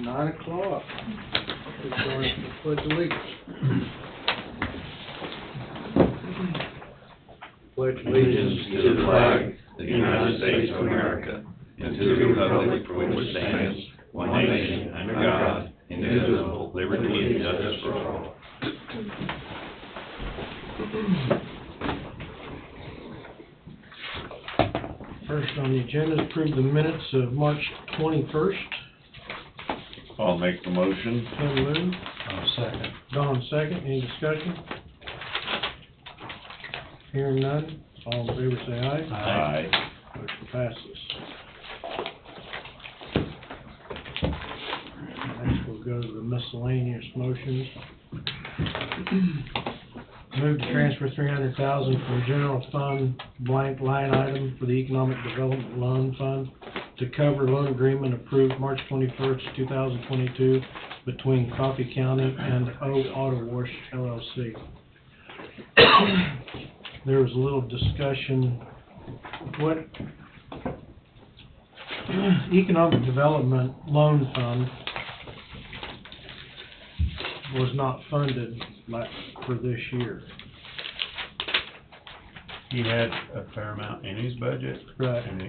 9 o'clock. We're going to pledge allegiance. Pledge Allegiance to the flag of the United States of America, and to the republic for which it stands, one nation, under God, indivisible, liberty and justice for all. First on the agenda is approve the minutes of March 21st. I'll make the motion. Ken moved. Second. Don second. Any discussion? Hearing none. All in favor say aye. Aye. Motion passes. Next we'll go to the miscellaneous motions. Move to transfer $300,000 from general fund blank line item for the Economic Development Loan Fund to cover loan agreement approved March 21st, 2022 between Coffee County and O Auto Wash LLC. There was a little discussion, what Economic Development Loan Fund was not funded like for this year. He had a fair amount in his budget. Right. And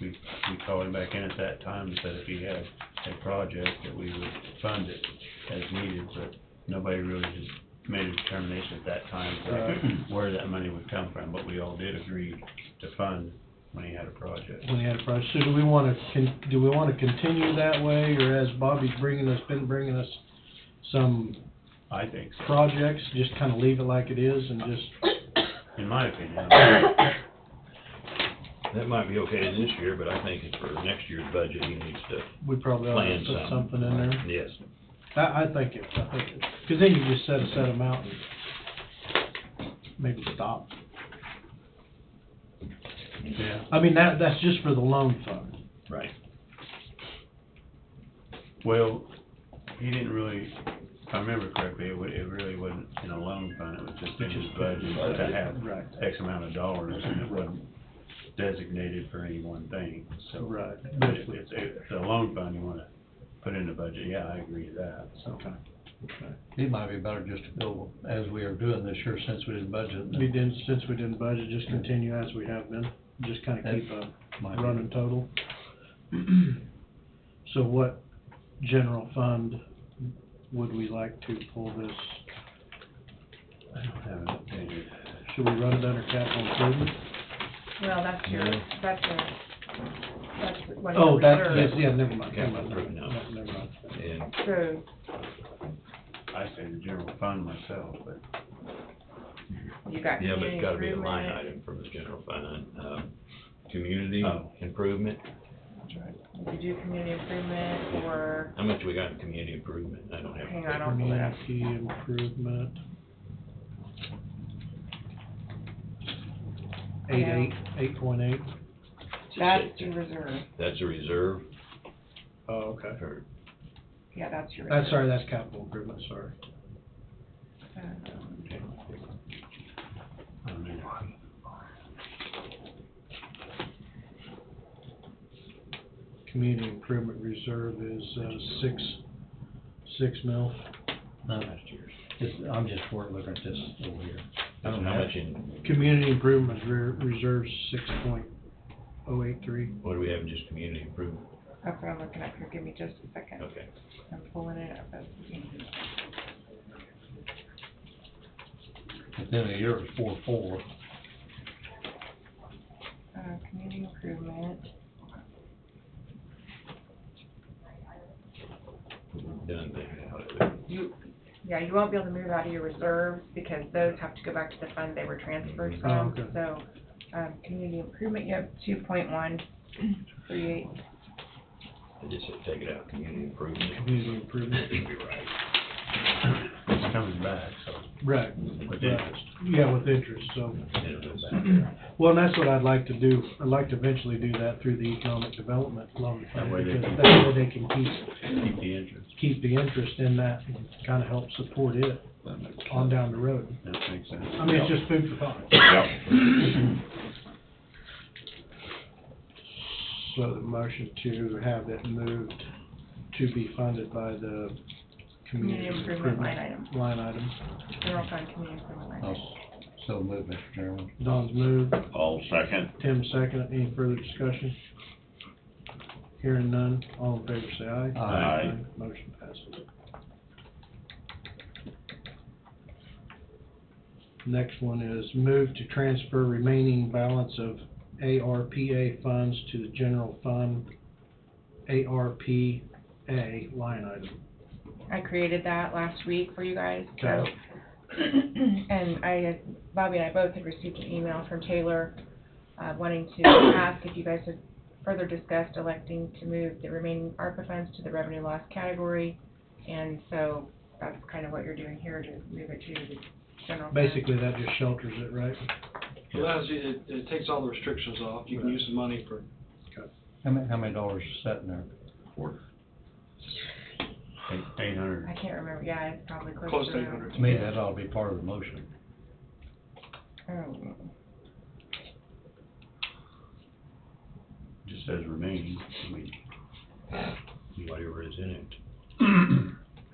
we called him back in at that time and said if he had a project that we would fund it as needed, but nobody really just made a determination at that time where that money would come from, but we all did agree to fund when he had a project. When he had a project. So do we want to continue that way, or as Bobby's been bringing us some I think so. projects, just kind of leave it like it is and just... In my opinion. That might be okay this year, but I think for next year's budget, he needs to We probably ought plan to put something in there. Yes. I think it, because then you just set a set amount and maybe stop. Yeah. I mean, that's just for the loan fund. Right. Well, he didn't really, if I remember correctly, it really wasn't in a loan fund, it was just in his budget to have Right. X amount of dollars, and it wasn't designated for any one thing, so. Right. But if it's a loan fund you wanna put in the budget, yeah, I agree to that, so. Okay. Okay. It might be better just to go as we are doing this year since we didn't budget. Since we didn't budget, just continue as we have been, just kind of keep a Might be. running total. So what general fund would we like to pull this? I don't have an opinion. Should we run it under capital improvement? Well, that's what. Oh, that's, reserve. yes, yeah, never mind. Capital improvement, no. Never mind. And So, I say the general fund myself, but you got yeah, but community it's gotta be a line improvement. item from the general fund. Community Oh. improvement, that's right. You could do community improvement or, how much we got in community improvement? I don't have. hang on, I'll pull it up. Community improvement. Yeah. 8.8. That's your reserve. That's a reserve, Oh, okay. or, Yeah, that's your reserve. Sorry, that's capital improvement, sorry. I mean, Community improvement reserve is, 6 mil. No, I'm just looking at this over here. how much in, Community improvement reserves 6.083. what do we have in just community improvement? That's what I'm looking at here. Give me just a second. Okay. I'm pulling it up. At the end of the year it was 4.4. Community improvement. Done thing out of it. You won't be able to move out of your reserves because those have to go back to the fund they were transferred Oh, from. okay. So, community improvement, you have 2.138. I just said take it out, community improvement. Community improvement. You'd be right. it's coming back, so, Right. with Right. interest. Yeah, with interest, so. It'll go back there. Well, and that's what I'd like to do. I'd like to eventually do that through the economic development loan fund, That way they because can- that way they can Keep the interest. keep the interest in that and kind of help support it on down the road. That makes sense. I mean, it's just food for thought. So the motion to have it moved to be funded by the Community improvement line item, line item. general fund community improvement line item. So move, Mr. Chairman. Don's moved, All second. Tim second. Any further discussion? Hearing none, all in favor say aye. Aye. Motion passes. Next one is move to transfer remaining balance of ARPA funds to the general fund ARPA line item. I created that last week for you guys, so. Okay. And Bobby and I both had received an email from Taylor, wanting to ask if you guys had further discussed electing to move the remaining ARPA funds to the revenue loss category. And so that's kind of what you're doing here, to move it to the general fund. Basically, that just shelters it, right? Well, it takes all the restrictions off. You can use the money for, How many dollars is sitting there? 800. I can't remember, yeah, it's probably close to. close to 800. To me, that ought to be part of the motion. Oh, Just says remaining, I mean, whatever is in it. I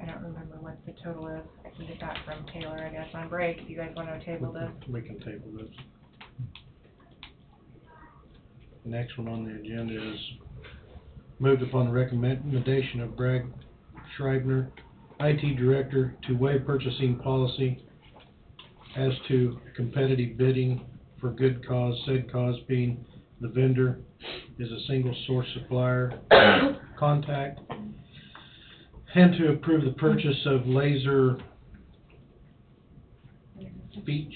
don't remember what the total is. I can get that from Taylor, I guess, on break, if you guys want to table this. We can table this. The next one on the agenda is moved upon the recommendation of Brad Schreibner, IT Director, to waive purchasing policy as to competitive bidding for good cause, said cause being the vendor is a single source supplier contact, and to approve the purchase of laser speech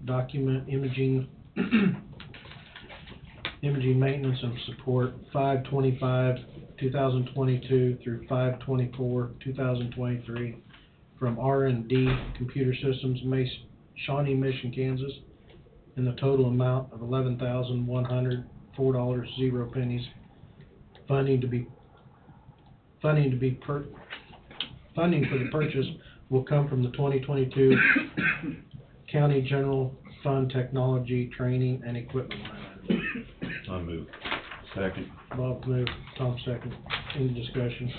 document imaging imaging maintenance and support 5/25/2022 through 5/24/2023 from R&D Computer Systems, Shawnee Mission, Kansas, in the total amount of $11,104.00. Funding for the purchase will come from the 2022 County General Fund Technology Training and Equipment line item. I move. Second. Bob moved, Tom second. Any discussion?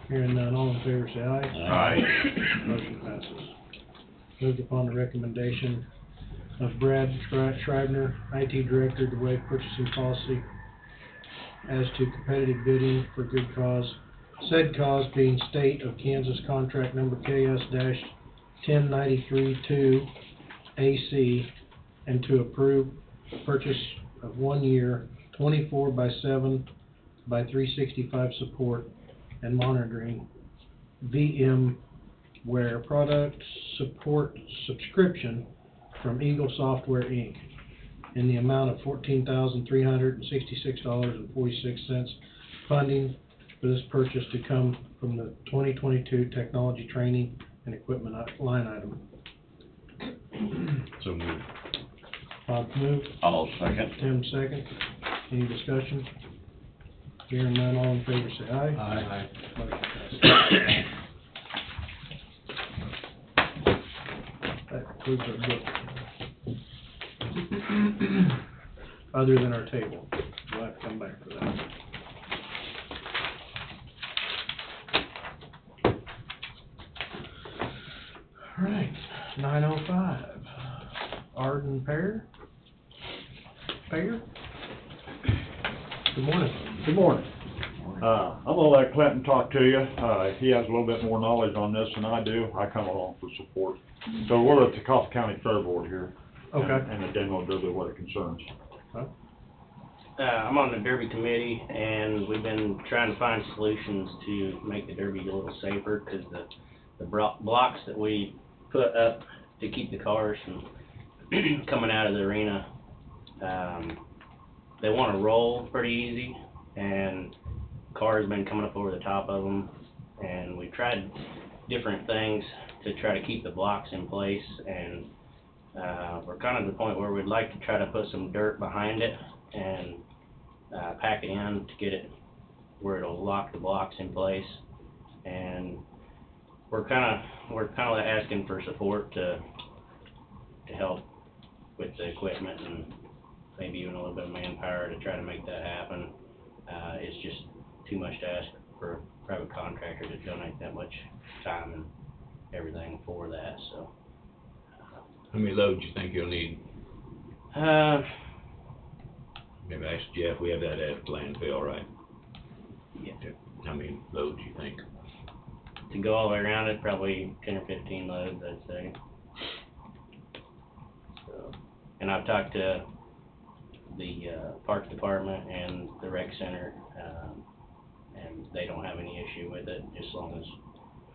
Hearing none, all in favor say aye. Aye. Motion passes. Moved upon the recommendation of Brad Schreibner, IT Director, to waive purchasing policy as to competitive bidding for good cause, said cause being State of Kansas Contract Number KS-10932 AC, and to approve purchase of 1 year 24/7/365 support and monitoring VMware product support subscription from Eagle Software Inc. in the amount of $14,366.46. Funding for this purchase to come from the 2022 Technology Training and Equipment line item. So move. Bob moved, All second. Tim second. Any discussion? Hearing none, all in favor say aye. Aye. Motion passes. That concludes our book. Other than our table, we'll have to come back for that. All right, 9:05. Arden Pear? Good morning. Good morning. I'm gonna let Clinton talk to you. He has a little bit more knowledge on this than I do. I come along for support. So we're the Tecumseh County Fair Board here. Okay. And the demo Derby, what it concerns. I'm on the Derby committee, and we've been trying to find solutions to make the Derby a little safer, because the blocks that we put up to keep the cars from coming out of the arena, they want to roll pretty easy, and cars been coming up over the top of them, and we've tried different things to try to keep the blocks in place, and we're kind of at the point where we'd like to try to put some dirt behind it and pack it in to get it where it'll lock the blocks in place. And we're kind of asking for support to help with the equipment and maybe even a little bit of manpower to try to make that happen. It's just too much to ask for a private contractor to donate that much time and everything for that, so. How many loads you think you'll need? Maybe ask Jeff, we have that at landfill, right? Yeah. How many loads you think? To go all the way around it, probably 10 or 15 loads, I'd say. So, and I've talked to the Parks Department and the Rec Center, and they don't have any issue with it, just as long as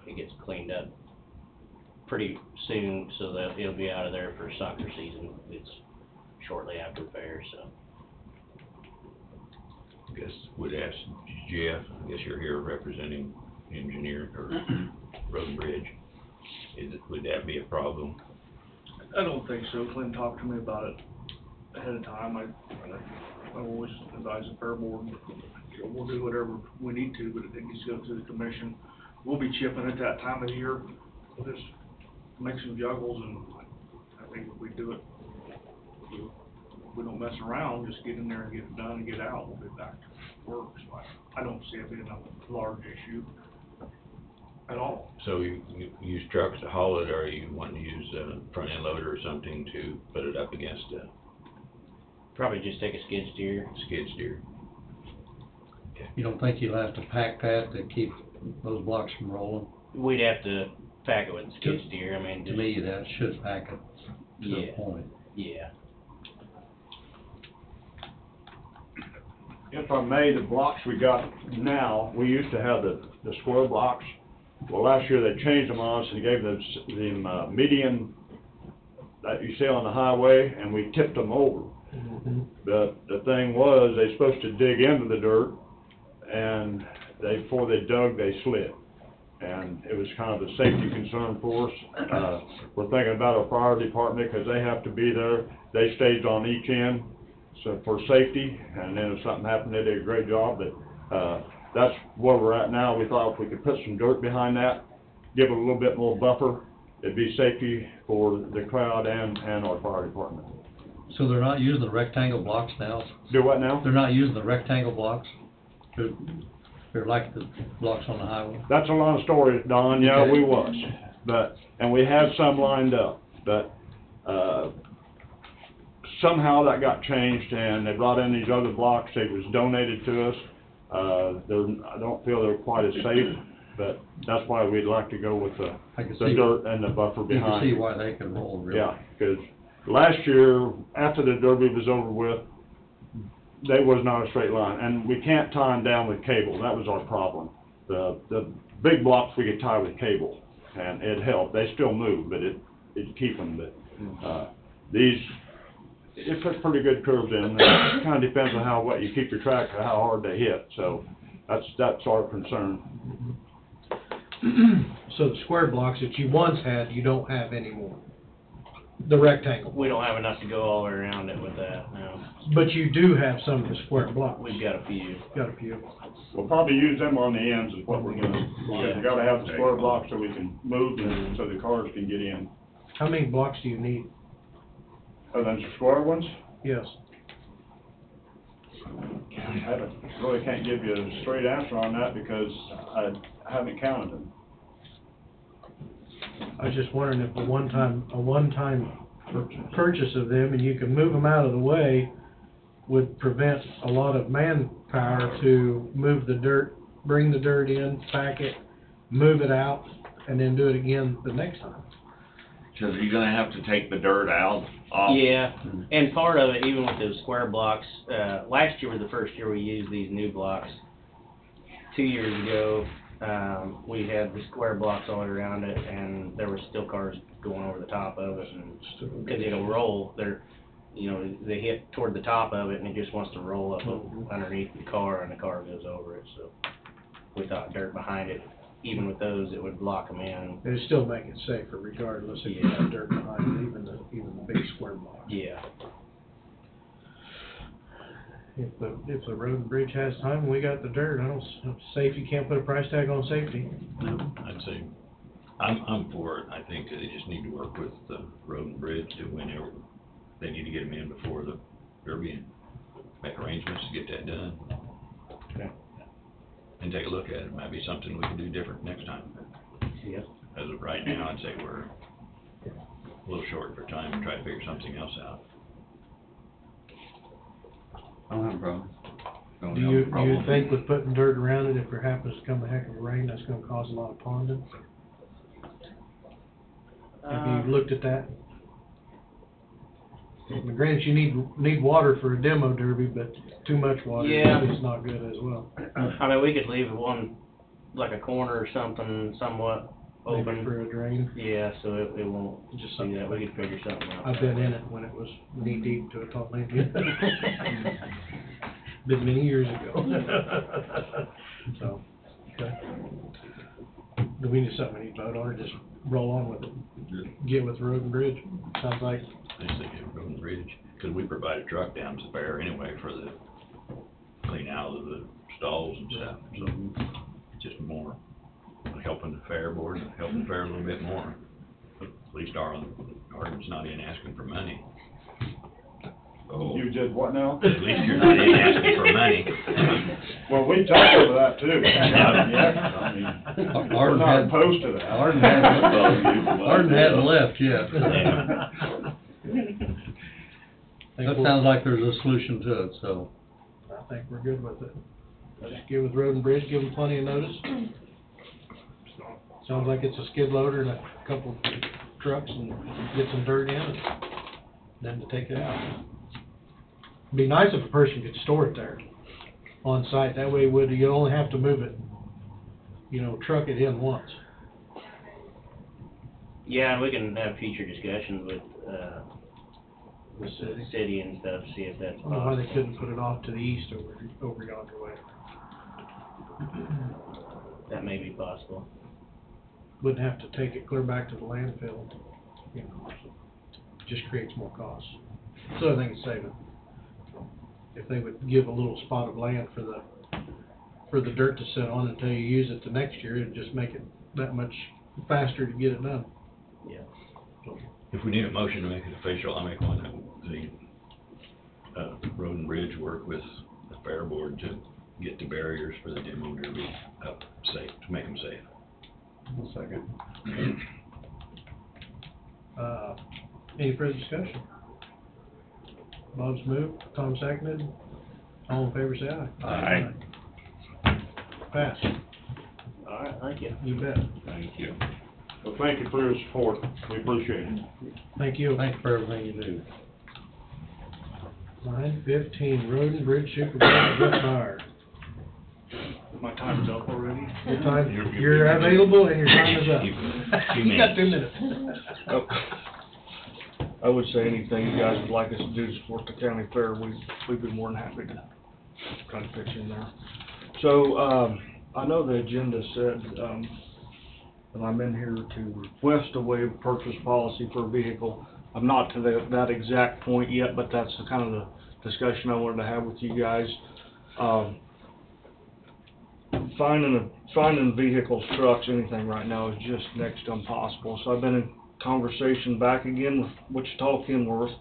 it gets cleaned up pretty soon, so that it'll be out of there for soccer season. It's shortly after fair, so. I guess would ask Jeff, I guess you're here representing engineer or road and bridge. Would that be a problem? I don't think so. Clint talked to me about it ahead of time. I always advise the fair board, you know, we'll do whatever we need to, but it needs to go through the commission. We'll be chipping at that time of the year. We'll just make some juggles, and I think if we do it, we don't mess around, just get in there and get it done and get out, we'll be back to work. So I don't see it being a large issue at all. So you use trucks to haul it, or you want to use a front end loader or something to put it up against a Probably just take a skid steer. skid steer? You don't think you'll have to pack that to keep those blocks from rolling? We'd have to pack it with a skid steer, I mean, To just, me, that should pack it to Yeah. a point. yeah. If I may, the blocks we got now, we used to have the square blocks. Well, last year they changed them on us and gave them median that you see on the highway, and we tipped them over. The thing was, they're supposed to dig into the dirt, and before they dug, they slid. And it was kind of a safety concern for us. We're thinking about our fire department, because they have to be there. They staged on each end, so for safety, and then if something happened, they did a great job, but, that's where we're at now. We thought if we could put some dirt behind that, give it a little bit more buffer, it'd be safety for the crowd and our fire department. So they're not using the rectangle blocks now? Do what now? They're not using the rectangle blocks? They're like the blocks on the highway? That's a long story, Don, yeah, we was, and we had some lined up, but, somehow that got changed, and they brought in these other blocks, they was donated to us. I don't feel they're quite as safe, but that's why we'd like to go with the dirt and the buffer You behind. can see why they can roll, really. Yeah, because last year, after the derby was over with, they was not a straight line, and we can't tie them down with cable. That was our problem. The big blocks we could tie with cable, and it helped. They still move, but it'd keep them. But these, it puts pretty good curves in. It kind of depends on what you keep your track of how hard they hit. So that's our concern. So the square blocks that you once had, you don't have anymore? The rectangle? We don't have enough to go all the way around it with that, no. But you do have some of the square blocks? We've got a few. Got a few. We'll probably use them on the ends is what we're doing. Yeah. You gotta have the square blocks so we can move and so the cars can get in. How many blocks do you need? Other than the square ones, Yes. I really can't give you a straight answer on that because I haven't counted them. I was just wondering if a one-time purchase of them, and you can move them out of the way, would prevent a lot of manpower to move the dirt, bring the dirt in, pack it, move it out, and then do it again the next time. So you're gonna have to take the dirt out off? Yeah, and part of it, even with those square blocks, last year was the first year we used these new blocks. 2 years ago, we had the square blocks all around it, and there were still cars going over the top of it, and, cause it'll roll, they hit toward the top of it, and it just wants to roll up underneath the car, and the car goes over it, so we thought dirt behind it, even with those, it would block them in. It'd still make it safer regardless if you have dirt behind it, even the big square blocks. Yeah. If the road and bridge has time, we got the dirt. Safety, can't put a price tag on safety. No, I'd say, I'm for it. I think they just need to work with the road and bridge to whenever, they need to get them in before the derby and make arrangements to get that done. Okay. and take a look at it. Might be something we can do different next time. Yep. As of right now, I'd say we're a little short for time to try to figure something else out. I don't have a problem. Do you think with putting dirt around it, if there happens to come a heck of a rain, that's gonna cause a lot of ponding? Have you looked at that? I mean, granted, you need water for a demo derby, but too much water Yeah. is not good as well. I mean, we could leave one, like a corner or something somewhat Maybe open. for a drain. Yeah, so it won't Just just do something. that. We could figure something out. I've been in it when it was knee deep to a tall man. Been many years ago. So, okay. Do we need something we need to vote on, or just roll on with it? Get with Road and Bridge? Sounds like, I just think it Road and Bridge, because we provide a truck down to the fair anyway for the clean out of the stalls and stuff, so it's just more helping the fair board, helping the fair a little bit more. But at least Arden's not in asking for money. So, You did what now? at least you're not in asking for money. Well, we talked over that too. Yeah, I mean, we're Arden not had- opposed to that. Arden hadn't left yet. That sounds like there's a solution to it, so. I think we're good with it. Just get with Road and Bridge, give them plenty of notice. Sounds like it's a skid loader and a couple trucks and get some dirt in and then to take it out. It'd be nice if a person could store it there on site. That way you only have to move it, truck it in once. Yeah, and we can have future discussions with, The city. the city and stuff, see if that's I don't know why they possible. couldn't put it off to the east over yonder way. That may be possible. Wouldn't have to take it clear back to the landfill, just creates more costs. So I think it's saving. If they would give a little spot of land for the dirt to sit on until you use it the next year, it'd just make it that much faster to get it done. Yeah. If we need a motion to make it official, I'll make one that the Road and Bridge work with the fair board to get the barriers for the demo derby up safe, to make them safe. One second. Any further discussion? Bob's moved, Tom seconded, all in favor say aye. Aye. Pass, All right, thank you. you bet. Thank you. Well, thank you for your support. We appreciate it. Thank you. Thanks for everything you do. 9:15, Road and Bridge Supervisor Jeff Meyer. My time's up already. Your time, You're- you're available and your time is up. Few You got 2 minutes. minutes. Oh. I would say anything you guys would like us to do to support the county fair, we'd be more than happy to try to pitch in there. So, I know the agenda said, that I'm in here to request a waive purchase policy for a vehicle. I'm not to that exact point yet, but that's the kind of the discussion I wanted to have with you guys. Finding vehicles, trucks, anything right now is just next to impossible. So I've been in conversation back again with Wichita Kenworth.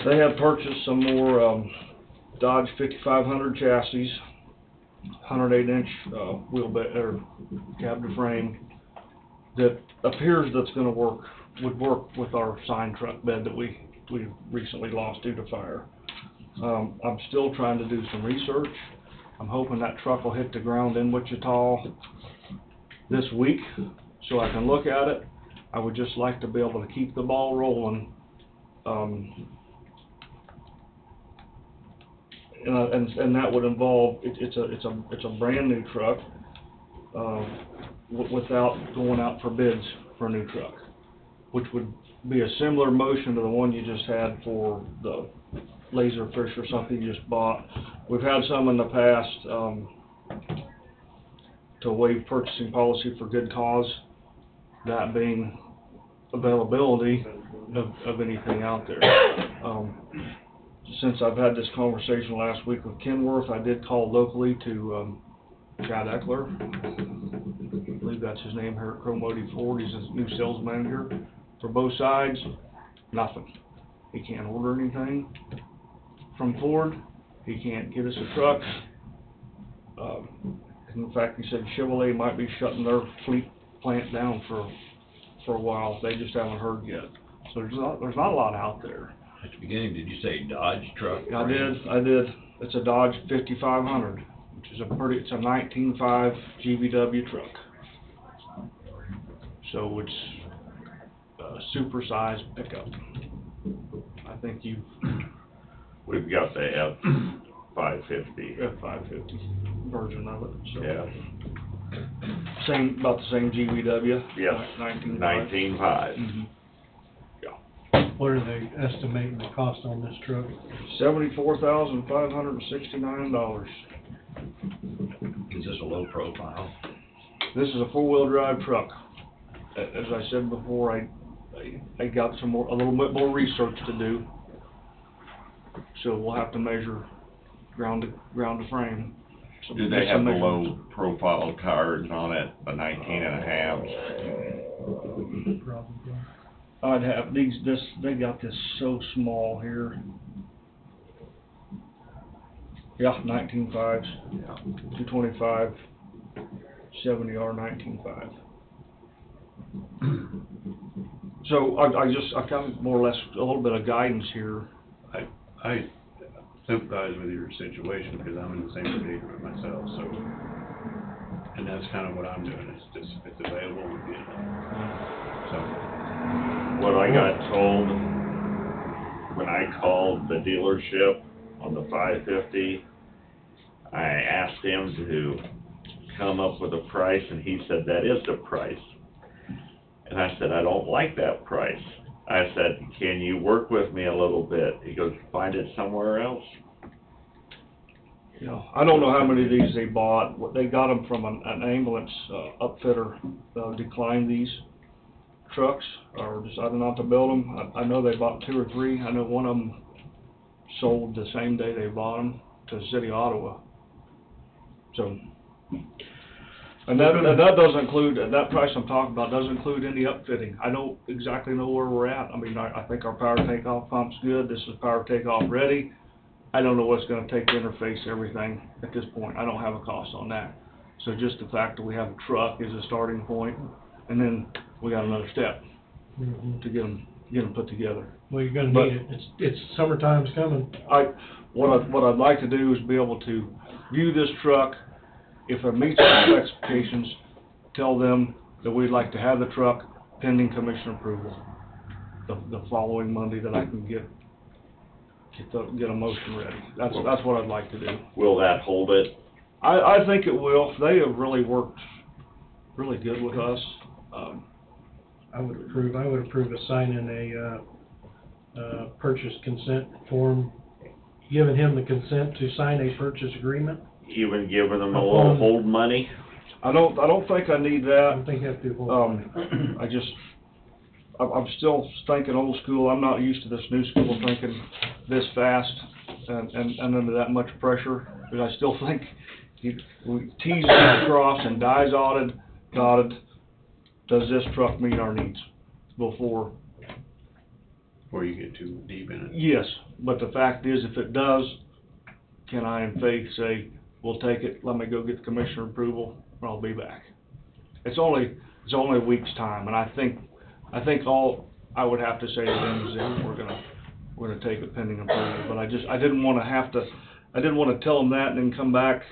They have purchased some more Dodge 5500 chassis, 108-inch wheelbase or cab to frame that appears that's going to would work with our sign truck bed that we recently lost due to fire. I'm still trying to do some research. I'm hoping that truck will hit the ground in Wichita this week so I can look at it. I would just like to be able to keep the ball rolling. And that would involve, it's a brand new truck, without going out for bids for a new truck, which would be a similar motion to the one you just had for the Laserfish or something you just bought. We've had some in the past, to waive purchasing policy for good cause, that being availability of anything out there. Since I've had this conversation last week with Kenworth, I did call locally to Chad Eckler. I believe that's his name here at Cromoty Ford. He's his new sales manager for both sides. Nothing. He can't order anything from Ford. He can't get us a truck. In fact, he said Chevrolet might be shutting their fleet plant down for a while. They just haven't heard yet. So there's not a lot out there. At the beginning, did you say Dodge truck? I did. It's a Dodge 5500, which is it's a 19.5 GVW truck. So it's a super-sized pickup. I think We've got the F-550. F550 version of it, so. Yeah. About the same GVW. Yes. 19.5. 19.5. Mhm. What are they estimating the cost on this truck? $74,569. Is this a low profile? This is a four-wheel drive truck. As I said before, I got a little bit more research to do. So we'll have to measure ground to frame. So Do they get have some the measurements. low profile tires on it, the 19.5s? Probably. I'd have they got this so small here. Yeah, 19.5s, 225, 70R 19.5. So I got more or less a little bit of guidance here. I sympathize with your situation, because I'm in the same predicament myself, so. And that's kind of what I'm doing, it's just, if it's available, we get it. So. What I got told when I called the dealership on the 550, I asked him to come up with a price, and he said, that is the price. And I said, I don't like that price. I said, can you work with me a little bit? He goes, find it somewhere else. You know, I don't know how many of these they bought. They got them from an ambulance upfitter. Declined these trucks, or decided not to build them. I know they bought 2 or 3. I know one of them sold the same day they bought them to the city of Ottawa. So, and that doesn't include, that price I'm talking about doesn't include any upfitting. I don't exactly know where we're at. I mean, I think our power takeoff pump's good. This is power takeoff ready. I don't know what's gonna take to interface everything at this point. I don't have a cost on that. So just the fact that we have a truck is a starting point, and then we got another step to get them put together. Well, you're gonna But- need it. It's summertime's coming. What I'd like to do is be able to view this truck. If it meets the specifications, tell them that we'd like to have the truck pending commission approval. The following Monday, that I can get a motion ready. That's what I'd like to do. Will that hold it? I think it will. They have really worked really good with us. I would approve assigning a purchase consent form, giving him the consent to sign a purchase agreement. Even giving them a little hold money? I don't think I need I that. don't think you have to do hold. I'm still thinking old school. I'm not used to this new school of thinking this fast and under that much pressure. But I still think T's crossed and I's dotted. Does this truck meet our needs before? Before you get too deep in it. Yes, but the fact is, if it does, can I in faith say, we'll take it, let me go get the commissioner approval, and I'll be back. It's only a week's time, and I think all I would have to say to them is that we're gonna take it pending approval, but I didn't wanna tell them that and then come back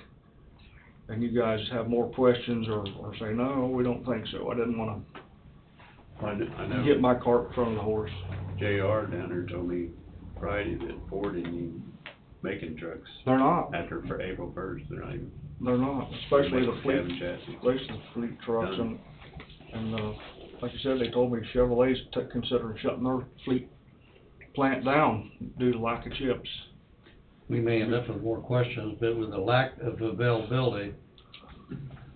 and you guys have more questions or say, no, we don't think so. I didn't wanna I know get my cart in front of the horse. JR down there told me Friday that Ford isn't even making trucks They're not, for April 1st, they're not even. especially the fleet. Cabin chassis. Especially the fleet trucks and like you said, they told me Chevrolet's considering shutting their fleet plant down due to lack of chips. We may end up with more questions, but with the lack of availability,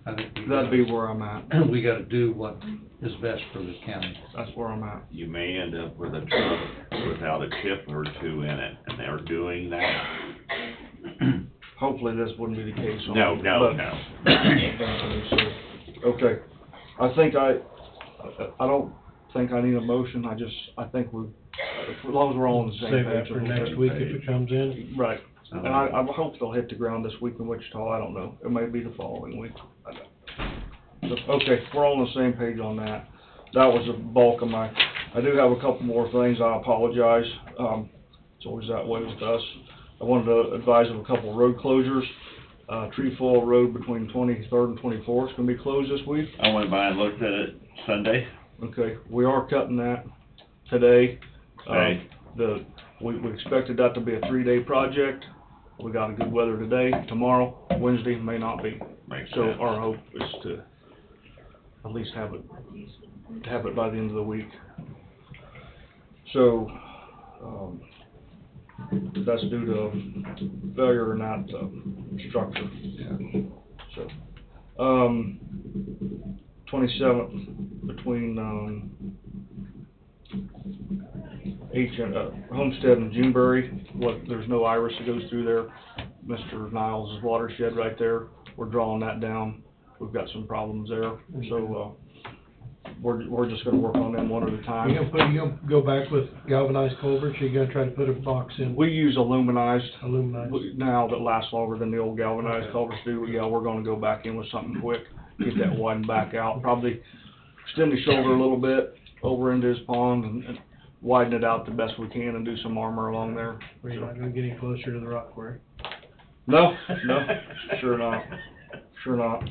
I think That'd be where I'm at. we gotta do what is best for the county. That's where I'm at. You may end up with a truck without a chip or 2 in it, and they're doing that. Hopefully this wouldn't be the case. No. Okay, I don't think I need a motion. I think as long as we're all on the same Save page. that for next week if it comes in. Right, And I hope they'll hit the ground this week in Wichita, I don't know, it may be the following week, I don't. So, okay, we're all on the same page on that. That was the bulk of my, I do have a couple more things, I apologize, it's always that way with us. I wanted to advise of a couple of road closures. Trefoil Road between 23rd and 24th is gonna be closed this week. I went by and looked at it Sunday. Okay, we are cutting that today. Okay. We expected that to be a 3-day project. We got a good weather today, tomorrow, Wednesday may not be. Makes So sense. our hope is to at least have it by the end of the week. So, that's due to failure in that, structure. Yeah. So, 27th, between, Homestead and Juneberry, there's no iris that goes through there. Mr. Niles' watershed right there, we're drawing that down. We've got some problems there, so, we're just gonna work on them one at a time. You gonna go back with galvanized culverts, or you gonna try to put a box in We use aluminized aluminized? now that lasts longer than the old galvanized culverts do. Yeah, we're gonna go back in with something quick, get that widened back out, probably extend the shoulder a little bit over into his pond and widen it out the best we can and do some armor along there. Or you're not gonna get any closer to the rock quarry? No, sure not, sure not.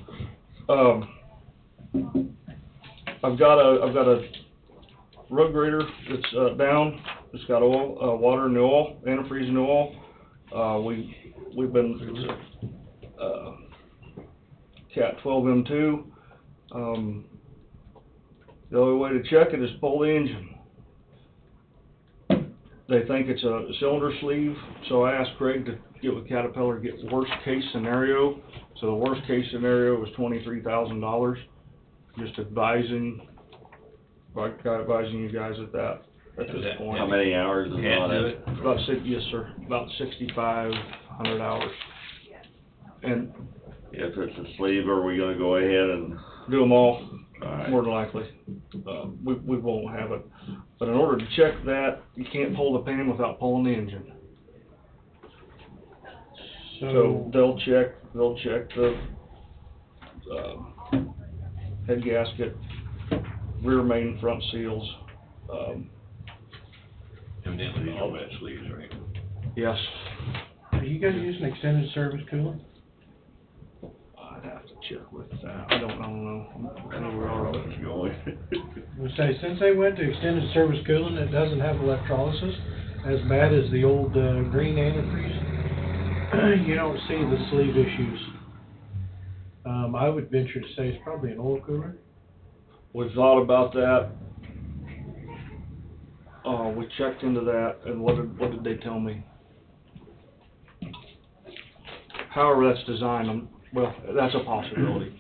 I've got a road grader that's, down, it's got oil, water in the oil, antifreeze in the oil. We've been, Cat 12M2. The only way to check it is pull the engine. They think it's a cylinder sleeve, so I asked Craig to get with Caterpillar, get worst case scenario. So the worst case scenario was $23,000. Just advising you guys at this point. How many hours is on it? About yes, sir, about 6,500 hours. And If it's a sleeve, are we gonna go ahead and? do them all, Alright. more than likely. We won't have it. But in order to check that, you can't pull the pan without pulling the engine. So they'll check the, head gasket, rear main, front seals, Evidently, these are wet sleeves, right? yes. Are you guys using extended service cooling? I'd have to check with that, I don't know. I know we are. I say, since they went to extended service cooling, it doesn't have electrolysis as bad as the old, green antifreeze. You don't see the sleeve issues. I would venture to say it's probably an oil cooler. We thought about that. We checked into that, and what did they tell me? However that's designed, well, that's a possibility.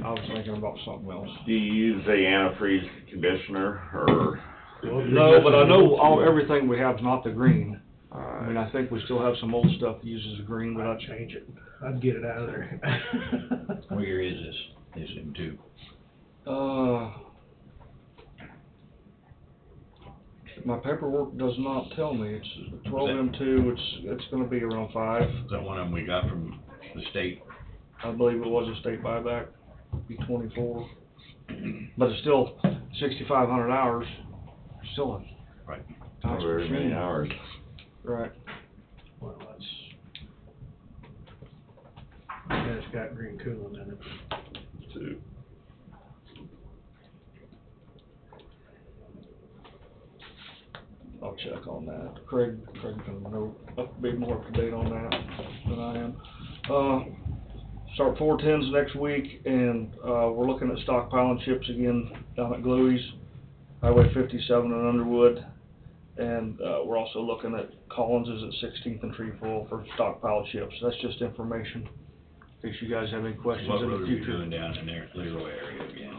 I was thinking about something else. Do you use the antifreeze conditioner, or? No, but I know everything we have is not the green. I mean, I think we still have some old stuff that uses the green, but I'd change it. I'd get it out of there. What year is this M2? My paperwork does not tell me. It's 12M2, it's gonna be around 5. Is that one of them we got from the state? I believe it was a state buyback, be 24. But it's still 6,500 hours, still a Right. Not nice very many machine. hours. Right. Well, yeah, it's got green cooling in it. Too. I'll check on that. Craig can know, be more up to date on that than I am. Start 410s next week, and, we're looking at stockpiling chips again down at Gluey's, Highway 57 in Underwood. And, we're also looking at Collins's at 16th and Trefoil for stockpile chips. That's just information, in case you guys have any questions What in road the are you future. doing down in there, Leroy area again?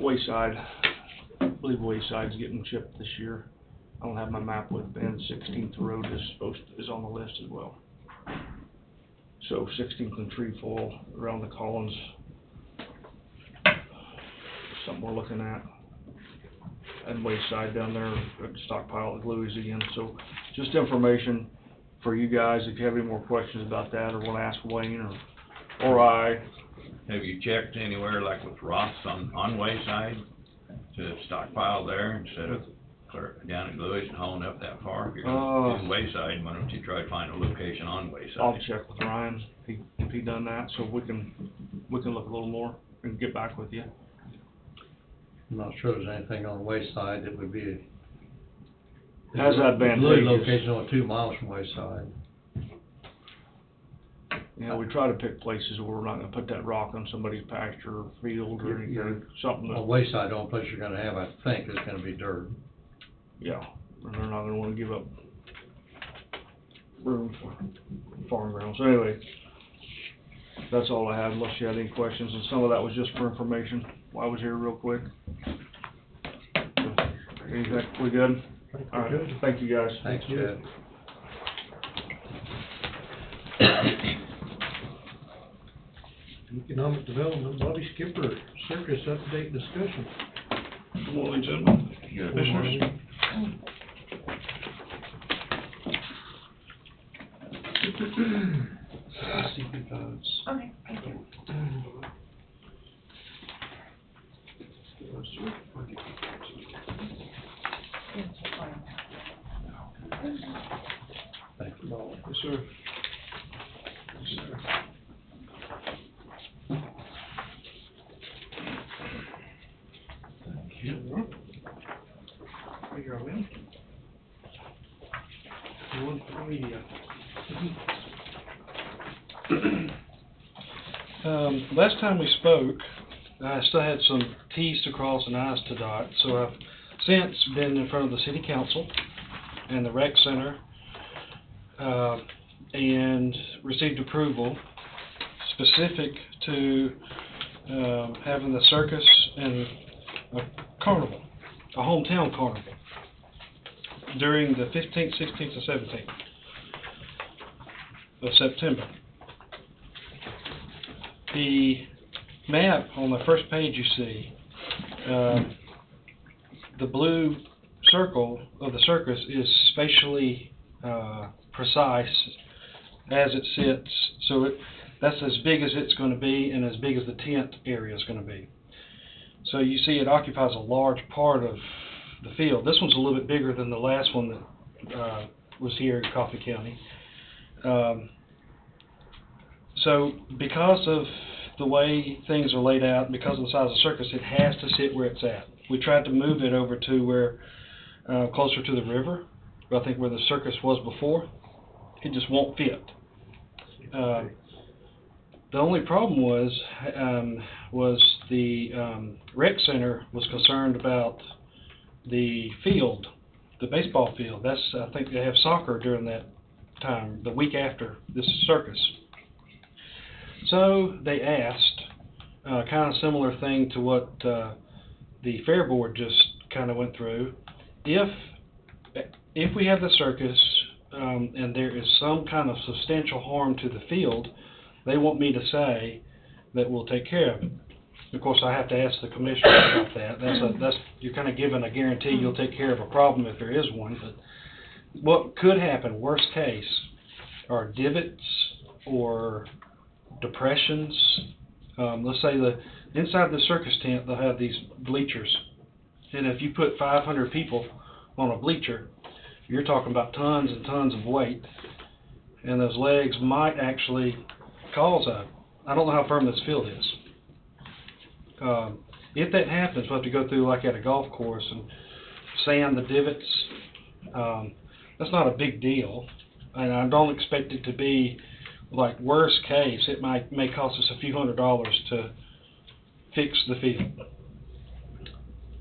Wayside. I believe Wayside's getting chipped this year. I don't have my map with Ben. 16th Road is on the list as well. So 16th and Trefoil around the Collins. Something we're looking at. And Wayside down there at stockpile at Gluey's again. So just information for you guys, if you have any more questions about that, or wanna ask Wayne, or I. Have you checked anywhere like with Ross on Wayside to stockpile there instead of clear down at Lewis and hauling up that far? If you're gonna do Wayside, why don't you try to find a location on Wayside? I'll check with Ryan, if he done that, so we can look a little more and get back with you. I'm not sure there's anything on Wayside that would be. How's that been? Really location only 2 miles from Wayside. You know, we try to pick places where we're not gonna put that rock on somebody's pasture or field or anything, something On that, Wayside, the only place you're gonna have, I think, is gonna be dirt. yeah, and they're not gonna wanna give up room for farm ground. So anyway, that's all I had, unless you had any questions, and some of that was just for information, while I was here real quick. Anything, we good? All right, thank you guys. Thanks, Chad. Economic Development, Bobby Skipper, circus update discussion. Good morning, gentlemen. Commissioners. Okay, thank you. Thank you, Bob. Yes, sir. Thank you, man. One for the media. Last time we spoke, I still had some T's to cross and I's to dot, so I've since been in front of the city council and the rec center, and received approval specific to having the circus and a carnival, a hometown carnival, during the 15th, 16th, and 17th of September. The map on the first page you see, the blue circle of the circus is spatially precise as it sits, so that's as big as it's going to be and as big as the tent area is going to be. So you see it occupies a large part of the field. This one's a little bit bigger than the last one that was here in Coffee County. So because of the way things are laid out, because of the size of the circus, it has to sit where it's at. We tried to move it over to where, closer to the river, I think where the circus was before. It just won't fit. The only problem was the rec center was concerned about the field, the baseball field. I think they have soccer during that time, the week after this circus. So they asked, kind of similar thing to what the fair board just kind of went through. If we have the circus and there is some kind of substantial harm to the field, they want me to say that we'll take care of it. Of course, I have to ask the commissioner about that. That's you're kind of given a guarantee you'll take care of a problem if there is one. But what could happen, worst case, are divots or depressions. Let's say inside the circus tent they'll have these bleachers, and if you put 500 people on a bleacher, you're talking about tons and tons of weight, and those legs might actually cause I don't know how firm this field is. If that happens, we'll have to go through like at a golf course and sand the divots. That's not a big deal, and I don't expect it to be like worst case. It may cost us a few $100s to fix the field.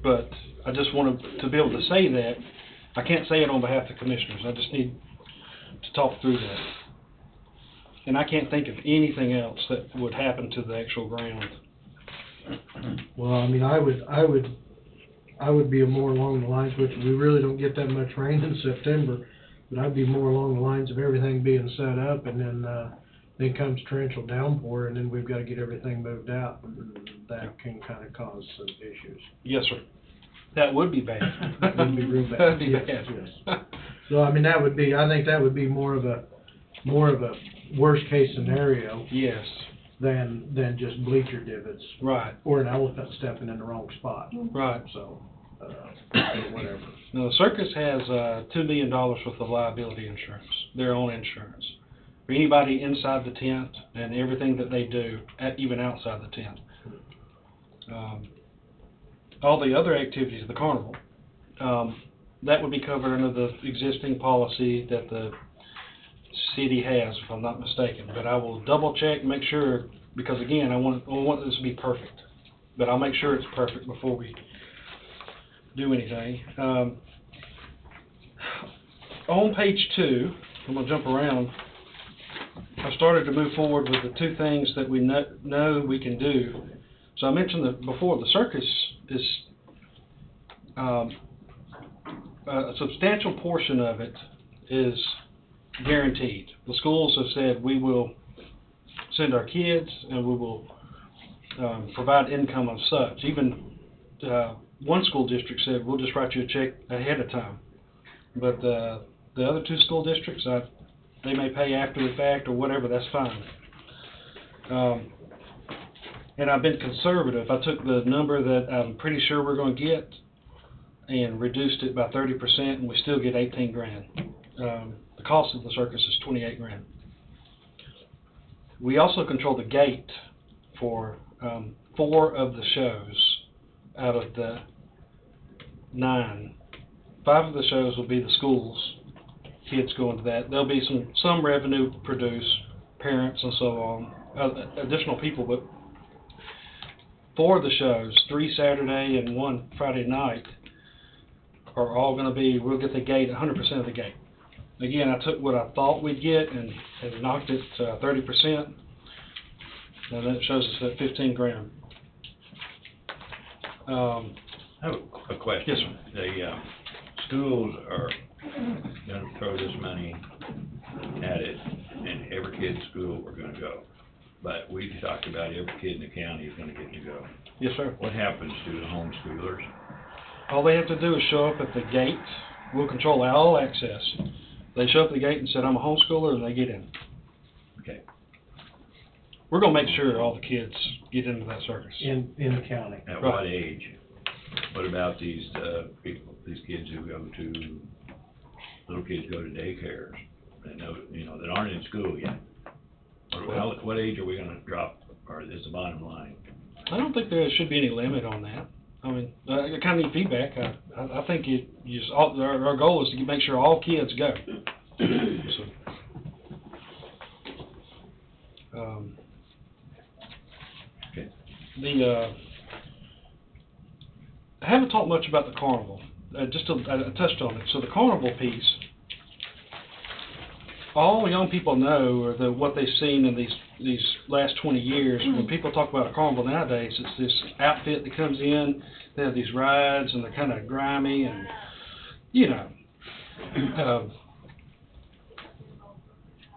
But I just wanted to be able to say that. I can't say it on behalf of the commissioners. I just need to talk through that. And I can't think of anything else that would happen to the actual ground. Well, I mean, I would be more along the lines, which we really don't get that much rain in September, but I'd be more along the lines of everything being set up, and then comes torrential downpour, and then we've got to get everything moved out. That can kind of cause some issues. Yes, sir. That would be bad. That would be real bad. That'd be Yes, bad. yes. So, I mean, I think that would be more of a worst case scenario Yes, than just bleacher divots right, or an elephant stepping in the wrong spot, right. so, whatever. Now, the circus has, $2 million worth of liability insurance, their own insurance. For anybody inside the tent and everything that they do, even outside the tent. All the other activities of the carnival, that would be covered under the existing policy that the city has, if I'm not mistaken. But I will double check and make sure, because again, I want this to be perfect. But I'll make sure it's perfect before we do anything. On page 2, I'm gonna jump around. I started to move forward with the two things that we know we can do. So I mentioned that before, the circus is, a substantial portion of it is guaranteed. The schools have said we will send our kids and we will provide income of such. Even one school district said we'll just write you a check ahead of time. But the other two school districts, they may pay after the fact or whatever, that's fine. And I've been conservative. I took the number that I'm pretty sure we're going to get and reduced it by 30%, and we still get 18 grand. The cost of the circus is 28 grand. We also control the gate for 4 of the shows out of the 9. 5 of the shows will be the schools, kids going to that. There'll be some revenue produced, parents and so on, additional people, but 4 of the shows, 3 Saturday and 1 Friday night, are all going to be, we'll get the gate, 100% of the gate. Again, I took what I thought we'd get and knocked it 30%, and that shows us at 15 grand. I have a question. Yes, sir. The schools are gonna throw this money at it, and every kid in school are gonna go. But we talked about every kid in the county is gonna get to go. Yes, sir. What happens to the homeschoolers? All they have to do is show up at the gate. We'll control all access. They show up at the gate and said, I'm a homeschooler, and they get in. Okay. We're gonna make sure all the kids get into that circus. In the county. At Right. what age? What about these people, these kids who go to, little kids go to daycares, that know, that aren't in school yet? What age are we gonna drop, or is the bottom line? I don't think there should be any limit on that. I mean, I kind of need feedback. I think our goal is to make sure all kids go. So, Okay. I haven't talked much about the carnival. I touched on it. So the carnival piece, all young people know are what they've seen in these last 20 years. When people talk about a carnival nowadays, it's this outfit that comes in, they have these rides, and they're kind of grimy, and,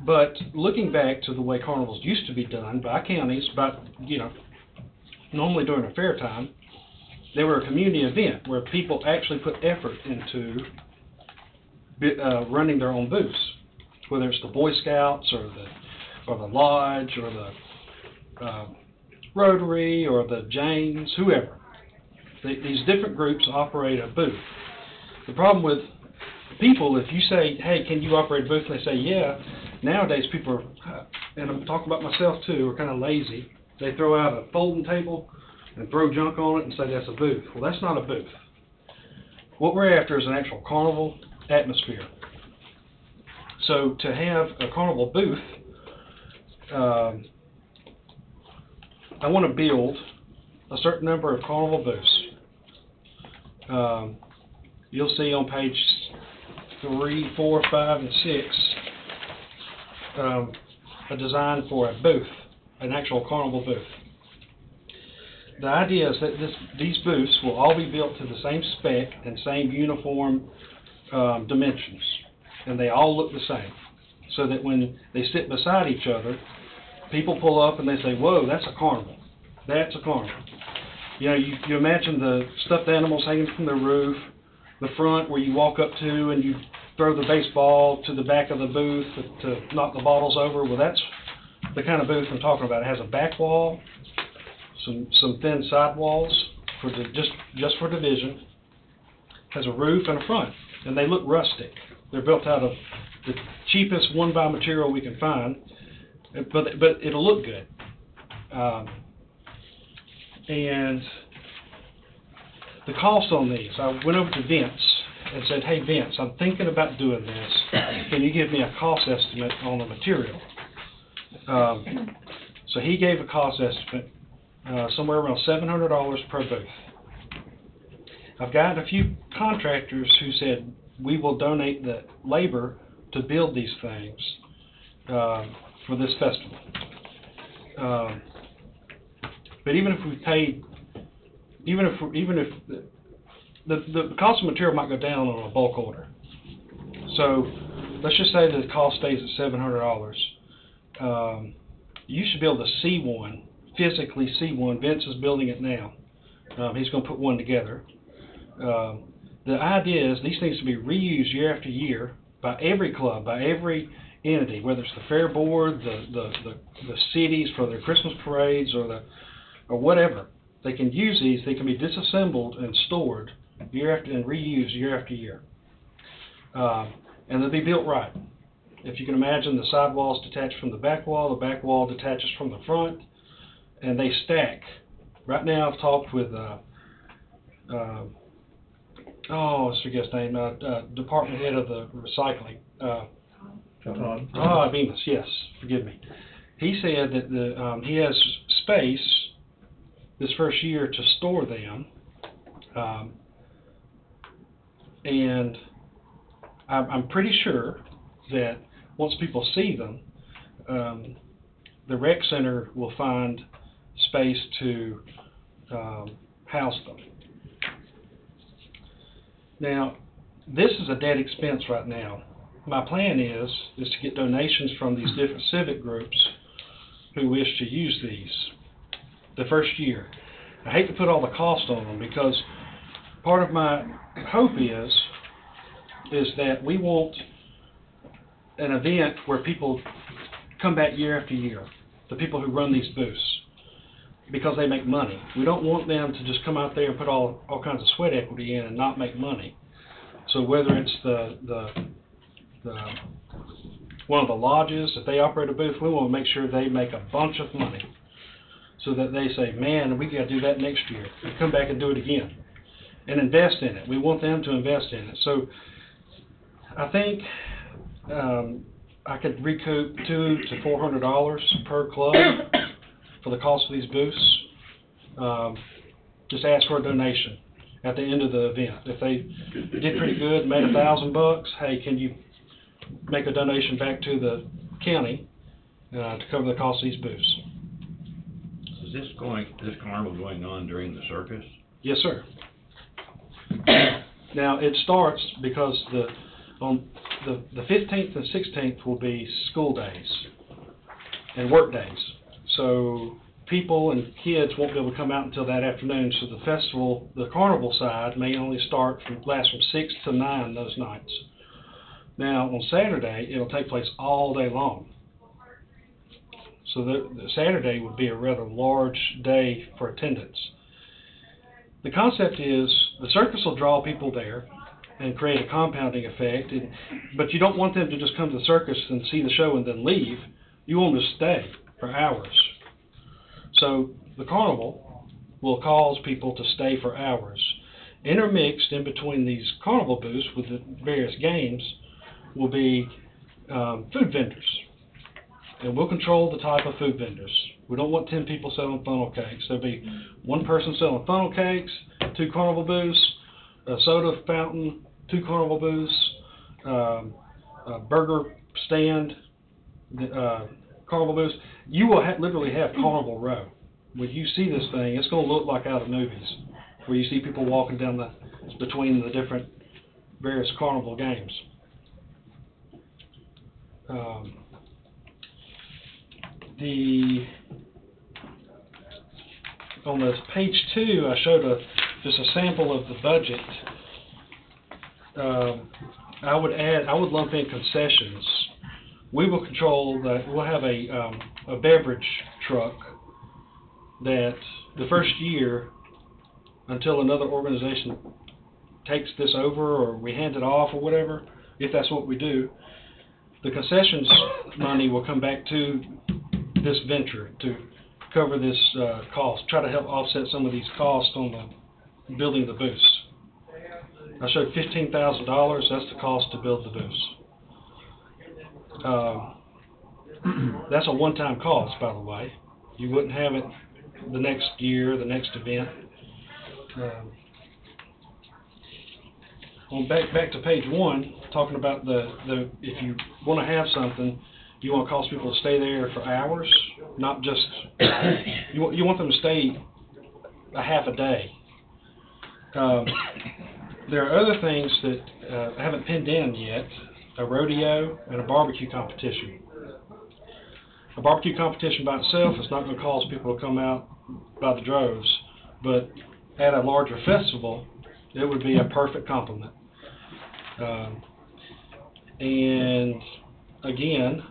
but looking back to the way carnivals used to be done by counties, normally during a fair time, they were a community event where people actually put effort into running their own booths, whether it's the Boy Scouts or the Lodge or the Rotary or the Janes, whoever. These different groups operate a booth. The problem with people, if you say, hey, can you operate a booth, and they say, yeah, nowadays people are, and I'm talking about myself too, are kind of lazy. They throw out a folding table and throw junk on it and say that's a booth. Well, that's not a booth. What we're after is an actual carnival atmosphere. So to have a carnival booth, I want to build a certain number of carnival booths. You'll see on page 3, 4, 5, and 6 a design for a booth, an actual carnival booth. The idea is that these booths will all be built to the same spec and same uniform dimensions, and they all look the same, so that when they sit beside each other, people pull up and they say, whoa, that's a carnival. That's a carnival. You imagine the stuffed animals hanging from the roof, the front where you walk up to and you throw the baseball to the back of the booth to knock the bottles over. Well, that's the kind of booth I'm talking about. It has a back wall, some thin side walls for just for division. Has a roof and a front, and they look rustic. They're built out of the cheapest one-buy material we can find, but it'll look good. And the cost on these, I went over to Vince and said, hey Vince, I'm thinking about doing this. Can you give me a cost estimate on the material? So he gave a cost estimate, somewhere around $700 per booth. I've got a few contractors who said, we will donate the labor to build these things for this festival. But even if we paid, even if the cost of material might go down on a bulk order. So let's just say that the cost stays at $700. You should be able to see one, physically see one. Vince is building it now. He's going to put one together. The idea is these things to be reused year after year by every club, by every entity, whether it's the fair board, the cities for their Christmas parades or whatever. They can use these. They can be disassembled and stored year after and reused year after year, and they'll be built right. If you can imagine, the side walls detach from the back wall detaches from the front, and they stack. Right now, I've talked with what's your guest name? Department head of the recycling. Bemis, yes, forgive me. He said that he has space this first year to store them, and I'm pretty sure that once people see them, the rec center will find space to house them. Now, this is a dead expense right now. My plan is to get donations from these different civic groups who wish to use these the first year. I hate to put all the cost on them because part of my hope is that we want an event where people come back year after year, the people who run these booths, because they make money. We don't want them to just come out there and put all kinds of sweat equity in and not make money. So whether it's the one of the lodges, if they operate a booth, we want to make sure they make a bunch of money so that they say, man, we got to do that next year. And come back and do it again and invest in it. We want them to invest in it. So I think I could recoup $200 to $400 per club for the cost of these booths. Just ask for a donation at the end of the event. If they did pretty good, made $1,000, hey, can you make a donation back to the county to cover the cost of these booths? Is this carnival going on during the circus? Yes, sir. Now it starts because on the 15th and 16th will be school days and work days. So people and kids won't be able to come out until that afternoon. So the festival, the carnival side, may only last from 6 to 9 those nights. Now on Saturday, it'll take place all day long. So the Saturday would be a rather large day for attendance. The concept is the circus will draw people there and create a compounding effect, but you don't want them to just come to the circus and see the show and then leave. You want them to stay for hours. So the carnival will cause people to stay for hours. Intermixed in between these carnival booths with the various games will be food vendors. And we'll control the type of food vendors. We don't want 10 people selling funnel cakes. There'll be one person selling funnel cakes, 2 carnival booths, a soda fountain, 2 carnival booths, a burger stand, carnival booths. You will literally have Carnival Row. When you see this thing, it's going to look like out of movies, where you see people walking down between the different various carnival games. On this page 2, I showed just a sample of the budget I would lump in concessions. We will control we'll have a beverage truck that the first year, until another organization takes this over or we hand it off or whatever, if that's what we do, the concessions money will come back to this venture to cover this cost, try to help offset some of these costs on the building the booths. I showed $15,000, that's the cost to build the booths. That's a one-time cost, by the way. You wouldn't have it the next year, the next event. Back to page 1, talking about the if you want to have something, you want to cause people to stay there for hours, not just you want them to stay a half a day. There are other things that I haven't pinned in yet: a rodeo and a barbecue competition. A barbecue competition by itself is not going to cause people to come out by the droves, but at a larger festival, it would be a perfect complement. And again,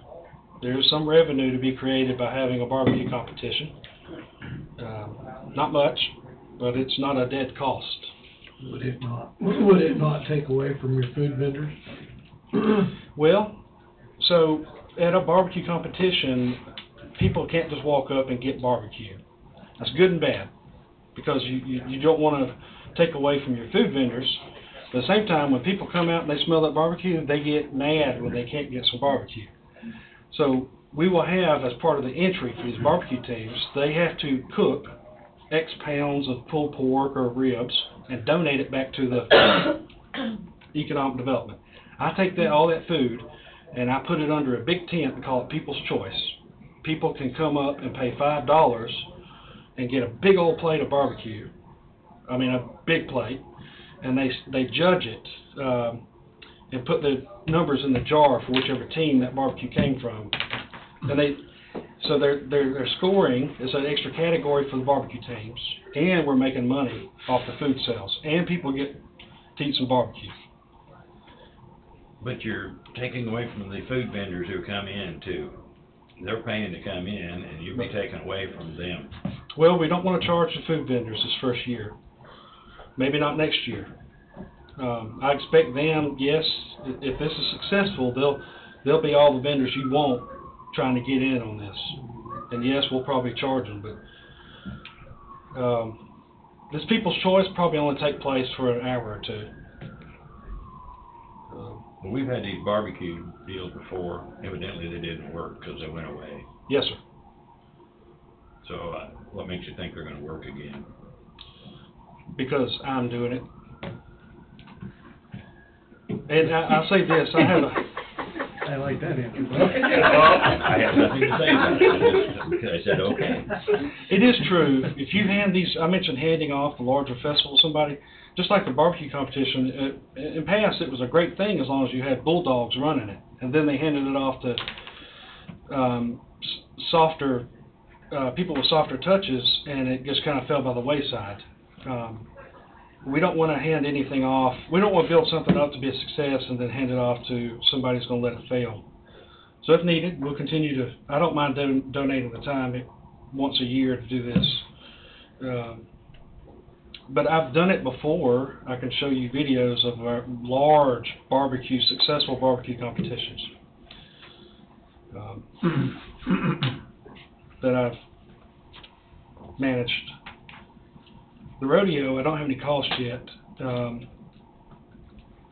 there's some revenue to be created by having a barbecue competition. Not much, but it's not a dead cost. Would it not take away from your food vendors? Well, so at a barbecue competition, people can't just walk up and get barbecue. That's good and bad, because you don't want to take away from your food vendors. But at the same time, when people come out and they smell that barbecue, they get mad when they can't get some barbecue. So we will have, as part of the entry for these barbecue teams, they have to cook X pounds of pulled pork or ribs and donate it back to the economic development. I take all that food and I put it under a big tent and call it People's Choice. People can come up and pay $5 and get a big old plate of barbecue. I mean, a big plate, and they judge it and put the numbers in the jar for whichever team that barbecue came from. And their scoring is an extra category for the barbecue teams, and we're making money off the food sales, and people get to eat some barbecue. But you're taking away from the food vendors who come in too. They're paying to come in, and you'll be taking away from them. Well, we don't want to charge the food vendors this first year. Maybe not next year. I expect them, yes, if this is successful, they'll be all the vendors you want trying to get in on this. And yes, we'll probably charge them, but this People's Choice probably only take place for an hour or two. Well, we've had these barbecue deals before. Evidently, they didn't work because they went away. Yes, sir. So what makes you think they're going to work again? Because I'm doing it. And I'll say this, I like that answer. I have nothing to say about it. I said, okay. It is true. If you hand these, I mentioned handing off the larger festival to somebody, just like the barbecue competition, in past it was a great thing as long as you had bulldogs running it. And then they handed it off to softer, people with softer touches, and it just kind of fell by the wayside. We don't want to hand anything off. We don't want to build something up to be a success and then hand it off to somebody who's going to let it fail. So if needed, we'll continue to, I don't mind donating the time once a year to do this. But I've done it before. I can show you videos of our large barbecue, successful barbecue competitions that I've managed. The rodeo, I don't have any cost yet.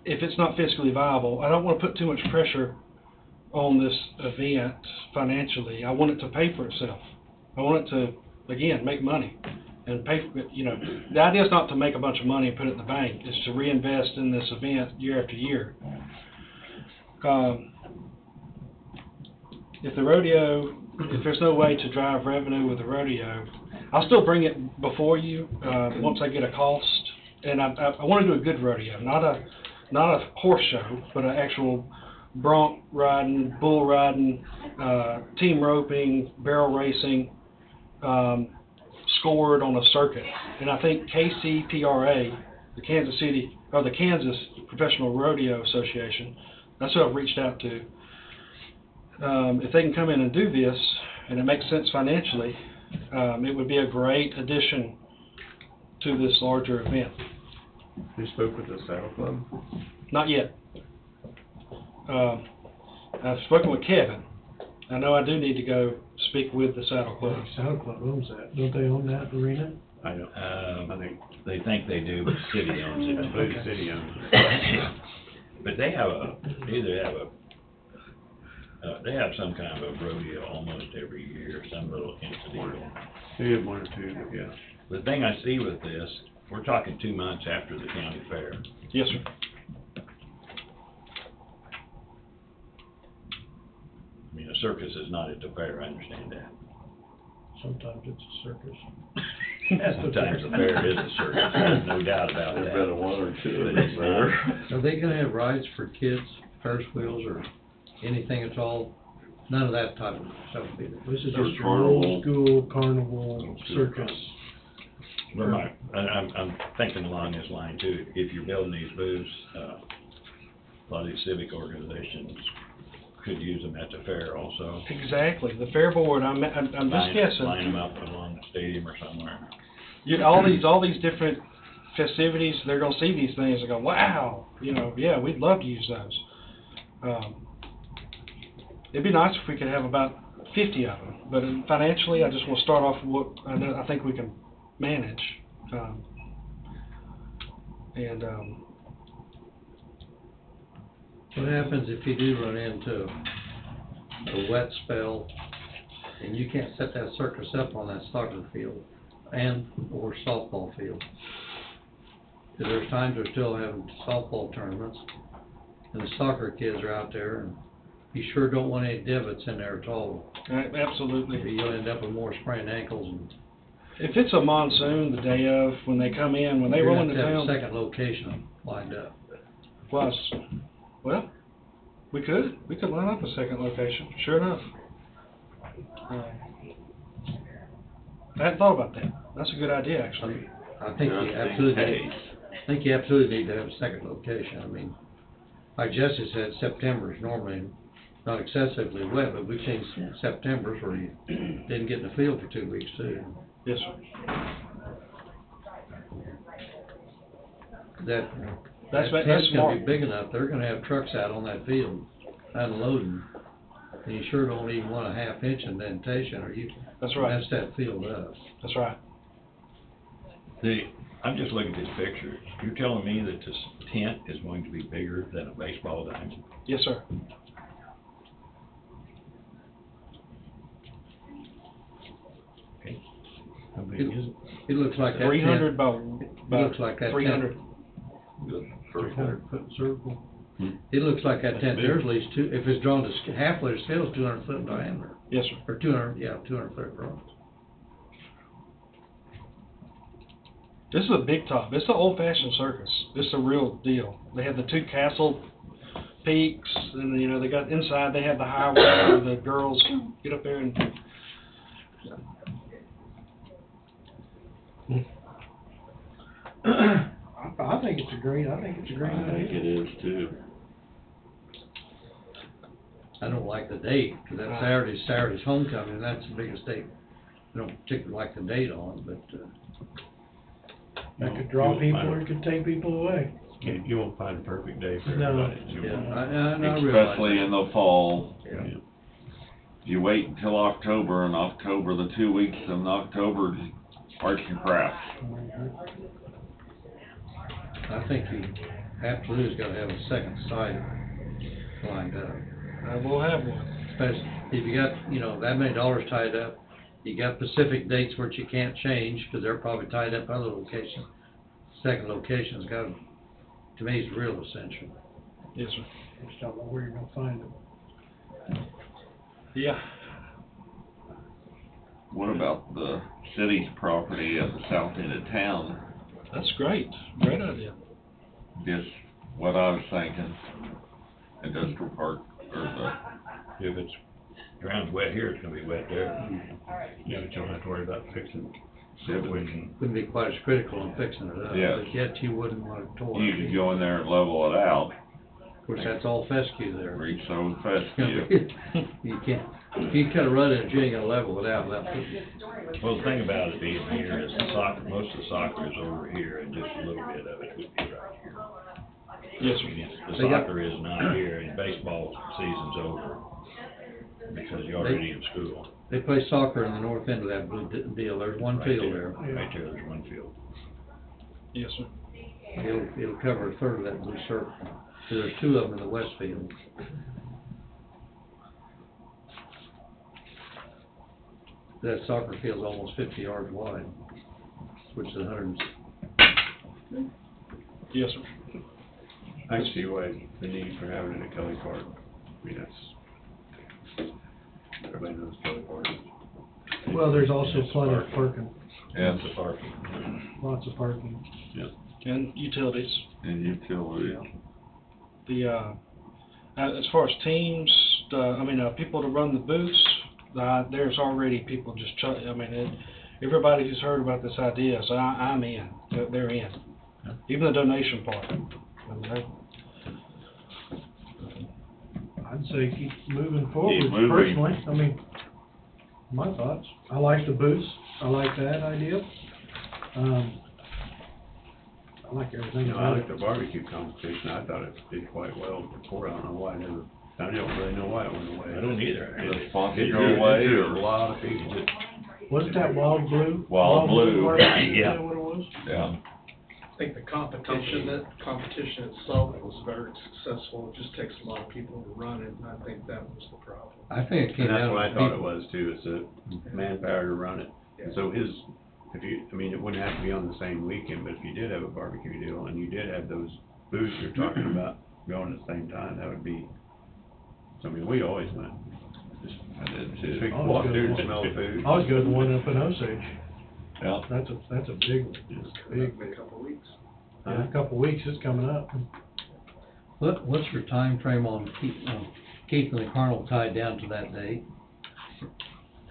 If it's not fiscally viable, I don't want to put too much pressure on this event financially. I want it to pay for itself. I want it to, again, make money and pay for it. You know, the idea is not to make a bunch of money and put it in the bank. It's to reinvest in this event year after year. If the rodeo, if there's no way to drive revenue with the rodeo, I'll still bring it before you once I get a cost. And I want to do a good rodeo, not a horse show, but an actual bronc riding, bull riding, team roping, barrel racing, scored on a circuit. And I think KCPRA the Kansas Professional Rodeo Association. That's who I've reached out to. If they can come in and do this, and it makes sense financially, it would be a great addition to this larger event. You spoke with the Saddle Club? Not yet. I've spoken with Kevin. I know I do need to go speak with the Saddle Club. Saddle Club owns that, don't they own that arena? I don't, I think, They think they do, but the city owns it. I believe the city owns it. But they have they have some kind of a rodeo almost every year, some little incident. They have one or two, but yeah. The thing I see with this, we're talking 2 months after the county fair. Yes, sir. I mean, a circus is not at the fair, I understand that. Sometimes it's a circus. Sometimes the fair is a circus, there's no doubt about that. There's been one or two But of it's them there. Are they gonna have rides for kids, Ferris wheels, or anything at all? None of that type of stuff will be there. This is There's just your old carnival. school carnival circus. But I'm thinking along this line too, if you're building these booths, a lot of these civic organizations could use them at the fair also. Exactly. The Fair Board, I'm just guessing. Line them up along the stadium or somewhere. All these different festivities, they're gonna see these things and go, wow, yeah, we'd love to use those. It'd be nice if we could have about 50 of them, but financially, I just want to start off with what I think we can manage. What happens if you do run into a wet spell and you can't set that circus up on that soccer field or softball field? Because there's times they're still having softball tournaments and the soccer kids are out there, and you sure don't want any divots in there at all. Absolutely. You'll end up with more sprained ankles, and If it's a monsoon the day of, when they come in, when they roll into you're gonna have town, to have a second location lined up. plus, well, we could line up a second location, sure enough. I hadn't thought about that. That's a good idea, actually. I think you absolutely need to have a second location. I mean, like Jesse said, September is normally not excessively wet, but we've seen some Septembers where you didn't get in the field for 2 weeks too. Yes, sir. That That's tent's gonna smart. be big enough, they're gonna have trucks out on that field unloading, and you sure don't even want a half-inch indentation, or you That's right. mess that field up. That's right. I'm just looking at this picture. You're telling me that this tent is going to be bigger than a baseball diamond? Yes, sir. Okay. How big is it? It looks like that 300 tent, by looks like that 300. Good. 300-foot circle. it looks like that That's tent big. there's at least if it's drawn to halfway to scale, it's 200 foot in diameter, Yes, sir. or 200 foot across. This is a big top. It's an old-fashioned circus. This is a real deal. They have the two castle peaks, and they got inside. They have the highway where the girls get up there and. I think it's a great idea. it is too. I don't like the date, because that Saturday's homecoming, and that's the biggest date. I don't particularly like the date on, but, That could draw people or it could take people away. You won't find a perfect day for No. everybody. yeah, I realize Especially that. in the fall. Yeah. If you wait until October, the 2 weeks in October, arts and crafts. I think you absolutely got to have a second site lined up. We'll have one. Especially if you got, that many dollars tied up, you got specific dates which you can't change, because they're probably tied up other locations. Second location's got, to me, is real essential. Yes, sir. Just don't know where you're gonna find them. Yeah. What about the city's property at the south end of town? That's great. Great idea. Just what I was thinking, industrial park, or If it's ground's wet here, it's gonna be wet there. Yeah, but you don't have to worry about fixing Yeah, but Wouldn't be quite as critical in fixing it up. Yeah. But yet you wouldn't want it torn. you could go in there and level it out, Of course, that's all fescue there. reach over fescue. You can't, if you cut a rut in it, you ain't gonna level it out without putting. Well, the thing about it being here is the soccer, most of the soccer is over here, and just a little bit of it would be right here. Yes, I sir. mean, the They got- soccer is not here, and baseball season's over, because you're already in school. They play soccer in the north end of that blue deal. There's one Right field there. Right there, there's one field. Yes, sir. It'll cover a third of that blue circle. So there's two of them in the west field. That soccer field's almost 50 yards wide, which is 100. Yes, sir. I can see why the need for having it at Kelly Park. I mean, that's, everybody knows Kelly Park. Well, there's also Yes, plenty of parking. parking, Yeah, It's a parking. lots of parking. And utilities. and utility. As far as teams, people to run the booths, there's already people just, everybody who's heard about this idea, so I'm in, they're in. Even the donation part. I'd say keep moving forward Keep moving. personally. My thoughts. I like the booths. I like that idea. I like everything You know, I about like it. the barbecue competition, I thought it did quite well before, I don't know why it never, I don't really know why it went away. I don't either. Did the It sponsor drew- go it away, drew or? A lot of people. Wasn't that Wild Blue? Wild Blue. Barbecue? Yeah. Is that what it was? Yeah, I think the competition itself was very successful. It just takes a lot of people to run it, and I think that was the problem. I think it came And that's down what to I thought it people. was too, it's a manpower to run it. And so it wouldn't have to be on the same weekend, but if you did have a barbecue deal and you did have those booths you're talking about going at the same time, that would be, we always went. I did too. Just Oh, walk it's through good. and smell the food. I always go to the one up in Osage. Yeah, That's a big one. Big, In a couple of weeks. In a couple of weeks, it's coming up. What's your time frame on keeping the carnival tied down to that date?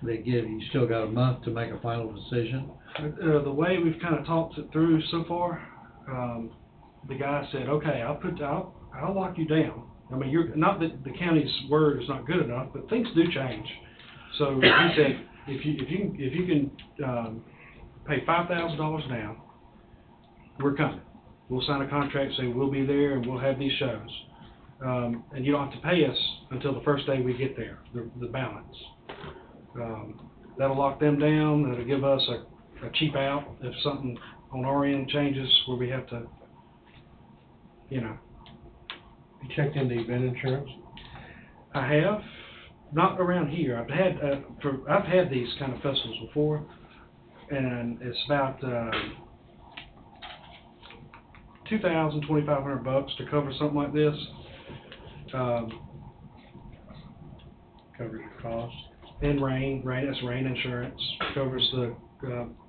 You still got a month to make a final decision? The way we've kind of talked it through so far, the guy said, okay, I'll lock you down. Not that the county's word is not good enough, but things do change. So he said, if you can pay $5,000 now, we're coming. We'll sign a contract, say we'll be there and we'll have these shows. And you don't have to pay us until the first day we get there, the balance. That'll lock them down, that'll give us a cheap out if something on our end changes where we have to, You checked into event insurance? I have, not around here. I've had these kind of festivals before, and it's about $2,500 to cover something like this. Covers your costs. And that's rain insurance, covers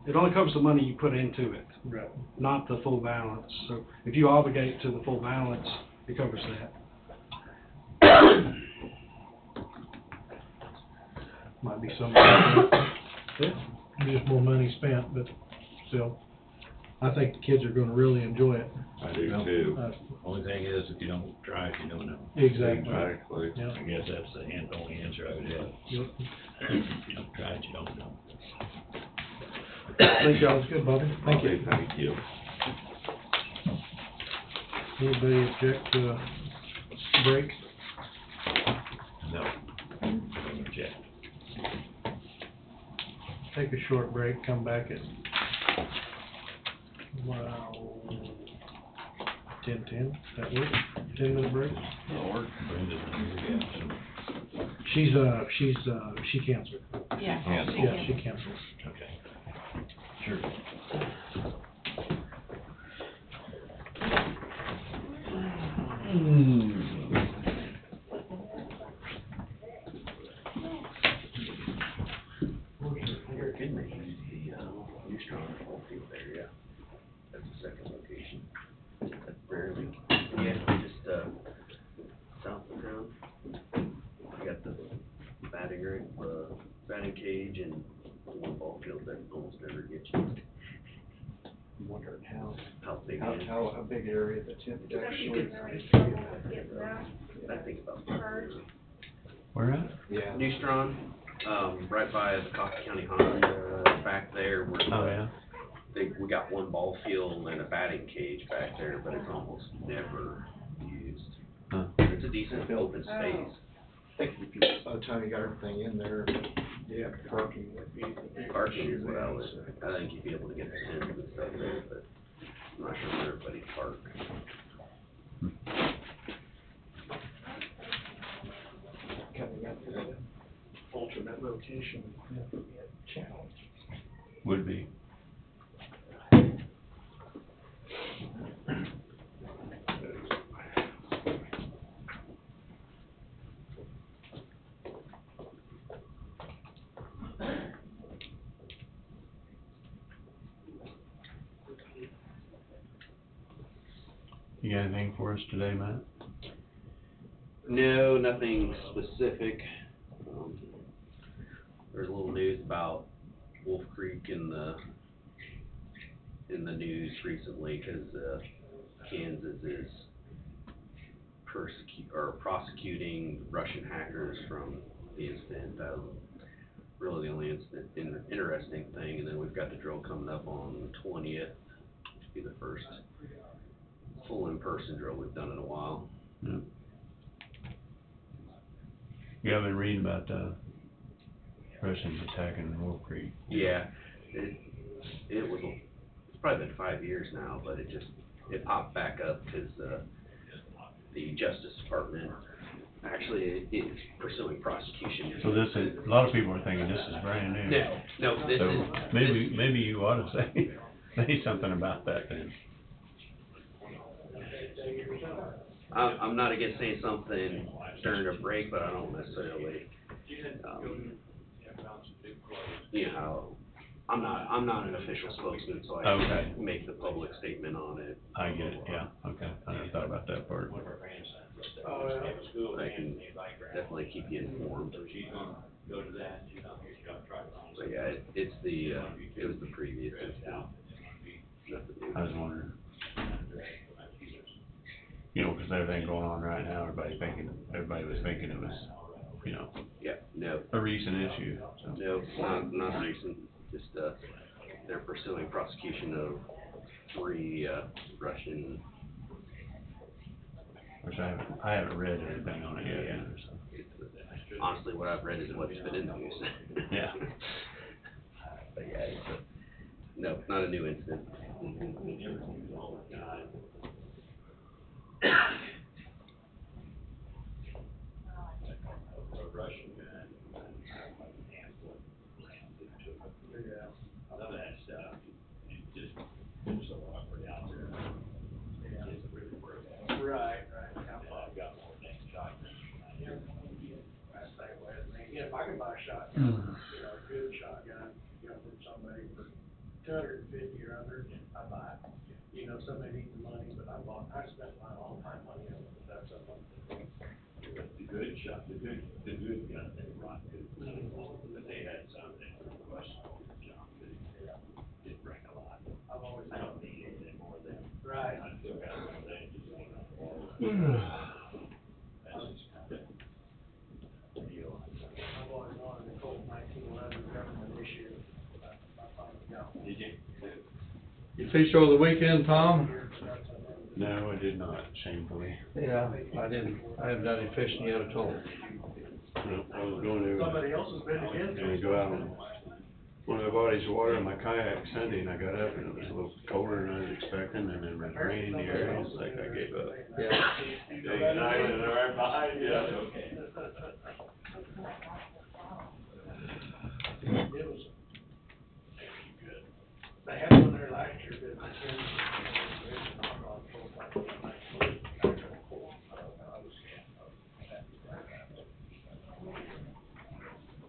it only covers the money you put into it, Right. not the full balance. So if you obligate to the full balance, it covers that. Might be something, just more money spent, but still, I think the kids are gonna really enjoy it. I do too. Only thing is, if you don't try it, you don't know. Exactly. Exactly. Yeah. I guess that's the only answer I would have. Yep. If you don't try it, you don't know. I think that was good, Bobby. Thank you. Okay, thank you. Anybody object to a break? No. Don't check. Take a short break, come back at, 10:10, that work? 10-minute break? Brenda's not here yet, She canceled. Yeah. Cancel. Yeah, she canceled. so, okay. Sure. Here, Kidney, the, Strong field there, yeah. That's the second location. Rarely. Yeah, just, south of town. We got the batting cage and one ball field that almost never gets used. I'm wondering how How big it is. how big area that's in actually. I think about. Where at? Yeah. New Strawn, right by the Coffee County Honda, back there, where Oh, yeah. we got one ball field and a batting cage back there, but it's almost never used. Huh. It's a decent open space. I think if you, by the time you got everything in there, yeah, parking would be. Parking is what I think you'd be able to get the tents and stuff there, but I'm not sure where everybody park. Coming up to the alternate location, that would be a challenge. Would be. You got anything for us today, Matt? No, nothing specific. There's a little news about Wolf Creek in the news recently, because Kansas is prosecuting Russian hackers from the incident. Really the only interesting thing, and then we've got the drill coming up on the 20th, which will be the first full in-person drill we've done in a while. Yeah. You haven't been reading about Russians attacking Wolf Creek? Yeah, it's probably been 5 years now, but it popped back up because the Justice Department actually is pursuing prosecution. So this is, a lot of people are thinking this is brand new. No, this So is. maybe you ought to say something about that then. I'm not against saying something during a break, but I don't necessarily, I'm not an official spokesman, so I Okay. can't make the public statement on it. I get it, yeah, okay, I never thought about that part. I can definitely keep you informed. But yeah, it was the previous incident. Nothing new. I was wondering. You know, because everything going on right now, everybody was thinking it was, you know, Yeah, no, a recent issue, so. no, not recent, just, they're pursuing prosecution of 3, Russian, Which I haven't read anything on it yet either, so. honestly, what I've read is what's been in the news. Yeah. But yeah, no, not a new incident. If I could buy a shotgun, a good shotgun, from somebody for $250 or under, I'd buy it. Somebody needs the money, but I spent all my money on it, that's something. The good gun, they run good, but they had some that were questionable, did bring a lot. I don't need anything more than. Right. I still got one thing, just want to. I've always wanted a Colt 1911 government issue. I finally got one. Did you? You fish over the weekend, Tom? No, I did not, shamefully. Yeah, I haven't done any fishing yet at all. No, I was going to. Somebody else has been I was against gonna it. go out on one of the bodies of water in my kayak Sunday, and I got up and it was a little colder than I was expecting, and then it was raining in the area, it's like I gave up. Yeah. Exactly, they're right behind you. Okay. It was, they had one there last year, but my friend,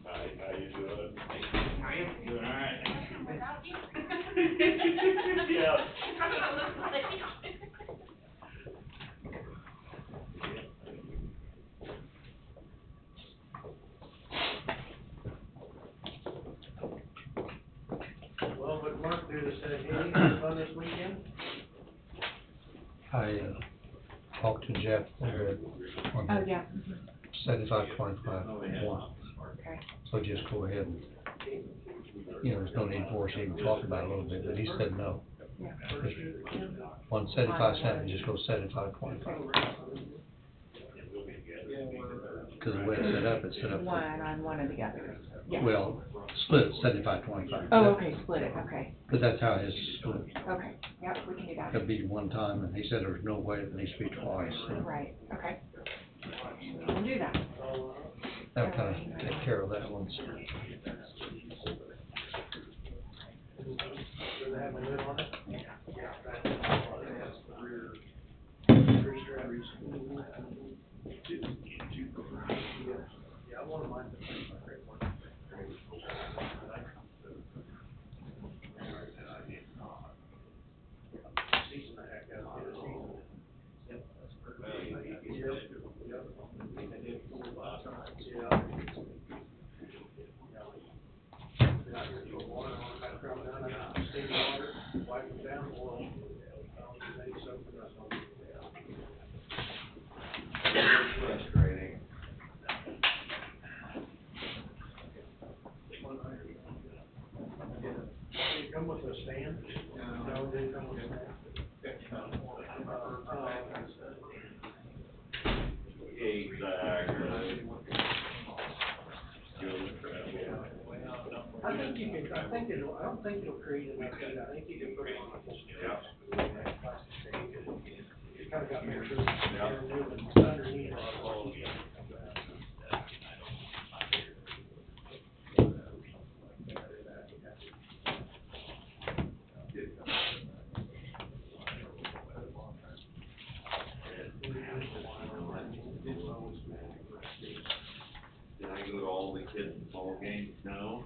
How you doing? I am. Doing all right? Without you. Yeah. Any fun this weekend? I, talked to Jeff there on Oh, the yeah. 75-25 one. Okay. So just go ahead and, there's no need for us to even talk about it a little bit, but he said no. Yeah. Just 175-7, just go 75-25. Cause the way it's set up, it's set up. One on one of the others. Yeah. Well, split it 75-25. Oh, okay, split it, okay. Cause that's how his split. Okay, yep, we can do that. Could be one time, and he said there's no way it needs to be twice. Right, okay. We can do that. That'll kinda take care of that one. Do they have a lid on it? Yeah, I want mine. Come with a stand? No, they come with a stand. I think you can, I don't think it'll create enough heat, I think you can put it on a plastic stand. You kinda got to make sure you're moving underneath. Did I go to all the kids' ball games? No.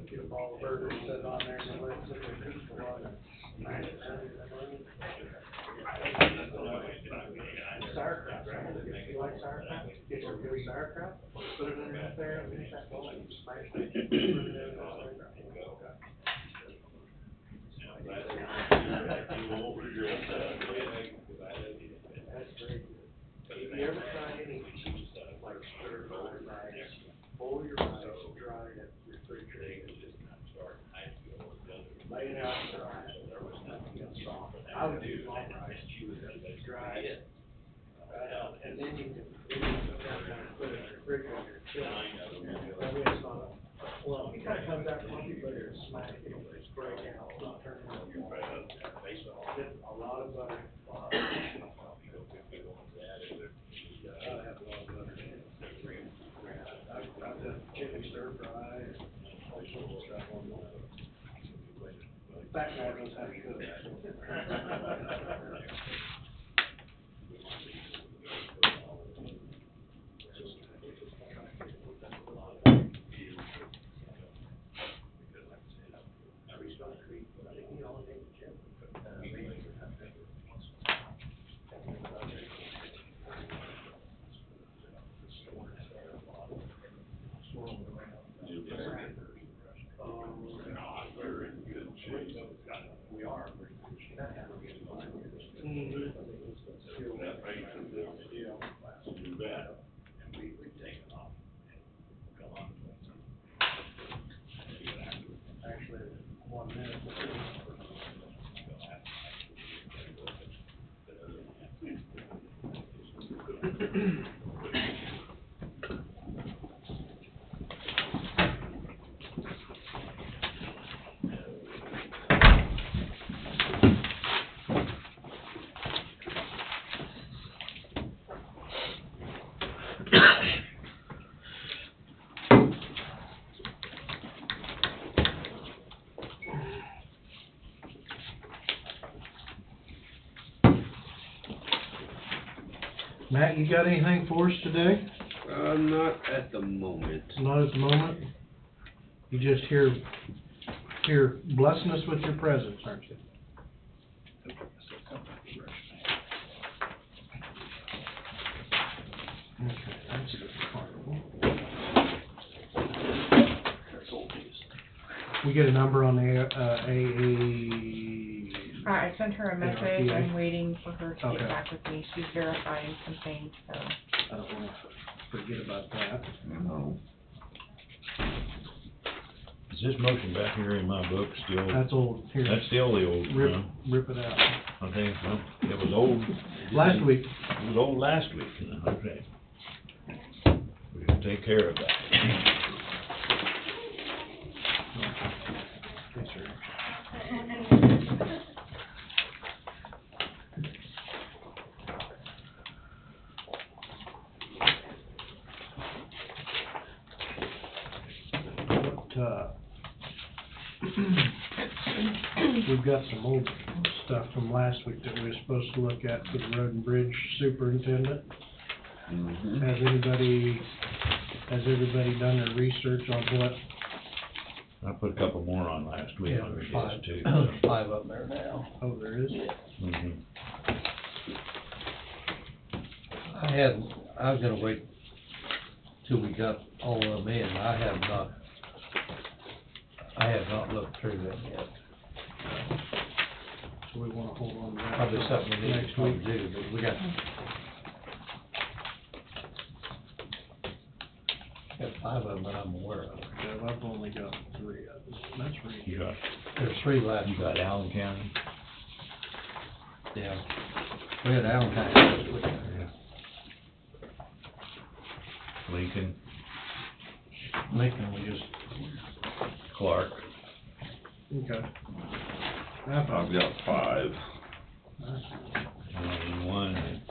Get a ball of burgers set on there and let it sit there peaceful on it. Sauerkraut, right? You like sauerkraut? Get some good sauerkraut, put it in there, and finish that bowl, and smash it. Put it in the sauerkraut. That's great. If you ever try any cheap stuff like stir fry rice, boil your rice, dry it, refrigerate it. Lay it out dry. I would do long rice, dry it. And then you can put it in the refrigerator, chill it. That way it's not a clump. It kinda comes out clumpy, but it's smack, it'll just break out, not turn into a lot of butter. I've done chicken stir fry and all sorts of stuff on that. Fat guy knows how to cook. Actually, 1 minute. Matt, you got anything for us today? Not at the moment. Not at the moment? You just here blessing us with your presence, aren't you? Okay, that's the carnival. We get a number on the, I sent her a message, Yeah. I'm waiting for her to Okay. get back with me, she's verifying some things, so. I don't wanna forget about that. No. Is this motion back here in my book still? That's old, here. That's still the old, Rip it out. I think, well, it was old. Last week. It was old last week, okay. We can take care of that. Yes, sir. We've got some old stuff from last week that we were supposed to look at for the road and bridge superintendent. Mhm. Has everybody done their research on what? I put a couple more on last week Yeah, on there's this five, too. five up there now. Oh, there is? Mhm. I was gonna wait till we got all of them in, I have not looked through them yet. So we wanna hold on to that. Probably something we need next to week. do, but we got five of them that I'm aware of. Yeah, I've only got 3 of them. That's right. You got, There's 3 left. you got Allen County? Yeah. We had Allen County last week. Lincoln, Lincoln, we just, Clark. Okay. I've got 5. And one.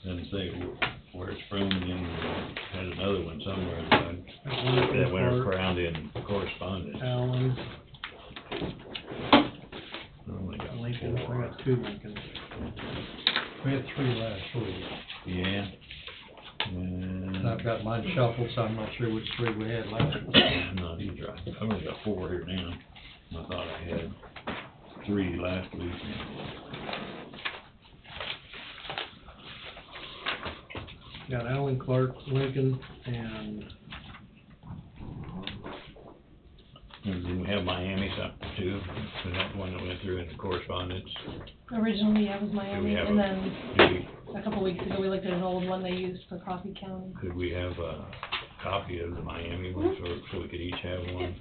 Didn't say where it's from, and then had another one somewhere that went around in correspondence. Allen, I only got Lincoln, I 4. got 2 Lincolns. we had 3 last week. Yeah. And I've got mine shuffled, so I'm not sure which 3 we had last. I'm not either. I've only got 4 here now. I thought I had 3 last week. Got Allen, Clark, Lincoln, and And then we have Miami something too, so that's one that went through in the correspondence. Originally, it was Do we Miami, have and a, then do we, a couple weeks ago, we looked at an old one they used for Coffee County. could we have a copy of the Miami one, so we could each have one?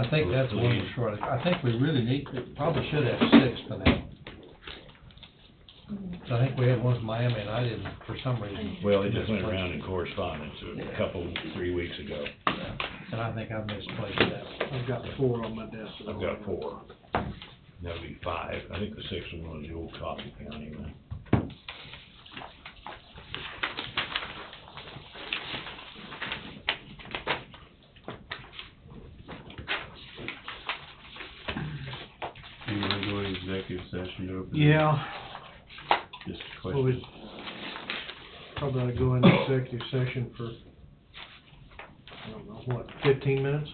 I think that's one we're short of. I think we really need, probably should have 6 for that. So I think we had one from Miami and I didn't, for some reason. Well, it just went around in correspondence a couple, 3 weeks ago. And I think I misplaced that. I've got 4 on my desk. I've got 4. That'd be 5. I think the 6th one was the old Coffee County one. You wanna go in executive session to open? Yeah, Just a well, we question. probably ought to go into executive session for, I don't know, what, 15 minutes?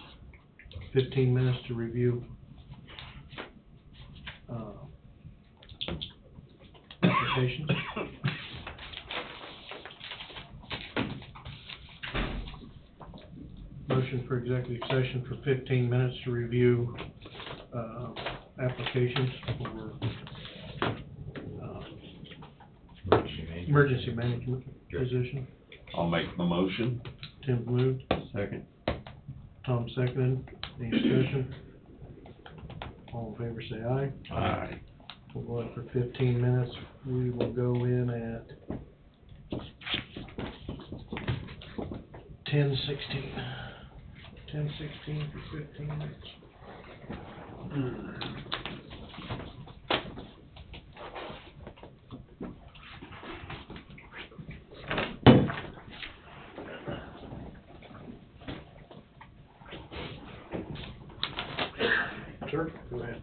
15 minutes to review, applications. Motion for executive session for 15 minutes to review, applications for, emergency management position. I'll make the motion. Tim moved, Second. Tom seconded. Any discussion? All in favor, say aye. Aye. We'll go in for 15 minutes. We will go in at 10:16. 10:16 for 15 minutes. Sure, go ahead.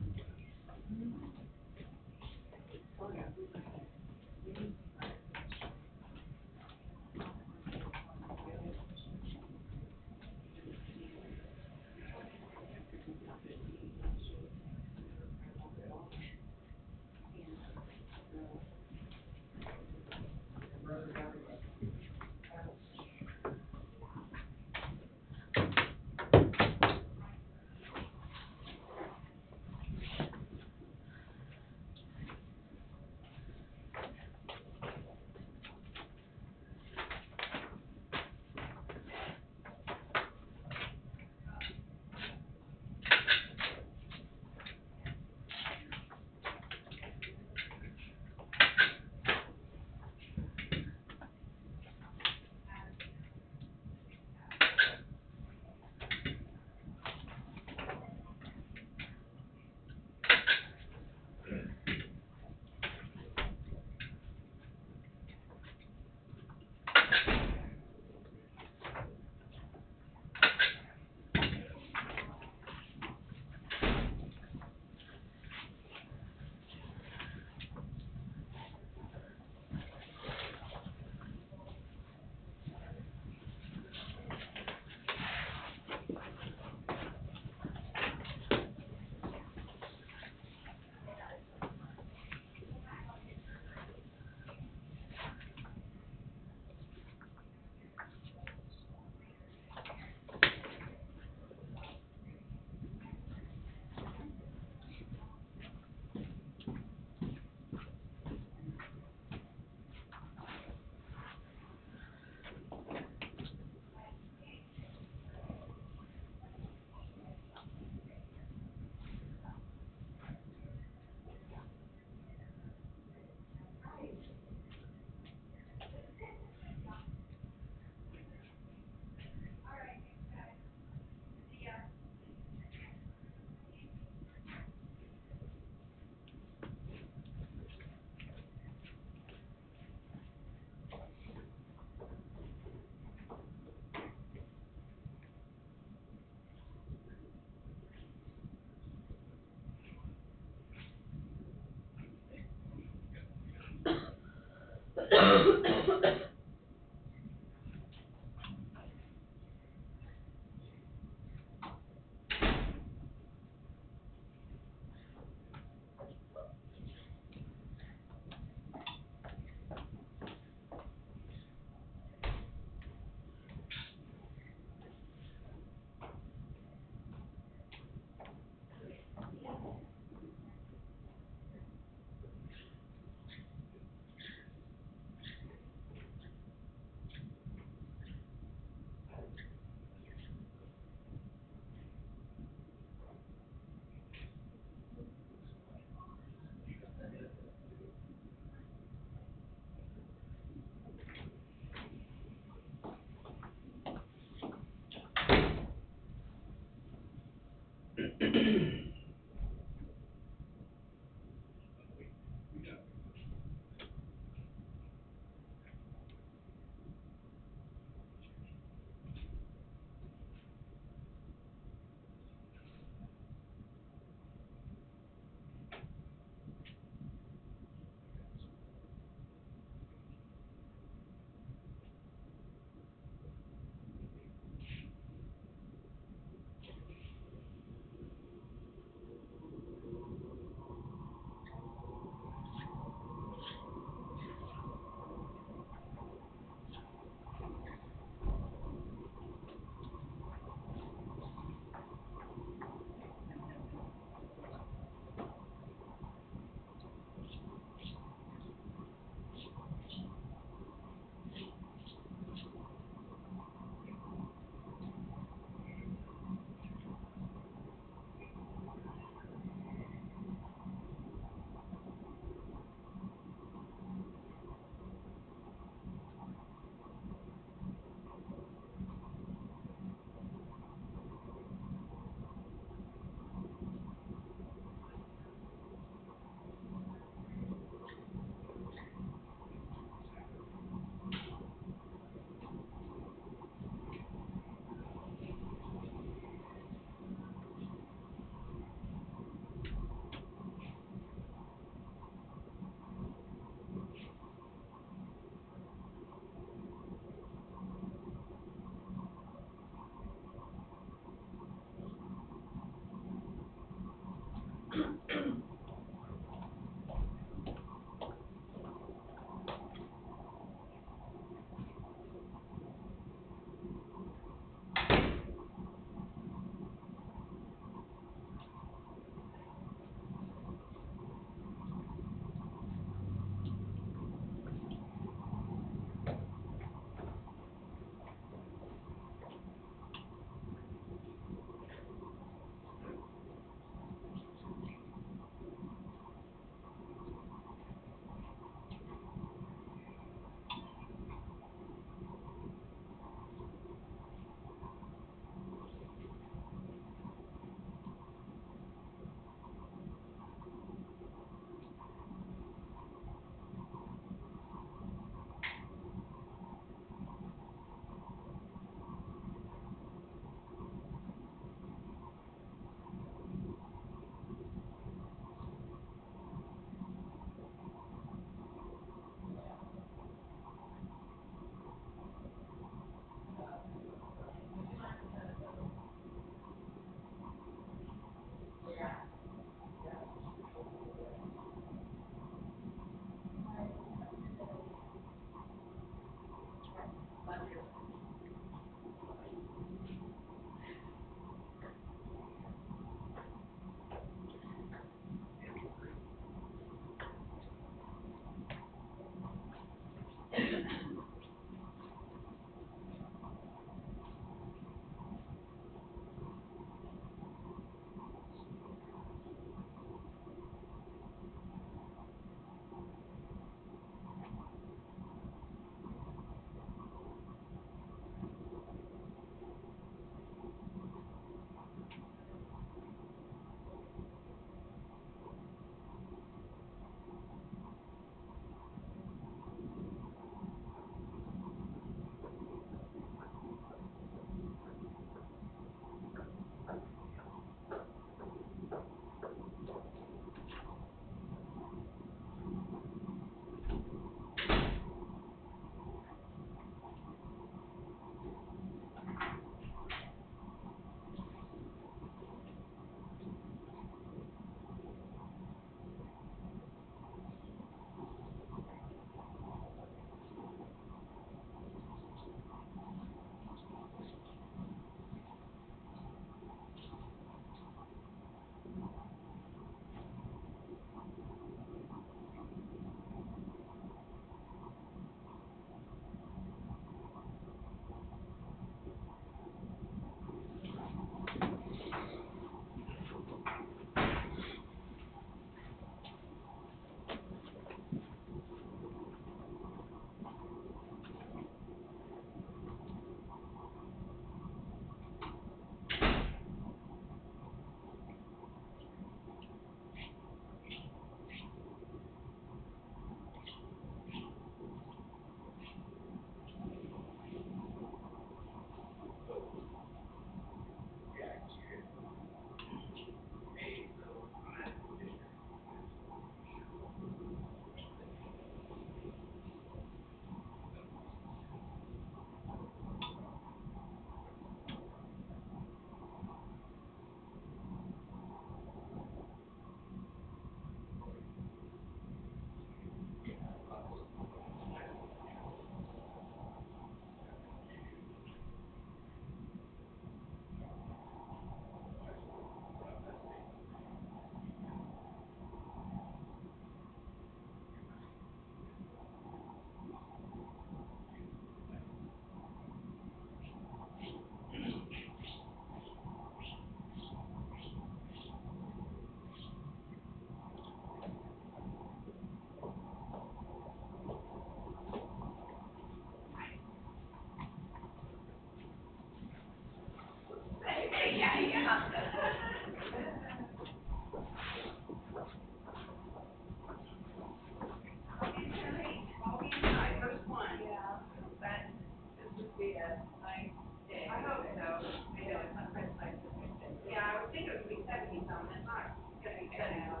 it's not gonna be cutting out.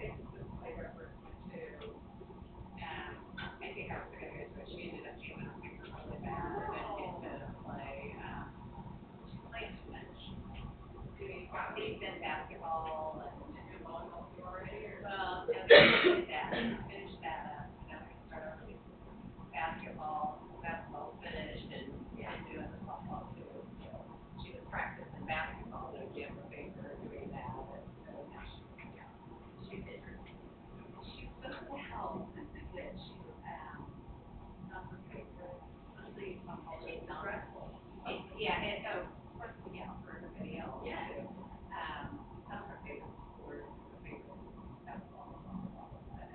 It's the flavor for too. I think I was gonna go to it, she ended up feeling really bad, and then into play, she played too much. He's been basketball and volleyball already, or? Well, no, finished that up, start over with basketball finished, and doing the softball too. So she was practicing basketball, so Jim was paying her doing that, and so now she's interested. She was well, that she was, not her favorite, she's not stressful. Yeah, for everybody else too. Some of her favorite sports, her favorite basketball, but,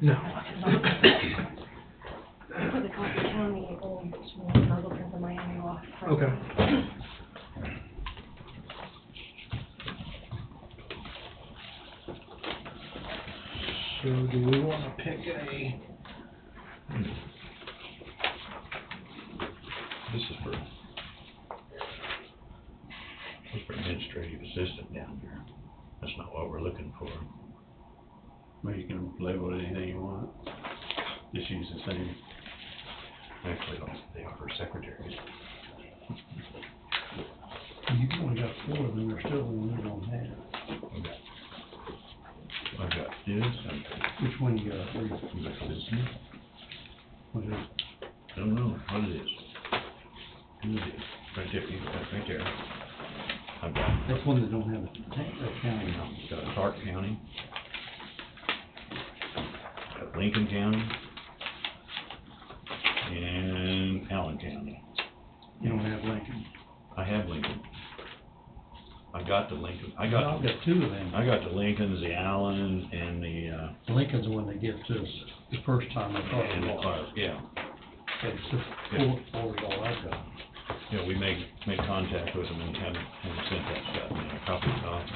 No. For the Coffee County, I was looking for Miami law. Okay. So do we wanna pick a, This is for administrative assistant down there. That's not what we're looking for. Well, you can label it anything you want. Just use the same. Actually, they are for secretaries. You've only got 4 of them, there's still one you don't have. I've got this, and Which one you got? I've got this one. What is it? I don't know what it is. Who is it? Right there, you got it right there. I've got, That's one that don't have a county now. got Clark County. Got Lincoln County. And Allen County. You don't have Lincoln. I have Lincoln. I got the Lincoln, I've got 2 of them. I got the Lincolns, the Allen, and the, Lincoln's the one they give to us the first time I thought and it the was. Clark, yeah. It's just four is all I've got. Yeah, we make contact with them and have them sent that stuff, and a copy of it.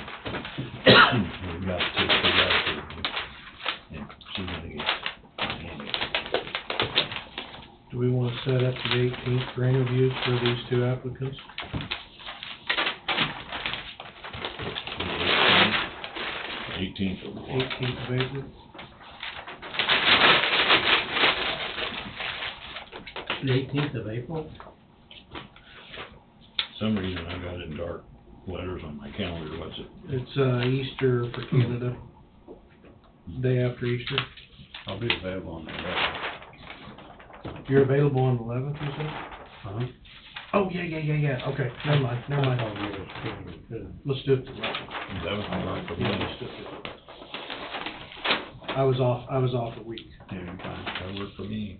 And we got it to, yeah, she's gonna get, handy. do we wanna set up the 18th for interviews for these 2 applicants? 18th of 18th of April? The 18th of April? some reason I got it in dark letters on my calendar, what's it? It's, Easter for Canada, day after Easter. I'll be available on that. You're available on the 11th, you said? Uh-huh. Oh, yeah, okay, never mind. Let's do it the 11th. That was my dark for me. Yeah, let's do it the 11th. I was off a week. Yeah, you're fine. That worked for me.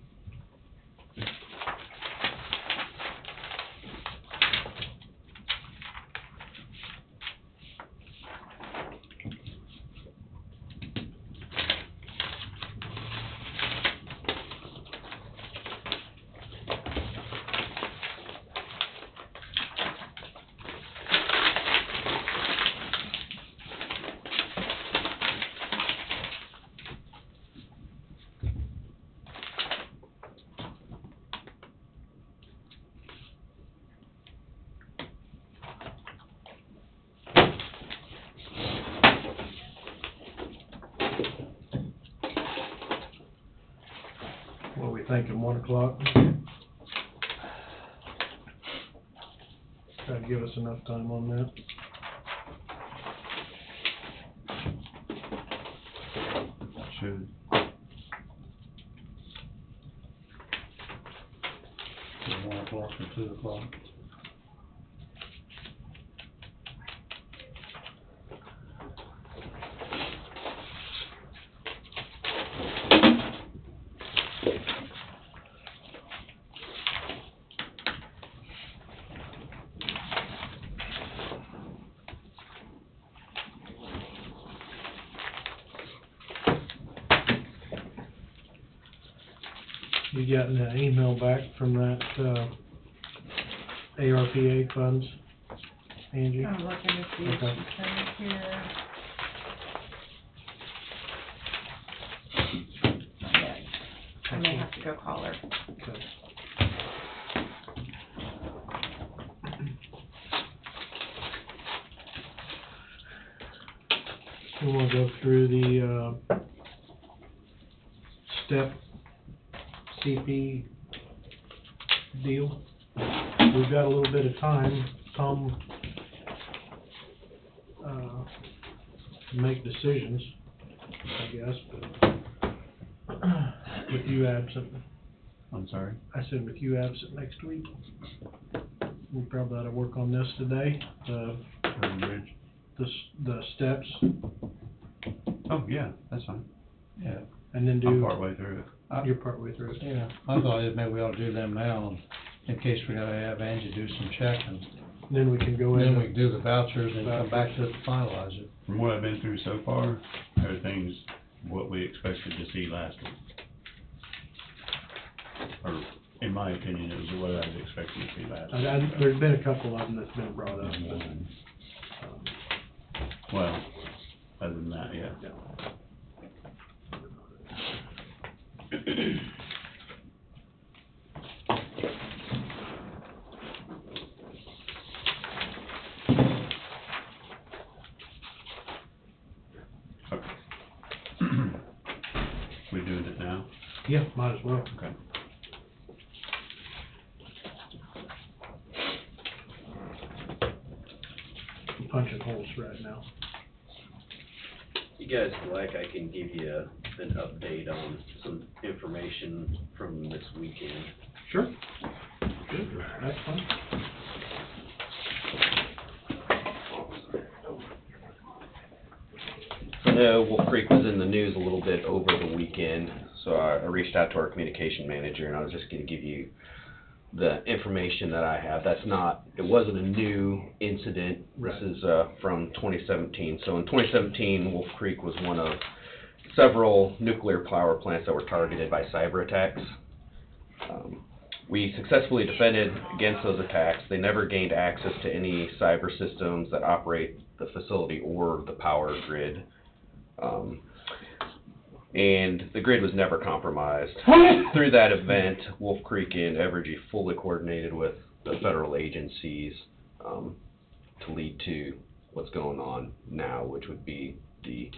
What are we thinking, 1 o'clock? Try to give us enough time on that. Should. 1 o'clock or 2 o'clock. You gotten an email back from that, ARPA funds, Angie? I'm looking to see if Okay. she's coming here. Not yet. I may have to go call her. Okay. We wanna go through the, step CP deal. We've got a little bit of time, Tom, to make decisions, I guess, but with you absent, I'm sorry? I said with you absent next week, we probably ought to work on this today, Bridge. the steps, Oh, yeah, that's fine. Yeah. and then I'm do, partway through it. you're partway through it. Yeah, I thought maybe we ought to do them now, in case we gotta have Angie do some checking. Then we can go in. Then we can do the vouchers and come back to it to finalize it. From what I've been through so far, everything's what we expected to see last week. Or, in my opinion, it was what I was expecting to see last week. There's been a couple of them that's been brought up, but, Well, other than that, yeah. We doing it now? yeah, might as well. Okay. I'm punching holes right now. You guys like, I can give you an update on some information from this weekend. Sure. Good, that's fine. I know Wolf Creek was in the news a little bit over the weekend, so I reached out to our communication manager, and I was just gonna give you the information that I have. It wasn't a new incident. Right. This is from 2017. So in 2017, Wolf Creek was one of several nuclear power plants that were targeted by cyber attacks. We successfully defended against those attacks. They never gained access to any cyber systems that operate the facility or the power grid. And the grid was never compromised. Through that event, Wolf Creek and Evergy fully coordinated with the federal agencies to lead to what's going on now, which would be the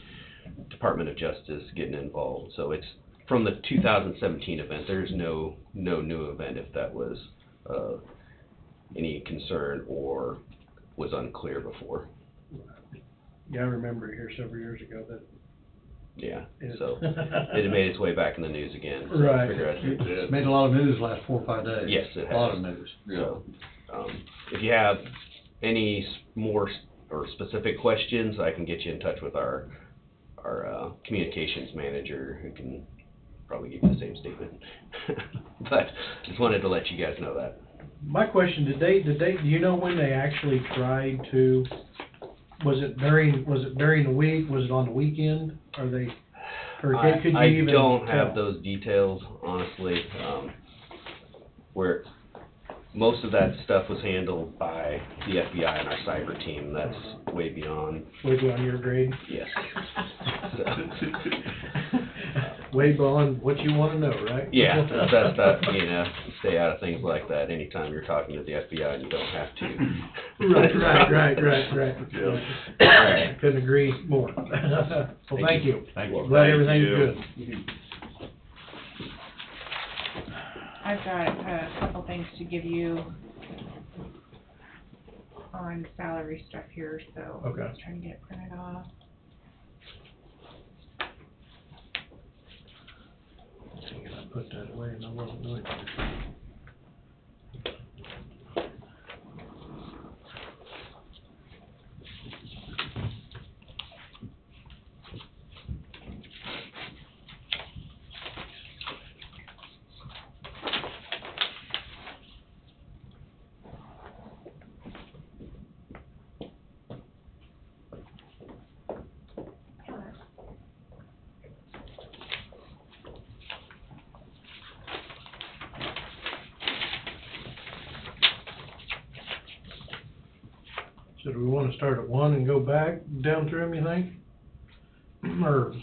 Department of Justice getting involved. So it's from the 2017 event. There's no new event if that was any concern or was unclear before. Yeah, I remember here several years ago that. Yeah, so it had made its way back in the news again. So Right. I figured It's made a lot of news last 4 or 5 days. Yes, it has. A lot of news. So, if you have any more or specific questions, I can get you in touch with our communications manager, who can probably give you the same statement. But just wanted to let you guys know that. My question, do you know when they actually tried to, was it during the week, was it on the weekend, or could you I even don't have tell? those details, honestly. Where most of that stuff was handled by the FBI and our cyber team. That's way beyond. Way beyond your grade? Yes. Way beyond what you wanna know, right? Yeah, that's stay out of things like that anytime you're talking to the FBI and you don't have to. Right. Right. Couldn't agree more. Well, thank you. Thank you. Glad everything's good. I've got a couple things to give you on salary stuff here, so Okay. I'm just trying to get it printed off. I put that away and I wasn't doing it. So do we wanna start at 1 and go back down through them, you think? Or,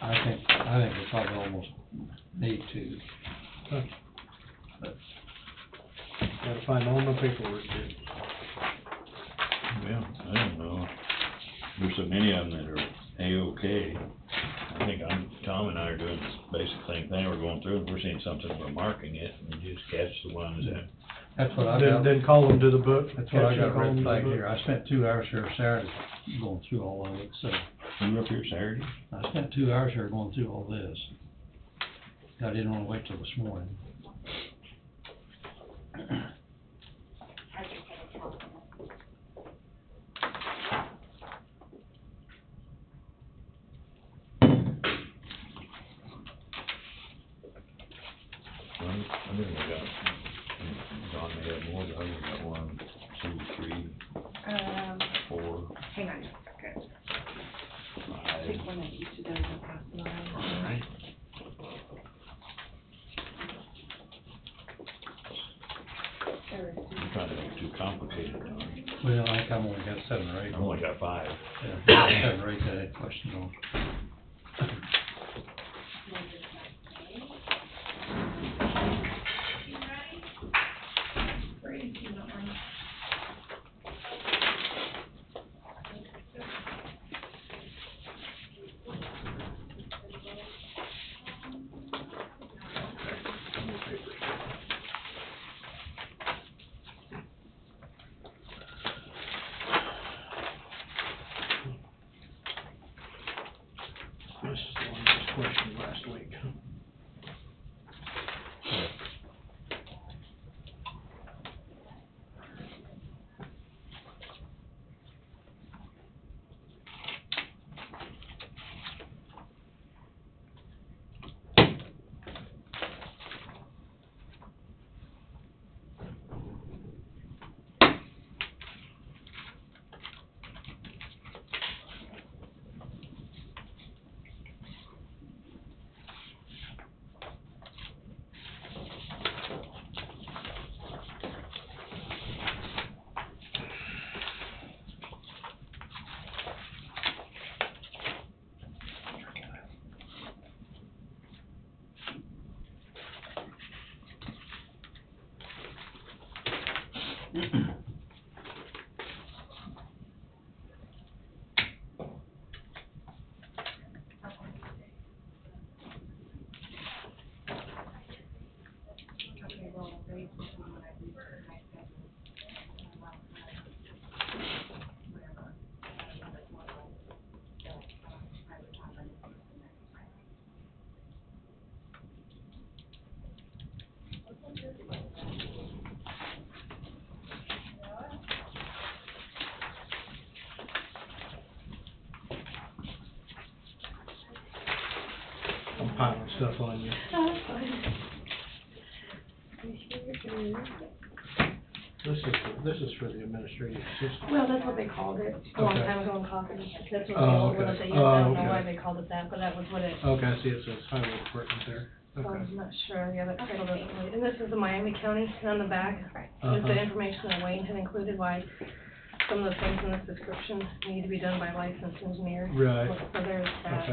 I think we probably almost need to. gotta find all my paperwork here. Well, I don't know. There's so many of them that are A-OK. I think Tom and I are doing the basic same thing. We're going through and we're seeing something, we're marking it, and you just catch the ones that. That's what I got. Then call them to the book. That's what I Catch got them, call them written to the back book. here. I spent 2 hours here Saturday going through all of it, so. You were up here Saturday? I spent 2 hours here going through all this. I didn't wanna wait till this morning. I think we got, Don may have more, but I think we got 1, 2, 3, 4, Hang on just a second. 5. Take one of each of those and pass them around. trying to make it too complicated. Well, I think I've only got 7 or 8. I've only got 5. Yeah, 7 or 8 that I had questions on. This is the one that was questioned last week. I'm piling stuff on you. Oh, that's fine. This is for the administrative assistant. Well, that's what they called it a long Okay. time ago in Concord. That's what Oh, the old okay. one that they used. Oh, I don't know okay. why they called it that, but that was what it, Okay, I see it says highway department there. so Okay. I'm not sure, yeah, that title doesn't really, and this is the Miami County on the back. Is Uh-huh. the information that Wayne had included, why some of the things in this description need to be done by licensed engineer. Right. So there's that. Okay.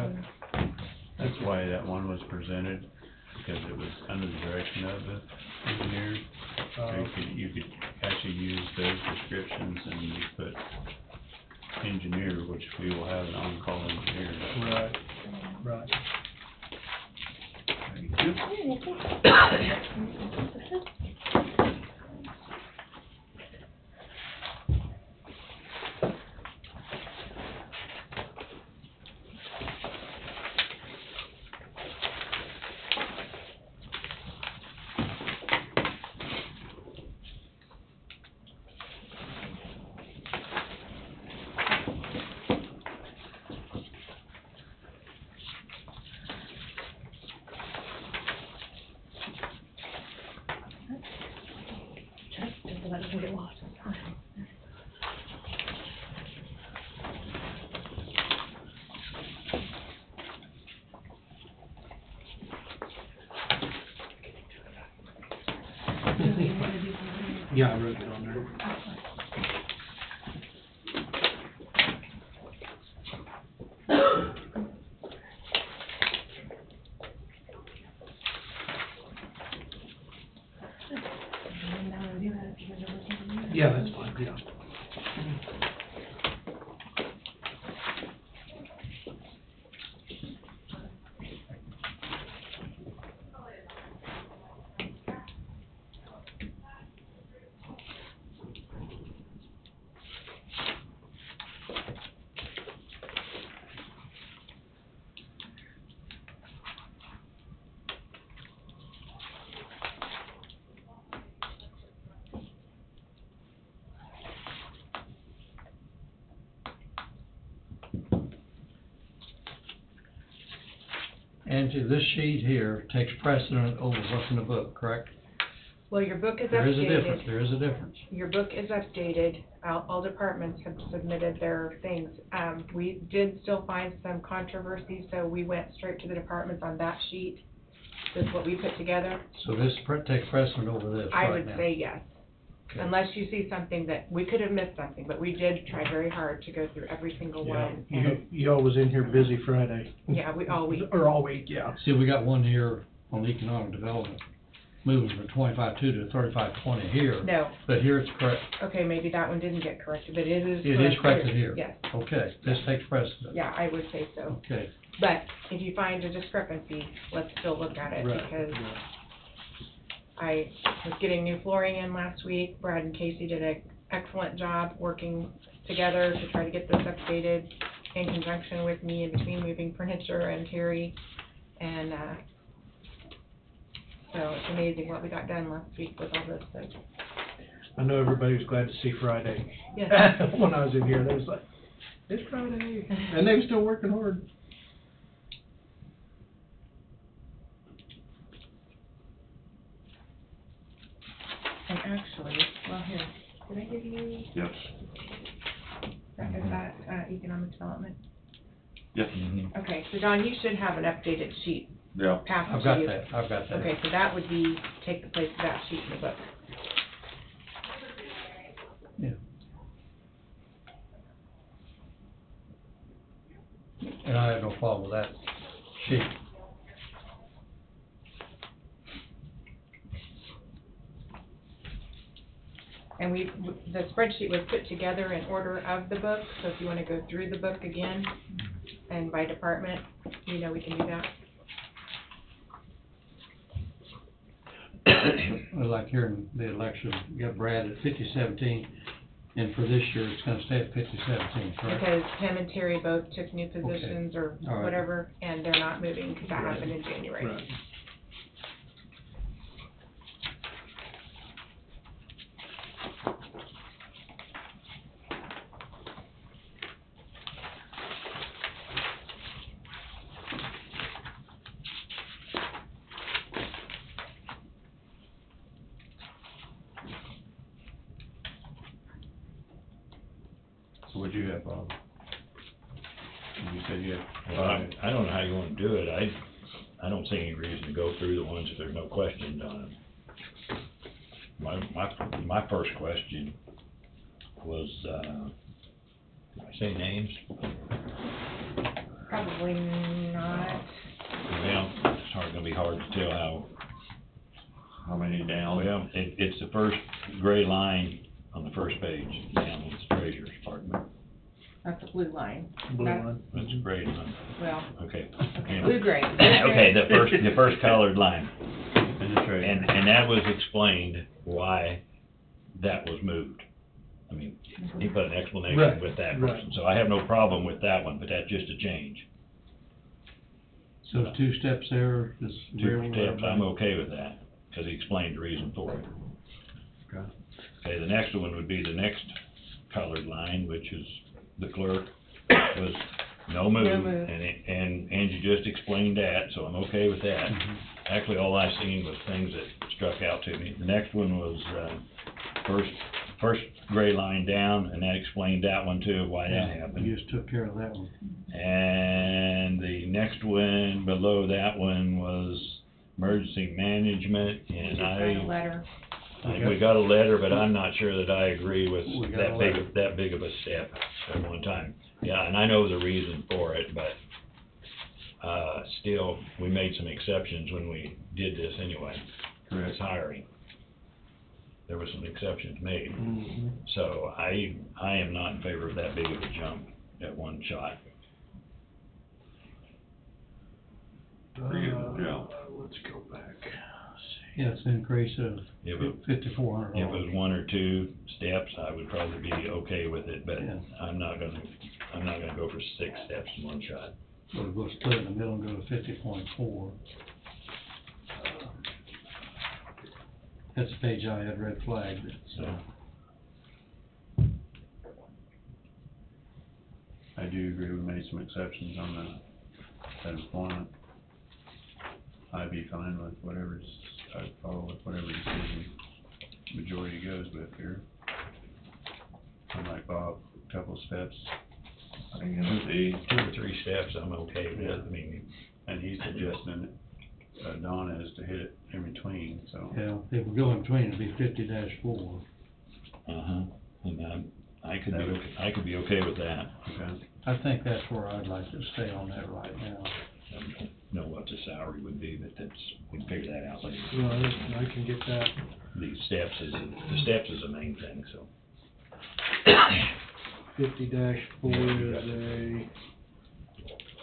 and- That's why that one was presented, because it was under the direction of the engineers. So you could actually use those descriptions and you put engineer, which we will have an on-call engineer. Right, right. Just so that doesn't get lost. Yeah, I wrote it on there. Yeah, that's fine, yeah. Angie, this sheet here takes precedent over what's in the book, correct? Well, your book is There is a difference, updated. there is a difference. Your book is updated. All departments have submitted their things. We did still find some controversy, so we went straight to the departments on that sheet. This is what we put together. So this takes precedent over this I right would now. say yes. Unless you see something that, we could have missed something, but we did try very hard to go through every single one. And, y'all was in here busy Friday. yeah, all week. Or all week, yeah. See, we got one here on economic development, moving from 25.2 to 35.20 here. No, But here it's correct. okay, maybe that one didn't get corrected, but it is It is corrected here. Yes, Okay, this takes precedent. yeah, I would say so. Okay. But if you find a discrepancy, let's still look at it, Right, because right. I was getting new flooring in last week. Brad and Casey did an excellent job working together to try to get this updated in conjunction with me in between moving furniture and Terry. And, so it's amazing what we got done last week with all this, but, I know everybody was glad to see Friday. yes. When I was in here, they was like, it's Friday, and they were still working hard. And actually, well, here, did I give you, Yes. is that, economic development? Yes. Okay, so Don, you should have an updated sheet Yeah. passed to you. I've got that. Okay, so that would be, take the place of that sheet in the book. Yeah. And I have no problem with that sheet. And the spreadsheet was put together in order of the book, so if you wanna go through the book again, and by department, we can do that. Like here in the election, you got Brad at 5017, and for this year, it's gonna stay at 5017, correct? Because Tim and Terry both took new positions or All right. whatever, and they're not moving, because that happened in January. Right. So what'd you have, Bob? You said you had. Well, I don't know how you wanna do it. I don't see any reason to go through the ones if there's no questions on them. My first question was, did I say names? Probably not. Well, it's gonna be hard to tell How many down? well, it's the first gray line on the first page, down, it's treasurer's department. That's a blue line. Blue That's- line. That's a gray line, Well, okay. okay, blue-gray. Okay, the first colored line. And the treasurer. And that was explained why that was moved. I mean, he put an explanation Right, with that right. person, so I have no problem with that one, but that's just a change. So there's 2 steps there, is Two really. steps, I'm okay with that, because he explained the reason for it. Okay. Okay, the next one would be the next colored line, which is the clerk, was no move. No move. And Angie just explained that, so I'm okay with that. Mhm. Actually, all I seen was things that struck out to me. The next one was, first gray line down, and that explained that one too, why that happened. You just took care of that one. And the next one below that one was emergency management, We and just signed a letter. we got a letter, but I'm not sure that I agree with We got that a big, letter. that big of a step at one time. Yeah, and I know the reason for it, but, still, we made some exceptions when we did this anyway. It's hiring. There was some exceptions made. Mhm. So I am not in favor of that big of a jump at one shot. Yeah. Let's go back. Yeah, it's an increase of If it, $5,400. if it was one or two steps, I would probably be okay with it, but Yeah. I'm not gonna go for 6 steps in one shot. So we'll split in the middle and go to 50.4. That's the page I had red flagged, so. I do agree, we made some exceptions on that employment. I'd be fine with I'd follow with whatever decision majority goes with here. Unlike Bob, a couple steps, The 2 or 3 steps, I'm okay with, I mean, and he's suggesting, Donna is to hit it in between, so. Yeah, if we go in between, it'd be 50-4. And I could be okay with that. Okay. I think that's where I'd like to stay on that right now. I don't know what the salary would be, but we can figure that out later. Well, I can get that. The steps is the main thing, so.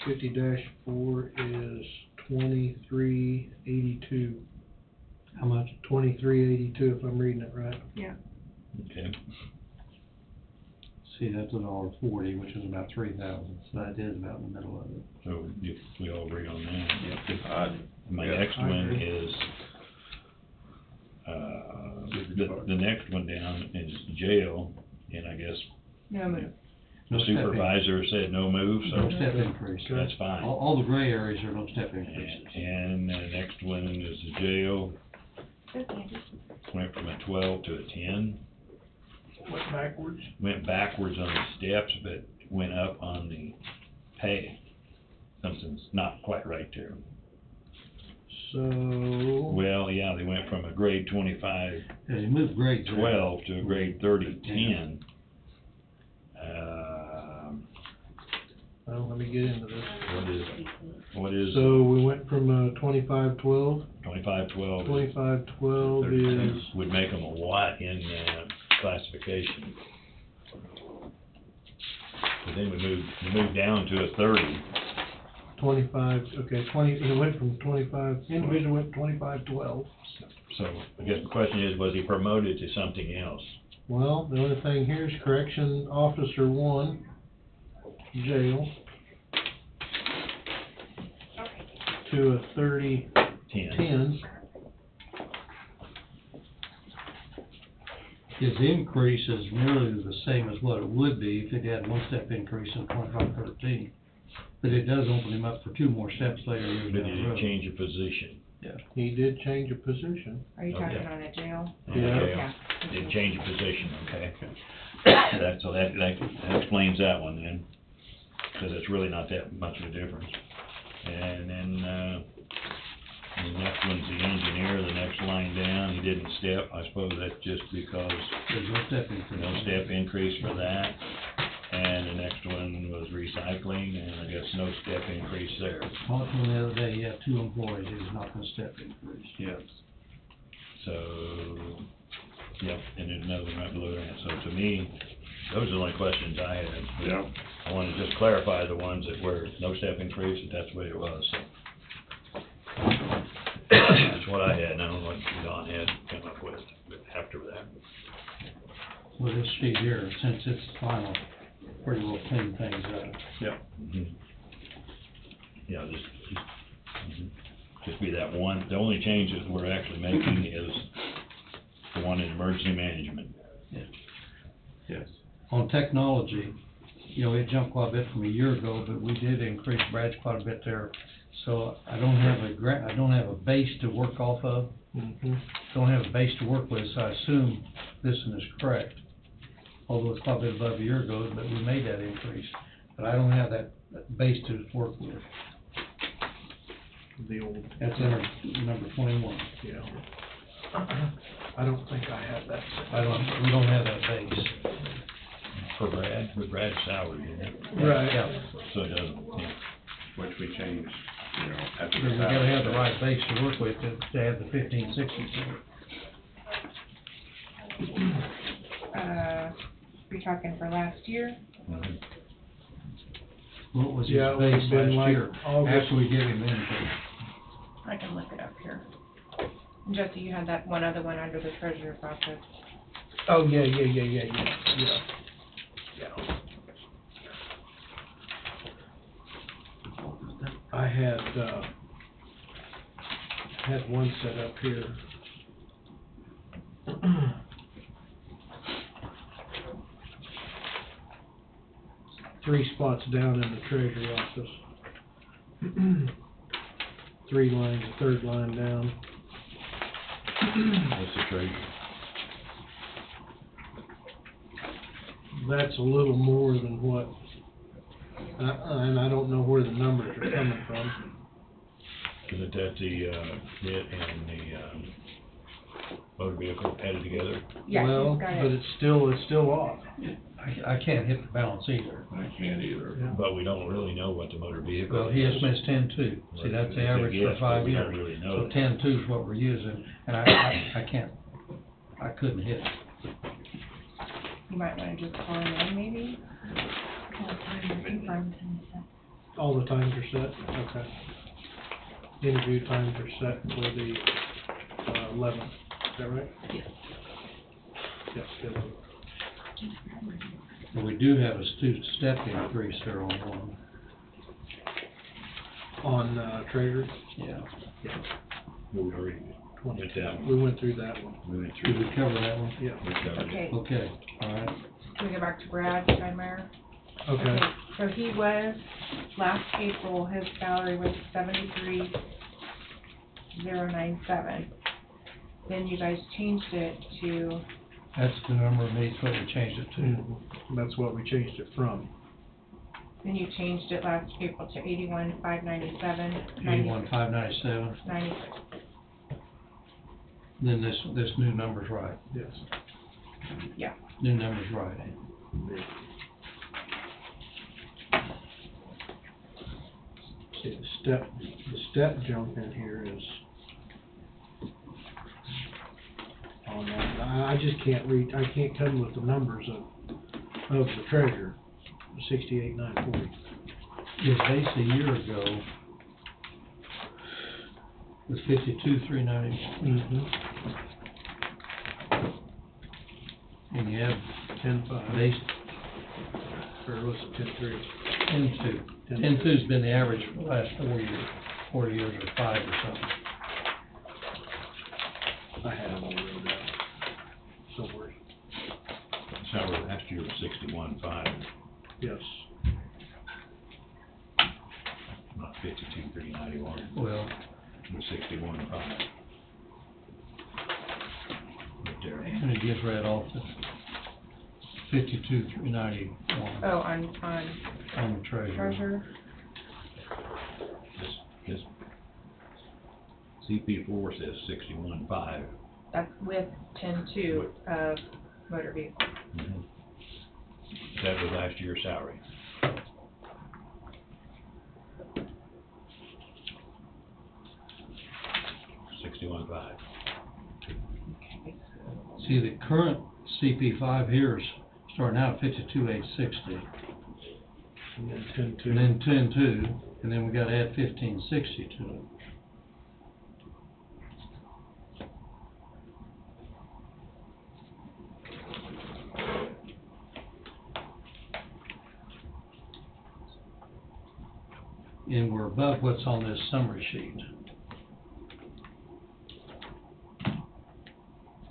50-4 is 2382. How much? 2382, if I'm reading it right. Yeah. Okay. See, that's $1.40, which is about 3,000, so that is about in the middle of it. So if we all agree on that. I- My yeah, next I one agree. is, the next one down is jail, and I guess No move. the No step supervisor said no move, so No step increase. that's fine. All the gray areas are no step increases. And the next one is the jail, That's Andy. went from a 12 to a 10. Went backwards. Went backwards on the steps, but went up on the pay. Something's not quite right there. So, Well, yeah, they went from a grade 25, Yeah, you move grades. there. 12 to a grade 30, Yeah. 10. well, let me get into this. What is So we went from 2512. 2512? 2512 is, Would make them a what in classification? But then we moved down to a 30. 25, okay, 20, it went from 25, individual went 2512. So I guess the question is, was he promoted to something else? Well, the other thing here is correction officer 1, jail, to a 30, 10. His increase is nearly the same as what it would be if it had one step increase in 2513. But it does open him up for 2 more steps later years But down he the didn't road. change your position. He did change a position. Are you Okay. talking on a jail? On the Yeah. jail. Yeah. Didn't change your position, okay? So that explains that one then, because it's really not that much of a difference. And then, the next one's the engineer, the next line down, he didn't step, I suppose that's just because There's no step increase. no step increase for that. And the next one was recycling, and I guess no step increase there. Talked to him the other day, he had 2 employees, he was not gonna step increase. Yep. So, yep, and then another one right below that. So to me, those are the only questions I had. Yeah. I wanted to just clarify the ones that were no step increase, if that's the way it was, so. That's what I had, and I don't know what Don had come up with after that. Well, this sheet here, since it's final, pretty well clean things up. Yep. Yeah, just be that one, the only changes we're actually making is the one in emergency management. Yes. On technology, you know, it jumped quite a bit from a year ago, but we did increase Brad's quite a bit there. So I don't have I don't have a base to work off of, don't have a base to work with, so I assume this one is correct. Although it's quite a bit above a year ago, but we made that increase. But I don't have that base to work with. The old. That's in number 21. Yeah. I don't think I have that. We don't have that base. For Brad, with Brad's salary, isn't it? Right. Yeah. So it doesn't, yeah. Which we changed, after Because we gotta have the right base to work with to have the 1560. You're talking for last year? What was his Yeah, it would've base been last like year, August. after we gave him increase? I can look it up here. Jesse, you had that one other one under the treasurer process. Oh, yeah. I had one set up here. Three spots down in the treasury office. 3 lines, the 3rd line down. What's the trade? That's a little more than what, and I don't know where the numbers are coming from. Is it that the, it and motor vehicle added together? Yeah, Well, he's got but it. it's still off. I can't hit the balance either. I can't either. Yeah. But we don't really know what the motor vehicle Well, is. he estimates 10.2. See, that's the average for 5 We years. don't really So know. 10.2 is what we're using, and I can't, I couldn't hit it. You might wanna just call him in, maybe? All the times are set, okay. Interview times are set for the, 11th, is that right? Yes. Yes, the 11th. But we do have a step increase there on one. On, Traeger? Yeah. We already went down. We went through that one. We went Did through. we cover that one? Yeah. We covered it. Okay, Okay, all right. can we go back to Brad Steinmeier? Okay. So he was, last April, his salary was 73,097. Then you guys changed it to, That's the number of meets what we changed it to. That's what we changed it from. then you changed it last April to 81,597. 81,597. 96. Then this new number's right. Yes. Yeah. New number's right. See, the step jump in here is on that. I just can't read, I can't come with the numbers of the treasurer, 68,940. His base a year ago was 52,390. Mm-hmm. And you have 10.5. base Or was it 10.3? 10.2. 10.2's been the average for the last 4 years or 5 or something. I had them all wrote down somewhere. Salary last year was 61.5, Yes. not 52,391. Well, It was 61.5. Right there. and it gets read off to 52,391 Oh, on on the treasurer. treasurer? This CP4 says 61.5. That's with 10.2 of motor vehicle. That was last year's salary. $61.5. See, the current CP5 here is starting out at 52,860. And then 10.2. And then 10.2, and then we gotta add 1560 to it. And we're above what's on this summary sheet.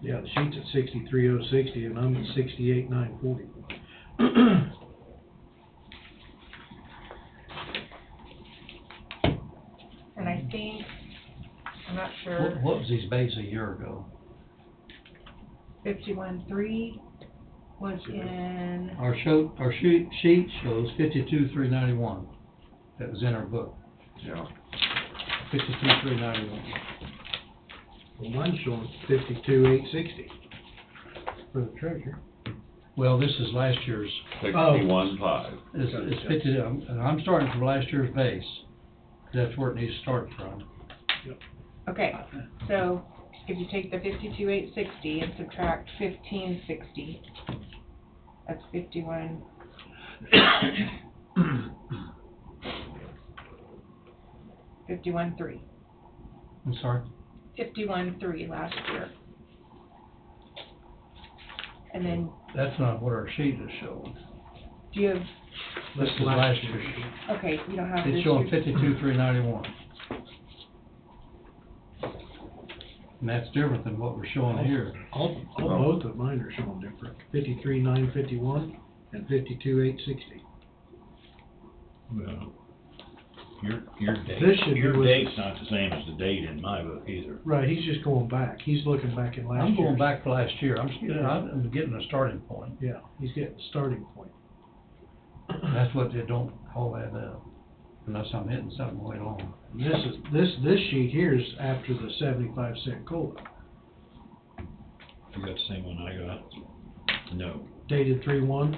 Yeah, the sheet's at 63,060 and I'm at 68,940. And I think, I'm not sure, What was his base a year ago? 51.3 was in, Our sheet shows 52,391. That was in our book. Yeah. 52,391. Well, mine's showing 52,860 for the treasurer. Well, this is last year's. 61.5. It's 50, and I'm starting from last year's base. That's where it needs to start from. okay, so if you take the 52,860 and subtract 1560, that's 51. 51.3. I'm sorry? 51.3 last year. And then, That's not what our sheet is showing. do you have, This is last year's. okay, you don't have this. It's showing year's- 52,391. And that's different than what we're showing here. Both of mine are showing different, 53,951 and 52,860. Well, your This should date, be your with- date's not the same as the date in my book either. Right, he's just going back, he's looking back in last year. I'm going back to last year. I'm getting a starting point. Yeah, he's getting a starting point. That's what they don't all add up. Unless I'm hitting something way long. This sheet here is after the 75-cent COLA. You got the same one I got? No, dated 3/1,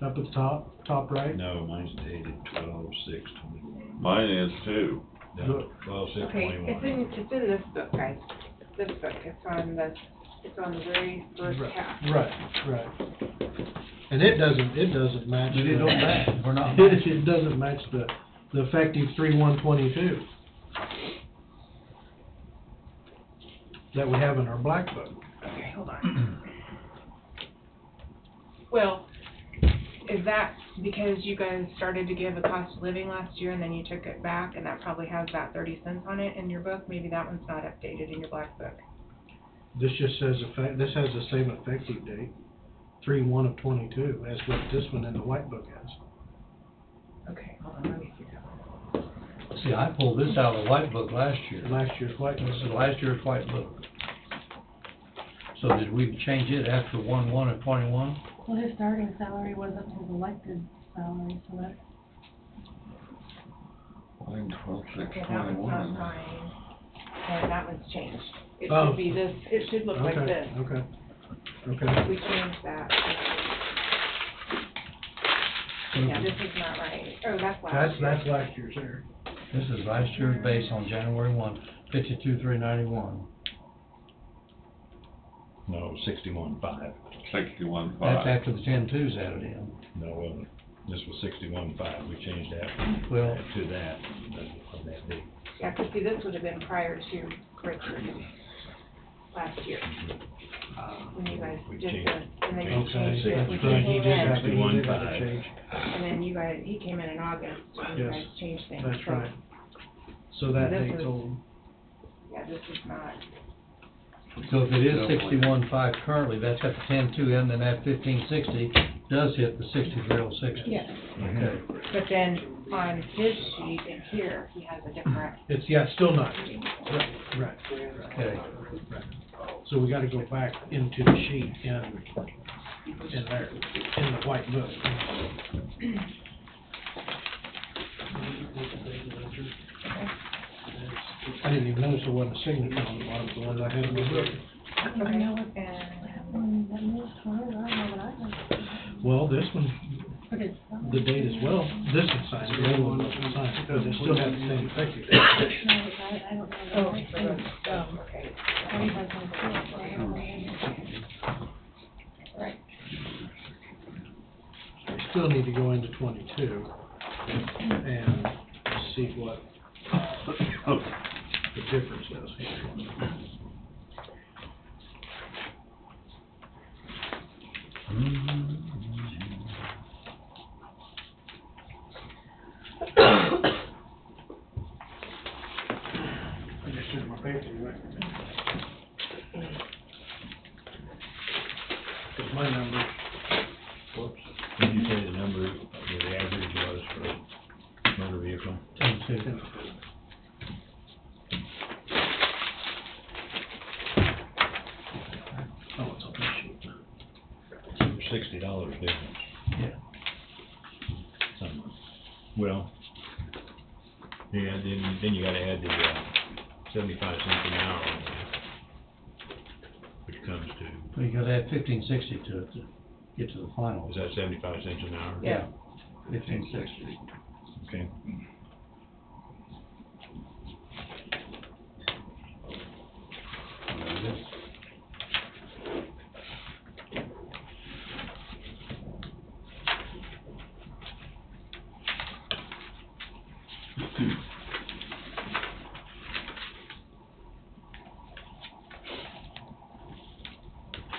up at the top right. no, mine's dated 12/6/21. Mine is too. No, 12/6/21. Okay, it's in this book, guys. This book, it's on the very first half. Right. And it doesn't match. It don't match. We're not It doesn't match the effective 3/1/22 that we have in our black book. Okay, hold on. Well, is that because you guys started to give a cost of living last year and then you took it back and that probably has that 30 cents on it in your book? Maybe that one's not updated in your black book. This just says this has the same effective date, 3/1/22, as what this one in the white book has. Okay, hold on, let me see that. See, I pulled this out of the white book last year. Last year's white book. This is last year's white book. So did we change it after 1/1/21? Well, his starting salary wasn't his elected salary, so that's, Mine 12/6/21. Okay, that one's not mine. And that one's changed. It Oh. should be this, it should look like this. Okay. We changed that. Yeah, this is not right. Oh, that's last year. That's last year's there. This is last year's base on January 1, 52,391. No, 61.5. 61.5. That's after the 10-2's added in. No, it wasn't. This was 61.5. We changed that Well, to that on that date. Yeah, 'cause see, this would have been prior to Richard last year. When you guys We did changed- the, and then you Okay, changed it, that's when right, he he came did have in. to, he did have to 61.5. change. And then he came in August, and you Yes, guys changed things. That's So, right. So that This date's is- old. Yeah, this is not, so if it is 61.5 currently, that's got the 10-2 in, then that 1560 does hit the 63,060. yes. Okay. But then on his sheet in here, he has a different, It's still not. Right. Okay. So we gotta go back into the sheet in there, in the white book. I didn't even notice there wasn't a signature on the bottom of the one I had in the book. okay, and, that moves forward, I don't know what I have. Well, this one, But it's. the date as well, this is signed, the other one wasn't signed, because it still has the same effective date. No, I don't know. oh, for the, okay. Tony has one too, so I don't know. Right. We still need to go into 22 and see what the difference is here. I just took my paper away. Cause my number, whoops. Did you say the number, the average was for motor vehicle? 10-2. Oh, it's on the sheet. $60 difference. Yeah. Somewhere. Well, yeah, then you gotta add the 75 cents an hour on that, which comes to, Well, you gotta add 1560 to it to get to the final. is that 75 cents an hour? Yeah. 1560. Okay.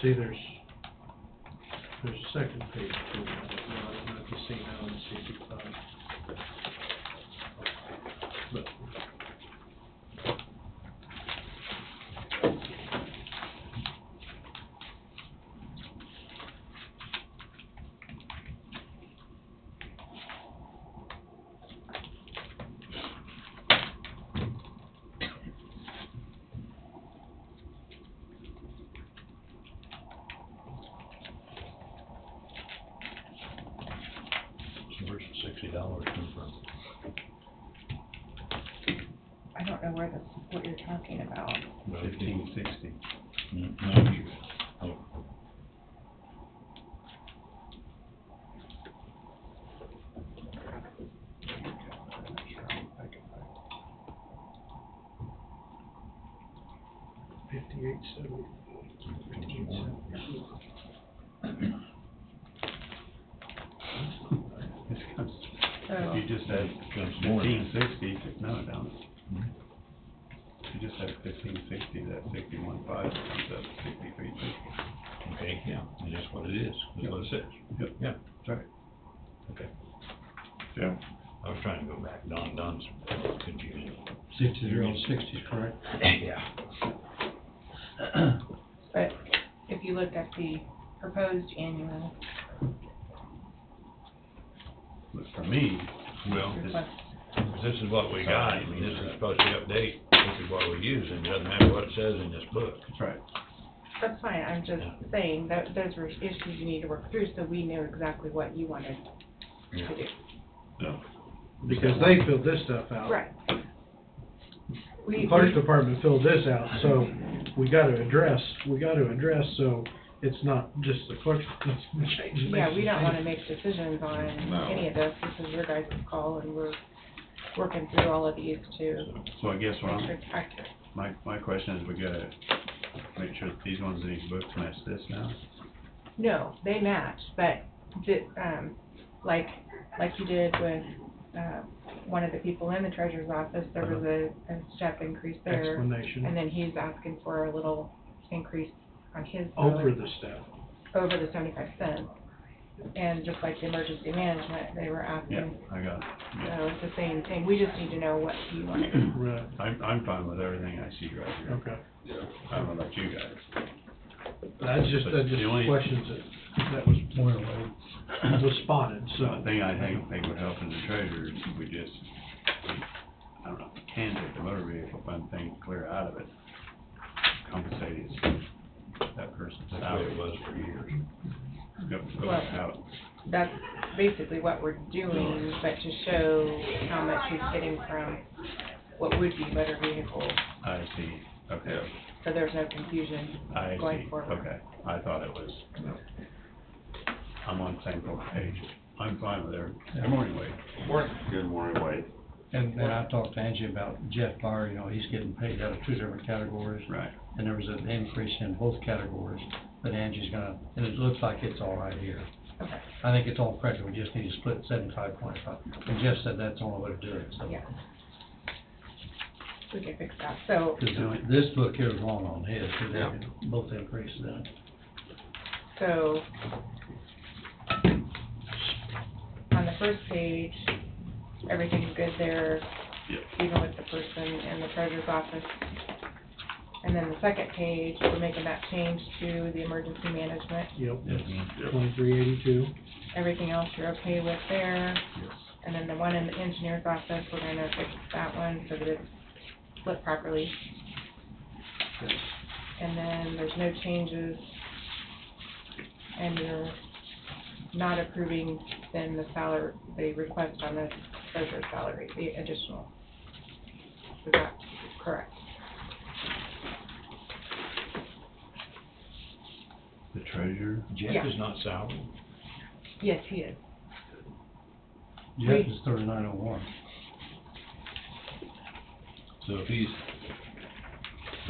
See, there's a second page to it, I don't know if you see now in C5. But, So where's the $60 come from? I don't know what you're talking about. 1560. No, This comes, So, if you just had fifteen sixty, no, it don't. If you just had 1560, that 61.5 comes up to 63.50. Okay, yeah, and that's what it is, that's what it says. Yep. Yeah, That's right. okay. Yeah. I was trying to go back, Don's confusing. 60, correct? Yeah. but if you look at the proposed annual But for me, Well, request, this is what we got, I mean, this is supposed to update, this is what we're using, it doesn't matter what it says in this book. that's right. that's fine, I'm just saying that those were issues you need to work through, so we knew exactly what you wanted to do. No. Because they filled this stuff out. Right. The Parks Department filled this out, so we gotta address, so it's not just the clerk's change. Yeah, we don't wanna make decisions on No. any of this, this is your guys' call, and we're working through all of these to So I guess what make sure I'm, it's accurate. my question is, we gotta make sure that these ones in these books match this now? No, they match, but the, like you did with, one of the people in the treasurer's office, there was a step increase there. Explanation. And then he's asking for a little increase on his. Over the step. Over the 75 cents. And just like the emergency management, they were Yeah, asking, I got it. so it's the same thing, we just need to know what you want. Right, I'm fine with everything I see right here. okay. I don't know about you guys. That's just The only- questions that was spotted, So so. the thing I think would help in the treasurer is if we just, I don't know, can take the motor vehicle fund thing clear out of it. Compensate that person's That's the way salary. it was for years. Go Well, out. That's basically what we're doing, but to show how much he's getting from what would be motor vehicle, I see, okay, so there's no confusion I going see, forward. okay. I thought it was, I'm on the same page. I'm fine with everything. Good morning, Wade. Good morning, Wade. And I talked to Angie about Jeff Bauer, he's getting paid out of two different categories. Right. And there was an increase in both categories, but Angie's and it looks like it's all right here. Okay, I think it's all correct, we just need to split 75.5. And Jeff said that's the only way to do it, so. yeah. We can fix that, so, Because this book here is wrong on his, because they had both increases in it. so, on the first page, everything's good there, even with the person in the treasurer's office. And then the second page, we're making that change to the emergency management. Yep, Yes. 2382. Everything else you're okay with there. And then the one in the engineer's office, we're gonna fix that one so that it's split properly. And then there's no changes. And you're not approving then the salary, the request on the treasurer's salary, the additional. Is that correct? The treasurer? Jeff Yeah. is not salaried. Yes, he is. Jeff is 3901. So if he's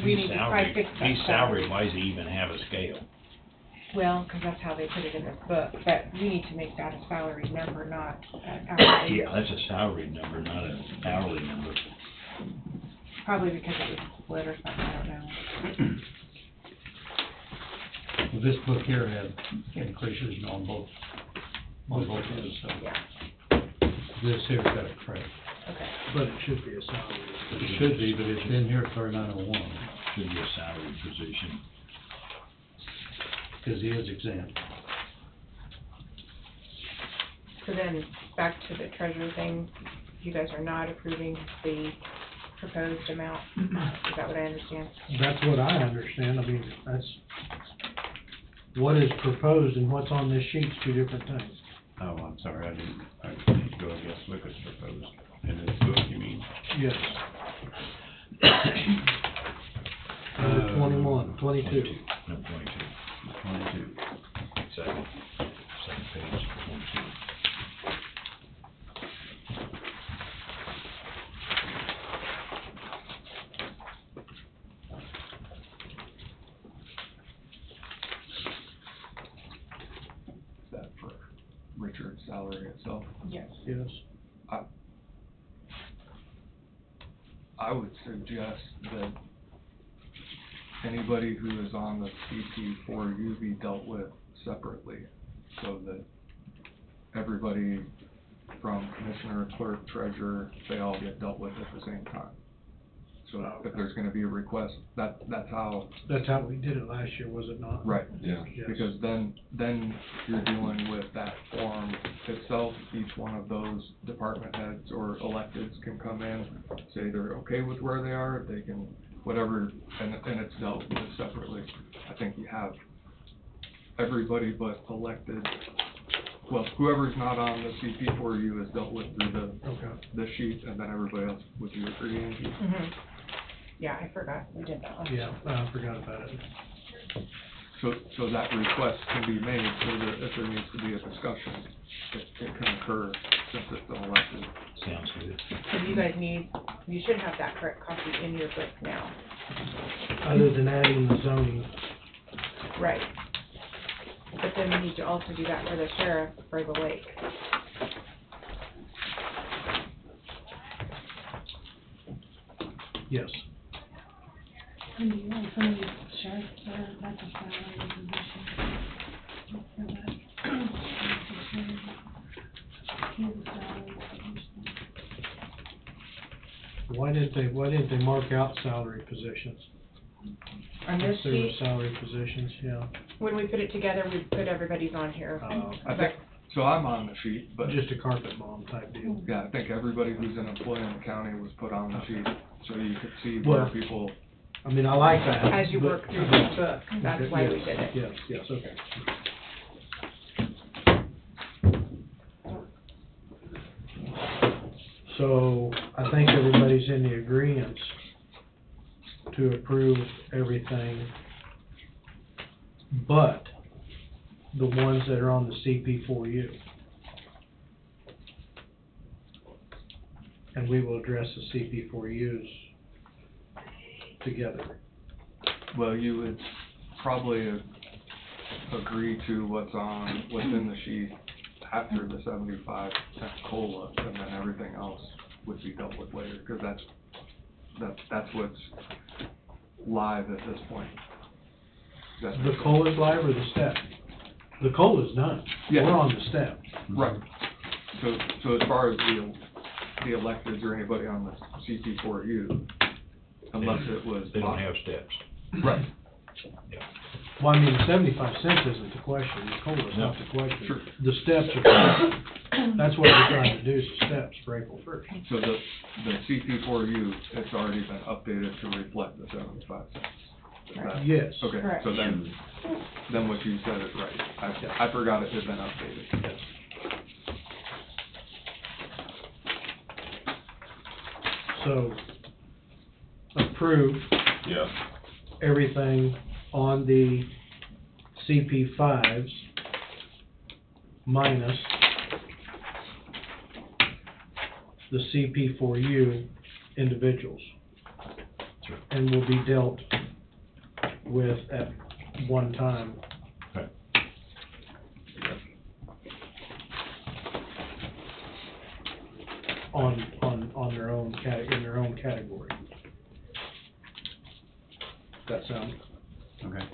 We need to probably salaried, fix that he's salary. salaried, why does he even have a scale? Well, because that's how they put it in this book, but we need to make that a salary number, not an hourly. Yeah, that's a salaried number, not an hourly number. Probably because it was split or something, I don't know. Well, this book here had increases on both ends, so. This here's got it correct. Okay. But it should be a salary. It should be, but it's in here 3901, Should be a salaried position. because he is exempt. So then, back to the treasurer thing, you guys are not approving the proposed amount, is that what I understand? That's what I understand, I mean, that's, what is proposed and what's on this sheet's two different things. Oh, I'm sorry, I need to go against Lucas proposed. In this book, you mean? Yes. Number 21, 22. No, 22. 22. Second page, 22. salary itself. Yes. Yes. I would suggest that anybody who is on the CP4U be dealt with separately, so that everybody from commissioner, clerk, treasurer, they all get dealt with at the same time. So if there's gonna be a request, that's how. That's how we did it last year, was it not? Right. Yeah. Yes. Because then you're dealing with that form itself. Each one of those department heads or electeds can come in, say they're okay with where they are, they can, whatever, and it's dealt with separately. I think you have everybody but elected, well, whoever's not on the CP4U is dealt with through the sheet, and then everybody else, would you agree, Angie? Mhm. Yeah, I forgot, we did that last year. Yeah, I forgot about it. So that request can be made, so that if there needs to be a discussion, it can occur since it's an elected. Sounds good. So you guys you should have that correct copy in your book now. Other than adding the zoning. Right. But then we need to also do that for the sheriff for the lake. Yes. And you want some of these sheriffs, that's a salary position. For that. He's a salary position. Why didn't they mark out salary positions? On this There were sheet, salary positions, yeah. when we put it together, we put everybody's on here. I think, so I'm on the sheet, but. Just a carpet bomb type deal. Yeah, I think everybody who's an employee in the county was put on the sheet, so you could see where Well, people. I mean, I like that. As you work through the book, that's Okay, why yes, we did it. Yes, okay. So, I think everybody's in the agreement to approve everything, but the ones that are on the CP4U. And we will address the CP4Us together. Well, you would probably agree to what's in the sheet after the 75 cent COLA, and then everything else would be dealt with later, because that's what's live at this point. The COLA's live or the step? The COLA's done. Yeah. We're on the step. Right. So as far as the electeds or anybody on the CP4U, unless it was. They don't have steps. Right. Yeah. Well, I mean, 75 cents isn't the question, the COLA's not the question. Sure. The steps are, that's what we're trying to do, is the steps for April 1st. So the CP4U, it's already been updated to reflect the 75 cents. Is that- Yes. Okay, Correct. so then what you said is right. I forgot it had been updated. Yes. So, approve Yeah. everything on the CP5s minus the CP4U individuals. And will be dealt with at one time. Okay. On their own in their own category. That sound Okay.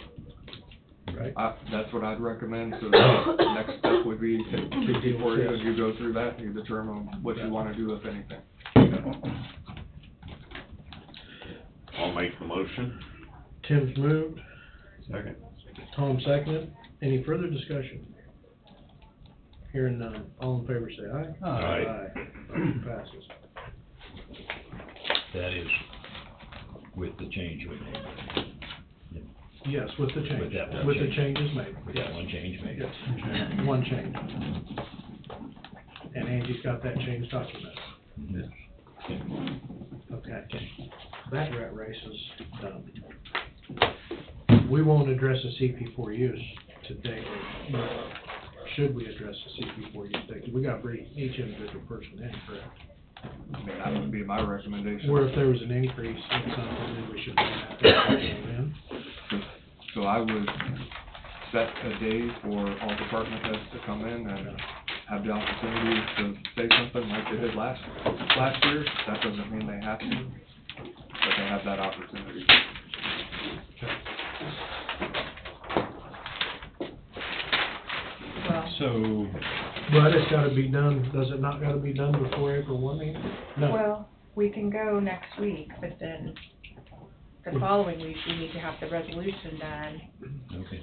right? That's what I'd recommend, so the next step would be CP4U, you go through that, you determine what you wanna do, if anything. I'll make the motion. Tim's moved, Second. Tom seconded. Any further discussion? Hearing none. All in favor say aye. Aye. Motion passes. That is with the change we made. Yes, with the change. With that one With the change. changes made. With Yes. that one change made. Yes, one change. And Angie's got that change documented. Yes. Okay. That rat race is done. We won't address the CP4Us today, or should we address the CP4Us today? We gotta bring each individual person in, correct? I mean, that would be my recommendation. Or if there was an increase in something, then we should bring that person in. So I would set a day for all department heads to come in and have the opportunity to say something like they did last year. That doesn't mean they have to, but they have that opportunity. Well, So, But it's gotta be done, does it not gotta be done before April 1 meeting? No. well, we can go next week, but then the following week, we need to have the resolution done, Okay.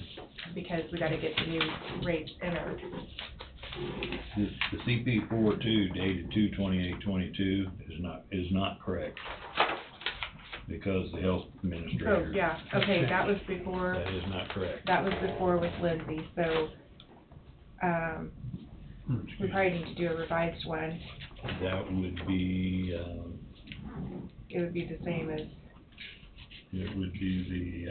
because we gotta get the new rates entered. The CP 42 dated 2/28/22 is not correct. Because the health Oh, administrator. yeah, okay, that was before, That is not correct. that was before with Lindsay, so, we probably need to do a revised one. That would be, It would be the same as, it would be the,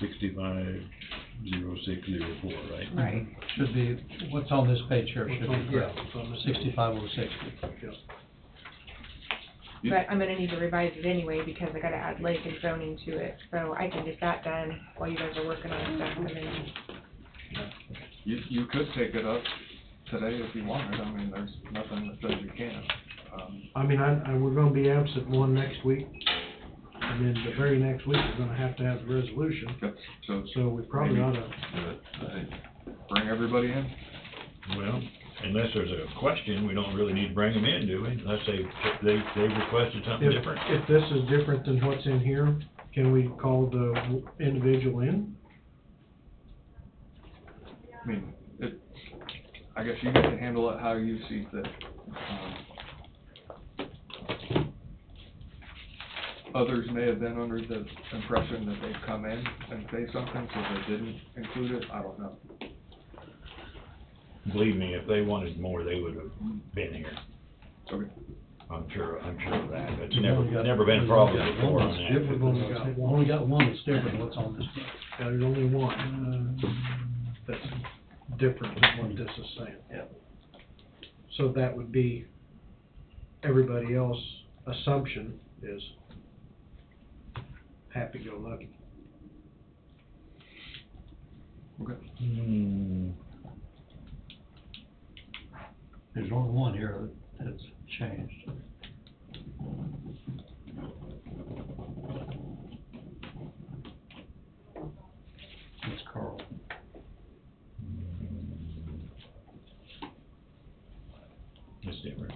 650604, right? right, Should be, what's on this page here should What's on- be yeah, what's on this page. 65,060. but I'm gonna need to revise it anyway, because I gotta add lake and zoning to it, so I can get that done while you guys are working on stuff, and then, You could take it up today if you wanted. I mean, there's nothing that says you can't. I mean, we're gonna be absent one next week, and then the very next week, we're gonna have to have the resolution, so we probably ought to. Bring everybody in. Well, unless there's a question, we don't really need to bring them in, do we? Unless they requested something different. If this is different than what's in here, can we call the individual in? I mean, I guess you need to handle it how you see fit. Others may have been under the impression that they'd come in and say something, so they didn't include it. I don't know. Believe me, if they wanted more, they would have been here. Okay. I'm sure of that. It's never been a problem before on that. We've only got one that's different, what's on this? Yeah, there's only one, that's different than what this is saying. Yeah. So that would be, everybody else assumption is happy-go-lucky. Okay. There's only one here that's changed. It's Carl. It's different.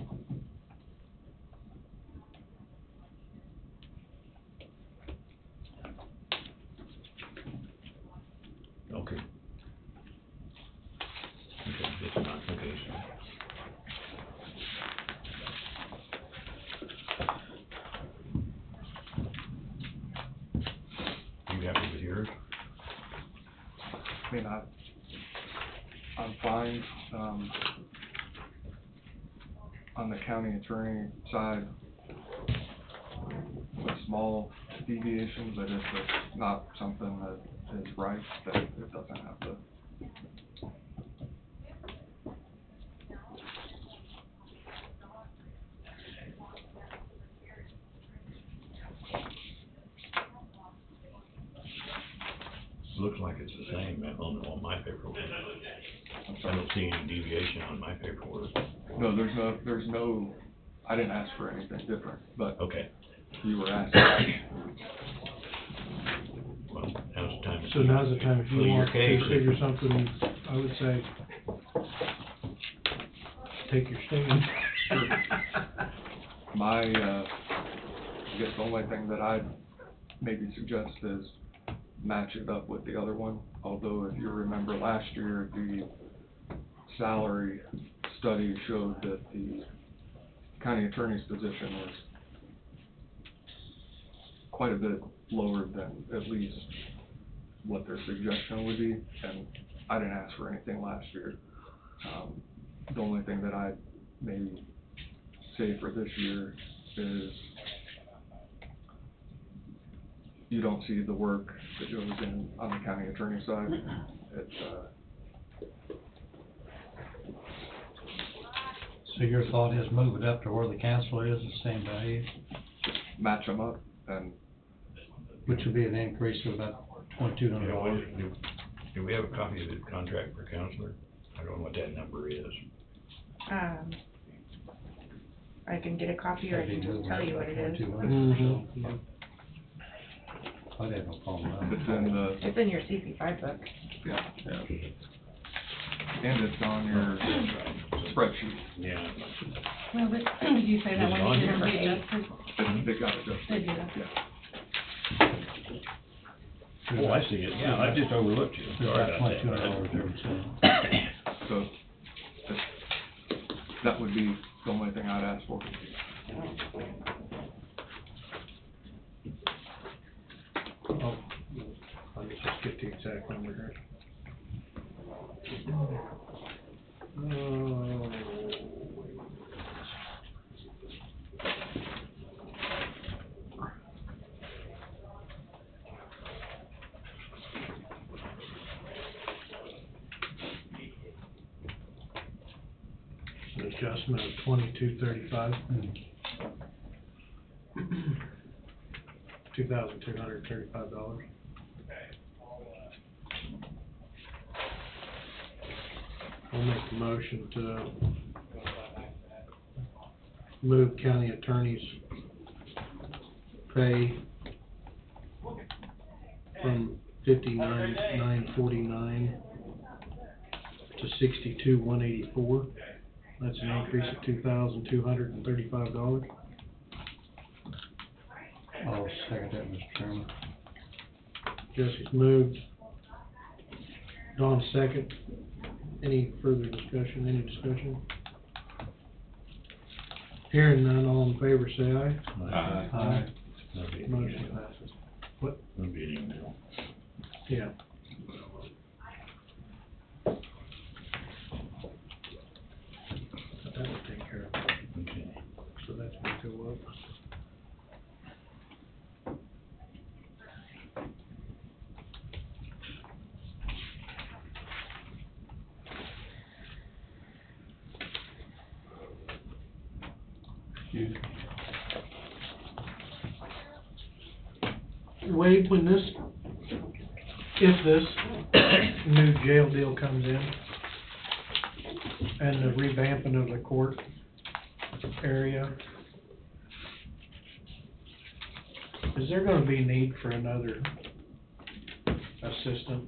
Okay. Okay, it's not, okay, so. You happy with yours? I mean, I'm fine. On the county attorney side, with small deviations, but if it's not something that is right, then it doesn't have to. Looks like it's the same on my paperwork. I don't see any deviation on my paperwork. No, there's no, I didn't ask for anything different, but. Okay. You were asking. Well, now's the time. So now's the time, if you Plead your want case. to figure something, I would say, take your stand. Sure. My, I guess the only thing that I'd maybe suggest is match it up with the other one, although if you remember last year, the salary study showed that the county attorney's position was quite a bit lower than at least what their suggestion would be, and I didn't ask for anything last year. The only thing that I'd maybe say for this year is you don't see the work that goes in on the county attorney side. It's, So your thought is move it up to where the council is, the same value, match them up, and which would be an increase of about $2,200. Do we have a copy of the contract for counselor? I don't know what that number is. I can get a copy, or I can just tell you what it is. Mhm. I'd have no problem with that. It's in the, It's in your CP5 book. yeah, and it's on your spreadsheet. Yeah. Well, but did you say that Is it one on is here? gonna be adjusted? They got it adjusted. They do. Yeah. Oh, I see it, yeah, I just overlooked you. Sorry about that. So, that would be the only thing I'd ask for. Oh, I'll just get the exact number here. An adjustment of 2235. $2,235. I'll make the motion to move county attorney's pay from $59,949 to $62,184. That's an increase of $2,235. I'll second that, Mr. Chairman. Jesse's moved. Don second. Any further discussion, any discussion? Hearing none, all in favor say aye. Aye. Motion passes. What? That'll be an email. Yeah. That will take care of it. Okay. So that's gonna go up. Wade, when this, if this new jail deal comes in, and the revamping of the court area, is there gonna be need for another assistant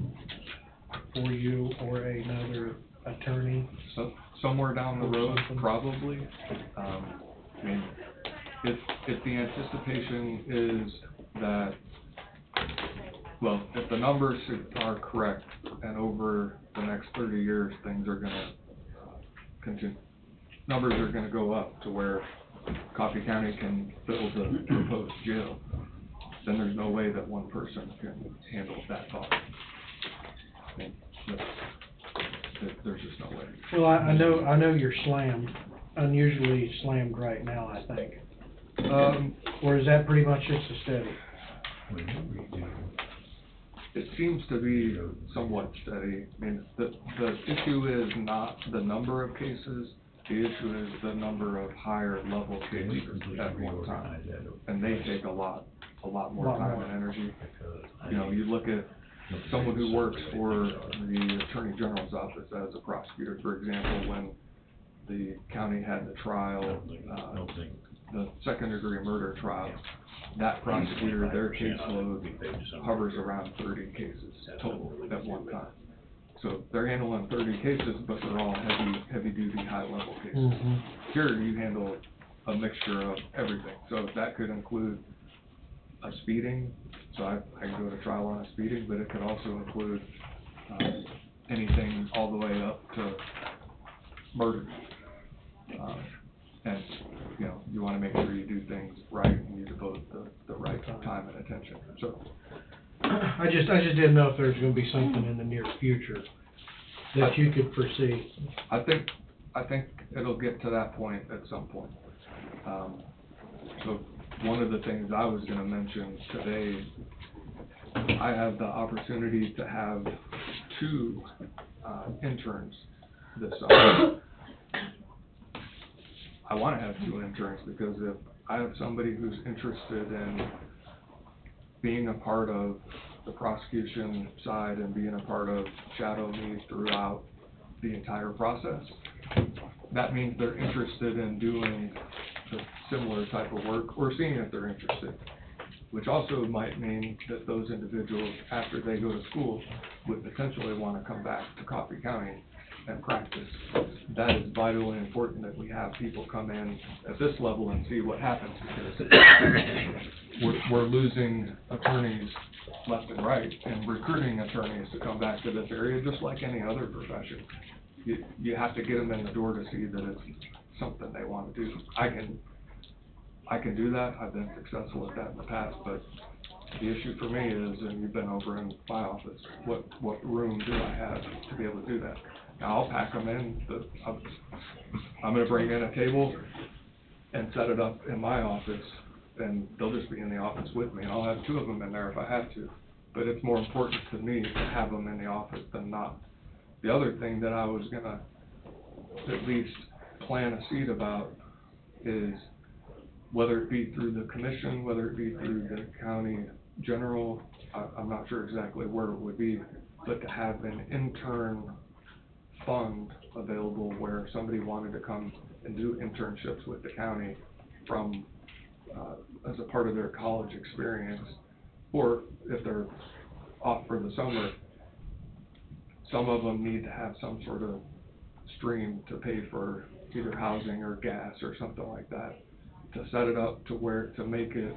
for you or another attorney? So, somewhere down the road, Something. probably. I mean, if the anticipation is that, well, if the numbers are correct, and over the next 30 years, things are gonna continue, numbers are gonna go up to where Coffee County can build a proposed jail, then there's no way that one person can handle that cost. I mean, there's just no way. Well, I know you're slammed, unusually slammed right now, I think. Or is that pretty much just a steady? It seems to be somewhat steady. I mean, the issue is not the number of cases, the issue is the number of higher level cases at one time. And they take a lot more time and energy. You know, you look at someone who works for the Attorney General's office as a prosecutor, for example, when the county had the trial, the second-degree murder trial, that prosecutor, their caseload hovers around 30 cases total at one time. So they're handling 30 cases, but they're all heavy-duty, high-level cases. Mm-hmm. Here, you handle a mixture of everything. So that could include a speeding, so I can go to trial on a speeding, but it could also include anything all the way up to murder. And, you know, you wanna make sure you do things right and you devote the right time and attention, so. I just didn't know if there's gonna be something in the near future that you could foresee. I think it'll get to that point at some point. So one of the things I was gonna mention today, I have the opportunity to have 2 interns this summer. I wanna have 2 interns because if I have somebody who's interested in being a part of the prosecution side and being a part of shadow me throughout the entire process, that means they're interested in doing the similar type of work, or seeing if they're interested. Which also might mean that those individuals, after they go to school, would potentially want to come back to Coffee County and practice. That is vitally important that we have people come in at this level and see what happens, because we're losing attorneys left and right, and recruiting attorneys to come back to this area, just like any other profession. You have to get them in the door to see that it's something they want to do. I can do that, I've been successful at that in the past, but the issue for me is, and you've been over in my office, what room do I have to be able to do that? Now, I'll pack them in, I'm gonna bring in a table and set it up in my office, and they'll just be in the office with me, and I'll have two of them in there if I have to. But it's more important to me to have them in the office than not. The other thing that I was gonna at least plant a seed about is, whether it be through the commission, whether it be through the county general, I'm not sure exactly where it would be, but to have an intern fund available where if somebody wanted to come and do internships with the county from, as a part of their college experience, or if they're off for the summer, some of them need to have some sort of stream to pay for either housing or gas or something like that, to set it up to where, to make it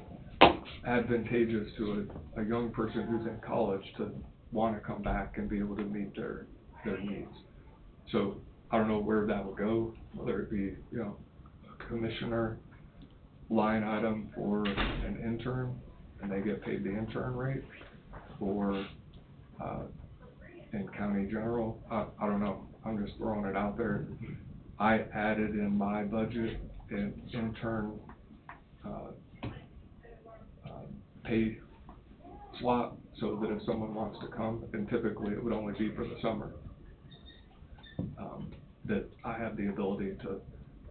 advantageous to a young person who's in college to want to come back and be able to meet their needs. So I don't know where that will go, whether it be, a commissioner line item for an intern and they get paid the intern rate, or in county general, I don't know, I'm just throwing it out there. I added in my budget an intern pay slot, so that if someone wants to come, and typically it would only be for the summer, that I have the ability to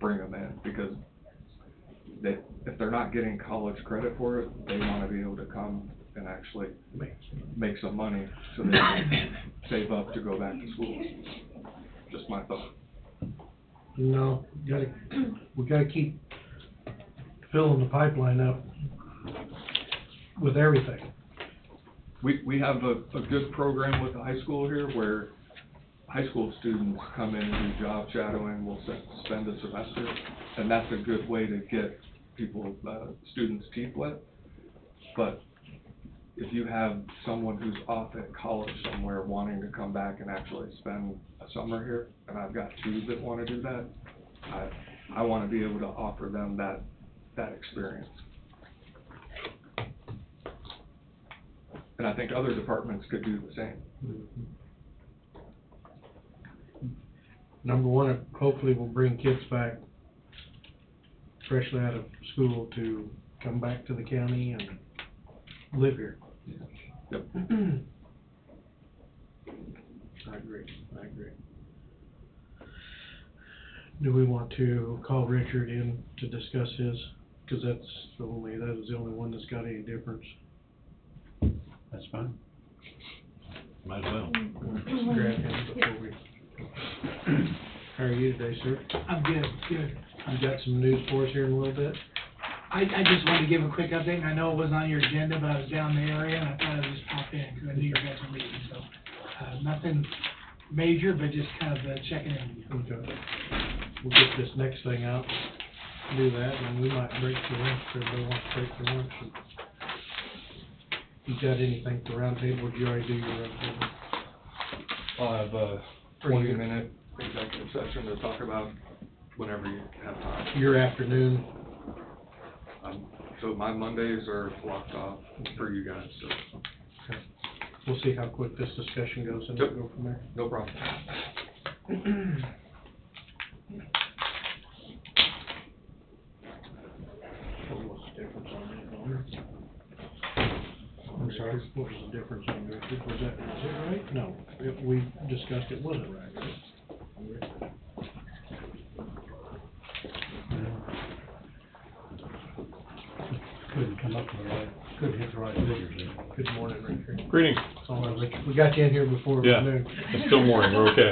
bring them in, because if they're not getting college credit for it, they want to be able to come and actually make some money so they can save up to go back to school. Just my thought. No, we gotta keep filling the pipeline up with everything. We have a good program with the high school here, where high school students come in and do job shadowing, we'll spend a semester, and that's a good way to get people, students' teeth wet. But if you have someone who's off at college somewhere wanting to come back and actually spend a summer here, and I've got two that want to do that, I want to be able to offer them that experience. And I think other departments could do the same. Mm-hmm. Number one, hopefully we'll bring kids back freshly out of school to come back to the county and live here. Yep. I agree. Do we want to call Richard in to discuss his, because that is the only one that's got any difference? That's fine. Might as well. Grab him before we. How are you today, sir? I'm good. You got some news for us here in a little bit? I just wanted to give a quick update, and I know it wasn't on your agenda, but I was down in the area, and I thought I'd just pop in, because I knew you guys were meeting, so, nothing major, but just kind of checking in. Okay. We'll get this next thing out, do that, and we might break for lunch, if everybody wants to break for lunch. You got anything for roundtable, or did you already do your roundtable? I'll have a 20-minute executive session to talk about whenever you have time. Your afternoon? So my Mondays are blocked off for you guys, so. Okay. We'll see how quick this discussion goes, and we'll go from there. No problem. What's the difference on that? I'm sorry, what was the difference on yours? Was it right? No, we discussed it wasn't right. Couldn't come up with a way. Couldn't hit the right figures there. Good morning, Richard. Greetings. We got you in here before it was Yeah, noon. it's still morning, we're okay.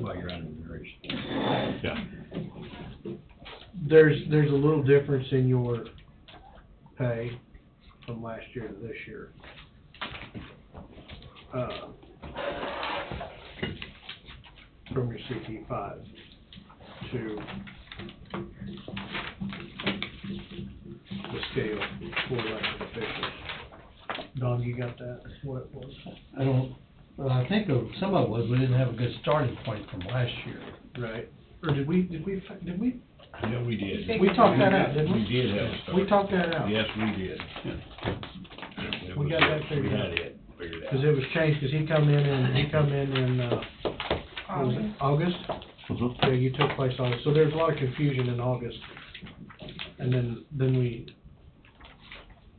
While you're on immigration. Yeah. There's a little difference in your pay from last year to this year. From your CP five to the scale for elected officials. Don, you got that, what it was? I don't, well, I think some of it was, we didn't have a good starting point from last year. Right, or did we? Yeah, we did. We talked that out, didn't we? We did have a start. We talked that out. Yes, we did. We got that figured out. We had it figured out. Cause it was changed, cause he come in what was it, August? Yeah, you took place August, so there's a lot of confusion in August. And then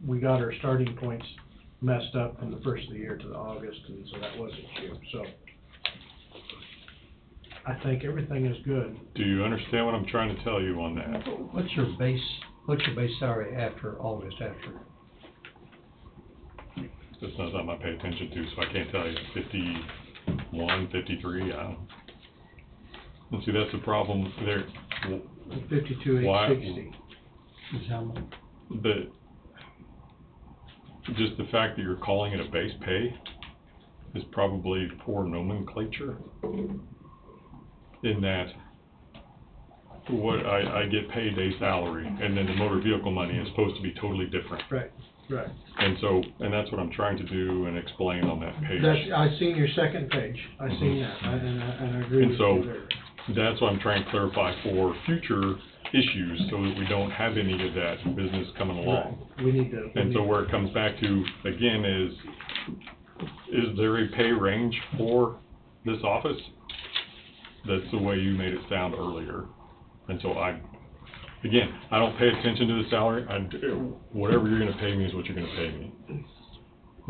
we got our starting points messed up from the first of the year to the August, and so that wasn't you, so. I think everything is good. Do you understand what I'm trying to tell you on that? What's your base salary after August after? That's not something I pay attention to, so I can't tell you. 51, 53, I don't. And see, that's the problem there. 52,860. Is how much? Just the fact that you're calling it a base pay is probably poor nomenclature. In that, what I get paid a salary, and then the motor vehicle money is supposed to be totally different. Right, right. And so, and that's what I'm trying to do and explain on that page. I seen your second page, I seen that, and I agree with you there. That's what I'm trying to clarify for future issues, so that we don't have any of that business coming along. Right. We need to. And so where it comes back to, again, is there a pay range for this office? That's the way you made it sound earlier. And so I don't pay attention to the salary. Whatever you're gonna pay me is what you're gonna pay me.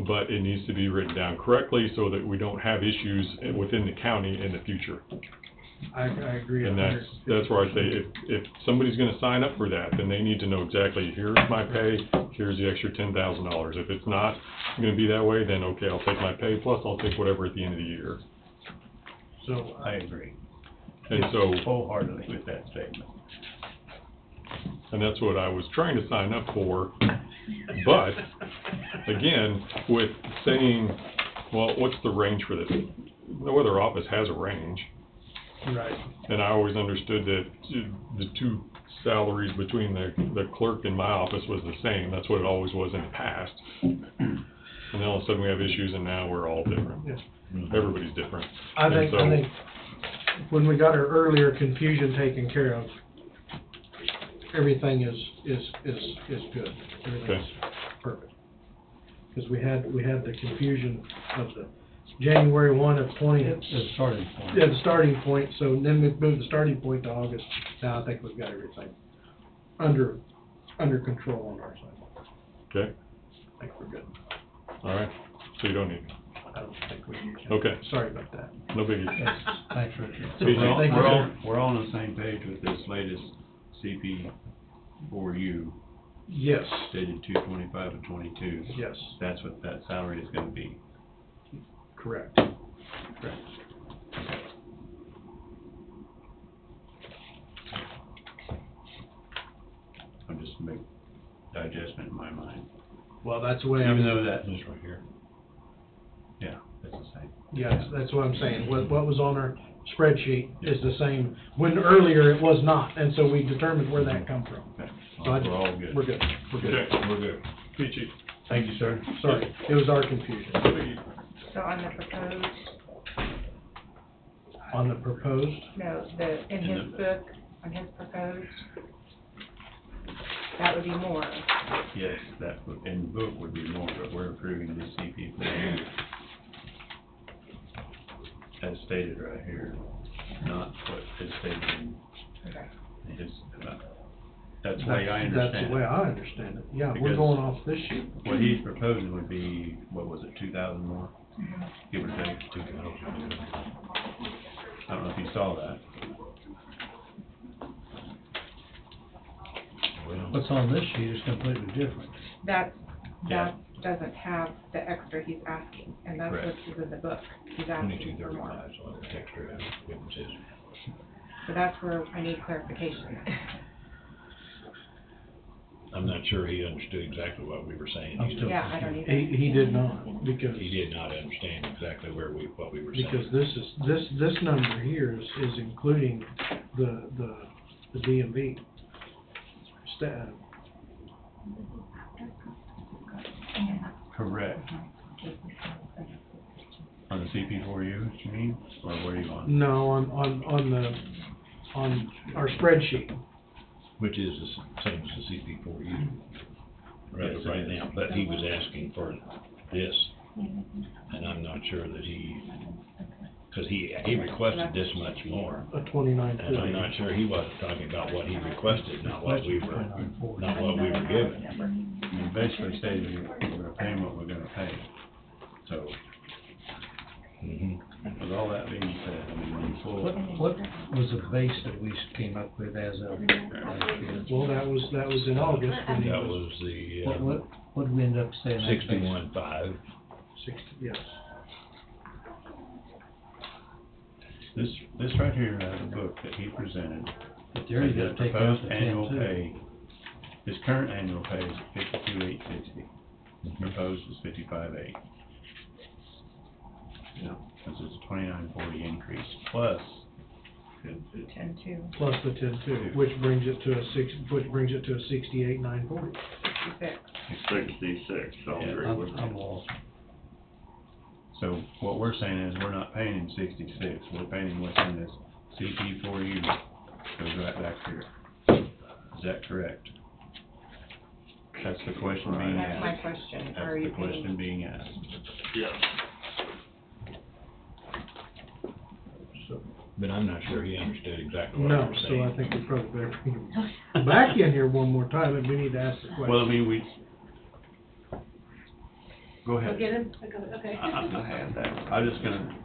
But it needs to be written down correctly so that we don't have issues within the county in the future. I agree. And that's where I say, if somebody's gonna sign up for that, then they need to know exactly, here's my pay, here's the extra $10,000. If it's not gonna be that way, then okay, I'll take my pay, plus I'll take whatever at the end of the year. So. I agree. And so. Wholeheartedly with that statement. And that's what I was trying to sign up for. But, again, with saying, well, what's the range for this? No other office has a range. Right. And I always understood that the two salaries between the clerk and my office was the same. That's what it always was in the past. And then all of a sudden we have issues and now we're all different. Yes. Everybody's different. I think when we got our earlier confusion taken care of, everything is good. Everything's perfect. Because we had the confusion of the January 1 of 20. The starting point. Yeah, the starting point, so then we moved the starting point to August. Now I think we've got everything under control on our side. Okay. I think we're good. All right. So you don't need me. I don't think we need. Okay. Sorry about that. No biggie. Thanks, Richard. We're all on the same page with this latest CP for you. Yes. Stated 225 and 22. Yes. That's what that salary is gonna be. Correct. Correct. I'm just making digestment in my mind. Well, that's the way Even though that This right here. Yeah, it's the same. Yes, that's what I'm saying. What was on our spreadsheet is the same, when earlier it was not, and so we determined where that come from. Okay. So We're all good. We're good. We're good. Okay, we're good. Peachy. Thank you, sir. Sorry, it was our confusion. So on the proposed, On the proposed, no, in his book, on his proposed, that would be more. Yes, that would, in the book would be more, but we're approving this CP for you. As stated right here, not what is stated in his, that's the way I understand it. That's the way I understand it. Yeah, we're Because going off this sheet. What he's proposing would be, what was it, 2,000 more? Give or take. 2,000. I don't know if you saw that. Well, What's on this sheet is completely different. That Yeah. doesn't have the extra he's asking, and that's Correct. what's in the book. He's asking for more. 2235, so it's extra, differences. So that's where I need clarification. I'm not sure he understood exactly what we were saying. either. Yeah, I don't either. He did not, because, He did not understand exactly what we were saying. because this number here is including the DMV. Correct. On the CP4U, you mean, or where are you on? No, on our spreadsheet. Which is the same as the CP4U, right now, but he was asking for this, and I'm not sure that because he requested this much more. A 29. And I'm not sure he wasn't talking about what he requested, not what we were given. I mean, basically stating we're gonna pay him what we're gonna pay. So, with all that being said, I mean, when you pull. What was the base that we came up with as of last year? Well, that was in August when he That was. was the, What did we end up saying? that base? 61.5. 60, yes. This right here, the book that he presented, But there you his gotta take out proposed the annual 10 too. pay, his current annual pay is 52,860. Proposed is 55,800. Yeah. This is a 2940 increase, plus 10-2. Plus the 10.2, which brings it to a 68,940. 66, so Yeah. agree with I'm you. lost. So what we're saying is, we're not paying him 66, we're paying him what's in this CP4U, goes right back here. Is that correct? That's the question being That's asked. my question. That's Are the you question paying? being asked. Yes. But I'm not sure he understood exactly what we No, were so saying. I think we probably better back in here one more time, and we need to ask the question. Well, I mean, go ahead. Get him? Okay. I have that. I'm just gonna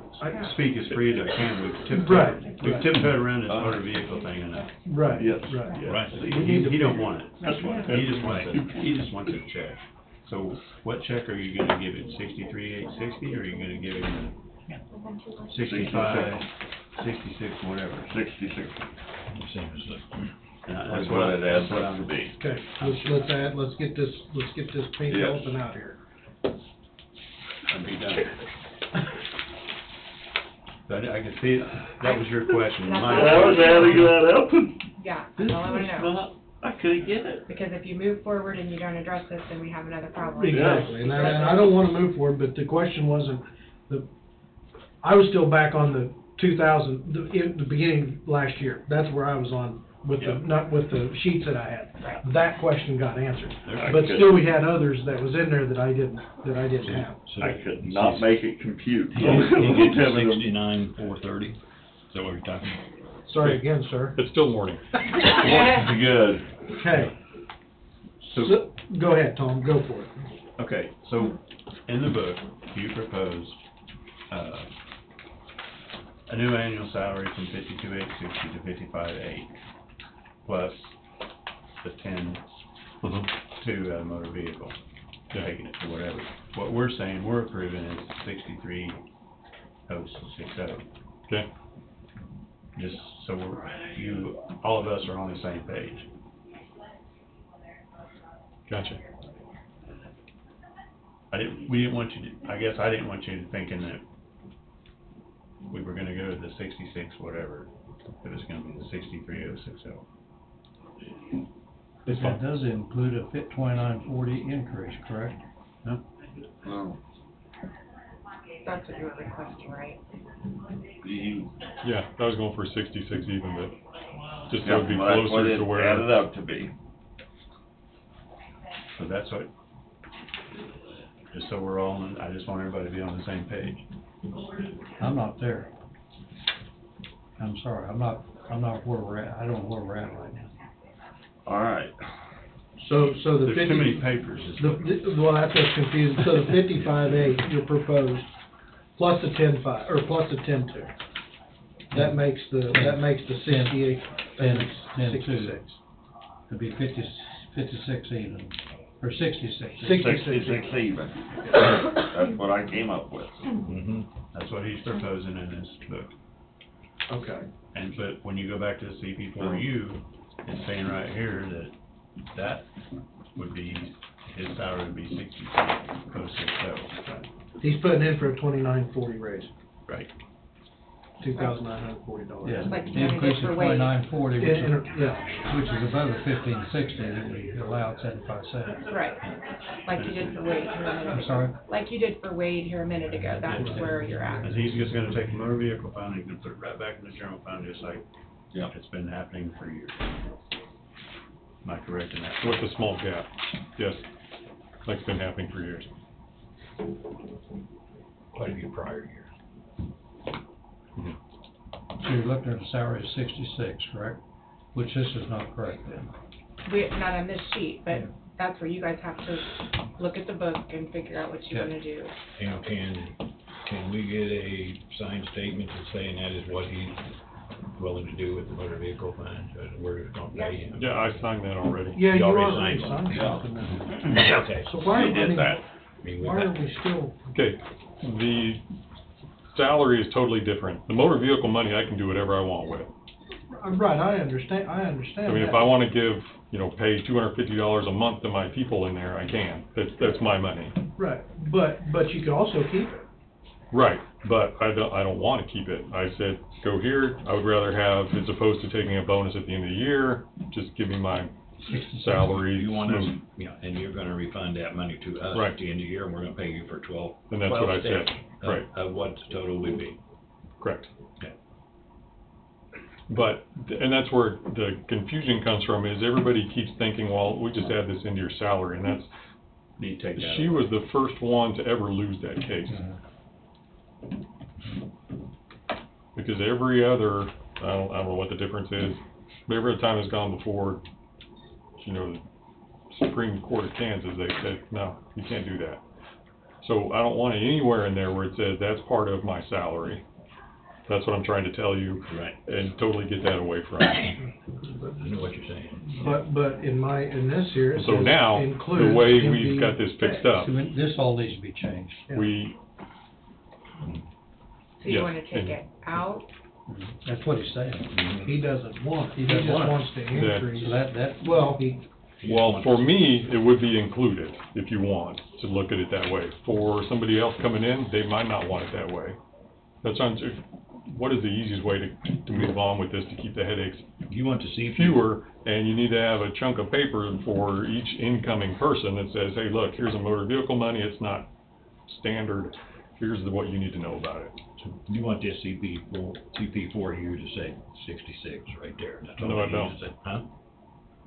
speak as free as I can. We've Right, tiptoed around this motor vehicle thing enough. Right, Yes. right. Right, We need to he don't figure- want it. That's what. He just wants a check. So what check are you gonna give him, 63,860, or are you gonna give him 65, 66, whatever? 66. Same as the. That's what it adds that's what up to I'm. be. Okay, let's get this pink Yes. elephant out here. I'll be done. But I can see, that was your question. That's Mine- all. Yeah, That's all I wanna know. I couldn't get it. Because if you move forward and you don't address this, then we have another problem. Exactly, and I don't wanna move forward, but the question wasn't, I was still back on the 2000, in the beginning of last year. That's where I was on with the, not with the sheets that I had. That question got answered. But still, we had others that was in there that I didn't have. I could not make it compute. He gets 69,430, is that what you're talking about? Sorry again, sir. It's still morning. Good. Okay, So, go ahead, Tom, go for it. okay, so in the book, you proposed, a new annual salary from 52,860 to 55,800, plus the 10 to motor vehicle, taking it to whatever. What we're saying, we're approving is 63,060. Okay, Just so all of us are on the same page. gotcha. We didn't want you to, I guess I didn't want you thinking that we were gonna go to the 66 whatever, it was gonna be the 63,060. But that does include a 2940 increase, correct? No? No. That's what you were requesting, right? Yeah, I was going for 66 even, but just so it'd be Yeah, well, that's what closer it to where. added up to be. So that's what, just so we're all, I just want everybody to be on the same page. I'm not there. I'm sorry, I'm not where we're at, I don't know where we're at right now. All right. So the There's 50. too many papers. Well, that's what's confusing. So the 55.8 you proposed, plus the 10.5, or plus the 10.2. That makes the 68, Ten, 10.2. 66. It'd be 50, 56 even, or 66. 66 even. That's what I came up with. Mm-hmm. That's what he's proposing in his book. Okay. And, but when you go back to the CP4U, it's saying right here that would be, his salary would be 66, post 67. He's putting in for a $29.40 raise, Right. $2,940. Yeah, Like the county increase did for of wage. 2940, Yeah. which is above the 1560 that we allowed 75 cents. Right, like you did for Wade here a minute I'm ago. sorry? Like you did for Wade here a minute ago, that's where you're at. And he's just gonna take the motor vehicle fund, and he's gonna put it right back in the general fund, just like it's been happening for years. Am I correct in that? With a small gap, yes, like it's been happening for years. Quite a few prior years. So you're looking at a salary of 66, correct? Which this is not correct then. Not on this sheet, but that's where you guys have to look at the book and figure out what you wanna do. And can we get a signed statement that's saying that is what he's willing to do with the motor vehicle fund, we're just gonna pay him? Yeah, I signed that already. Yeah, you already already signed signed it. something. Okay. So why, We did that. why are we still, Okay, the salary is totally different. The motor vehicle money, I can do whatever I want with. right, I understand I mean, if that. I wanna give, pay $250 a month to my people in there, I can. That's my money. Right, but you could also keep it. Right, but I don't wanna keep it. I said, go here, I would rather have, as opposed to taking a bonus at the end of the year, just give me my salary. You want us, smooth. and you're gonna refund that money to us Right. at the end of the year, and we're gonna pay you for 12. And that's what I said, steps right. Of what the total would be. Correct. Okay. But, and that's where the confusion comes from, is everybody keeps thinking, well, we just add this into your salary, and that's, Need to take that. she was the first one to ever lose that case. Because every other, I don't know what the difference is, but every time it's gone before, the Supreme Court of Kansas, they said, no, you can't do that. So I don't want it anywhere in there where it says that's part of my salary. That's what I'm trying to tell you. Right. And totally get that away from you. I know what you're saying. But in this here, it So says now, includes the way in we've the got this fixed up, So this all needs to be changed. Yeah. we, So you Yes, wanna take and- it out? That's what he's saying. He doesn't want, He he doesn't just want it. wants to increase. So that, Well, well, for me, it would be included, if you want to look at it that way. For somebody else coming in, they might not want it that way. That's on, what is the easiest way to move on with this, to keep the headaches You want to see fewer, and you need to have a chunk of paper for each incoming person that says, hey, look, here's a motor vehicle money, it's not standard, here's what you need to know about it. You want this CP4 here to say 66 right there. That's all No, I you don't. need to say. Huh?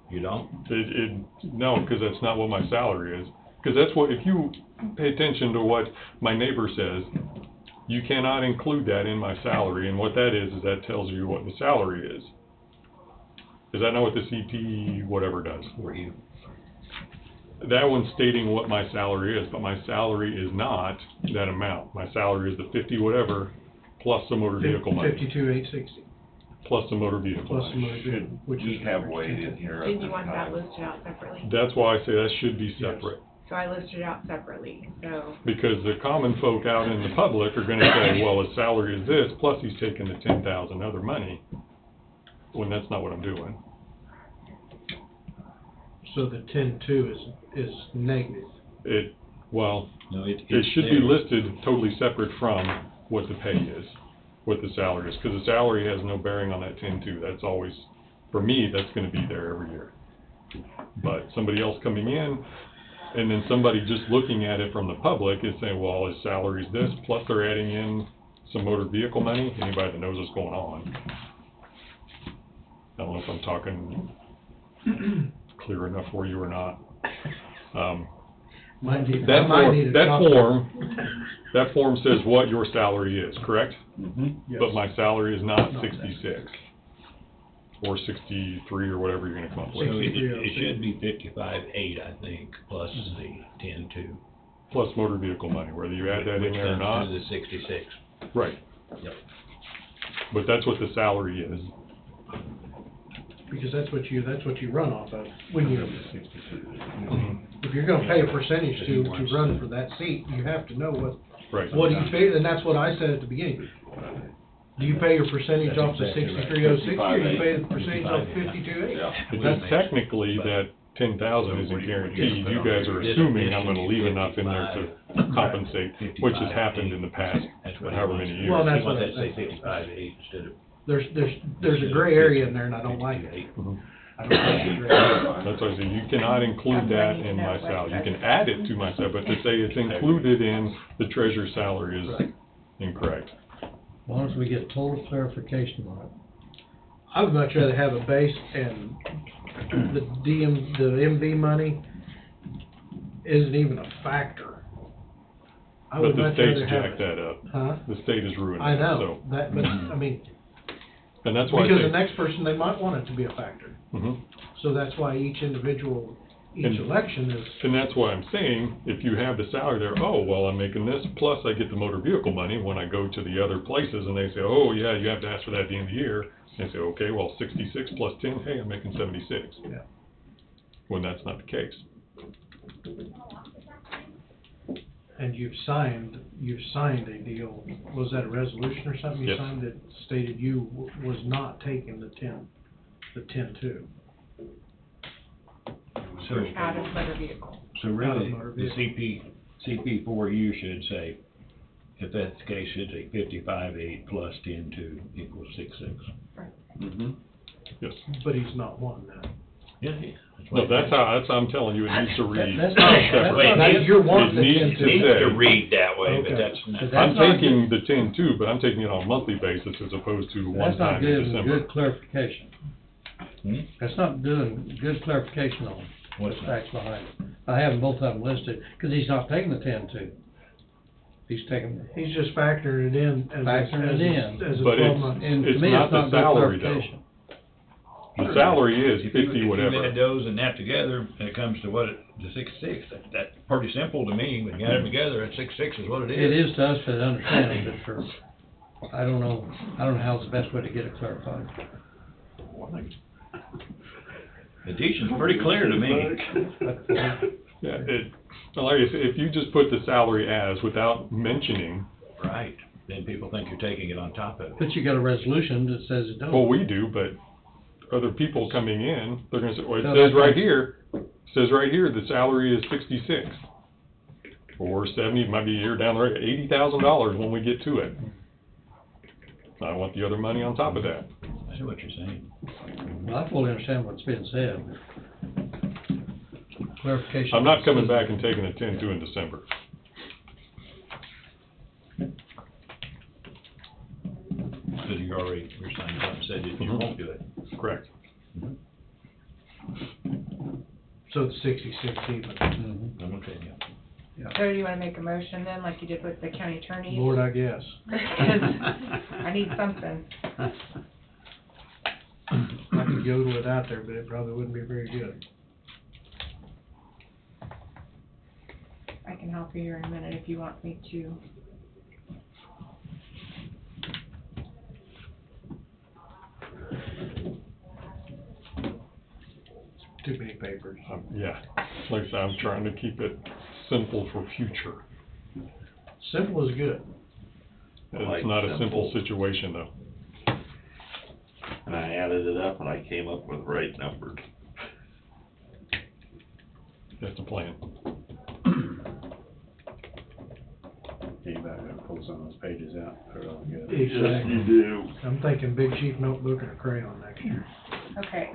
You don't? No, because that's not what my salary is. Because that's what, if you pay attention to what my neighbor says, you cannot include that in my salary, and what that is that tells you what the salary is. Is that not what the CP whatever does? For you. That one's stating what my salary is, but my salary is not that amount. My salary is the 50 whatever, plus the motor vehicle money, 52,860, plus the motor vehicle plus the money. motor vehicle, which We is. have Wade in here at Didn't the you want that time. listed out separately? That's why I say that should be separate. So I listed it out separately, so. Because the common folk out in the public are gonna say, well, his salary is this, plus he's taking the 10,000 other money, when that's not what I'm doing. So the 10.2 is negative. No, it's it should be there. listed totally separate from what the pay is, what the salary is, because the salary has no bearing on that 10.2. That's always, for me, that's gonna be there every year. But somebody else coming in, and then somebody just looking at it from the public is saying, well, his salary's this, plus they're adding in some motor vehicle money, anybody that knows what's going on. I don't know if I'm talking clear enough for you or not. Might need- That I might need a copy. that form says what your salary is, correct? Yes. But my salary is not Not 66, or 63, or whatever you're gonna come up So with. it should be 55,800, I think, plus the 10.2. Plus motor vehicle money, whether you add that in Which there or comes not. to the 66. Right. Yep. But that's what the salary is. because that's what you run off of, when you, if you're gonna pay a percentage to run for that seat, you have to know what do you pay, and that's what I said at the beginning. Do you pay your percentage off the 63,060, or do you pay the percentage off 52,800? That's technically that 10,000 isn't guaranteed. You guys are assuming I'm gonna leave enough in there to compensate, which has happened in the past, however many years. Well, that's what I say said. 55.8 instead of. There's a gray area in there, and I don't like it. I don't like the gray area. That's why I say, you cannot include that in my salary. You can add it to my salary, but to say it's included in the treasurer's salary is incorrect. As long as we get total clarification on it. I would much rather have a base, and the MV money isn't even a factor. I But would the much state's rather have jacked it. that up. Huh? The state is ruining I it, know, so. that, but, I mean, And that's why I because the say. next person, they might want it to be a factor. Mhm. So that's why each individual, each And- election is, And that's why I'm saying, if you have the salary there, oh, well, I'm making this, plus I get the motor vehicle money when I go to the other places, and they say, oh, yeah, you have to ask for that at the end of the year. And I say, okay, well, 66 plus 10, hey, I'm making 76. Yeah. When that's not the case. and you've signed a deal, was that a resolution or something you Yes. signed that stated you was not taking the 10-2? So, Out of motor vehicle. so Out of really, motor the vehicle. CP4U should say, if that's the case, should say 55.8 plus 10.2 equals 6.6. Mm-hmm. Yes. But he's not one now. Yeah, No, that's how I'm telling you, it needs to read. That's not, you're wanting the It needs 10-2. to Needs say. to read that way, but Okay. that's not. I'm taking the 10-2, but I'm taking it on a monthly basis as opposed to one That's not time in giving December. good clarification. That's not doing good clarification on What's the that? facts behind it. I have both of them listed, because he's not taking the 10-2. He's taking, He's just factoring it in as Factoring it in. as a But 12 month. and to It's me, not it's the not good salary, though. clarification. The salary is If you 50 whatever. add those and that together, and it comes to the 6.6, that's pretty simple to me. When you add them together, that 6.6 is what it is. It is to us for the understanding, but for, I don't know how it's the best way to get it clarified. The addition's pretty clear to me. Yeah, like I said, if you just put the salary as without mentioning, Right, then people think you're taking it on top of it. But you got a resolution that says it don't. well, we do, but other people coming in, they're gonna say, well, it No, says that's right not- here, the salary is 66. Or 70, it might be a year down the road, $80,000 when we get to it. I want the other money on top of that. I see what you're saying. Well, I fully understand what's being said. Clarification. I'm not coming back and taking a 10-2 in December. Because you're saying something, said that you won't do it. Correct. So it's 66 even. Mhm. I'm okay, yeah. So do you wanna make a motion then, like you did with the county attorney? Lord, I guess. I need something. I could yodel it out there, but it probably wouldn't be very good. I can help you here in a minute if you want me to. Too many papers. Yeah, like I said, I'm trying to keep it simple for future. Simple is good. It's not a simple situation, though. And I added it up and I came up with the right numbers. That's the plan. You better pull some of those pages out, put it all together. Exactly. You do. I'm thinking big cheap notebook and a crayon next year. Okay.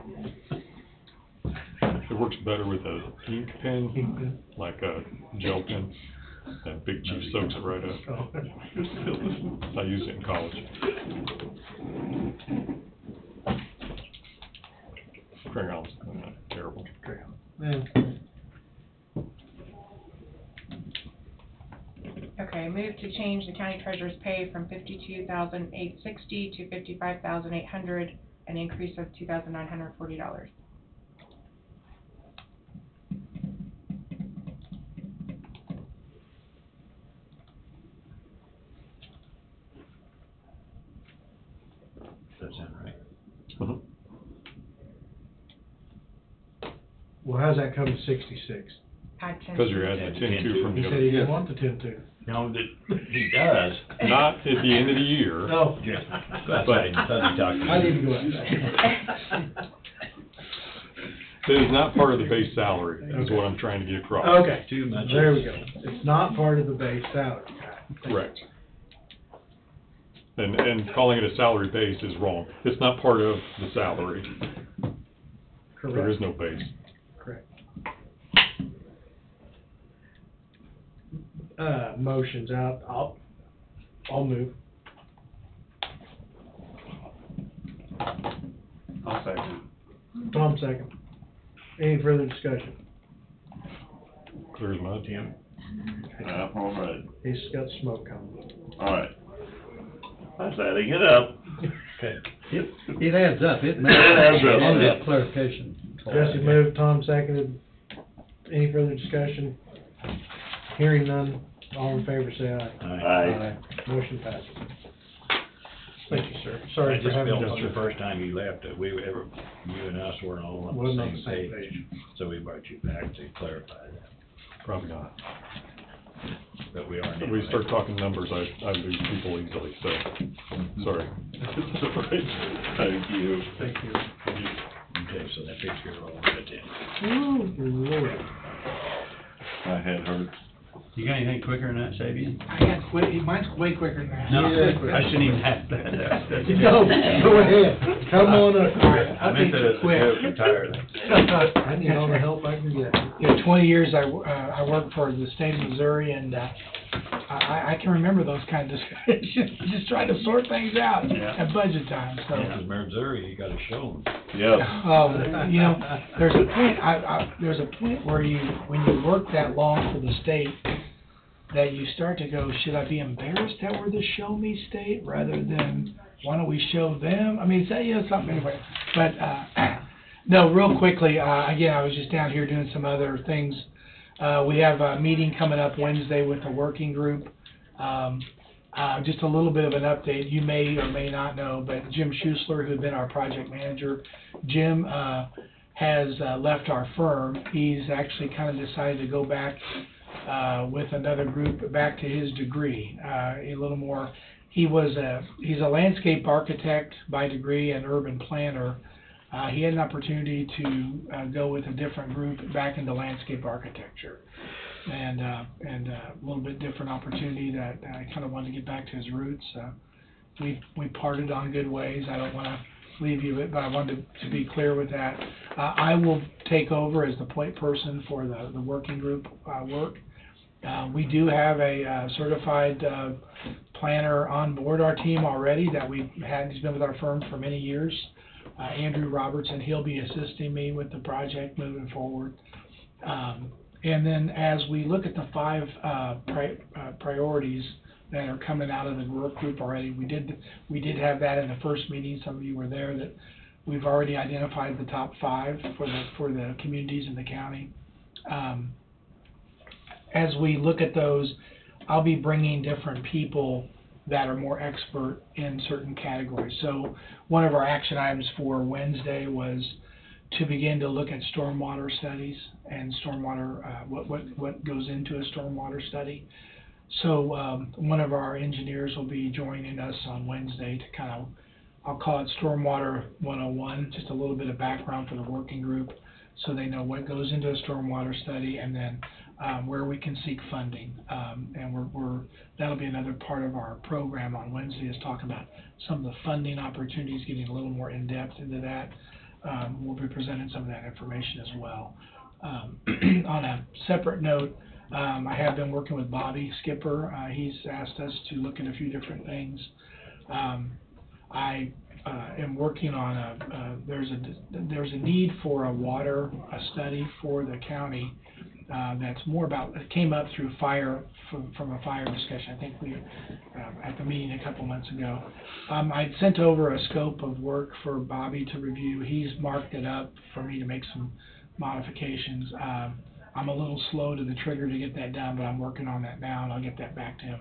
It works better with a ink pen, Ink pen. like a gel pen. That Big Chief soaks it right up. Oh. I used it in college. Crayons, terrible. Man, Okay, move to change the county treasurer's pay from $52,860 to $55,800, an increase of $2,940. Does that sound right? Mhm. Well, how's that come to 66? Add 10. Cause you're adding a 10-2 from He the said he other. didn't want the 10-2. No, that, he does. Not at the end of the year. No. Just go outside and Sunday talk to you. I need to go outside. That is not part of the base salary, is what I'm trying to get across. Okay, Too much. there we go. It's not part of the base salary. Correct. And calling it a salary base is wrong. It's not part of the salary. There is no base. Correct. Motion's out. I'll move. I'll second. Tom second. Any further discussion? Clear as mud. Tim? All right, He's got smoke coming. all right. That's adding it up. Okay. It adds up, it It matters. adds up. On that clarification. Jesse moved, Tom seconded. Any further discussion? Hearing none, all in favor say aye. Aye. Motion passes. Thank you, sir. Sorry I for just having felt on to. the first time you left, that you and us were all on Wasn't the on same page. So we brought you back to clarify that, Probably not. but we are now. If we start talking numbers, I lose people easily, so, sorry. Thank you. Thank you. Okay, so that takes care of all of that then. Ooh, Lord. My head hurts. You got anything quicker than that, Sabian? I got mine's way quicker than that. No, Yeah. I shouldn't even have that. No, go ahead. Come on up. I meant that as a joke entirely. I need all the help I can get. Yeah, 20 years I worked for the state of Missouri, and I can remember those kind of discussions, just trying to sort things out Yeah. at budget time, so. Yeah, 'cause Missouri, you gotta show them. Yes. You know, there's a point, there's a point where when you work that long for the state, that you start to go, should I be embarrassed that we're the show me state rather than why don't we show them? I mean, say, something anyway. But, no, real quickly, again, I was just down here doing some other things. We have a meeting coming up Wednesday with the working group. Just a little bit of an update. You may or may not know, but Jim Schusler, who'd been our project manager, Jim has left our firm. He's actually kind of decided to go back with another group back to his degree. A little more. He's a landscape architect by degree and urban planner. He had an opportunity to go with a different group back into landscape architecture, and a little bit different opportunity that I kind of wanted to get back to his roots. We parted on good ways. I don't want to leave you with, but I wanted to be clear with that. I will take over as the point person for the working group work. We do have a certified planner on board our team already that we've had. He's been with our firm for many years. Andrew Robertson, he'll be assisting me with the project moving forward. And then as we look at the 5 priorities that are coming out of the work group already, we did have that in the first meeting. Some of you were there, that we've already identified the top 5 for the communities in the county. As we look at those, I'll be bringing different people that are more expert in certain categories. So one of our action items for Wednesday was to begin to look at stormwater studies and stormwater, what goes into a stormwater study. So one of our engineers will be joining us on Wednesday to kind of, I'll call it Stormwater 101, just a little bit of background for the working group so they know what goes into a stormwater study, and then where we can seek funding. And that'll be another part of our program on Wednesday, is talking about some of the funding opportunities, getting a little more in-depth into that. We'll be presenting some of that information as well. On a separate note, I have been working with Bobby Skipper. He's asked us to look at a few different things. I am working on there's a need for a study for the county that's more about, it came up through from a fire discussion. I think we at the meeting a couple months ago. I sent over a scope of work for Bobby to review. He's marked it up for me to make some modifications. I'm a little slow to the trigger to get that done, but I'm working on that now, and I'll get that back to him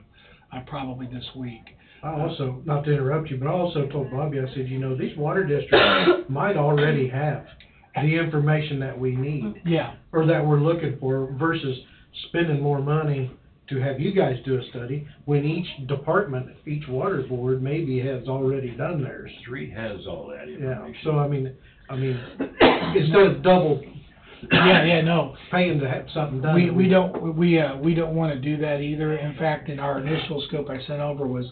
probably this week. I also, not to interrupt you, but I also told Bobby, I said, these water districts might already have the information that we need, Yeah, or that we're looking for, versus spending more money to have you guys do a study, when each department, each water board maybe has already done theirs. Street has all that Yeah, information. so I mean, instead of double yeah, no. paying to have something done. We don't wanna do that either. In fact, in our initial scope I sent over was,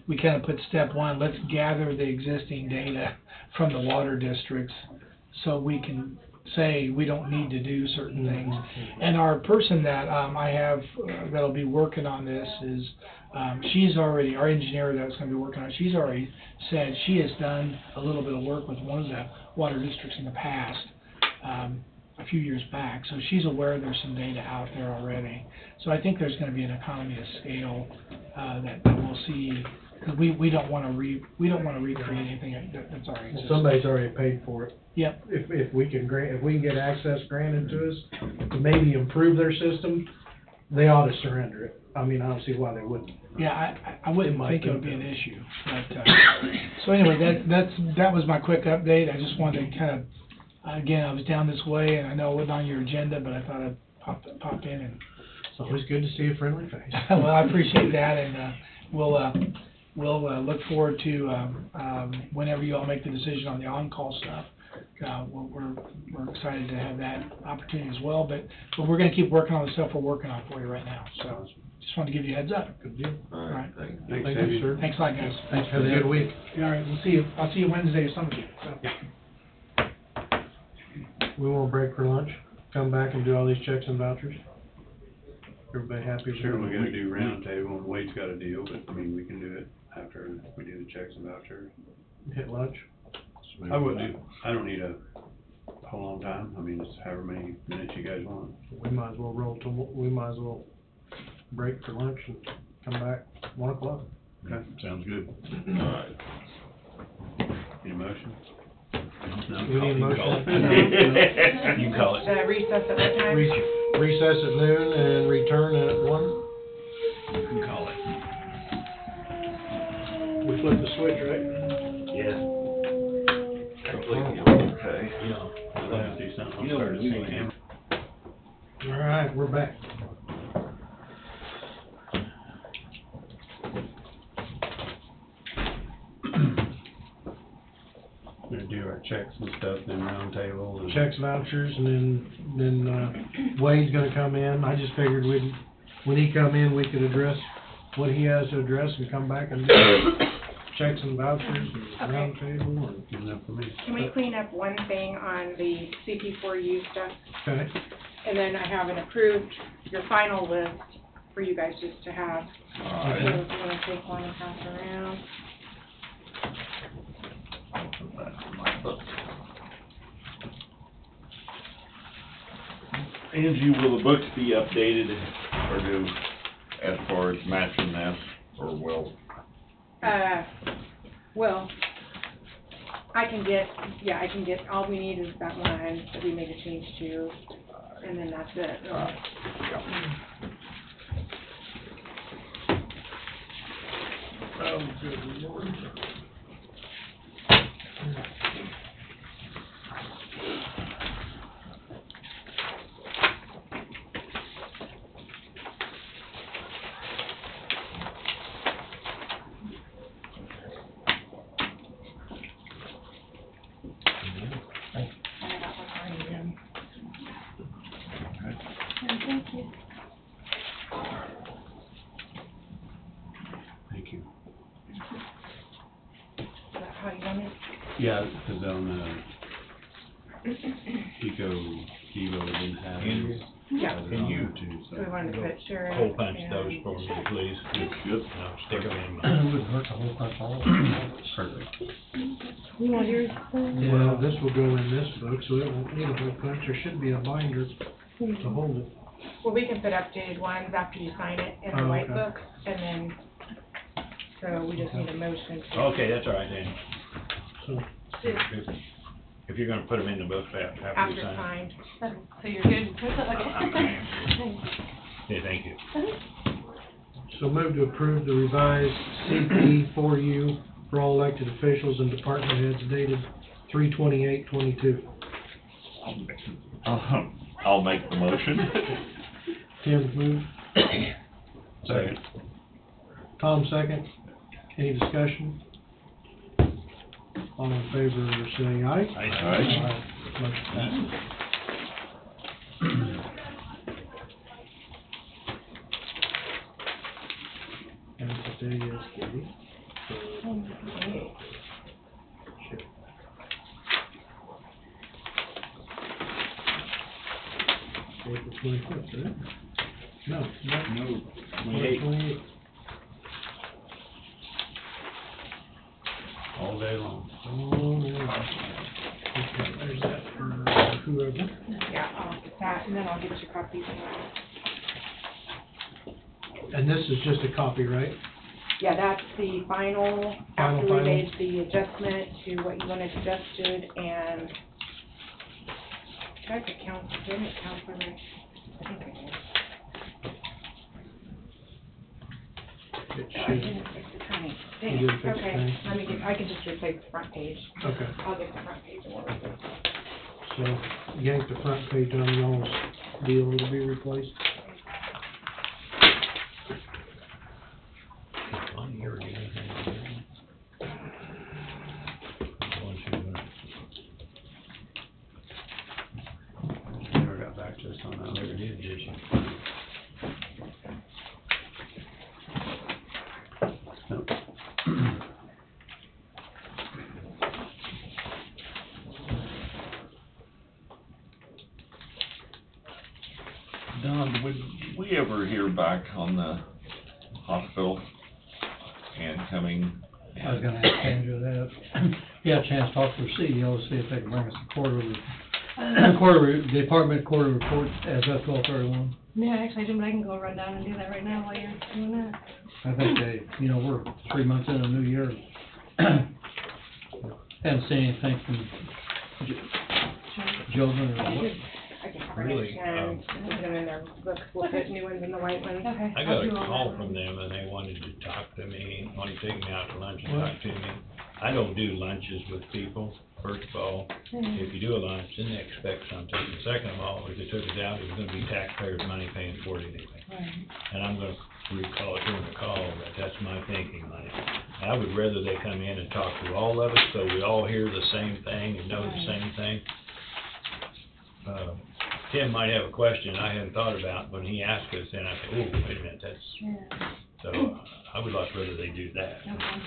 we kinda put step one, let's gather the existing data from the water districts so we can say we don't need to do certain things. And our person that, I have, that'll be working on this is, she's already, our engineer that's gonna be working on it, she's already said she has done a little bit of work with one of the water districts in the past, a few years back, so she's aware there's some data out there already. So I think there's gonna be an economy of scale, that we'll see, cause we don't wanna recreate anything that's already existing. Somebody's already paid for it. Yep. If we can get access granted to us to maybe improve their system, they ought to surrender it. I mean, I don't see why they wouldn't. Yeah, I wouldn't It might think it be. would be an issue, but, so anyway, that was my quick update. I just wanted to kind of, again, I was down this way, and I know it wasn't on your agenda, but I thought I'd pop in and. It's always good to see a friendly face. Well, I appreciate that, and, we'll look forward to, whenever you all make the decision on the on-call stuff. We're excited to have that opportunity as well, but we're gonna keep working on the stuff we're working on for you right now, so just wanted to give you a heads up. Good deal. All right. Thank you, sir. Thanks a lot, guys. Thanks. Have a good week. All right, we'll see you, I'll see you Wednesday or something, so. We won't break for lunch, come back and do all these checks and vouchers. Everybody happy? Sure, we gotta do roundtable, and Wade's got a deal, but, I mean, we can do it after we do the checks and vouchers. Hit lunch? I don't need a whole long time, I mean, it's however many minutes you guys want. We might as well we might as well break for lunch and come back 1 o'clock. Okay, sounds good. All right. Need a motion? We need a motion. You call it. Recess at what time? Recess at noon and return at 1. You can call it. We flip the switch, right? Yeah. Completely. Okay. You know, I'll have to do something, I'll start to see him. All right, we're back. We're gonna do our checks and stuff, then roundtable and. Checks, vouchers, and then Wade's gonna come in. I just figured when he come in, we could address what he has to address and come back and do checks and vouchers and roundtable and. Enough for me. Can we clean up one thing on the CP4U stuff? Okay. And then I have an approved, your final list for you guys just to have. So if you wanna take one and pass around. Angie, will the books be updated or do, as far as matching that, or will? Well, I can get, all we need is that one that we made a change to, and then that's it. Oh, good Lord. Thank you. Thank you. Is that how you want it? Yeah, because on, Evo didn't have his. Yeah. Can you So we wanted to put Sharon hole punch and- those for me, please? Good. No, stick them in. It would hurt to hold that all. Perfect. You want yours? Well, this will go in this book, so it won't need a hole punch. There should be a binder to hold it. Well, we can put updated ones after you sign it in the Oh, white okay. book, and then, so we just need a motion to. Okay, that's all right then. So, If you're gonna put them in the book after you After sign. signed. So you're good? Okay. Yeah, thank you. so move to approve the revised CP4U for all elected officials and department heads dated 3/28/22. I'll make the motion. Tim moved, Second. Tom second. Any discussion? All in favor, say aye. Aye. Motion passes. And today is April 25th, right? No. 28th. All day long. Oh, yeah. Okay, there's that for whoever. Yeah, I'll get that, and then I'll get you copies. And this is just a copy, right? Yeah, that's the final, after we Final. made the adjustment to what you wanted adjusted, and tried to count, didn't it count for me? I think I did. It I should, didn't fix the timing. You Dang, didn't fix the okay, timing? let me get, I can just replace the front page. Okay. I'll get the front page in order. So yank the front page on y'all's deal, it'll be replaced. Never got back to us on that. Never did you? Nope. Don, did we ever hear back on the hospital and coming? I was gonna ask Andrew that. He had a chance to talk to the CEO, see if they can bring us a quarterly report as of 12/31. Yeah, actually, I didn't, but I can go run down and do that right now while you're doing that. I think they, we're 3 months in a new year. Haven't seen anything from Jobin or what. I can Really, and put them in their books, we'll put new ones in the white ones. Okay. I I'll got a do all call that. from them and they wanted to talk to me, wanted to take me out to lunch and talk to me. I don't do lunches with people, first of all. If you do a lunch, then they expect something. And second of all, if they took it out, it was gonna be taxpayers' money paying for it anyway. Right. And I'm gonna recall it during the call, but that's my thinking on it. I would rather they come in and talk to all of us, so we all hear the same thing and know the same thing. Tim might have a question I hadn't thought about. When he asked us, and I said, oh, wait a minute, that's, Yeah. so I would much rather they do that. Okay.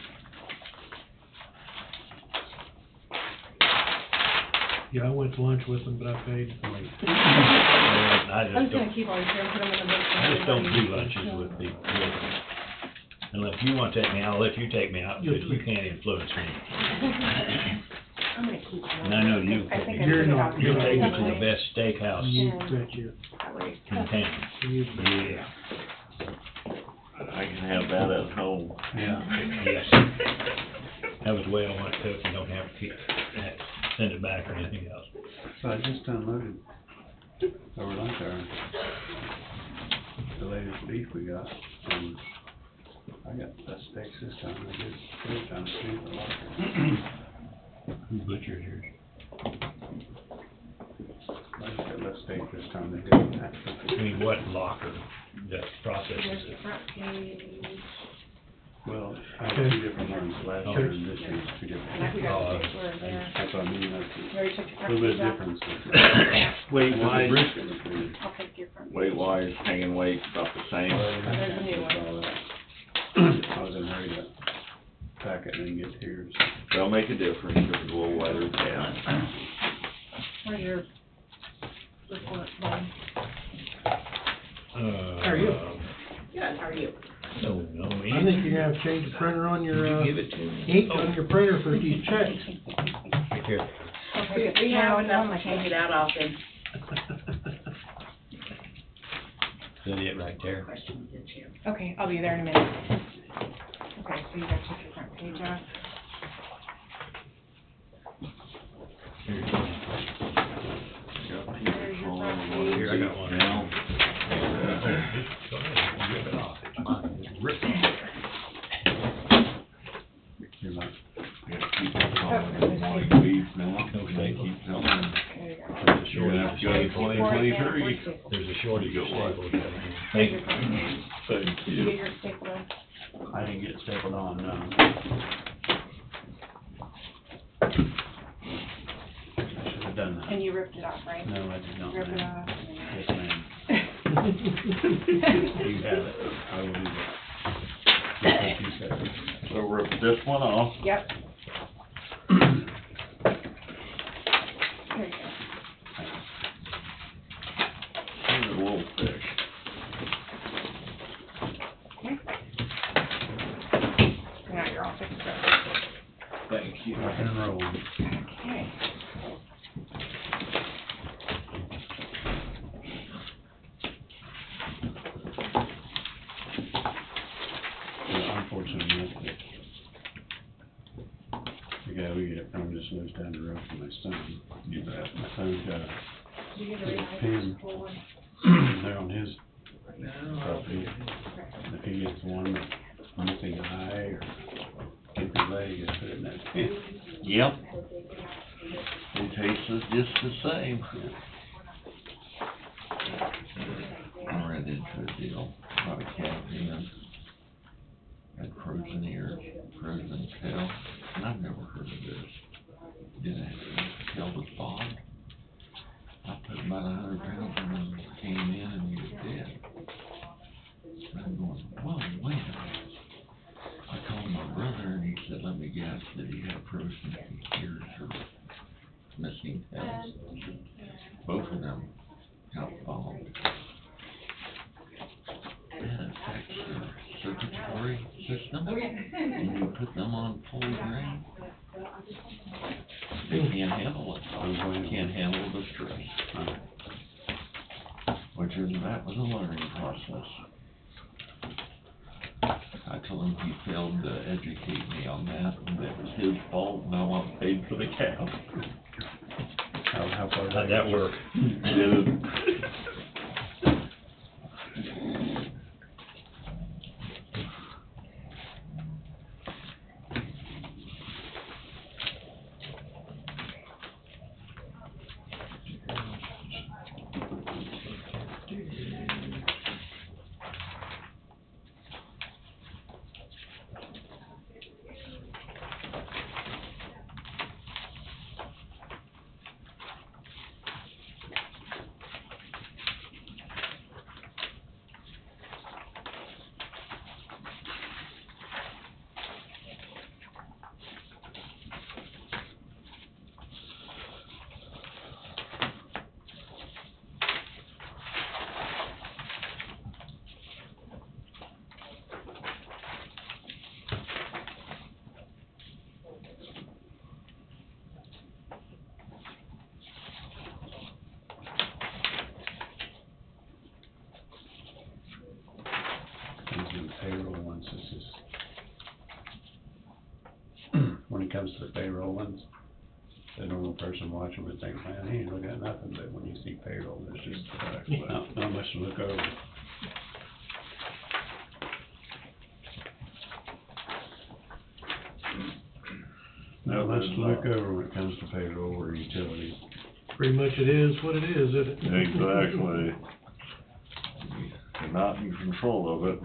Yeah, I went to lunch with them, but I paid. I I'm just just gonna don't, keep all these here and put them in the book. I just don't do lunches with people. Unless you wanna take me out, I'll let you take me out, because you can't influence me. I'm gonna keep them. And I know you, I think I You're put it not- out. you'll take me to Okay. the best steakhouse You betcha. That way. in town. You betcha. Yeah. I can have that at home. Yeah. Yes. That was the way I want it cooked, and don't have to keep, send it back or anything else. So I just unloaded over lunch hour. The latest beef we got, and I got less steaks this time than I did the other time too. Who butchered yours? I just got less steak this time than I did last time. I mean, what locker that Here's processes the it? front page. Well, I had two different ones, last year and this year, two different Like we ones. got the paper there. That's what I mean, that's You already took your a front little bit page of off? difference. Weight And wise, the brisket was good. I'll take your front page. weight wise, hanging weight about the same. There's a new one. I was in a hurry to pack it and then get here, so. They'll make a difference if it's a little wetter, yeah. Where's your report, Bob? How are you? Good, how are you? No, no, I think you're gonna have to change the printer on your, Did you give it to me? ink on your printer for these checks. Right here. Okay, We have enough to change it out often. Is that it right there? Okay, I'll be there in a minute. Okay, so you gotta take your front page off. Here, There's your front page. Here, I got one. Now, Go ahead, rip it off, it's mine, just rip it off. You're not, gotta keep on calling them white weeds now, they keep telling them, you're gonna have to go to 2023. There's a shortage of staples. Thank Did you get your stapler? I didn't get stapled on, no. I should have done that. And you ripped it off, right? No, I did not. Rip it ma'am. off. Yes, ma'am. You have it. I will do that. Thank you, sir. So rip this one off. Yep. There you go. Here's a little fish. Now you're all fixed up. Thank you. Rock and roll. Okay. Unfortunately, the guy we get it from just lives down the road from my son. You bet. My son's got a Did you get a little revised pen full one? there on his property. And if he gets one missing eye or empty leg, just put it in that pen. Yep. It tastes just the same. I ran into a deal about a cat in, had frozen ears, frozen tail, and I've never heard of this. Did it killed his bond? I put about 100 pounds in him, came in and he was dead. And I'm going, whoa, wait a minute. I called my brother and he said, let me guess, did he have frozen ears or missing tails? Both of them got bombed. That affects their circulatory system. When you put them on full grain, they can't handle it. Can't handle the stress. That was a learning process. I told him he failed to educate me on that, and that was his fault, and I want paid for the cow. How far How'd that work? Payroll ones, it's just, when it comes to the payroll ones, the normal person watching would think, man, he ain't looking at nothing, but when you see payroll, there's just not much to look over. Not much to look over when it comes to payroll or utilities. Pretty much it is what it is, isn't it? Exactly. You're not in control of it.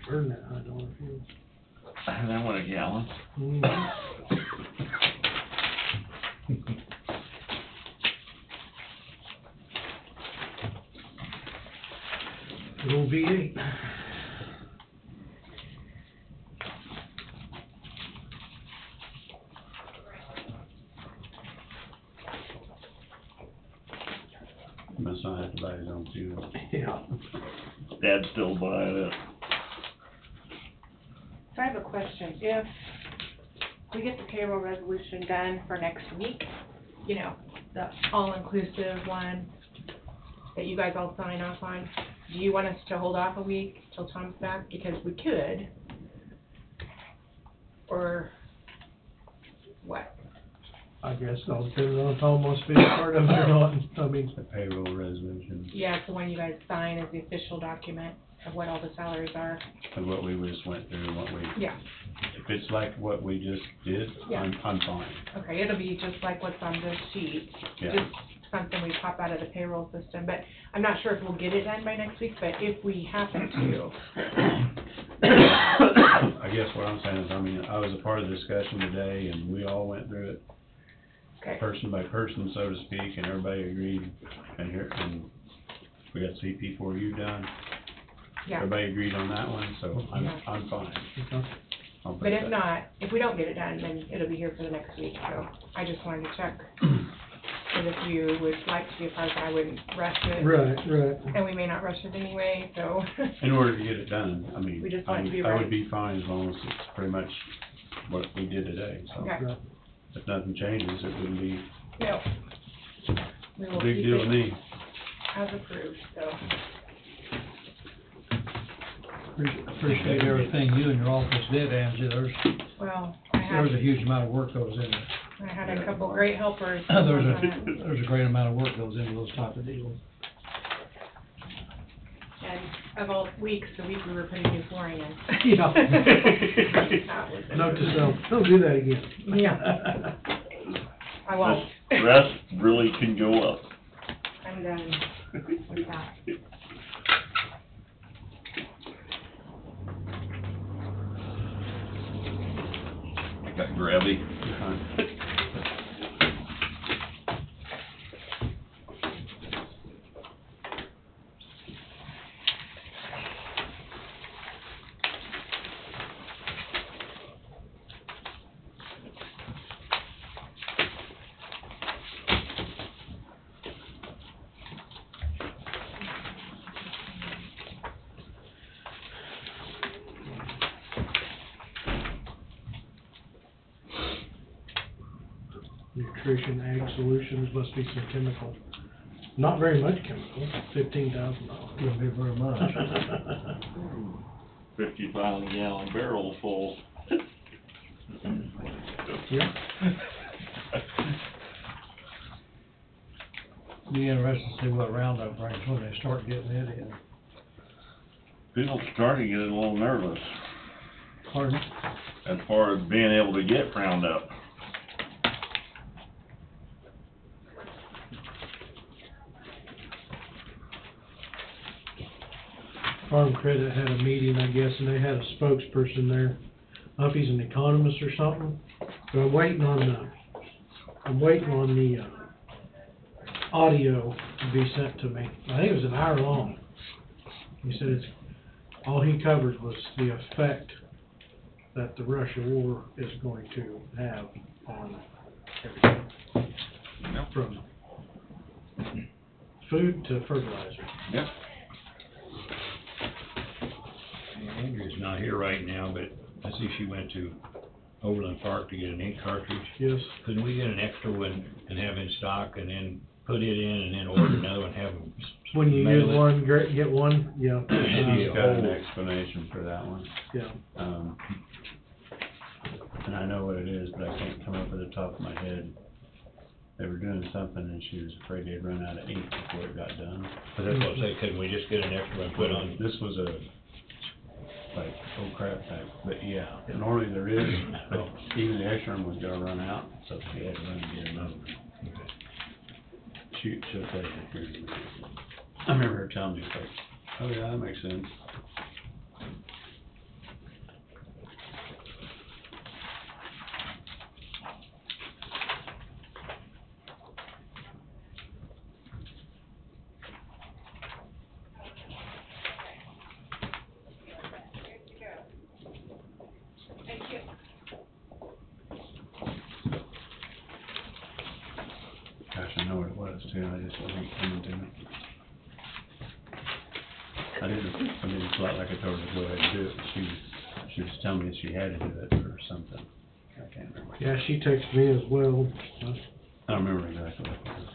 Burn that $100 fuel. And then what, a gallon? Good old V8. Must not have to buy his own fuel. Yeah. Dad's still buying it. So I have a question. If we get the payroll resolution done for next week, you know, the all-inclusive one that you guys all sign off on, do you want us to hold off a week till Tom's back? Because we could. Or what? I guess I'll depend on Tom wants to be a part of it or not. I mean, The payroll resolution, Yeah, it's the one you guys sign as the official document of what all the salaries are. of what we just went through, what we, Yeah, if it's like what we just did, Yeah. I'm fine. okay, it'll be just like what's on this sheet. Yeah. Just something we pop out of the payroll system, but I'm not sure if we'll get it done by next week, but if we happen to. I guess what I'm saying is, I mean, I was a part of the discussion today, and we all went through it, Okay. person by person, so to speak, and everybody agreed, and we got CP4U done. Yeah. Everybody agreed on that one, so Yeah. I'm fine. I'll But put if that- not, if we don't get it done, then it'll be here for the next week, so I just wanted to check. And if you would like to be a part of it, I wouldn't rush it. right. And we may not rush it anyway, so. In order to get it done, I mean, We just want it to be I right. would be fine as long as it's pretty much what we did today, so. Okay. If nothing changes, it wouldn't be No. We a will big keep deal to it me. as approved, so. Appreciate everything you and your office did, Angie. Well, I There's a had, huge amount of work goes into it. I had a couple great helpers. There's a great amount of work goes into those type of deals. And of all weeks, the week we were putting new flooring in. Yeah. That was it. Note to self, don't do that again. Yeah. I won't. Rest really can go up. I'm done with that. Got grabby. Nutrition Ag Solutions must be some chemical. Not very much chemical, $15,000. Wouldn't be very much. 50,000-gallon barrel full. Yeah. Be interested to see what Roundup brings when they start getting it in. People starting to get a little nervous Pardon? as far as being able to get Roundup. Farm Credit had a meeting, I guess, and they had a spokesperson there. I don't know if he's an economist or something, but I'm waiting on the audio to be sent to me. I think it was an hour long. He said all he covered was the effect that the Russia war is going to have on everything. From food to fertilizer. Yep. Andrew's not here right now, but I see she went to Overland Park to get an ink cartridge. Yes. Couldn't we get an extra one and have in stock and then put it in and then order another one, have them When you mail use it? one, get one, yeah. He's got an explanation for that one. Yeah. And I know what it is, but I can't come up with the top of my head. They were doing something and she was afraid they'd run out of ink before it got done. But that's what I say, couldn't we just get an extra one put on? This was a, like, oh crap type, but yeah, normally there is, but even the extra one was gonna run out, so she had to run and get another. She'll tell you. I remember her telling me, like, oh yeah, that makes sense. Gosh, I know what it was too, I just wasn't coming to it. I didn't feel like I told her to go ahead and do it, she was telling me she had to do it or something. I can't remember. Yeah, she texted me as well. I don't remember exactly what it was.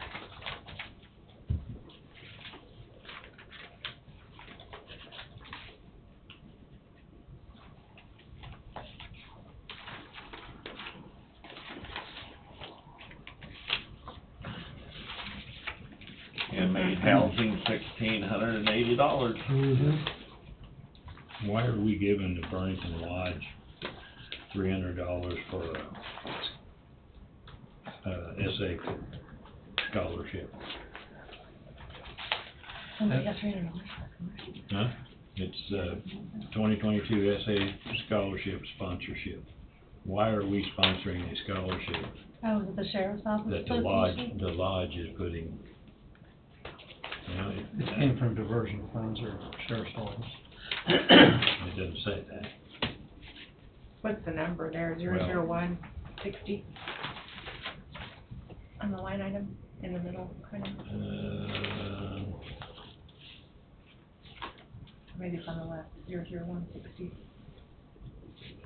housing $1,680. Mm-hmm. Why are we giving the Burlington Lodge $300 for a essay scholarship? Somebody got $300. Huh? It's 2022 essay scholarship sponsorship. Why are we sponsoring a scholarship Oh, is it the sheriff's office? that association? the lodge is putting? You know, It came from diversion funds or sheriff's office. It doesn't say that. What's the number there, Well- 00160? On the line item, in the middle, kind of, maybe it's on the left, 00160.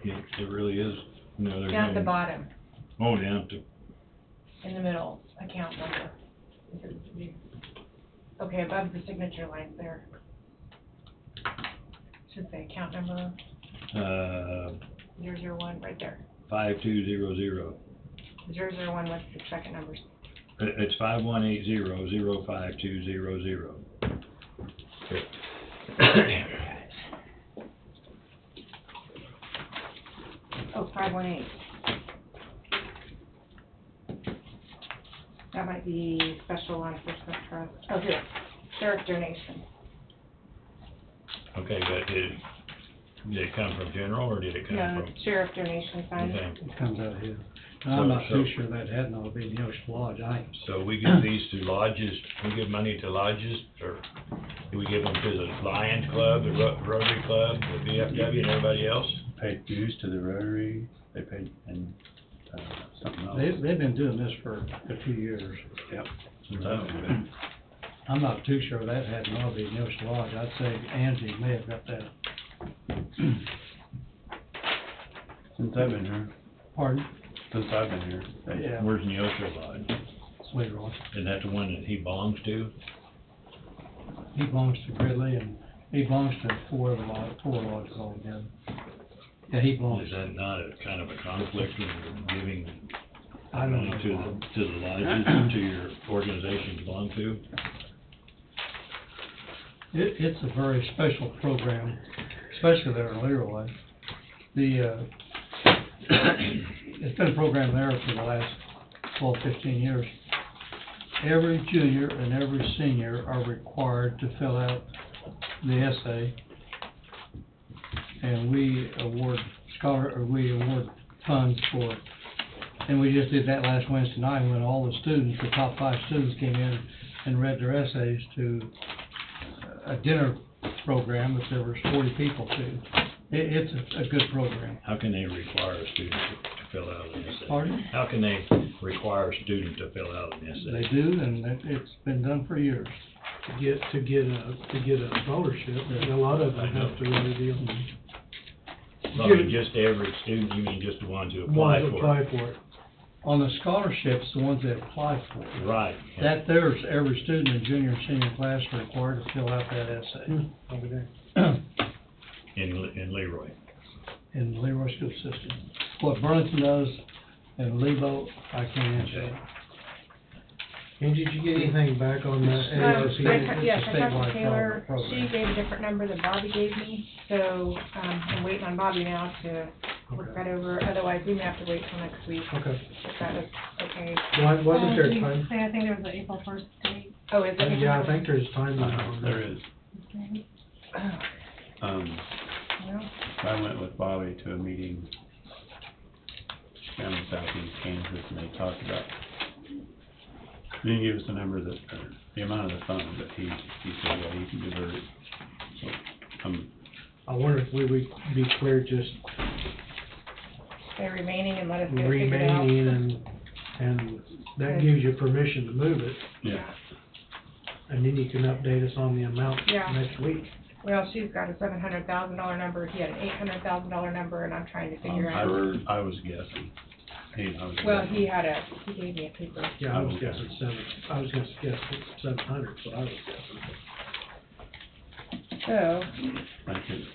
It really is, no, there's Down at the no- bottom, Oh, down to, in the middle, account number. Okay, above the signature line there. Should say account number, 001, right there. 5200. 001, what's the second number? It's 5180-05200. Oh, 518. That might be Special Law Enforcement Trust. Oh, here, sheriff donation. Okay, but did it come from general or did it come No, from? sheriff donation fund. Okay. It comes out here. I'm not So- too sure that had not been Neosho Lodge, So we give these to lodges, we give money to lodges, or do we give them to the Lions Club, the Rotary Club, the VFW, and everybody else? Paid dues to the Rotary, they paid, and, something else. They've been doing this for a few years. Yep. Since I've been. I'm not too sure that had not been Neosho Lodge. I'd say Angie may have got that. Since I've been here. Pardon? Since I've been here. Yeah. Where's Neosho Lodge? Leroy. Isn't that the one that he belongs to? He belongs to Gridley and he belongs to four lodges altogether. Yeah, he belongs. Is that not a kind of a conflict when you're giving I don't money know. to the lodges, to your organization you belong to? It's a very special program, especially there in Leroy. It's been a program there for the last 12, 15 years. Every junior and every senior are required to fill out the essay, and we award funds for, and we just did that last Wednesday night when all the students, the top 5 students came in and read their essays to a dinner program that there was 40 people to. It's a good program. How can they require a student to fill out an essay? Pardon? How can they require a student to fill out an essay? They do, and it's been done for years. To get a scholarship, a lot of them have to really deal. Well, I mean, just every student, you mean just the ones who apply Ones for it? apply for it. On the scholarships, the ones that apply for it. Right. That there's every student in junior and senior class are required to fill out that essay. Over there. In Leroy. In the Leroy school system. What Burlington does and Lebo, I can't answer that. And did you get anything back on the ARC? Yes, I talked statewide to Taylor, program. she gave a different number than Bobby gave me, so, I'm waiting on Bobby now to look that over, otherwise we may have to wait till next week. Okay. If that is okay. Wasn't there Did you time? say, I think there was an April 1st date. Oh, is it? Yeah, I think there's time on that. There is. Okay. Well, I went with Bobby to a meeting down in southeast Kansas, and they talked about, he didn't give us the number that, the amount of the fund, but he said, yeah, you can divert it. So, I wonder if we would be clear just Say remaining and let us get it figured out. remaining and that gives you permission to move it. yeah. And then you can update us on the amount Yeah. next week. Well, she's got a $700,000 number, he had an $800,000 number, and I'm trying to figure out. I was guessing. Well, he gave me a paper. Yeah, I was guessing I was gonna guess 700, so I was guessing. So, Thank you.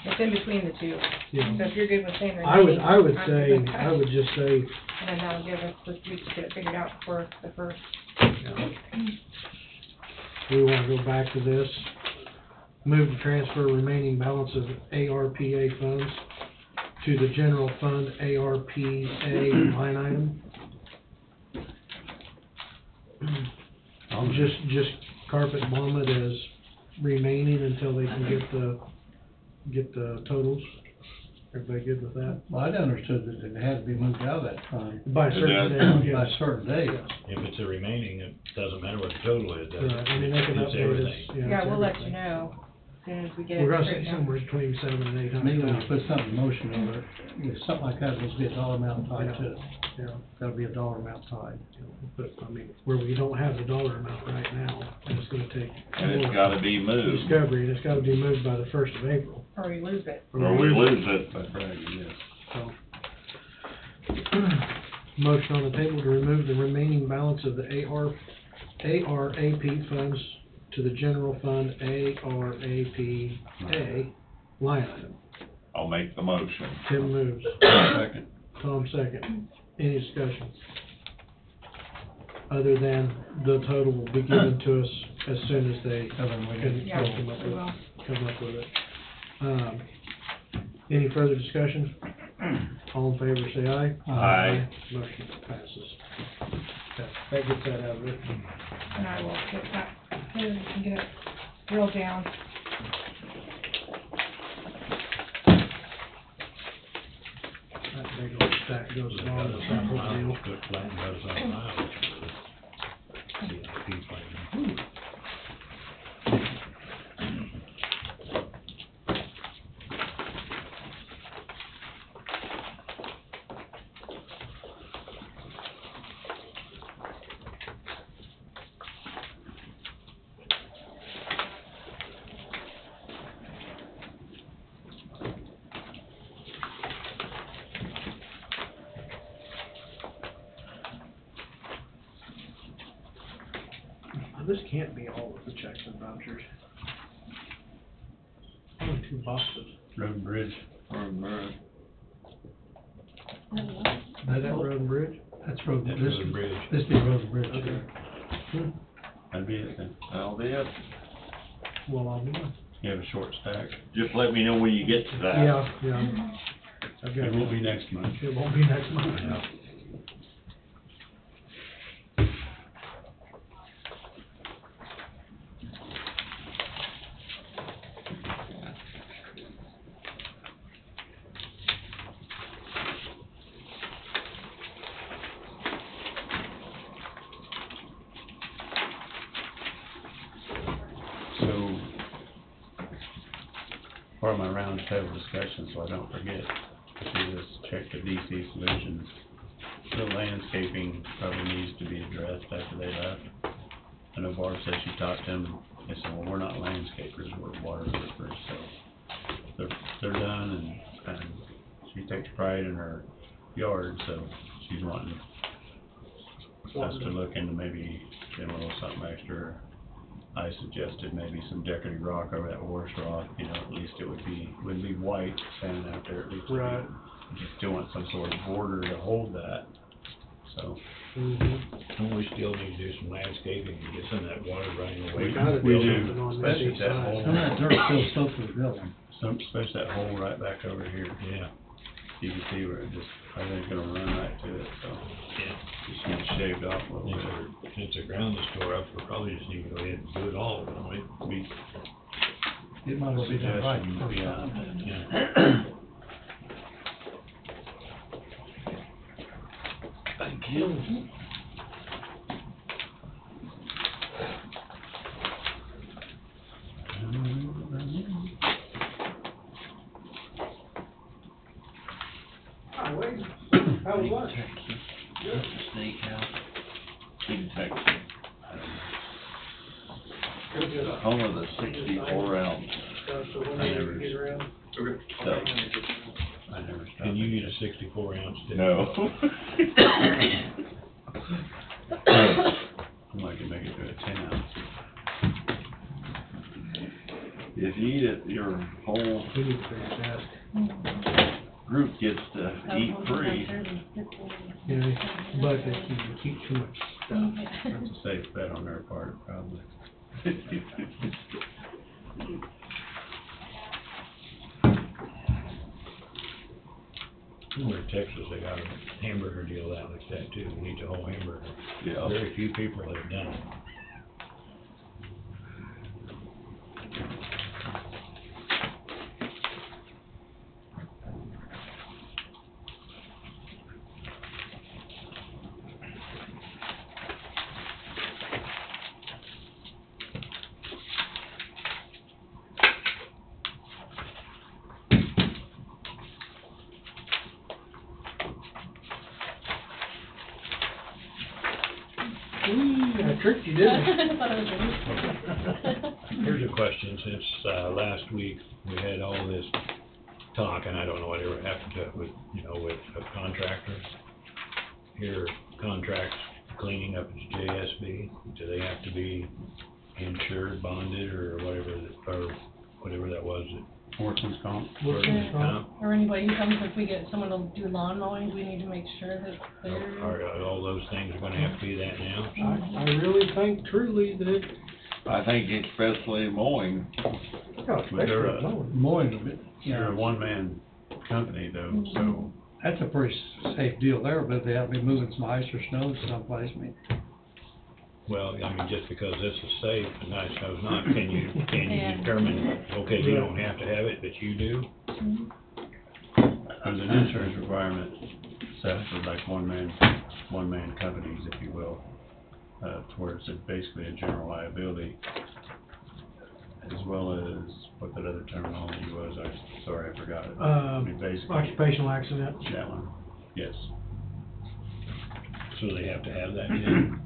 it's in between the two. Yeah. So if you're good with saying I would remaining. I would I'm good with that. just say, And then that'll give us this week to get it figured out for the first. yeah, We wanna go back to this. Move to transfer remaining balance of ARPA funds to the general fund ARPA line item. Just carpet bomb it as remaining until they can get the totals. Everybody good with that? Well, I'd understood that it had to be moved out of that fund. By a certain day, yes. By a certain date. If it's a remaining, it doesn't matter what the total is, does it? Right, I mean, they can It's update everything. us. Yeah, it's we'll let you everything. know as soon as we get it We're gonna say straightened out. somewhere between $700,000 and $800,000. Maybe when you put something in motion over it, you know, something like that, there's be a dollar amount tied to it. Yeah. Gotta be a dollar amount tied. But, I mean, where we don't have the dollar amount right now, and it's gonna take. And it's more gotta be moved. Discovery, and it's gotta be moved by the 1st of April. Or we lose it. Or we lose it. By Friday, yes. So. Motion on the table to remove the remaining balance of the ARAP funds to the general fund ARAPA line item. I'll make the motion. Tim moves. Second. Tom second. Any discussion? Other than the total will be given to us as soon as they can Yeah, come up we with, will. it. Any further discussion? All in favor, say aye. Aye. Motion passes. Okay, that gets that out of it. And I will get that, so we can get it drilled down. That big old stack goes along with that whole deal. Good plan, goes on mileage for the CIP plan. This can't be all of the checks and vouchers. Only 2 boxes. Road and Bridge. Is that Road and Bridge? That's road, That's this, Road and Bridge. this be road and bridge. Okay. That'd be it then. That'll be it. Well, I'll do it. You have a short stack. Just let me know when you get to that. Yeah. I've got It won't be next month. It won't be next month. So, part of my roundtable discussion, so I don't forget, to just check the DC Solutions. The landscaping probably needs to be addressed after they left. I know Barb said she talked to them, they said, well, we're not landscapers, we're water workers, so they're done, and she takes pride in her yard, so she's wanting us to look into maybe doing a little something extra. I suggested maybe some decorative rock over that horse rock, you know, at least it wouldn't be white standing out there, at least. Right. You still want some sort of border to hold that, so. And we still need to do some landscaping to get some of that water running away. We gotta We do do, something on especially this that side. hole. Some of that dirt still soaked with the building. Especially that hole right back over here. Yeah. You can see where it just, I think it's gonna run right to it, so. Yeah. Just need shaved off a little bit. Since the ground is tore up, we'll probably just need to go ahead and do it all, don't we? It might as well be done right. Suggestion, Yeah. Thank you. How was lunch? Steakhouse. In Texas. Home of the 64 ounce. So when they get around. stuff. I never stopped. And you need a 64 ounce too. No. I might can make it to a 10 ounce. If you eat it, your whole We need to finish that. group gets to eat free. You know, but if you keep too much stuff. That's a safe bet on their part, probably. Somewhere in Texas, they got a hamburger deal out like that too, you eat the whole hamburger. Yeah. Very few people have done it. I tricked you, didn't I? Here's a question, since, last week, we had all this talk, and I don't know whatever happened to it with, with a contractor. Here, contracts cleaning up at JSB, do they have to be insured, bonded, or whatever that was? Workman's comp. Workman's comp? Or anybody who comes, if we get someone to do lawn mowing, we need to make sure that they're. Are all those things gonna have to be that now? I really think truly that, I think especially mowing. But they're a, Mowing, they're a one-man company though, so. that's a pretty safe deal there, but they have to be moving some ice or snow someplace, I mean. Well, I mean, just because this is safe and that snow's not, can you determine, okay, you don't have to have it, but you do? There's an insurance requirement set for like one-man companies, if you will, towards basically a general liability, as well as, what that other terminology was, sorry, I forgot it. I mean, basically. occupational accident. That one, yes. So they have to have that in?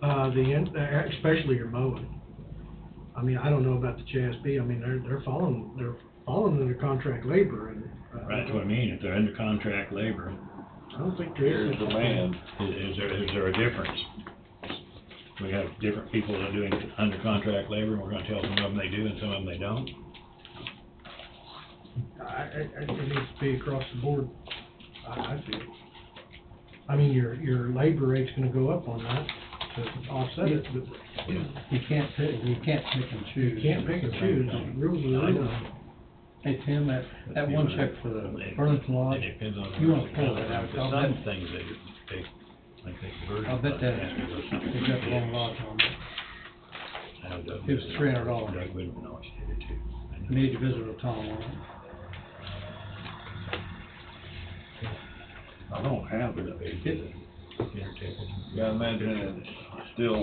Especially your mowing. I mean, I don't know about the JSB, I mean, they're following under contract labor and. That's what I mean, if they're under contract labor. I don't think there is. Here's the man. Is there a difference? We have different people that are doing under contract labor, and we're gonna tell some of them they do and some of them they don't? It needs to be across the board, I feel. I mean, your labor rate's gonna go up on that to offset it, but. You can't pick and choose. You can't pick and choose, rules are the rules. Hey, Tim, that one check for the Burlington Lodge, It depends on. you wanna pull that out, Some things they, like they converted. I'll bet that, they got the wrong lodge on it. It was $300. Doug Whitman always did it too. You need to visit with Tom on it. I don't have it. Yeah, imagine it's still.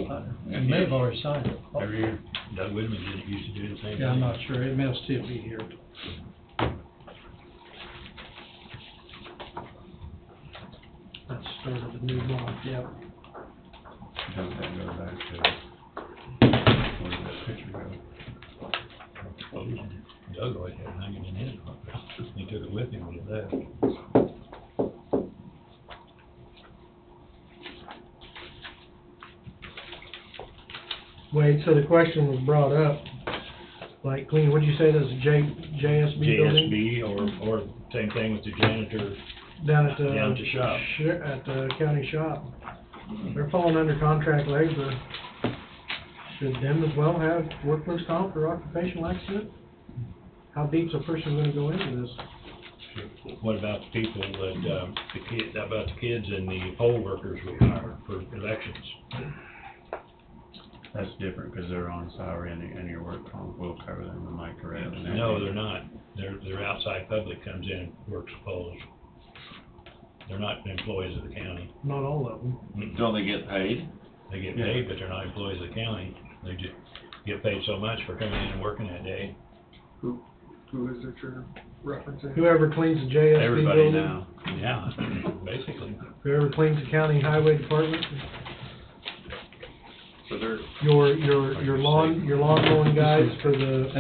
You may have already signed it. Every year, Doug Whitman used to do the same thing. Yeah, I'm not sure, it may still be here. That's the start of the new law, yep. Does that go back to, where did that picture go? Doug always had it hanging in his office. He took it with him when he left. Wade, so the question was brought up, like, clean, what'd you say, there's a JSB building? JSB or same thing with the janitor Down at the. down to shop. At the county shop. They're falling under contract labor. Should them as well have workman's comp or occupational accident? How deep's a person gonna go into this? What about the people that, about the kids and the poll workers we hire for elections? That's different, because they're on salary and your work comp will cover them, am I correct? No, they're not. They're outside public comes in and works polls. They're not employees of the county. Not all of them. Don't they get paid? They get paid, but they're not employees of the county. They just get paid so much for coming in and working that day. Who is it you're referencing? Whoever cleans the JSB building. Everybody now, yeah, basically. Whoever cleans the county highway department. So they're. Your lawn mowing guys for the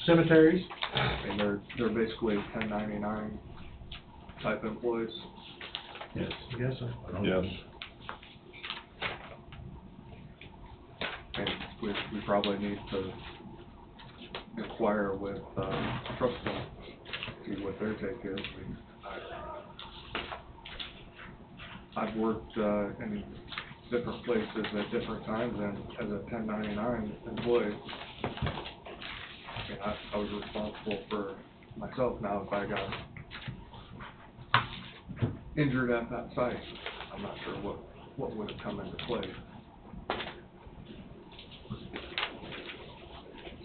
cemeteries. I mean, they're basically 1099 type employees. Yes. I guess so. Yes. And we probably need to inquire with, Truxton, see what their take is. I've worked, in different places at different times and as a 1099 employee. I mean, I was responsible for myself. Now, if I got injured at that site, I'm not sure what would have come into play.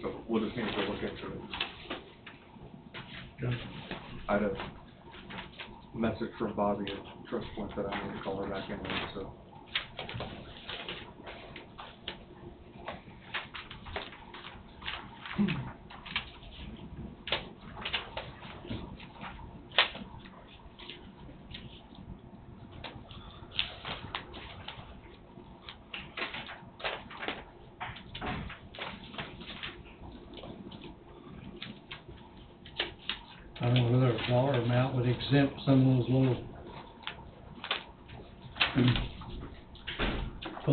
So we'll just need to look into it. I had a message from Bobby at Trust Point that I need to call her back anyway, so. I don't know whether a dollar amount would exempt some of those little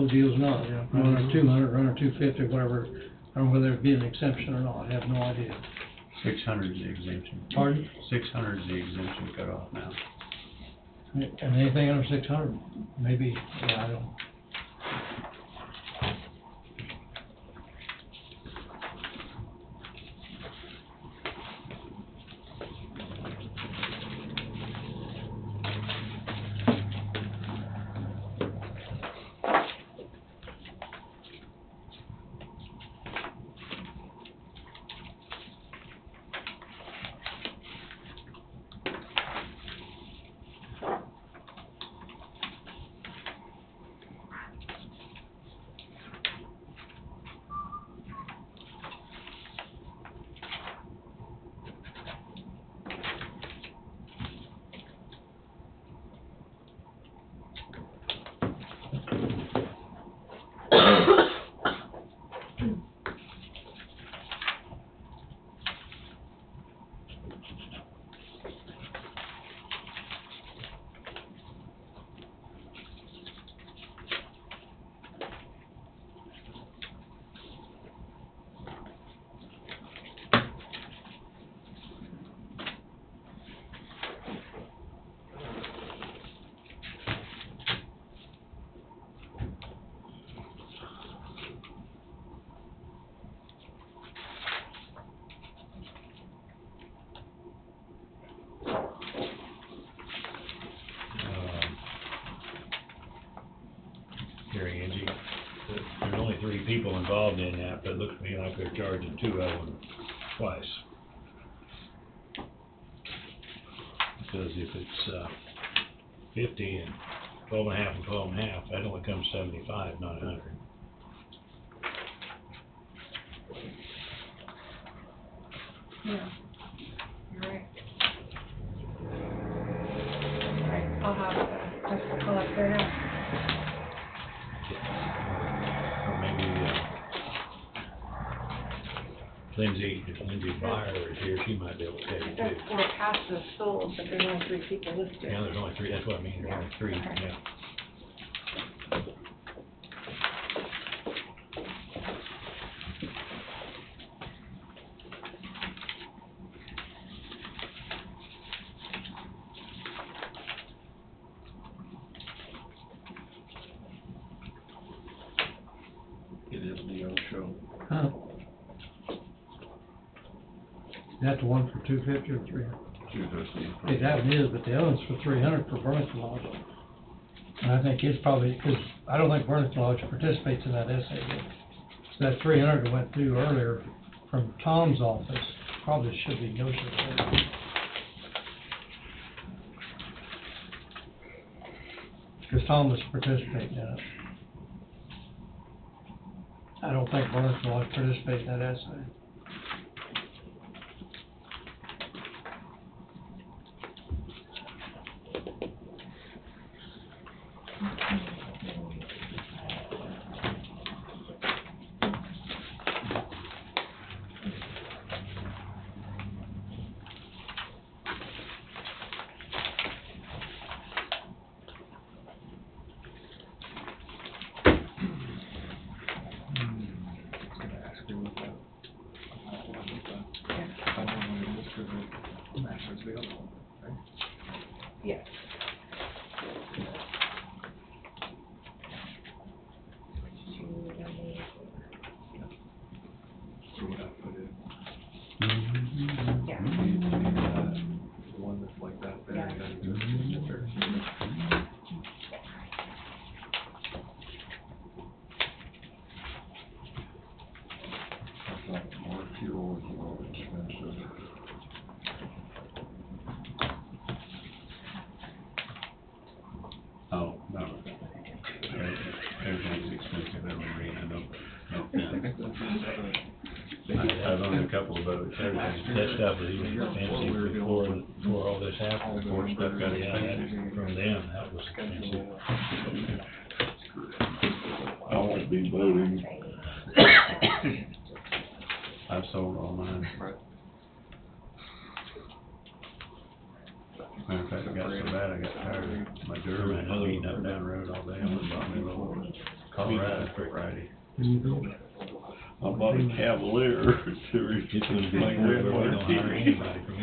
deals, not, Yeah. one or 200, one or 250, whatever. I don't know whether it'd be an exemption or not, I have no idea. 600 is the exemption. Pardon? 600 is the exemption cut off now. And anything under 600, maybe, yeah, I don't. Gary, Angie, there's only 3 people involved in that, but it looks to me like they're charging 2 of them twice. Because if it's, 50 and 12.5 and 12.5, that only comes 75, not 100. Yeah, you're right. Right, I'll have Jessica call up there now. Or maybe, Lindsay, if Lindsay Byer is here, she might be able to tell you That's too. 4 passes sold, but there's only 3 people listed. Yeah, there's only 3, that's what I mean, there's only 3, Okay. yeah. It is the old show. Huh? Is that the one for 250 or 300? 250. It that one is, but the other one's for 300 for Burlington Lodge. And I think it's probably, because I don't think Burlington Lodge participates in that essay yet. So that 300 that went through earlier from Tom's office probably should be negotiable. Because Tom was participating in it. I don't think Burlington Lodge participates in that essay. fuel is a little expensive. Oh, no. Everything's expensive every arena, no offense. I've owned a couple of boats, everything, that stuff was even expensive before all this happened, before stuff got expensive from them, that was expensive. I won't be voting. I've sold all mine. Matter of fact, it got so bad, I got tired of my Durham, I was eating up and down the road all day, I went and bought me a little Colorado for Friday. I bought a Cavalier to reduce my Anybody from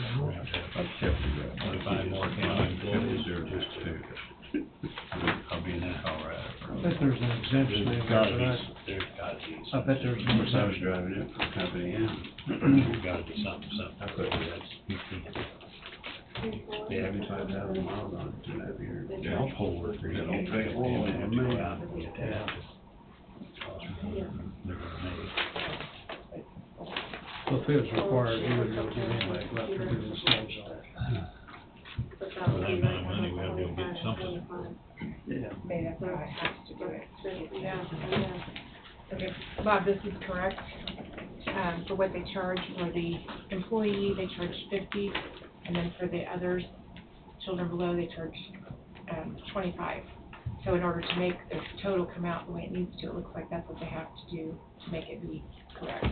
anywhere. I've kept it. 25 more county employees or just two. I'll be in that Colorado. I bet there's an exemption in there, Gotta but be, there's gotta be. I bet there's Of an course, I was exemption. driving it for the company, yeah. There's gotta be something, I couldn't do that. Yeah, every 5,000 miles on it, 2.5 years. Yeah. I'll pull work. They don't take long, Have to man. go out and get that. They're gonna make it. So if it was required, you wouldn't be able to get anybody to go out there and do the snow zone. For that amount of money, we ought to be able to get something. Yeah. Maybe that's how it has to do it. Yeah. Okay, Bob, this is correct. For what they charge for the employee, they charge 50, and then for the others, children below, they charge 25. So in order to make the total come out the way it needs to, it looks like that's what they have to do to make it be correct.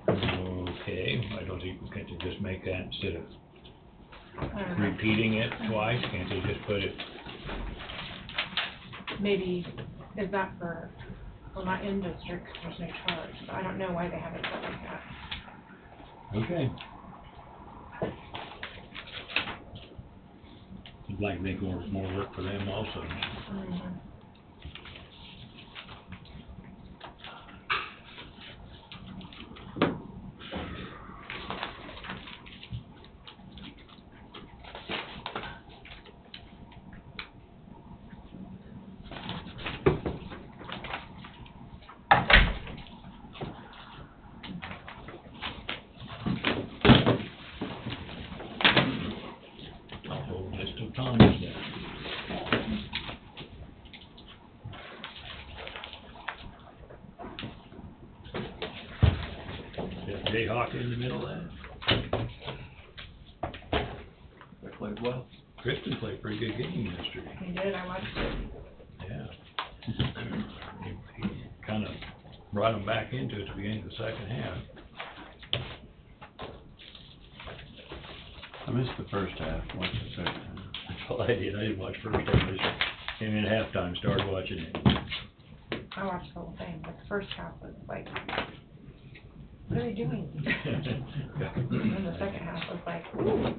Okay, why don't you, can't you just make that instead of repeating it twice, can't they just put it? Maybe, is that for, well, not in district, 'cause there's no charge, so I don't know why they have it set like that. Okay. You'd like to make more work for them also. Mhm. I'll hold this till Tom's done. Got Jayhawk in the middle of that. They played well. Kristen played a pretty good game yesterday. He did, I watched it. Yeah. He kind of brought them back into it at the beginning of the second half. I missed the first half, watched the second half. That's all I did, I didn't watch first half, I just came in at halftime, started watching it. I watched the whole thing, but the first half was like, what are they doing? And then the second half was like, ooh.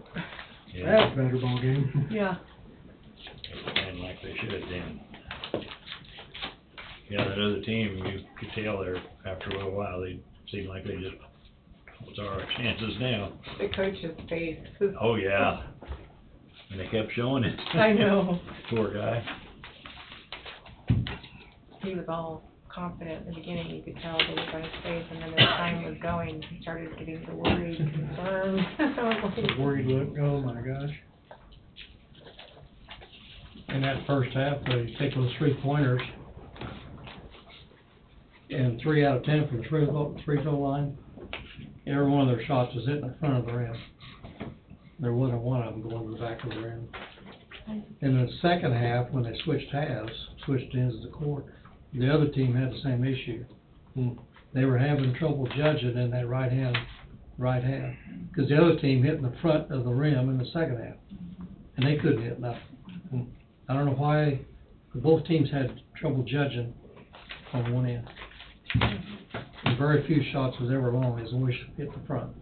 Yeah. That's a better ball game. Yeah. And like they should then. Yeah, that other team, you could tell there, after a little while, they seemed like they just, what's our chances now? The coach's face. Oh, yeah. And they kept showing it. I know. Poor guy. He was all confident in the beginning, you could tell the look on his face, and then as time was going, he started getting worried, concerned. I was like, Worried look, oh my gosh. In that first half, they take those 3-pointers, and 3 out of 10 from the free throw line, every one of their shots was hitting the front of the rim. There wasn't one of them going to the back of the rim. In the second half, when they switched halves, switched ends of the court, the other team had the same issue. They were having trouble judging in that right half, because the other team hit in the front of the rim in the second half, and they couldn't hit nothing. I don't know why, but both teams had trouble judging on one end. And very few shots was ever long as wish hit the front.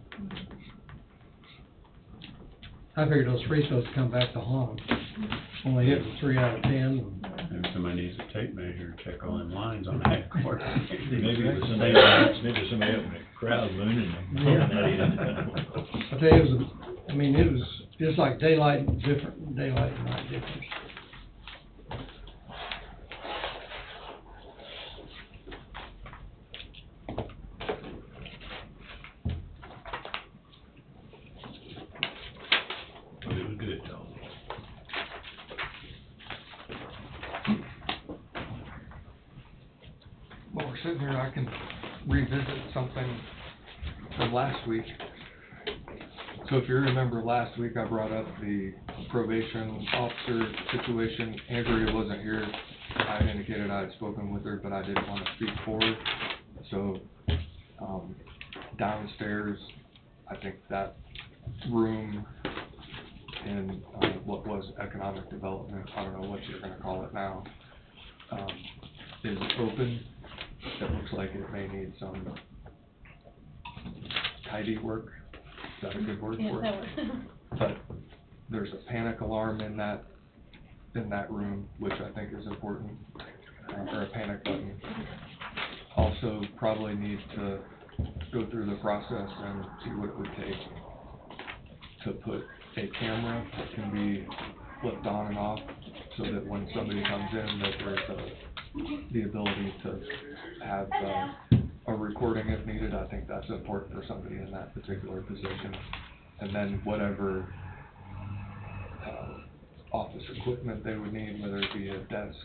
I figured those free throws would come back to haunt them. Only hit 3 out of 10. Maybe somebody needs a tape measure to check all them lines on that court. Maybe it was somebody, maybe somebody up in the crowd mooning them. I tell you, it was, it was just like daylight and night difference. sitting here, I can revisit something from last week. So if you remember last week, I brought up the probation officer situation. Andrea wasn't here. I indicated I had spoken with her, but I didn't want to speak for her. So, downstairs, I think that room in, what was economic development, I don't know what you're gonna call it now, is open. It looks like it may need some tidy work. Is that a good word for it? But there's a panic alarm in that room, which I think is important, or a panic button. Also, probably need to go through the process and see what it would take to put a camera that can be flipped on and off, so that when somebody comes in, that there's the ability to have a recording if needed. I think that's important for somebody in that particular position. And then whatever office equipment they would need, whether it be a desk,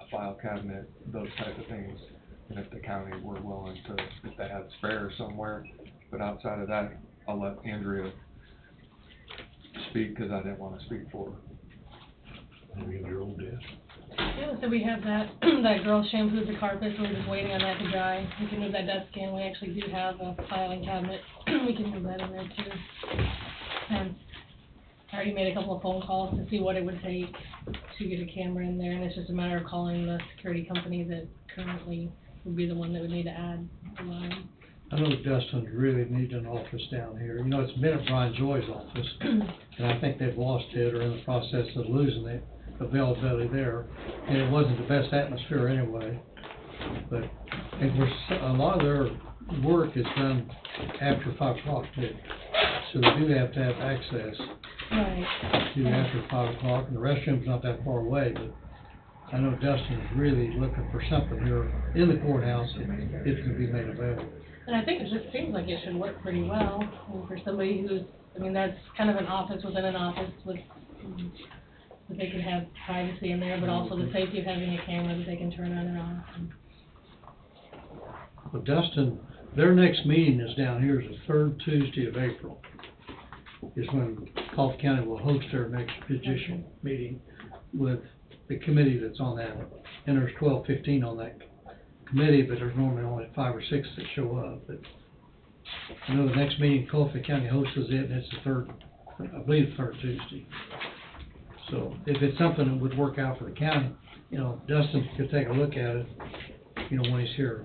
a file cabinet, those type of things. And if the county were willing to, if they had spare somewhere. But outside of that, I'll let Andrea speak, because I didn't want to speak for her. We have your old desk. Yeah, so we have that, that girl shampooed the carpet, so we're just waiting on that to dry. We can move that desk in. We actually do have a filing cabinet. We can move that in there too. And I already made a couple of phone calls to see what it would take to get a camera in there, and it's just a matter of calling the security company that currently would be the one that would need to add the line. I know Dustin really needs an office down here. You know, it's been at Brian Joy's office, and I think they've lost it or in the process of losing it, availability there. And it wasn't the best atmosphere anyway. But a lot of their work is done after 5 o'clock too. So they do have to have access to after 5 o'clock, and the restroom's not that far away, but I know Dustin is really looking for something here in the courthouse that it can be made available. And I think it just seems like it should work pretty well, and for somebody who's, I mean, that's kind of an office within an office with, that they can have privacy in there, but also the safety of having a camera that they can turn on and off. Well, Dustin, their next meeting is down here is the 3rd Tuesday of April, is when Coffee County will host their next position meeting with the committee that's on that. And there's 12, 15 on that committee, but there's normally only 5 or 6 that show up. But I know the next meeting Coffee County hosts it, and it's the 3rd, I believe, 3rd Tuesday. So if it's something that would work out for the county, you know, Dustin could take a look at it, you know, when he's here.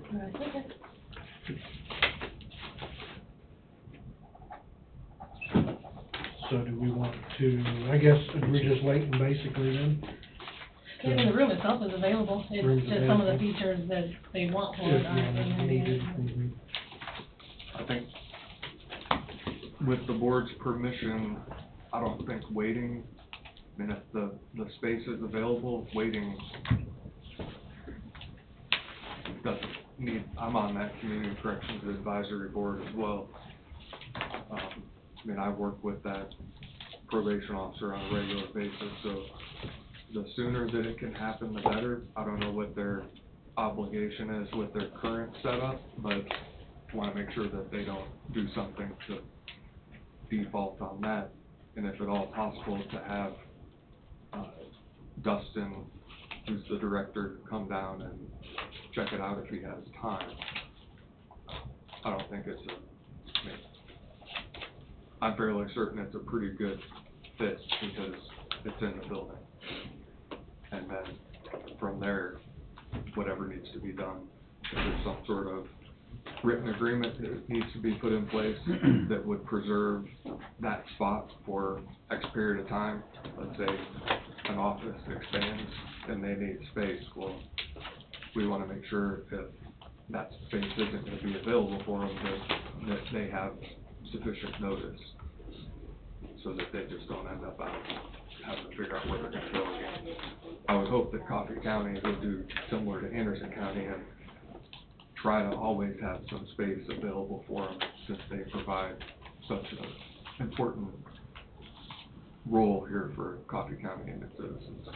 So do we want to, I guess, we're just waiting basically then? And the room itself is available, Room's it's just some of the available. features that they want for it aren't in there. I think with the board's permission, I don't think waiting, I mean, if the space is available, waiting doesn't need, I'm on that Community Corrections Advisory Board as well. I mean, I work with that probation officer on a regular basis, so the sooner that it can happen, the better. I don't know what their obligation is with their current setup, but want to make sure that they don't do something to default on that. And if at all possible, to have Dustin, who's the director, come down and check it out if he has time. I don't think it's I mean, I'm fairly certain it's a pretty good fit because it's in the building. And then from there, whatever needs to be done, if there's some sort of written agreement that needs to be put in place that would preserve that spot for X period of time. Let's say an office expands and they need space. Well, we want to make sure if that space isn't going to be available for them, that they have sufficient notice so that they just don't end up out having to figure out where they're going to go again. I would hope that Coffee County will do similar to Anderson County and try to always have some space available for them, since they provide such an important role here for Coffee County and its citizens.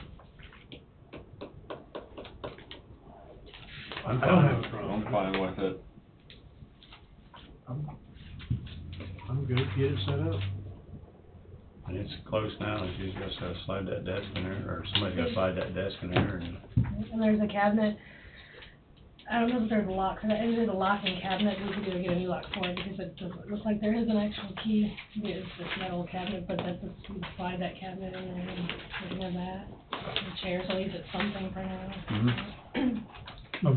I don't have a problem. I'm fine with it. I'm good, get it set up. And it's close now, she's just gotta slide that desk in there, or somebody's gotta slide that desk in there, and And there's a cabinet, I don't know if there's a lock, and there's a locking cabinet, we could get a new lock for it, because it doesn't look like there is an actual key. It's this metal cabinet, but that's just, you slide that cabinet in there and get rid of that. The chair, so at least it's something for now.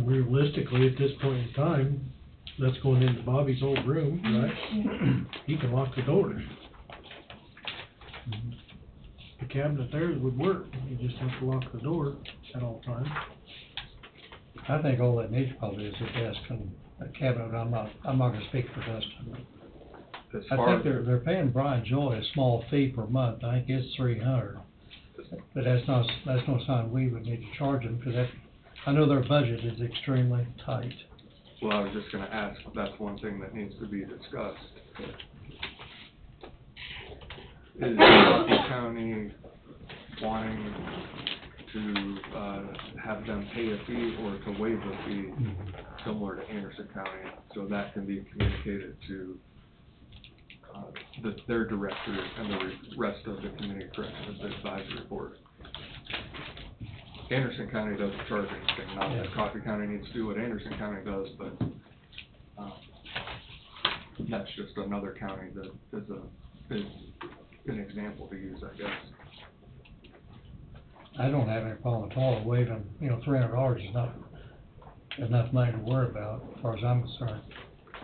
Realistically, at this point in time, that's going into Bobby's old room, right? He can lock the door. The cabinet there would work, you just have to lock the door at all times. I think all that needs probably is a desk and a cabinet. I'm not gonna speak for Dustin. I think they're paying Brian Joy a small fee per month. I think it's $300. But that's no sign we would need to charge them, because I know their budget is extremely tight. Well, I was just gonna ask, that's one thing that needs to be discussed. Is Coffee County wanting to, have them pay a fee or to waive a fee similar to Anderson County, so that can be communicated to, their director and the rest of the Community Corrections Advisory Board? Anderson County doesn't charge anything, not that Coffee County needs to do what Anderson County does, but, that's just another county that is an example to use, I guess. I don't have any problem at all waiving, $300 is not enough money to worry about, as far as I'm concerned.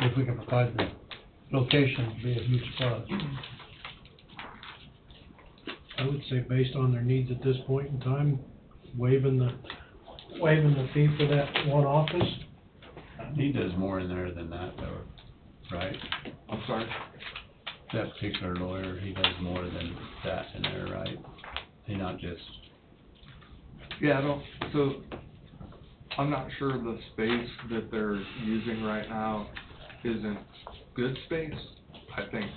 If we can provide the location, it'd be a huge plus. I would say based on their needs at this point in time, waiving the fee for that one office. he does more in there than that, though, right? I'm sorry? That particular lawyer, he does more than that in there, right? He not just... Yeah, so, I'm not sure the space that they're using right now isn't good space. I think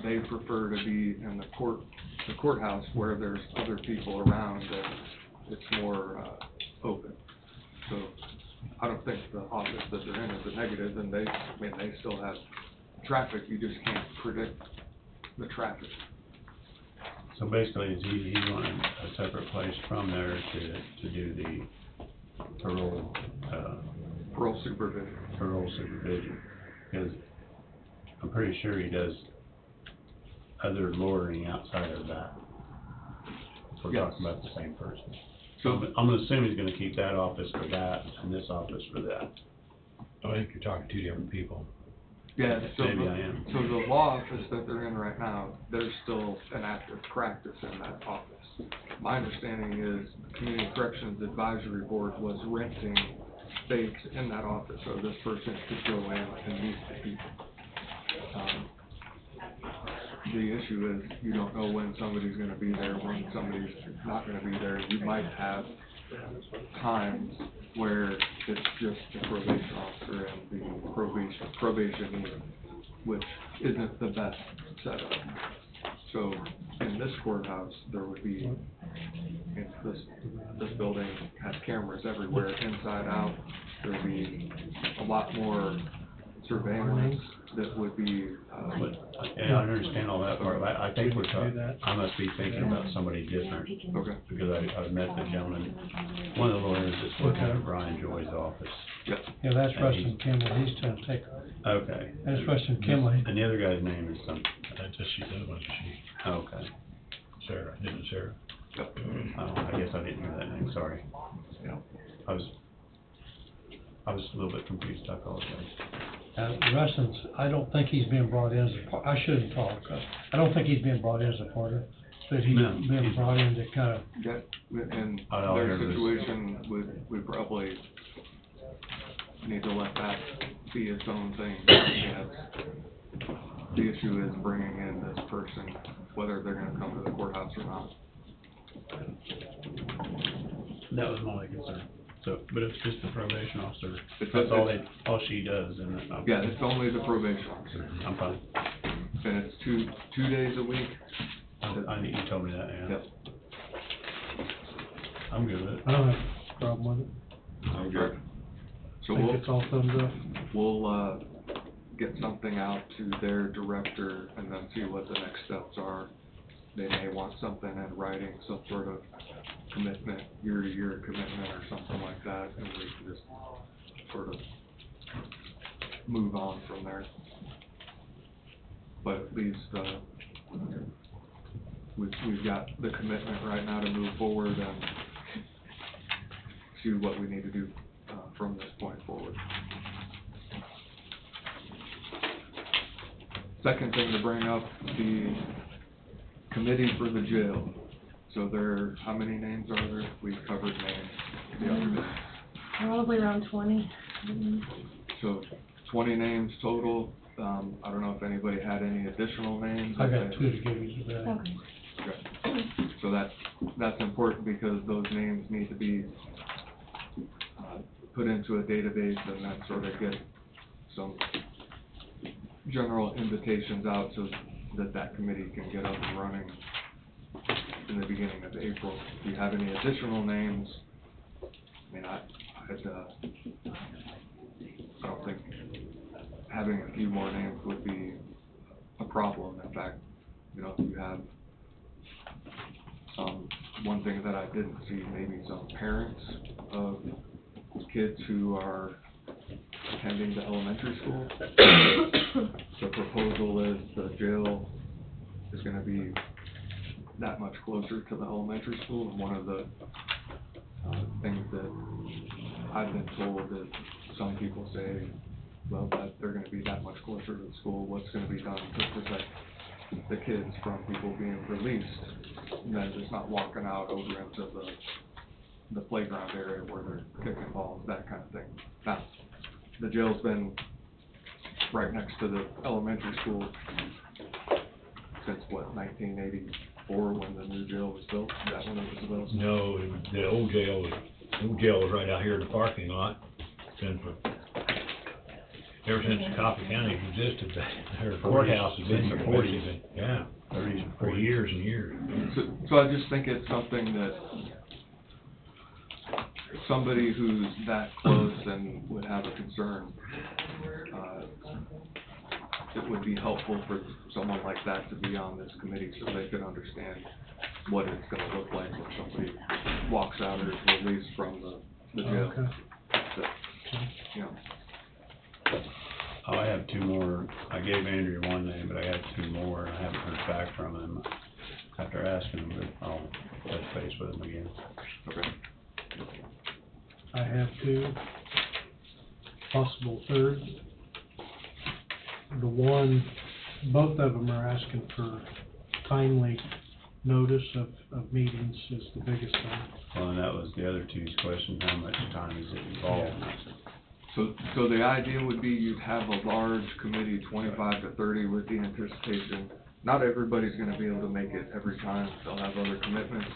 they prefer to be in the courthouse where there's other people around and it's more, open. So, I don't think the office that they're in is a negative, and they still have traffic, you just can't predict the traffic. So basically, he's wanting a separate place from there to do the parole, Parole supervision. Parole supervision, because I'm pretty sure he does other lawyering outside of that. We're talking about the same person. So I'm assuming he's gonna keep that office for that and this office for that. I think you're talking two different people. Yeah, so Maybe I am. So the law office that they're in right now, there's still an active practice in that office. My understanding is the Community Corrections Advisory Board was renting space in that office, so this person could go in and meet the people. The issue is, you don't know when somebody's gonna be there, when somebody's not gonna be there. You might have times where it's just the probation officer and the probationee, which isn't the best setup. So in this courthouse, there would be, this building has cameras everywhere, inside out. There would be a lot more surveillance that would be, Yeah, I understand all that part, but I think we're talking, I must be thinking about somebody different. Okay. Because I've met the gentleman, one of the lawyers that's working at Brian Joy's office. Yep. Yeah, that's Rustin Kimley, he's trying to take, Okay. that's Rustin Kimley. And the other guy's name is some, That's just, she said, wasn't she? okay. Sarah, isn't it Sarah? Yep. Oh, I guess I didn't hear that name, sorry. Yeah. I was a little bit confused, I apologize. Rustin's, I don't think he's been brought in as a part, I shouldn't talk, I don't think he's been brought in as a partner, but he's No, been he's brought in to kind of, that, and All I their heard was- situation we probably need to let that be its own thing. Yes. The issue is bringing in this person, whether they're gonna come to the courthouse or not. That was my only concern. So, but it's just the probation officer, It's- that's all she does, and I'm. Yeah, it's only the probation officer, I'm fine. and it's two days a week. You told me that, yeah. Yep. I'm good with it. I don't have a problem with it. I'm good. So think we'll, it's all thumbs up. we'll, get something out to their director and then see what the next steps are. They may want something in writing, some sort of commitment, year-to-year commitment or something like that, and we can just sort of move on from there. But at least, we've got the commitment right now to move forward and see what we need to do, from this point forward. Second thing to bring up, the committee for the jail. So there, how many names are there? We've covered names the other day. Probably around 20. So 20 names total. I don't know if anybody had any additional names. I got 2 to give you today. Okay. Okay. So that's important because those names need to be put into a database and then sort of get some general invitations out so that committee can get up and running in the beginning of April. If you have any additional names, I mean, I don't think having a few more names would be a problem. In fact, you know, if you have one thing that I didn't see, maybe some parents of kids who are attending the elementary school. The proposal is the jail is gonna be that much closer to the elementary school, and one of the things that I've been told is some people say, well, that they're gonna be that much closer to the school, what's gonna be done to protect the kids from people being released, and then just not walking out over into the playground area where they're kicking balls, that kind of thing. Now, the jail's been right next to the elementary school since, what, 1984, when the new jail was built? Is that when it was built? No, the old jail was right out here in the parking lot. It's been ever since Coffee County existed, their courthouse has been here, basically, yeah, for years and years. So I just think it's something that somebody who's that close and would have a concern, it would be helpful for someone like that to be on this committee so they could understand what it's gonna look like when somebody walks out or is released from the jail. Okay. So, you know. I have 2 more. I gave Andrea one name, but I have 2 more. I haven't heard back from him after asking him, but I'll touch base with him again. Okay. I have 2, possible third. The one, both of them are asking for timely notice of meetings is the biggest thing. Well, and that was the other 2's question, how much time is it involved? So the idea would be you'd have a large committee, 25 to 30, with the anticipation, not everybody's gonna be able to make it every time, they'll have other commitments.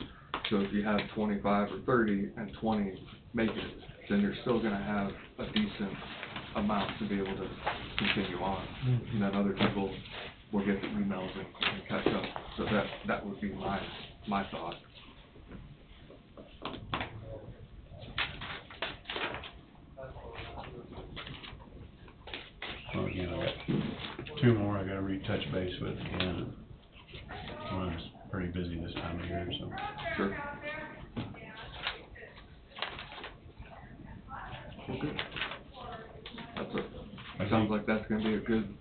So if you have 25 or 30 and 20 make it, then you're still gonna have a decent amount to be able to continue on. And then other people will get the emails and catch up. So that would be my thought. Well, again, I got 2 more I gotta retouch base with again. One's pretty busy this time of year, so. Sure. Okay. It sounds like that's gonna be a good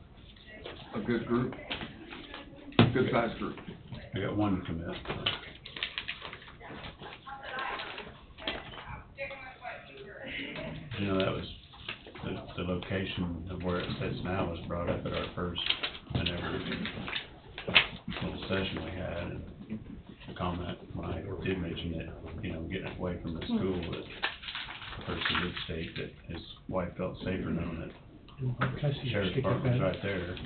group, good sized group. I got 1 to commit. You know, that was, the location of where it sits now was brought up at our first, whenever, little session we had, and the comment, when I did mention that, you know, getting away from the school, that the person did state that his wife felt safer knowing that the sheriff's department's right there.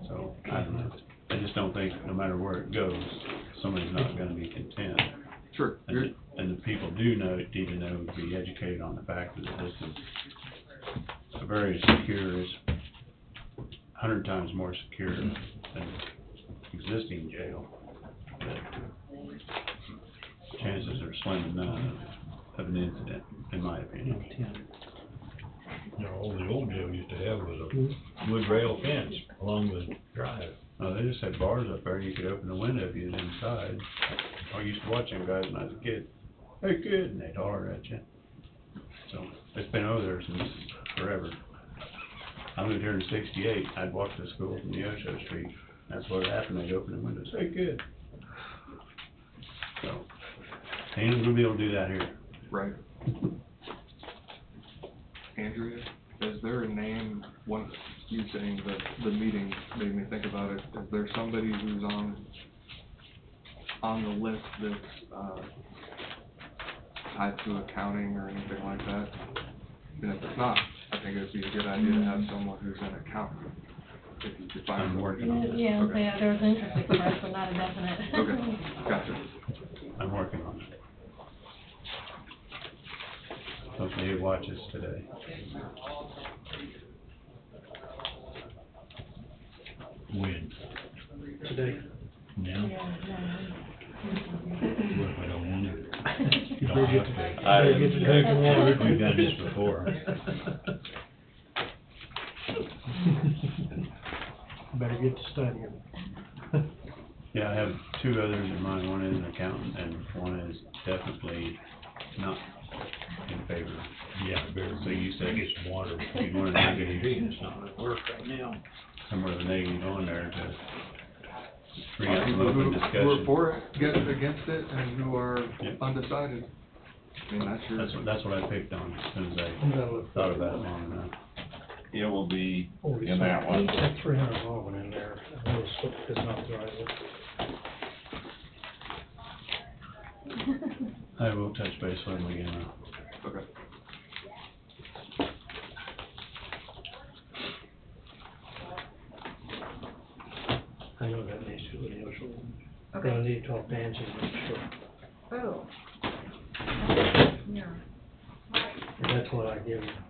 So, I don't know, I just don't think, no matter where it goes, somebody's not gonna be content. Sure. And the people need to know, be educated on the fact that this is a very secure, it's 100 times more secure than existing jail. But chances are slim to none of an incident, in my opinion. You know, all the old jail used to have was a wood rail fence along the drive. Oh, they just had bars up there, you could open the window if you was inside. I used to watch them guys when I was a kid. Hey kid, and they'd holler at you. So, it's been over there since forever. I moved here in '68, I'd walk to school from the Osho Street. That's what happened, they'd open the windows, hey kid. So, ain't gonna be able to do that here. Right. Andrea, is there a name, one, you saying that the meeting made me think about it, is there somebody who's on the list that's, tied to accounting or anything like that? And if it's not, I think it'd be a good idea to have someone who's an accountant, if you could find I'm someone. working on it. Yeah, Okay. there was an interest expressed, but not a definite. Okay, gotcha. I'm working on it. Hopefully he watches today. When? Today. Now? What if I don't want it? You Don't better have get to. to- better get to drinking water. We've done this before. Better get to studying. Yeah, I have two others in mind. One is an accountant and one is definitely not in favor. Yeah, better. So you said Get some water. you'd want a negative, It's not gonna work right now. somewhere of a negative on there to bring up some People open who are discussion. for it, get against it, and who are Yep. undecided. I mean, that's your. That's what I picked on as soon as I'm gonna I look thought about it long enough. It will be in that one. That 300 volts in there, a little slip is not right. I will touch base with him again. Okay. I know that needs to be the initial. Okay. I need to talk to Angie, make sure. Oh. Yeah. That's what I give her.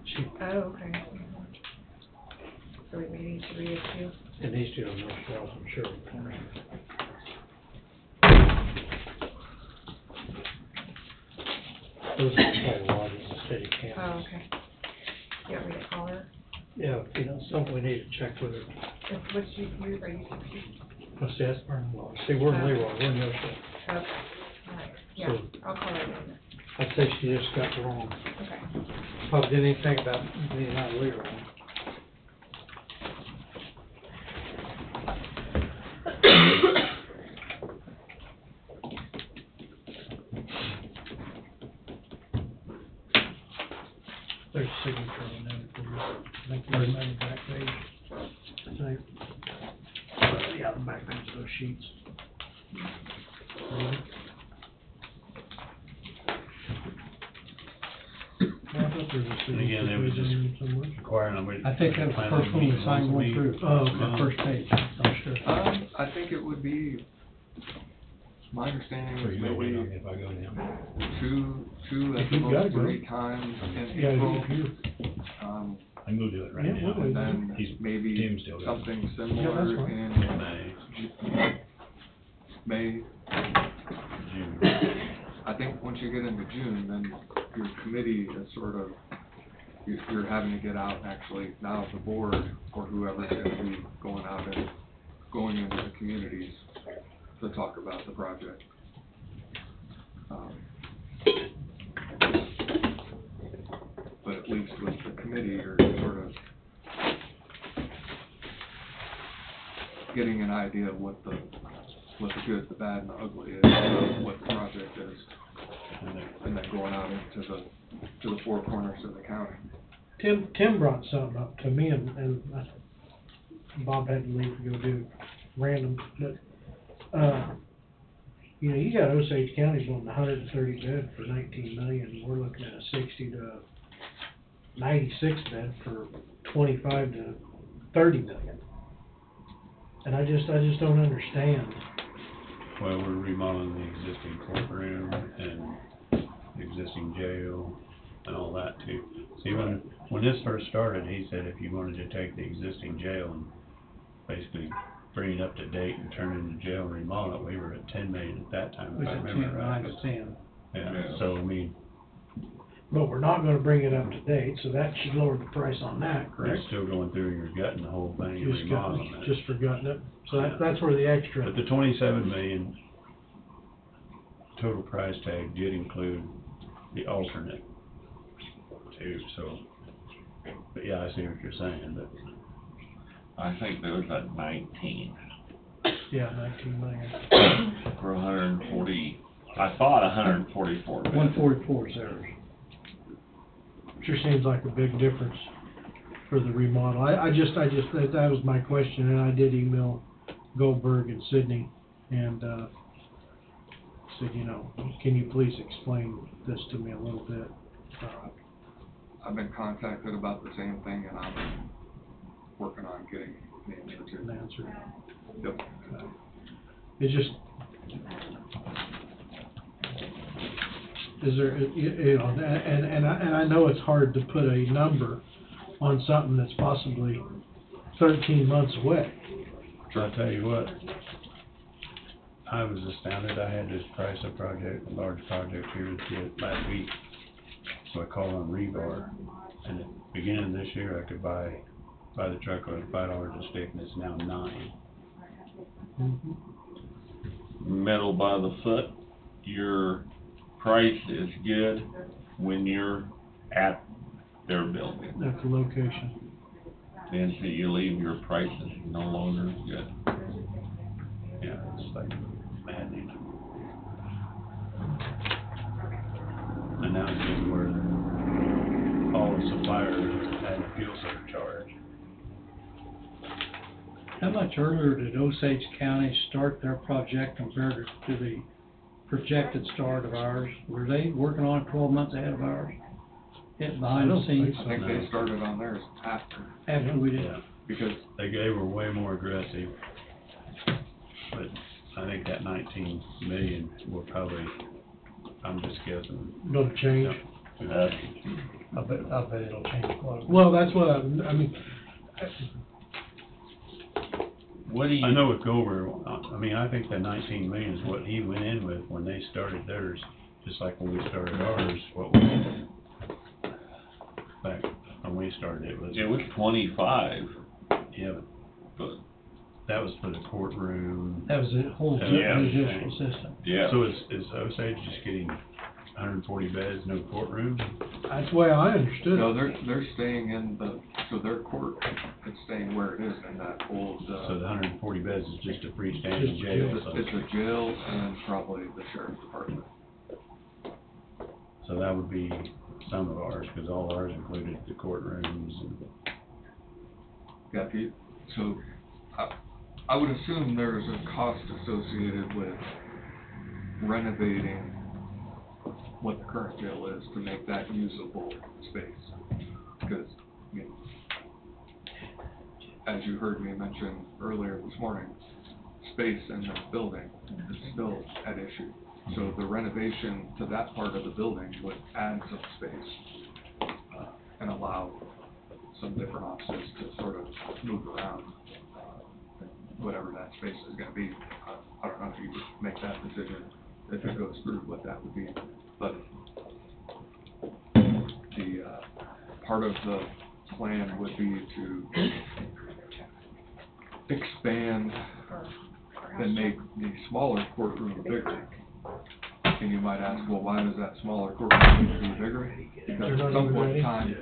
She, Oh, okay. So we may need to read it too. it needs to go to Michelle, I'm sure. Those are probably lodges in the city Oh, cameras. okay. You want me to call her? Yeah, you know, something we need to check with her. What's you use, are you What's that? See, we're in Leroy, we're in Yoshua. Okay. Alright, yeah, So- I'll call her again. I'd say she just got the wrong, Okay. probably didn't even think about being out of Leroy. There's a signature on them for you. I think there's on the back page. I think. Yeah, the back page of those sheets. I thought there was a And again, they was just signature somewhere. inquiring on which. I think that was the first one we signed going through. Oh, okay. The first page, I'm sure. I think it would be, my understanding So is you gonna wait on me maybe if I go now? two If at the you gotta most go. 3 times in Yeah, April. I can go do it right Yeah, now. we'll wait. And then He's- maybe Tim's still got it. something Yeah, similar that's fine. in May, May. June. I think once you get into June, then your committee is sort of, you're having to get out and actually, now the board or whoever's gonna be going out and going into the communities to talk about the project. But at least with the committee, you're sort of getting an idea of what the good, the bad, and the ugly is, of what the project is, and then going out into the 4 corners of the county. Tim brought something up to me and Bob had to leave to go do random, but, you know, you got Osage County building 130 bed for 19 million, we're looking at a 60 to 96 bed for 25 to 30 million. And I just don't understand. Well, we're remodeling the existing courtroom and the existing jail and all that too. See, when this first started, he said if you wanted to take the existing jail and basically bring it up to date and turn it into jail and remodel it, we were at 10 million at that time, We if I said remember 10, right. 9 to 10. Yeah, so I mean, But we're not gonna bring it up to date, so that should lower the price on that, You're correct? still going through your gutting the whole thing and remodeling it. Just for gutting it, so that's where the extra. But the 27 million total price tag did include the alternate too, so, but yeah, I see what you're saying, but I think there was at 19 Yeah, 19 million. for 140, I thought 144. but- 144 is theirs. Sure seems like a big difference for the remodel. I just, that was my question, and I did email Goldberg and Sydney, and, said, you know, can you please explain this to me a little bit? I've been contacted about the same thing, and I'm working on getting the answer to. An answer. Yep. It's just, is there, you know, and I know it's hard to put a number on something that's possibly 13 months away. I'll tell you what, I was astounded. I had this price of project, a large project here last week. So I called on Rebar, and at the beginning of this year, I could buy the truckload at $5 a stick, and it's now $9. Metal by the foot, your price is good when you're at their building. That's the location. Then until you leave, your price is no longer good. Yeah, it's like maddening. And now it's just where all the suppliers had a fuel surcharge. How much earlier did Osage County start their project compared to the projected start of ours? Were they working on it 12 months ahead of ours? Hit behind the scenes? I think they started on theirs After we did. Yeah, because they were way more aggressive. But I think that 19 million will probably, I'm just guessing. Gonna change. I bet it'll change quite a bit. Well, that's what I mean, What do you? I know with Goldberg, I mean, I think that 19 million is what he went in with when they started theirs, just like when we started ours, what we, back when we started, it was 25. Yeah, but that was for the courtroom. That was the whole judicial system. Yeah. So is Osage just getting 140 beds, no courtroom? that's the way I understood no, it. they're staying in so their court is staying where it is in that old. So the 140 beds is just a freestanding jail. It's a jail and probably the sheriff's department. So that would be some of ours, because all ours included the courtrooms and. Yeah, so I would assume there's a cost associated with renovating what the current jail is to make that usable space. Because, I mean, as you heard me mention earlier this morning, space in this building is still at issue. So the renovation to that part of the building would add some space and allow some different offices to sort of move around, whatever that space is gonna be. I don't know if you would make that decision, if it goes through, what that would be. But the, part of the plan would be to expand and make the smaller courtroom bigger. And you might ask, well, why does that smaller courtroom need to be bigger? Because at some point in time,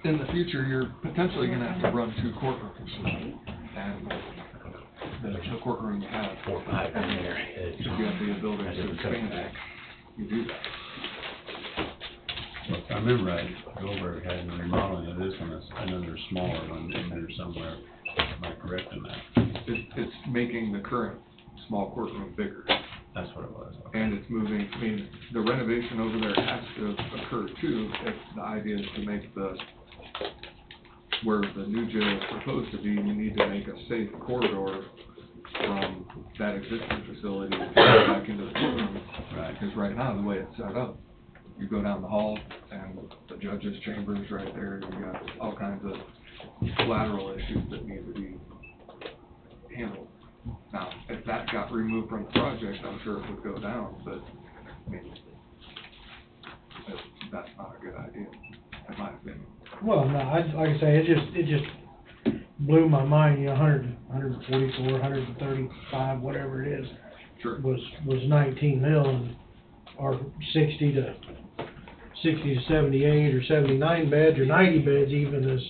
in the future, you're potentially gonna have to run 2 courtrooms. And the courtroom you have, 4 or 5 in there, if you have the ability to expand it, you do that. Well, if I remember right, Goldberg had a remodeling of this one, another smaller one in there somewhere. Am I correct in that? It's making the current small courtroom bigger. That's what it was. And it's moving, I mean, the renovation over there has to occur too, if the idea is to make where the new jail is proposed to be, you need to make a safe corridor from that existing facility back into the courtroom. Right. Because right now, the way it's set up, you go down the hall and the judge's chamber is right there, you got all kinds of lateral issues that need to be handled. Now, if that got removed from the project, I'm sure it would go down, but, I mean, that's not a good idea, in my opinion. Well, no, like I say, it just blew my mind, you know, 144, 135, whatever it is. Sure. Was 19 mil, and our 60 to 78 or 79 beds or 90 beds even is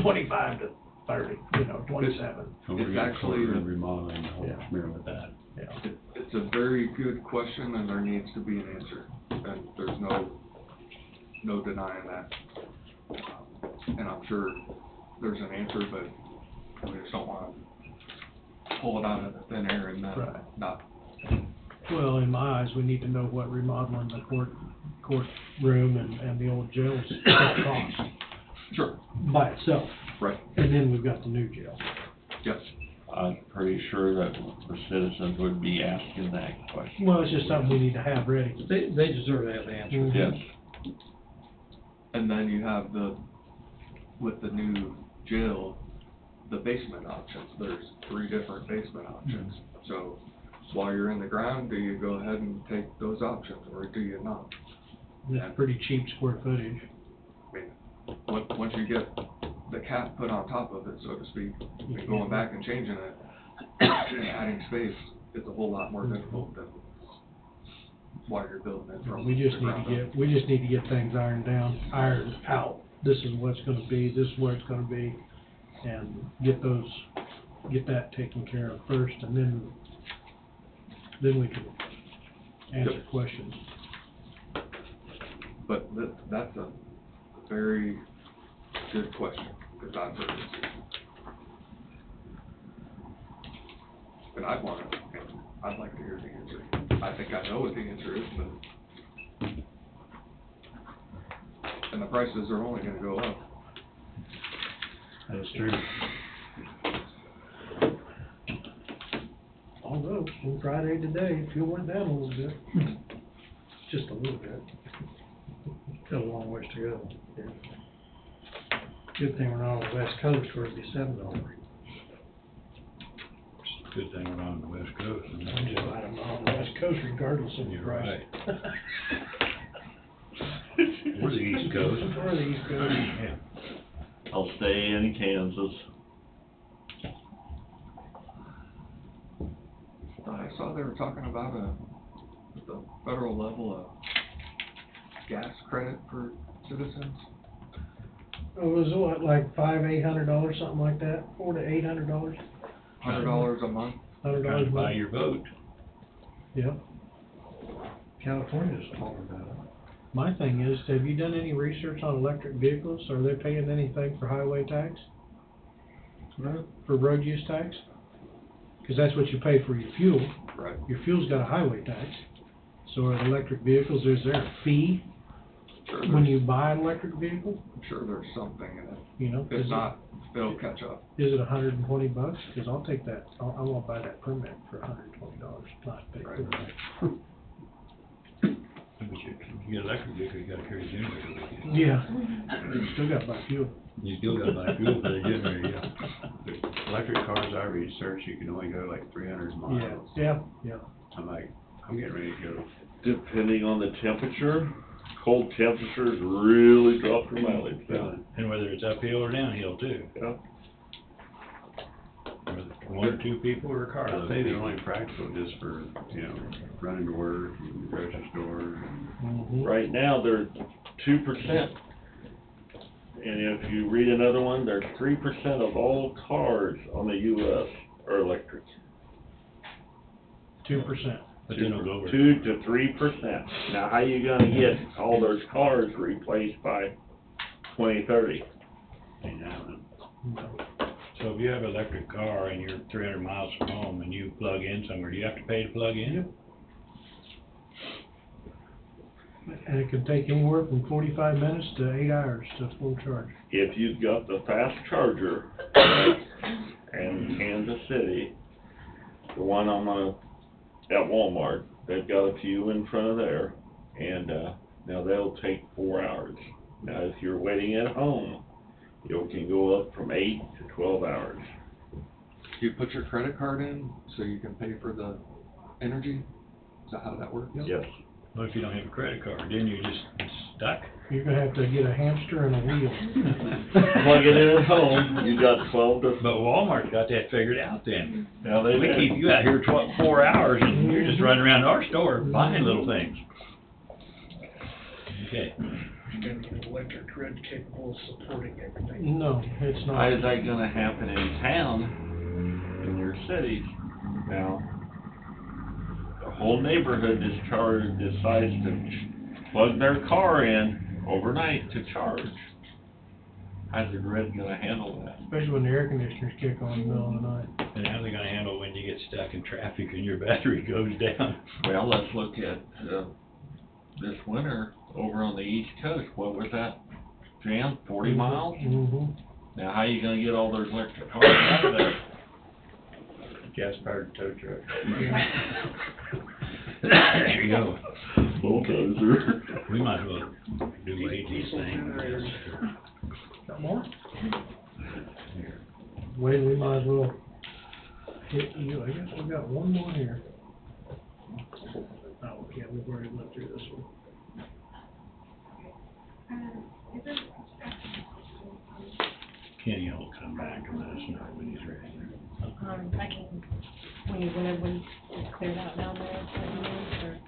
25 to 30, you know, 27. It's actually, remodeling the whole Yeah. smear with that. Yeah. it's a very good question, and there needs to be an answer, and there's no denying that. And I'm sure there's an answer, but we just don't wanna pull it out of the thin air and Right. not. Well, in my eyes, we need to know what remodeling the courtroom and the old jails cost Sure. by itself. Right. And then we've got the new jail. Yes. I'm pretty sure that the citizens would be asking that question. Well, it's just something we need to have ready. They deserve to have the answer. Mhm. Yes. And then you have with the new jail, the basement options, there's 3 different basement options. So while you're in the ground, do you go ahead and take those options, or do you not? It's pretty cheap square footage. I mean, once you get the cap put on top of it, so to speak, and going back and changing it, and adding space, it's a whole lot more difficult than while you're building it from We just the need ground to up. get things ironed out. This is what's gonna be, this is where it's gonna be, and get that taken care of first, and then we can answer questions. But that's a very good question, because I've heard it too. And I'd like to hear the answer. I think I know what the answer is, but, and the prices are only gonna go up. That's true. Although, from Friday to today, fuel went down a little bit, just a little bit. Got a long ways to go. Good thing we're not on the west coast where it'd be $7. Good thing we're on the west coast. I'm just glad I'm not on the west coast regardless of the You're price. We're the East Coast. We're the East Coast. Yeah. I'll stay in Kansas. I saw they were talking about at the federal level, a gas credit for citizens. It was what, like $500-800, something like that, $400 to $800? $100 a month. $100 a Trying to buy month. your vote. Yep. California's talking about it. My thing is, have you done any research on electric vehicles? Are they paying anything for highway tax? No. For road use tax? Because that's what you pay for your fuel. Right. Your fuel's got a highway tax. So are electric vehicles, is there a fee Sure, when there's- you buy an electric vehicle? I'm sure there's something in it. You know? If not, they'll catch up. Is it $120? Because I'll take that, I won't buy that permit for $120, not pay for that. But you get electric vehicle, you gotta carry a generator with you. Yeah, you still got to buy fuel. You still gotta buy fuel for the generator, yeah. The electric cars I researched, you can only go like 300 miles. Yeah. I'm like, I'm getting ready to go. Depending on the temperature, cold temperatures really drop your mileage down. And whether it's uphill or downhill too. Yeah. Whether 1 or 2 people or a car. I say they're only practical just for, running to work and grocery store. Right now, they're 2%. And if you read another one, they're 3% of all cars on the US are electric. 2%. But then it'll go over. 2 to 3%. Now, how you gonna get all those cars replaced by 2030? Ain't happening. So if you have an electric car and you're 300 miles from home and you plug in somewhere, do you have to pay to plug in? Yep. And it can take anywhere from 45 minutes to 8 hours to full charge. If you've got the fast charger in Kansas City, the one at Walmart, they've got a few in front of there, and now they'll take 4 hours. Now, if you're waiting at home, it can go up from 8 to 12 hours. You put your credit card in so you can pay for the energy? Is that how that works? Yes. Well, if you don't have a credit card, then you just stuck. You're gonna have to get a hamster and a wheel. Plug it in at home. You got 12 to... But Walmart's got that figured out then. Yeah, they We do. keep you out here 4 hours and you're just running around our store buying little things. Okay. You're gonna need an electric grid capable of supporting everything. No, it's not. Why is that gonna happen in town, in your city? Now, the whole neighborhood decides to plug their car in overnight to charge. How's the grid gonna handle that? Especially when the air conditioners kick on in the middle of the night. And how are they gonna handle when you get stuck in traffic and your battery goes down? Well, let's look at, this winter over on the East Coast. What was that jam, 40 miles? Mm-hmm. Now, how you gonna get all those electric cars out of there? Gas-powered tow truck. There you go. Bulldozer. We might as well do these things. Got more? Wayne, we might as well hit you. I guess we've got one more here. Oh, yeah, we've already went through this one. Kenny will come back and let us know when he's ready. I can, whenever it's cleared out down there,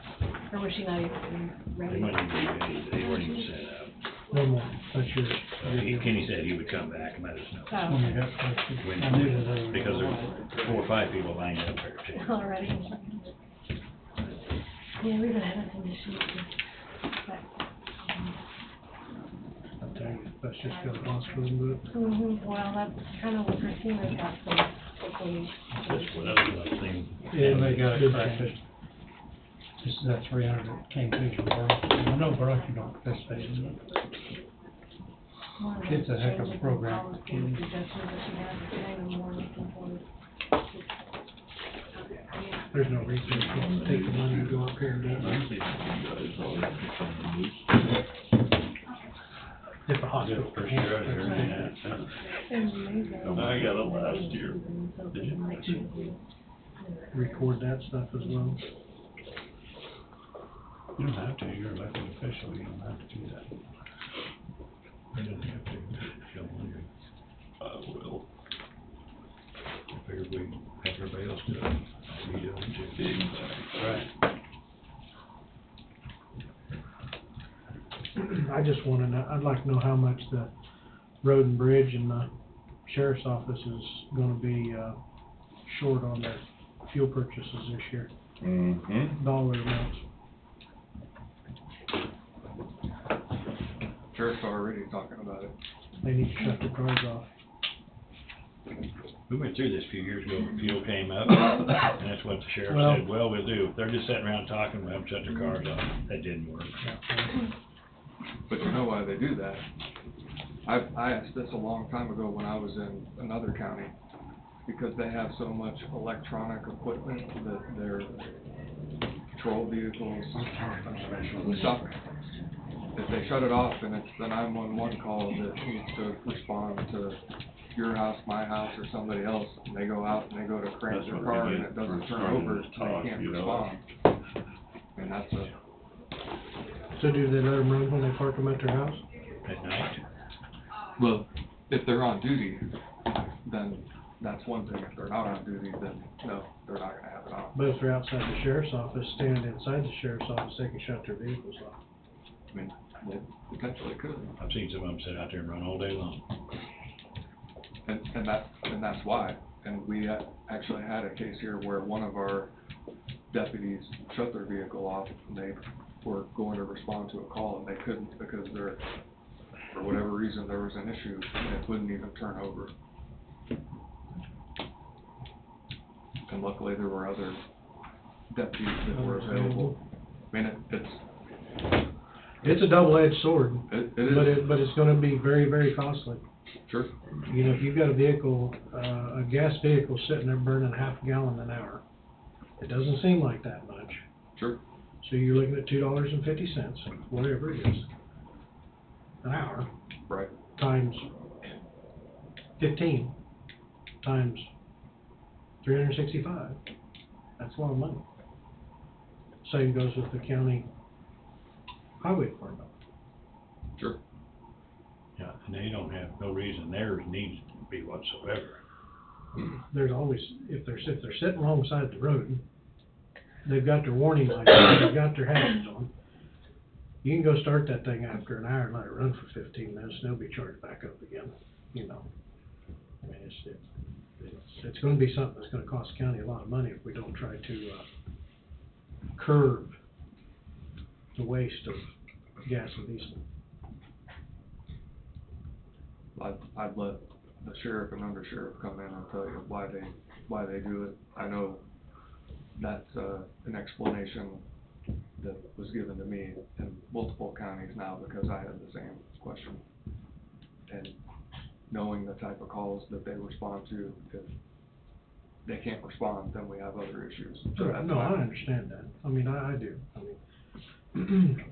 or was she not even ready? They weren't even set up. One more, that's yours. Kenny said he would come back and let us know. Oh. Oh my God, When- I knew that. Because there's 4 or 5 people lined up there too. Already. Yeah, we've been having some issues with I'll tell you, that's just got a hospital to it. well, that's kind of what Christina's got some, hopefully. That's what other thing. Yeah, they got it corrected. This is that 300 that came through from Burlington. I know Burlington don't participate in it. It's a heck of a program for kids. There's no reason to take the money and go up here and do it. If a hospital. First year out of here, yeah. I got it last year. Did you? Record that stuff as well. You don't have to, you're an elected official, you don't have to do that. I don't have to. Don't want to. I will. I figured we have everybody else do it. We do it too. Right. I just wanna know, I'd like to know how much the road and bridge and the sheriff's office is gonna be, short on their fuel purchases this year. Mm-hmm. Dollar amounts. Sheriff's already talking about it. They need to shut their cars off. We went through this a few years ago, when fuel came up, and that's what the sheriff Well- said, well, we'll do. They're just sitting around talking, we'll have them shut their cars off. That didn't work. But you know why they do that? I asked this a long time ago when I was in another county, because they have so much electronic equipment that their patrol vehicles, stuff. If they shut it off, then it's the 911 call that needs to respond to your house, my house, or somebody else, and they go out and they go to crank That's their what car we and get it doesn't for turn over, this they talk, can't you know. respond. And that's a, So do they let them run when they park them at their house? At night. well, if they're on duty, then that's one thing. If they're not on duty, then no, they're not gonna have it on. But if they're outside the sheriff's office, standing inside the sheriff's office, they can shut their vehicles off. I mean, they potentially could. I've seen some of them sit out there and run all day long. And that's why. And we actually had a case here where one of our deputies shut their vehicle off and they were going to respond to a call and they couldn't because for whatever reason, there was an issue and it wouldn't even turn over. And luckily there were other deputies that were available. I mean, It's a double-edged sword. It is. But it's gonna be very, very costly. Sure. You know, if you've got a vehicle, a gas vehicle sitting there burning half a gallon an hour, it doesn't seem like that much. Sure. So you're looking at $2.50, whatever it is, an hour. Right. Times 15, times 365. That's a lot of money. Same goes with the county highway department. Sure. Yeah, and they don't have no reason theirs needs to be whatsoever. There's always, if they're sitting alongside the road, they've got their warning lights on, they've got their hazards on. You can go start that thing after an hour and let it run for 15 minutes, and they'll be charged back up again, you know. I mean, it's gonna be something that's gonna cost the county a lot of money if we don't try to, curb the waste of gas and diesel. I'd let the sheriff and undersheriff come in and tell you why they do it. I know that's, an explanation that was given to me in multiple counties now because I had the same question. And knowing the type of calls that they respond to, if they can't respond, then we have other issues. So Sure, that's no, why- I understand that. I mean, I do. I mean,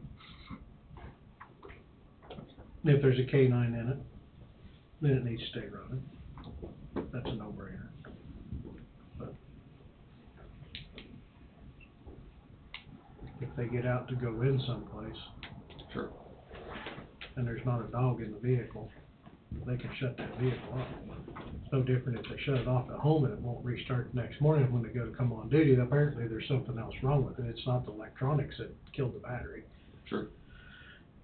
if there's a K-9 in it, then it needs to stay running. That's a no-brainer. But if they get out to go in someplace. Sure. And there's not a dog in the vehicle, they can shut that vehicle off. It's no different if they shut it off at home and it won't restart the next morning when they go to come on duty. Apparently, there's something else wrong with it. It's not the electronics that killed the battery. Sure.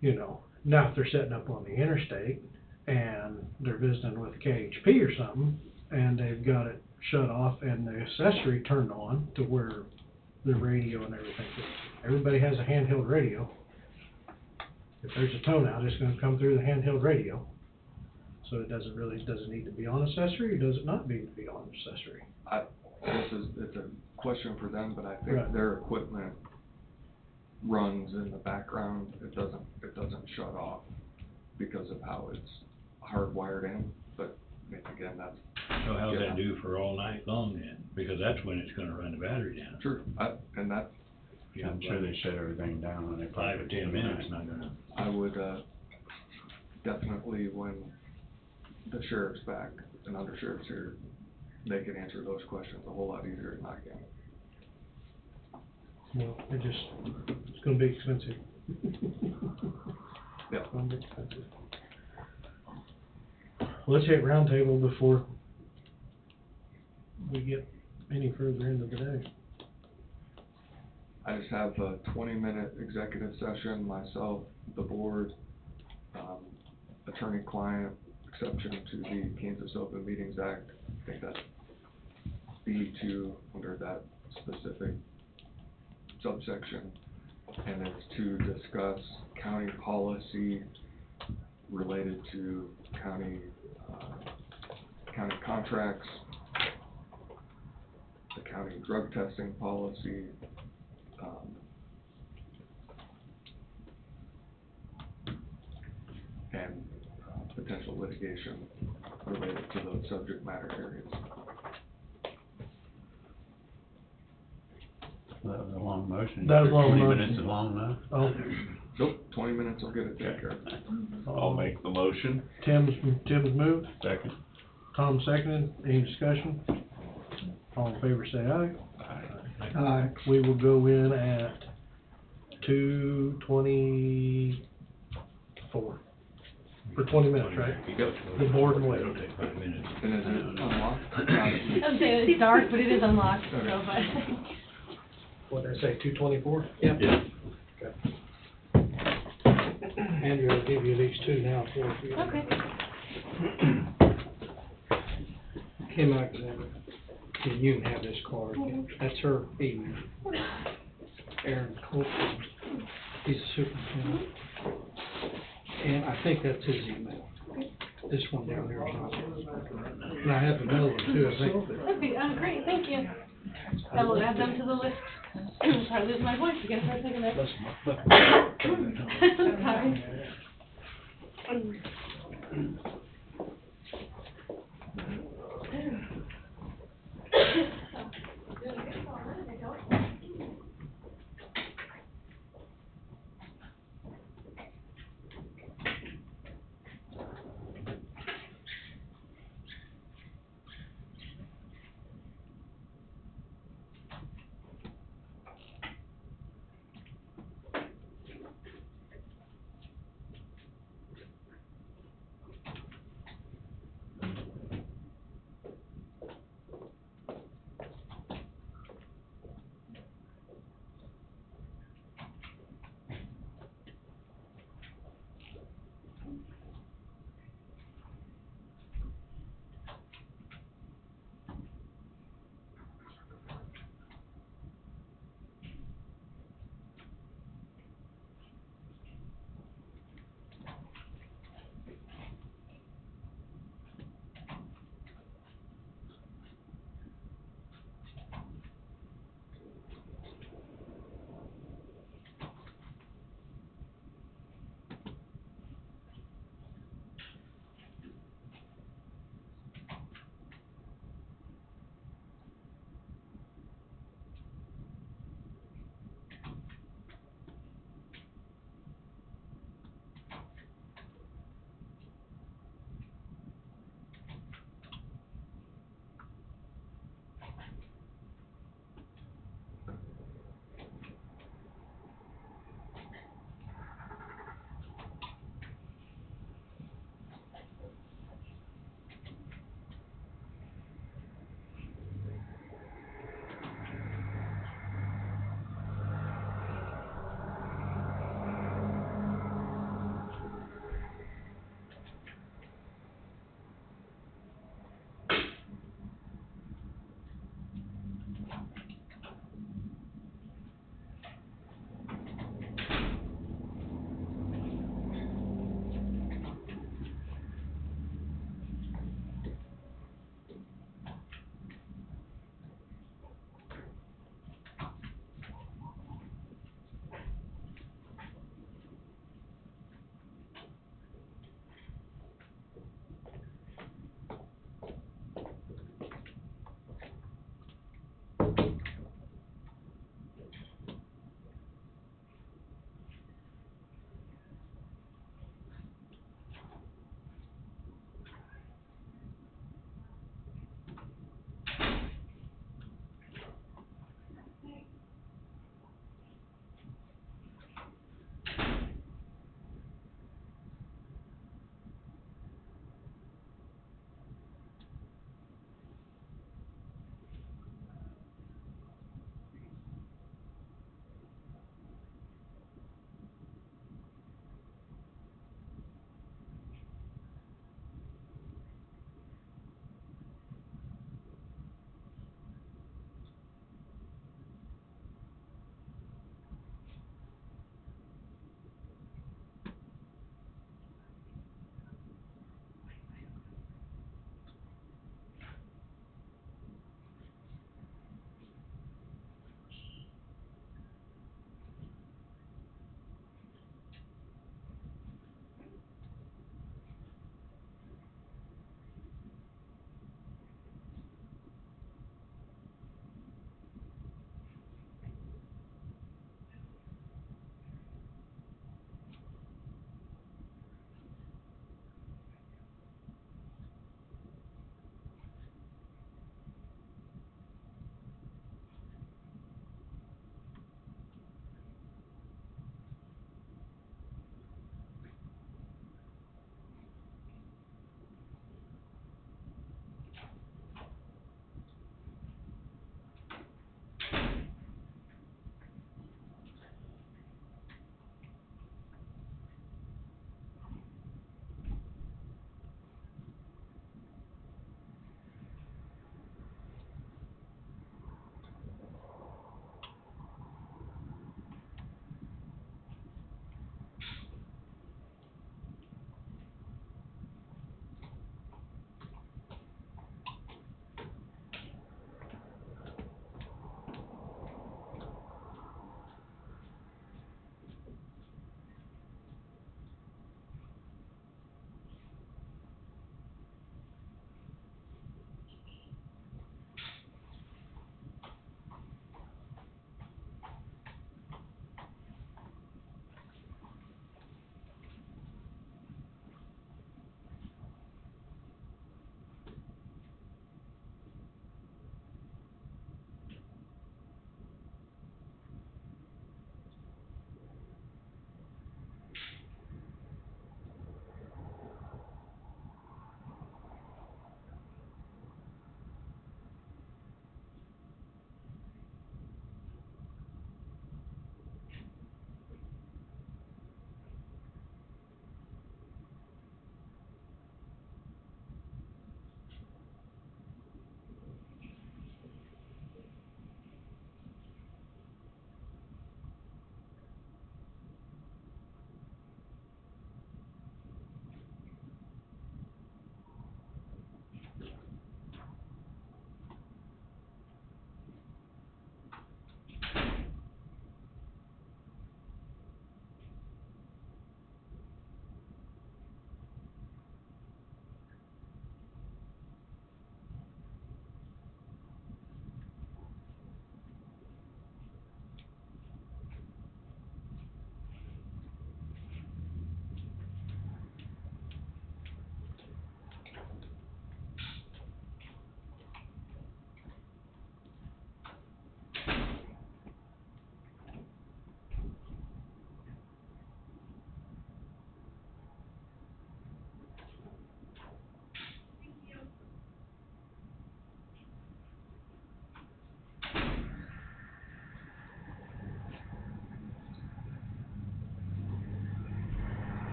You know, now if they're setting up on the interstate and they're visiting with KHP or something, and they've got it shut off and the accessory turned on to where the radio and everything, everybody has a handheld radio. If there's a tone out, it's gonna come through the handheld radio. So it doesn't need to be on accessory, or does it not need to be on accessory? It's a question for them, but I think Right. their equipment runs in the background. It doesn't shut off because of how it's hardwired in, but I mean, again, that's. So how's that do for all night long then? Because that's when it's gonna run the battery down. Sure, and that. I'm sure they shut everything down when they. 5 or 10 minutes, not gonna. I would, definitely when the sheriff's back and undersheriff's here, they can answer those questions a whole lot easier than I can. Well, it's gonna be expensive. Yeah. It's gonna be expensive. Let's hit roundtable before we get any further into the day. I just have a 20-minute executive session, myself, the board, attorney-client, exception to the Kansas Open Meetings Act. I think that's B2 under that specific subsection. And it's to discuss county policy related to county contracts, the county drug testing policy, and potential litigation related to those subject matter areas. That was a long motion. That was a long 20 motion. minutes is long enough? Oh, Nope, 20 minutes will get it taken care of. I'll make the motion. Tim's moved, Second. Tom seconded, any discussion? All in favor say aye. Aye. We will go in at 2:24. For 20 minutes, right? The board and wait. It'll take 5 minutes. And is it unlocked? I'm saying it's dark, but it is unlocked, so, Okay. but. What'd I say, 2:24? Yep. Yeah. Andrew, I'll give you these two now for you. Okay. Kim Alexander, you can have this card, that's her email. Aaron Colton, he's the superintendent. And I think that's his email. This one down there is not. And I have another one too, I think. Okay, great, thank you. I will add them to the list. Probably lose my voice again for a second there. Sorry.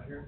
here.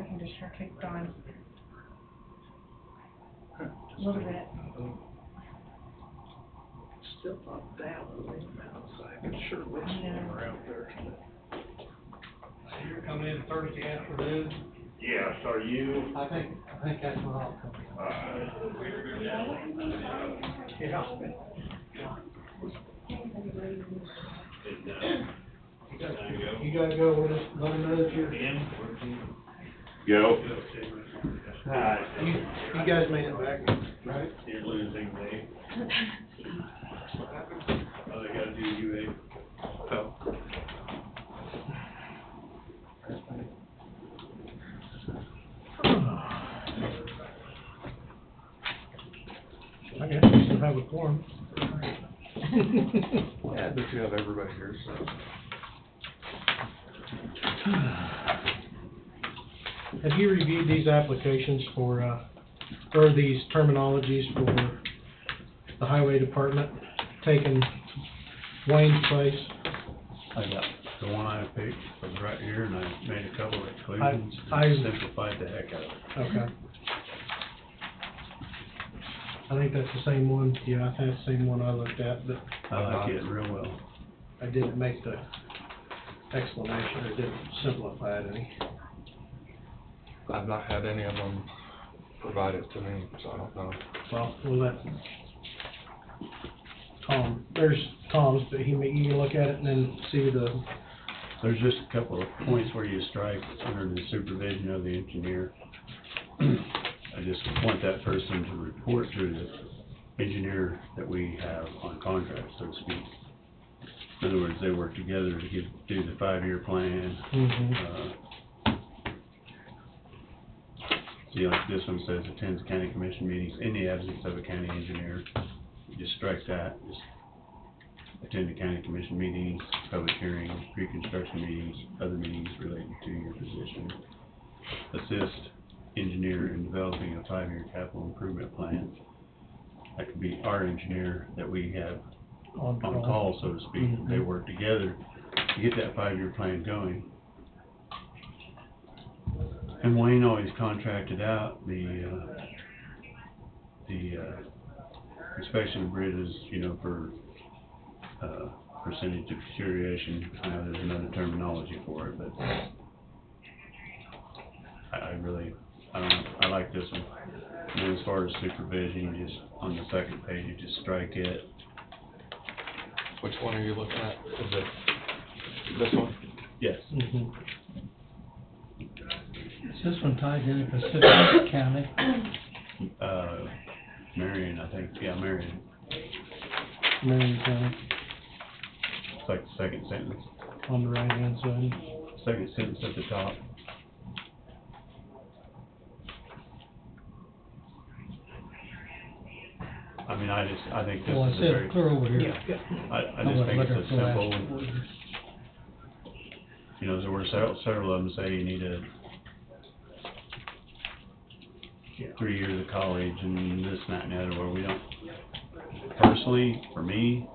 air conditioner kicked on. A little bit. Still not down the rain outside, it sure looks warmer out there. You're coming in Thursday afternoon? Yes, are you? I think that's what I'll come. You gotta go with us, let them know that you're in. Go. You guys made it back, right? You're losing, Dave. Oh, they gotta do UA. Oh. I guess we still have a quorum. Yeah, but you have everybody here, so. Have you reviewed these applications for, or these terminologies for the highway department, taking Wayne's place? I got the one I picked was right here, and I made a couple of exclusions, I- simplified the heck out of it. Okay. I think that's the same one, yeah, I think that's the same one I looked at, but I like it real well. I didn't make the explanation, or didn't simplify it any. I've not had any of them provided to me, so I don't know. Well, we'll let Tom, there's Tom's, but you can look at it and then see the, There's just a couple of points where you strike under the supervision of the engineer. I just want that person to report to the engineer that we have on contract, so to speak. In other words, they work together to do the 5-year plan. See, like this one says, attends county commission meetings in the absence of a county engineer. You just strike that, just attend the county commission meetings, public hearings, pre-construction meetings, other meetings related to your position. Assist engineer in developing a 5-year capital improvement plan. That could be our engineer that we have on call, so to speak. They work together to get that 5-year plan going. And Wayne always contracted out the inspection of bridges, you know, for, percentage of deterioration. I know there's another terminology for it, but I really, I don't know, I like this one. And then as far as supervision, you just, on the second page, you just strike it. Which one are you looking at? Is it this one? Yes. Is this one tied to any Pacific County? Marion, I think, yeah, Marion. Marion County, It's like the second sentence, on the right-hand side. second sentence at the top. I mean, I think this Well, is I a said very. clear over here. I just think it's a simple, you know, there were several of them say you need a 3 years of college and this, that, and the other, where we don't, personally, for me,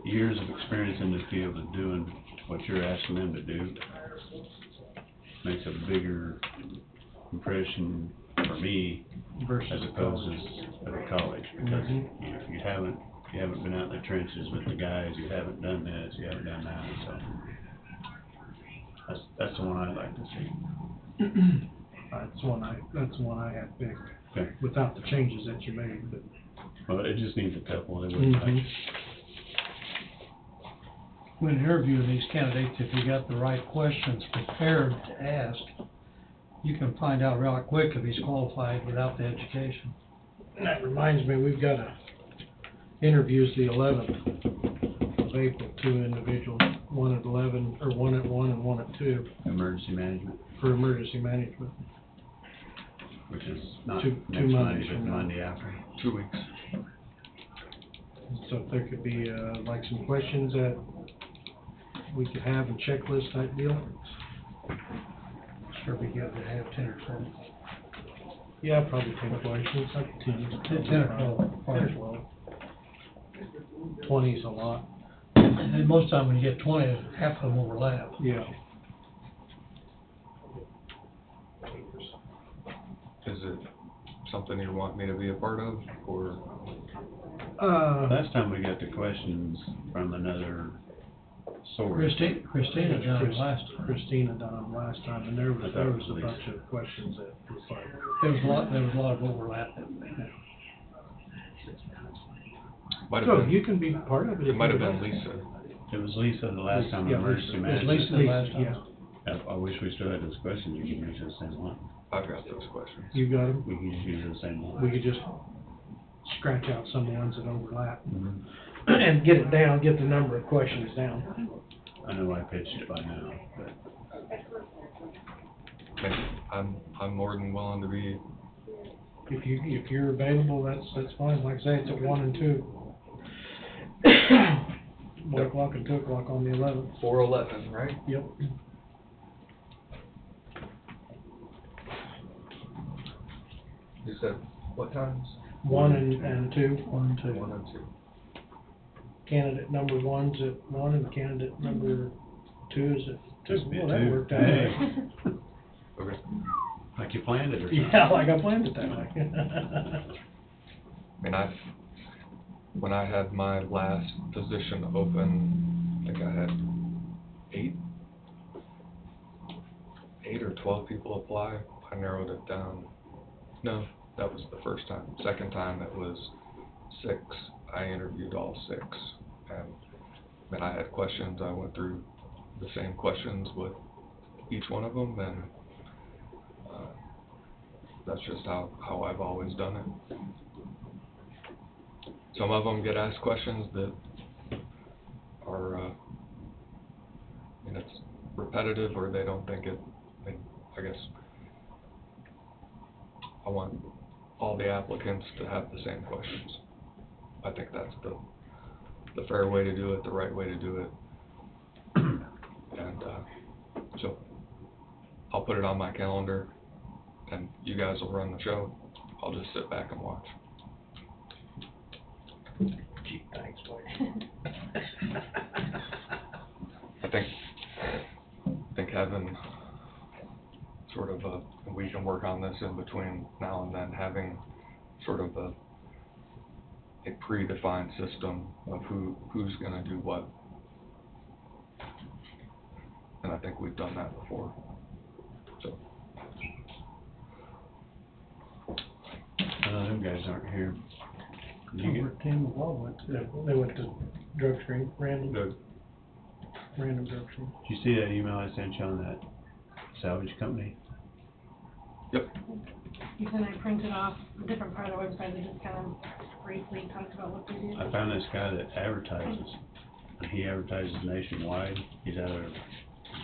years of experience in the field of doing what you're asking them to do makes a bigger impression for me Versus as opposed to at a college, because you haven't been out in the trenches with the guys, you haven't done this, you haven't done that, so that's the one I'd like to see. That's the one I had picked, Okay. without the changes that you made, but. Well, it just needs a couple, it wouldn't like. When interviewing these candidates, if you got the right questions prepared to ask, you can find out real quick if he's qualified without the education. And that reminds me, we've got interviews the 11th of April, 2 individuals, one at 11, or one at 1 and one at 2. Emergency management. For emergency management. Which is not Two next Mondays Monday, but from the now. Monday after. 2 weeks. So if there could be, like some questions that we could have a checklist type deal. Sure be good to have 10 or 12. Yeah, probably 10 questions, like 10. 10 or 12. 10 or 12. 20's a lot. And most time when you get 20, half of them overlap. Yeah. Is it something you want me to be a part of, or? Last time we got the questions from another source. Christina done it last time. Christina done them last time, and there was I thought it was a Lisa. bunch of questions that was like. There was a lot of overlap. Might have So been- you can be part of it. It might have been Lisa. It was Lisa the last time, Yeah, emergency Lisa. management. Lisa the last time. Yeah, I wish we still had those questions, you could use the same one. I've got those questions. you got them. We could just use the same one. We could just scratch out some ones that overlap Mhm. and get it down, get the number of questions down. I know I pitched it by now, but Okay, I'm more than willing to be, If you're available, that's fine. Like I say, it's at 1 and 2. 1 o'clock and 2 o'clock on the 11th. 4/11, right? Yep. You said, what times? 1 and 2. 1 and 2. 1 and 2. Candidate number 1's at 1 and candidate number 2 is at 2. Just be Well, that 2. worked out. Hey. Okay. like you planned it or something. Yeah, like I planned it that way. I mean, when I had my last position open, I think I had 8 or 12 people apply. I narrowed it down. No, that was the first time. Second time it was 6. I interviewed all 6. And then I had questions. I went through the same questions with each one of them, and that's just how I've always done it. Some of them get asked questions that are, it's repetitive, or they don't think it, I guess, I want all the applicants to have the same questions. I think that's the fair way to do it, the right way to do it. And, so, I'll put it on my calendar, and you guys will run the show. I'll just sit back and watch. Gee, thanks, Mike. I think having sort of we can work on this in between now and then, having sort of a predefined system of who's gonna do what. And I think we've done that before, so. I know them guys aren't here. Did you get, Tim Law went to. They went to drug screen, random drug screen. did you see that email I sent you on that salvage company? Yep. And I printed off a different part of the website that just kind of briefly talked about what they do. I found this guy that advertises, and he advertises nationwide. He's out of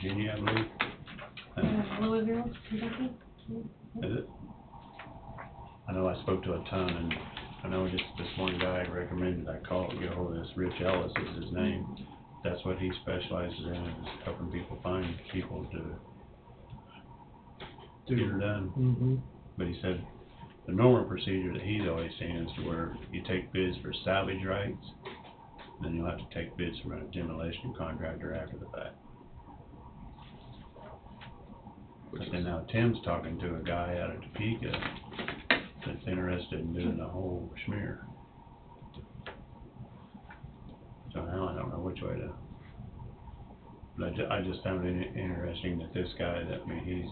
Virginia, I believe. Louisville, Kentucky? Is it? I know I spoke to a ton, and I know just this one guy recommended I call and get hold of this Rich Ellis is his name. That's what he specializes in, is helping people find people to get her done. Mm-hmm. But he said the normal procedure that he's always seen is to where you take bids for salvage rights, then you'll have to take bids from a demolition contractor after the fact. But then now Tim's talking to a guy out of Topeka that's interested in doing the whole schmear. So now I don't know which way to. But I just found it interesting that this guy, that, I mean, he's,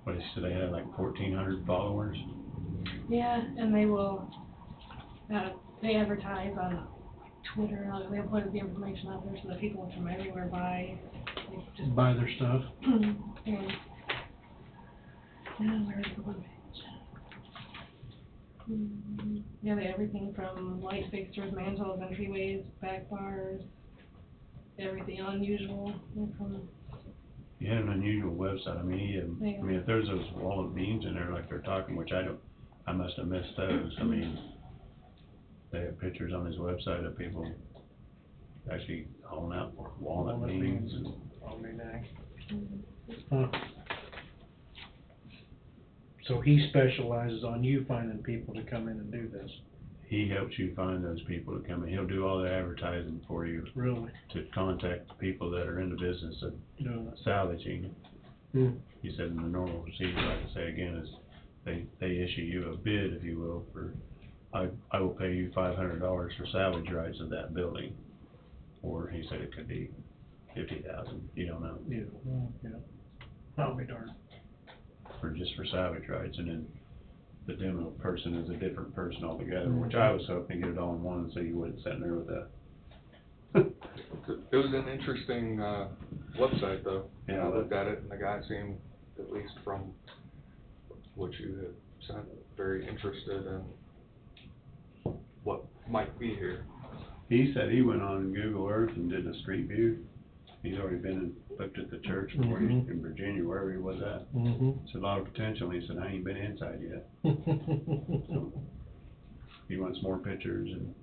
what he said, they had like 1,400 followers. Yeah, and they will, they advertise on Twitter, and they upload the information out there so that people from everywhere buy, like, just. Buy their stuff. And, where's the one page? Yeah, they have everything from light fixtures, mantles, entryways, back bars, everything unusual, from. He had an unusual website. I mean, I mean, if there's those wall of beams in there like they're talking, which I must have missed those. I mean, they have pictures on his website of people actually hauling out walnut beams and. Huh. So he specializes on you finding people to come in and do this. he helps you find those people to come in. He'll do all the advertising for you Really? to contact the people that are in the business of No. salvaging. Hmm. He said in the normal procedure, like I say again, is they issue you a bid, if you will, for, I will pay you $500 for salvage rights of that building. Or he said it could be 50,000, you don't know. Yeah, well, yeah. I'll be darned. Just for salvage rights, and then the demo person is a different person altogether, which I was hoping to get it all in one, so you wouldn't sit there with a. It was an interesting, website though. Yeah, I looked at it and the guy seemed, at least from what you had sent, very interested in what might be here. He said he went on Google Earth and did a street view. He's already been and looked at the church before in Virginia, wherever he was at. It's a lot of potential. He said, I ain't been inside yet. So, he wants more pictures and,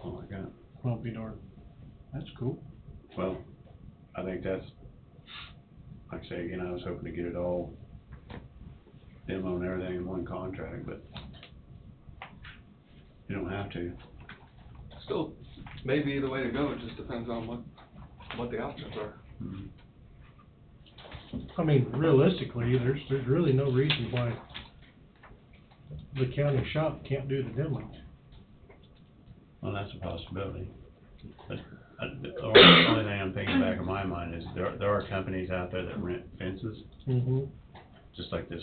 oh my God. I'll be darned. That's cool. Well, I think that's, like I say again, I was hoping to get it all demo and everything in one contract, but you don't have to. Still, maybe the way to go, it just depends on what the options are. I mean, realistically, there's really no reason why the county shop can't do the demo. Well, that's a possibility. But the only thing I'm thinking back in my mind is there are companies out there that rent fences, just like this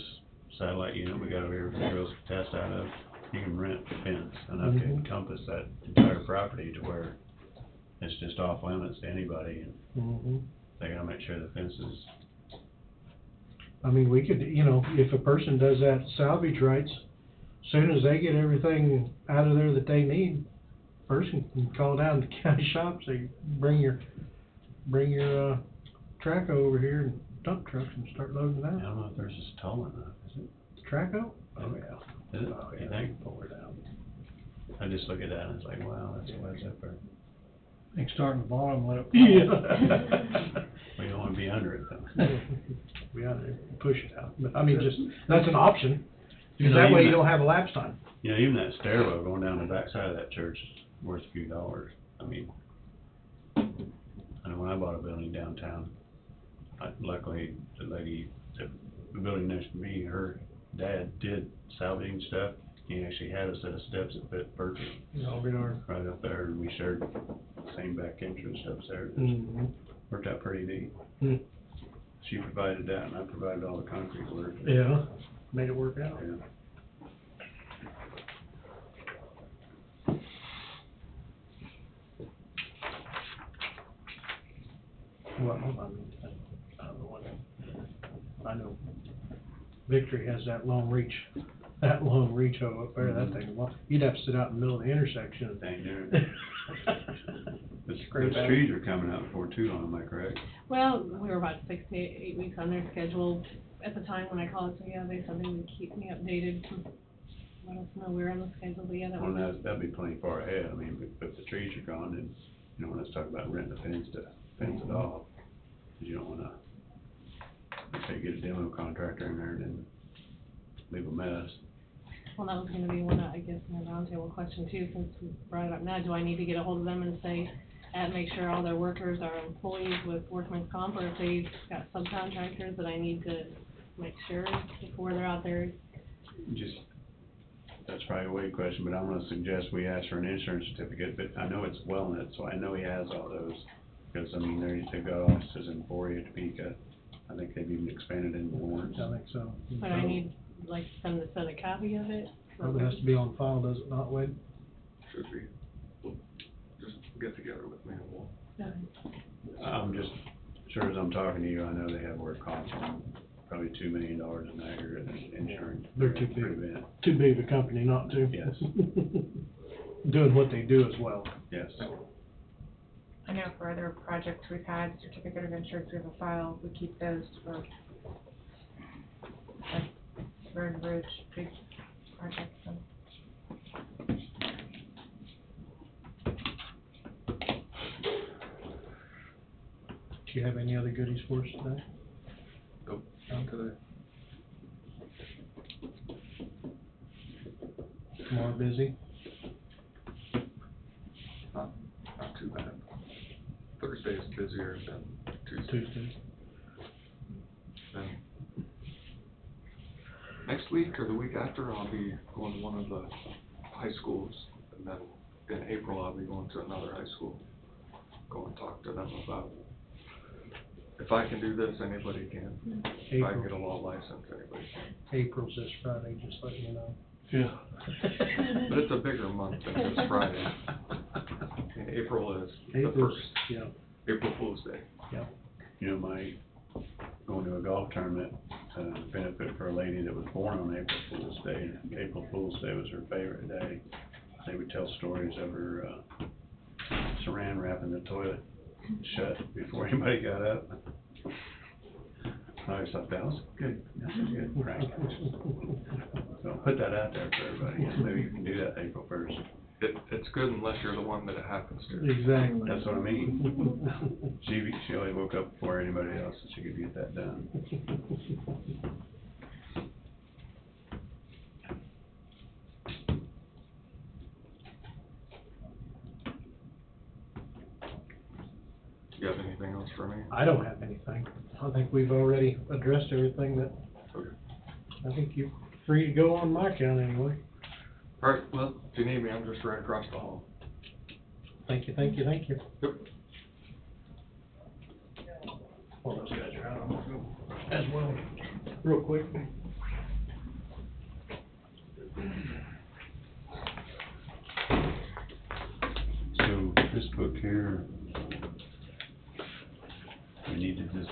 satellite unit we got over here for the girls to test out of. You can rent a fence enough to encompass that entire property to where it's just off limits to anybody, and they gotta make sure the fence is. I mean, we could, you know, if a person does that salvage rights, soon as they get everything out of there that they need, person can call down to the county shop, say, bring your Traco over here and dump trucks and start loading that. I don't know if there's just tall enough, is it? Traco? Oh, yeah. Is it? Oh, yeah. You think? Pull it out. I just look at that and it's like, wow, that's a ways up there. I think starting at the bottom, let it. We don't wanna be under it though. We ought to push it out, but I mean, just, that's an option, You because know, that way even you don't have a lapse time. You know, even that stairwell going down the backside of that church is worth a few dollars. I mean, I know when I bought a building downtown, luckily the lady, the building next to me, her dad did salvaging stuff. He actually had a set of steps that fit perfect. No, we don't. Right up there, and we shared the same back entrance upstairs. Worked out pretty neat. She provided that, and I provided all the concrete work. Yeah, made it work out. Yeah. Well, I mean, I don't know what, I know Victory has that long reach hoe up there, that thing, well, you'd have to sit out in the middle of the intersection. Dang near. Those trees are coming out before too long, am I correct? Well, we were about 6 to 8 weeks on their schedule at the time when I called, so yeah, they said they would keep me updated to let us know we're on the schedule, but yeah, that Well, was. that'd be plenty far ahead. I mean, if the trees are gone, then, you know, let's talk about renting a fence to fence it off. 'Cause you don't wanna, say, get a demo contractor in there and then leave a mess. Well, that was gonna be one, I guess, my roundtable question too, since we brought it up now. Do I need to get a hold of them and say, make sure all their workers are employees with workman's comp, or if they've got subcontractors that I need to make sure before they're out there? Just, that's probably a weird question, but I'm gonna suggest we ask for an insurance certificate, but I know it's Wellnet, so I know he has all those. Because, I mean, they've got offices in Emporia, Topeka. I think they've even expanded into Lawrence. I think so. But I need, like, them to send a copy of it? Probably has to be on file, does it not, Wade? Should be. We'll just get together with me and we'll. I'm just, sure as I'm talking to you, I know they have work comp on probably $2 million in aggregate insurance. They're too big of a company not to. Yes. Doing what they do as well. Yes. I know for other projects we've had, certificate of insurance, we have a file, we keep those for, like, road and bridge, big projects, so. Do you have any other goodies for us today? Nope, not today. more busy? Not too bad. Thursday's busier than Tuesday? Then next week or the week after, I'll be going to one of the high schools, and then in April, I'll be going to another high school. Go and talk to them about, if I can do this, anybody can. If I can get a law license, anybody can. April's this Friday, just letting you know. Yeah. But it's a bigger month than just Friday. And April is the April's, first. yeah, April Fool's Day. yeah. You know, going to a golf tournament, benefit for a lady that was born on April Fool's Day. April Fool's Day was her favorite day. They would tell stories of her, saran wrapping the toilet shut before anybody got up. I always thought that was good, that's a good prank. So I'll put that out there for everybody, maybe you can do that April 1st. It's good unless you're the one that it happens to. Exactly. That's what I mean. She only woke up before anybody else, so she could get that done. Do you have anything else for me? I don't have anything. I think we've already addressed everything that, I think you're free to go on my count anyway. All right, well, if you need me, I'm just right across the hall. Thank you, thank you, thank you. Yep. Well, those guys are out as well, real quick. So this book here, we need to just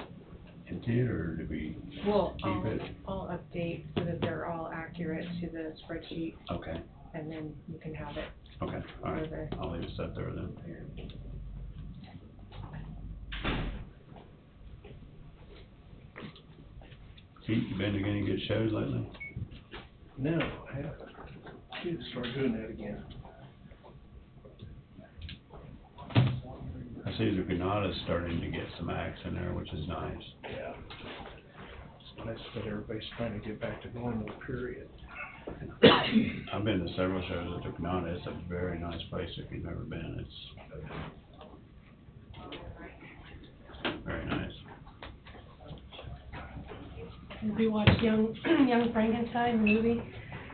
empty it, or do we Well, keep it? I'll update so that they're all accurate to the spreadsheet, Okay, and then you can have it. okay, all right, Okay. I'll leave it set there then. Pete, you been to any good shows lately? No, I haven't. Should start doing that again. I see the Granada's starting to get some acts in there, which is nice. Yeah. That's what everybody's trying to get back to normal, period. I've been to several shows at the Granada. It's a very nice place if you've never been. It's very nice. If you watched Young Frankenstein, the movie,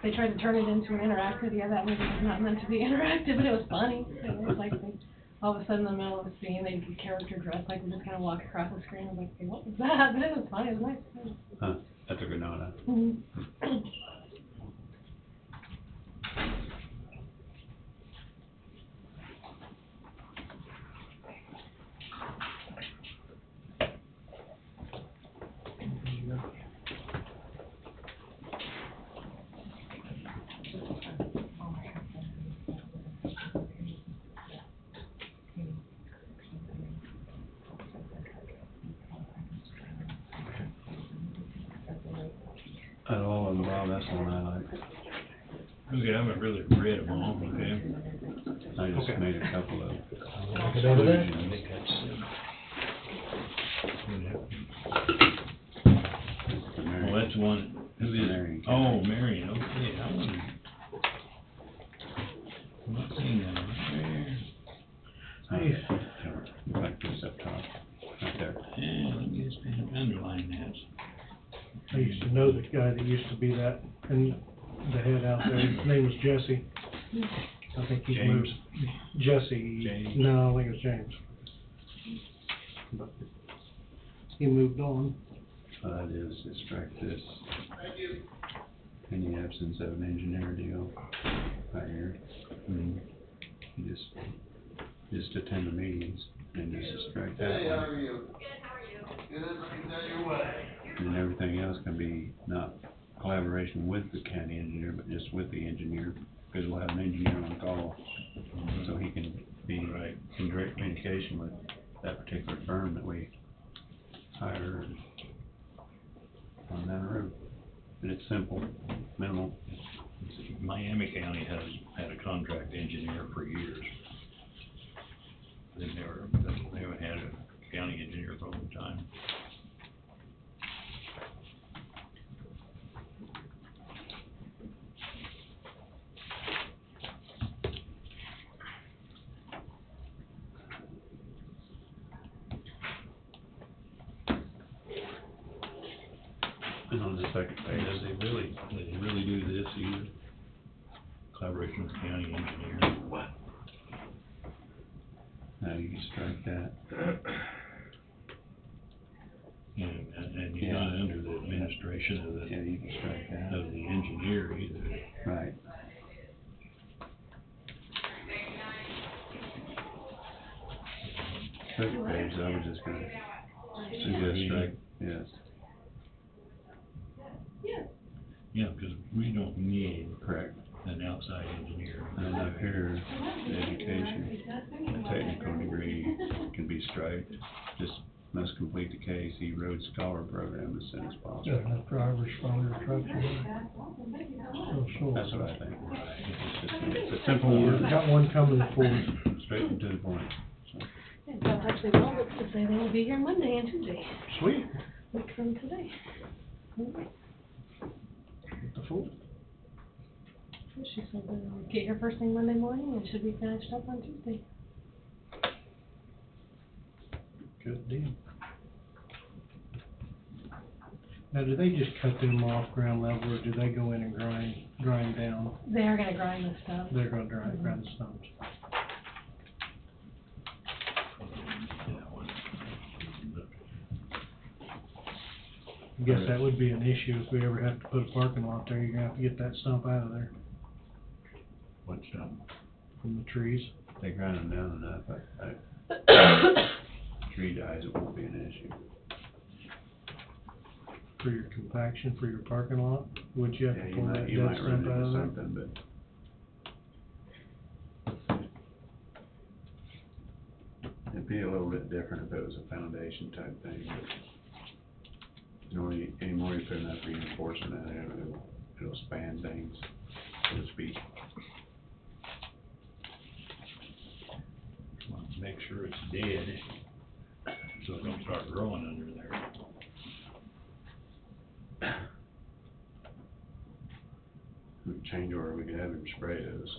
they tried to turn it into an interactive. Yeah, that movie was not meant to be interactive, but it was funny. It was like, all of a sudden in the middle of a scene, they the character dressed like would just kind of walk across the screen. I was like, hey, what was that? But it was funny. It was nice. Huh, at the Granada. Mhm. Out of all of them, Bob, that's the one I like. Okay, I haven't really read them all, okay? I just Okay. made a couple of Get over there. exclusions. Well, that's one, who is Marion it? County. Oh, Marion, okay, I wonder. I'm not seeing that right there. Like this up top, right there. Yeah, let me just underline that. I used to know the guy that used to be that, and the head out there, his name was Jesse. I think he's James? moved. Jesse. James? No, I think it's James. But he moved on. That is, just strike this. In the absence of an engineer deal, right here. You just attend the meetings and just strike that one. you? Good, how are you? Good, let me tell you what. And then everything else can be not collaboration with the county engineer, but just with the engineer, because we'll have an engineer on call. So he can be in direct communication with that particular firm that we hire on down the road. And it's simple, minimal. Miami County has had a contract engineer for years. They haven't had a county engineer for a long time. On the second page. Does they really do this either? Collaboration with county engineer. What? Now you can strike that. And you're not under the administration of the. Yeah, you can strike that. Of the engineer either. Right. Second page, I was just gonna suggest strike, yes. Yeah, because we don't need. Correct. An outside engineer. And up here, the education, a technical degree can be striped, just must complete the KC Road Scholar Program as soon as possible. Doesn't have drivers from their trucks. So short. That's what I think. It's a simple word. Got one coming for Straight and to the point. And Beth actually well looks to say they will be here Monday and Tuesday, Sweet. week from today. The fool. She said that we'll get here first thing Monday morning and should be finished up on Tuesday. Good deal. Now, do they just cut them off ground level, or do they go in and grind down? They are gonna grind the stuff. They're gonna grind the stones. I guess that would be an issue if we ever have to put a parking lot there, you're gonna have to get that stump out of there What stump? from the trees. They grind them down enough, tree dies, it won't be an issue. For your compaction, for your parking lot, would you have Yeah, to you pull that might, dead you might run stump out into of there? something, but it'd be a little bit different if it was a foundation type thing, but any more you put enough reinforcement in it, it'll span things, so to speak. Well, make sure it's dead, so it don't start growing under there. Change order, we could have him spray those.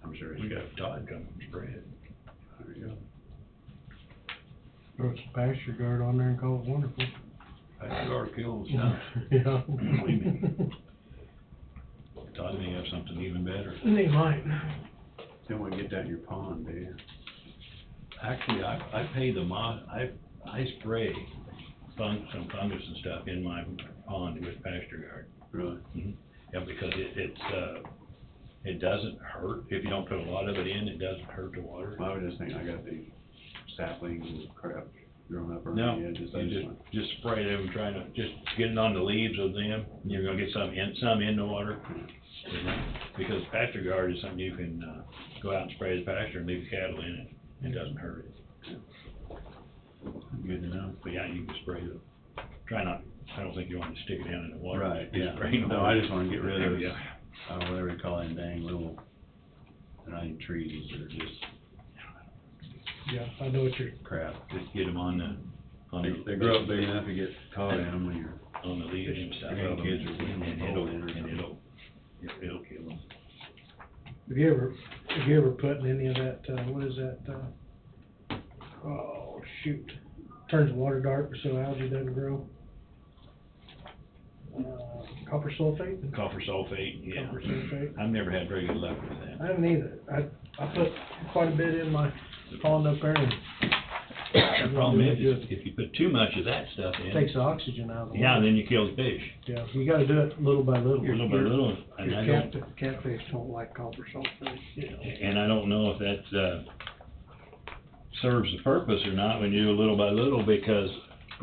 I'm sure We he's got got, Todd coming to spray it. there you go. Throw some pasture guard on there and call it wonderful. Pasture guard kills stuff. Yeah. Believe me. Todd may have something even better. They might. Then we get that in your pond, do you? Actually, I pay the I spray some fungus and stuff in my pond with pasture guard. Really? Mm-hmm. Yeah, because it doesn't hurt, if you don't put a lot of it in, it doesn't hurt the water. I was just thinking, I got the saplings and crap growing up No, around the edges. I you want- just spray them, trying to, just get it on the leaves of them, you're gonna get some in the water. You know, because pasture guard is something you can, go out and spray the pasture and leave the cattle in it, it doesn't hurt it. Good to know. But yeah, you can spray the, try not, I don't think you want to stick it down in the water. Right, Just yeah. spray the No, water. I just wanna get rid of those, Yeah. whatever you call them, dang little, trees that are just Yeah, I know what you're, crap. Just get them on the, They grow up big enough to get caught in them when you're, on the leaves and stuff, Well, kids are when and they're it'll, old or something. it'll kill them. have you ever put in any of that, what is that, oh, shoot, turns water dark so algae doesn't grow? Copper sulfate? Copper sulfate, yeah. Copper sulfate. I've never had very good luck with that. I haven't either. I put quite a bit in my pond up there and The problem is, if you put too much of that stuff in. it takes the oxygen out of the water. Yeah, then you kill the fish. Yeah, you gotta do it little by little. Little by little, and I don't, Catfish don't like copper sulfate. and I don't know if that, serves the purpose or not when you do little by little, because,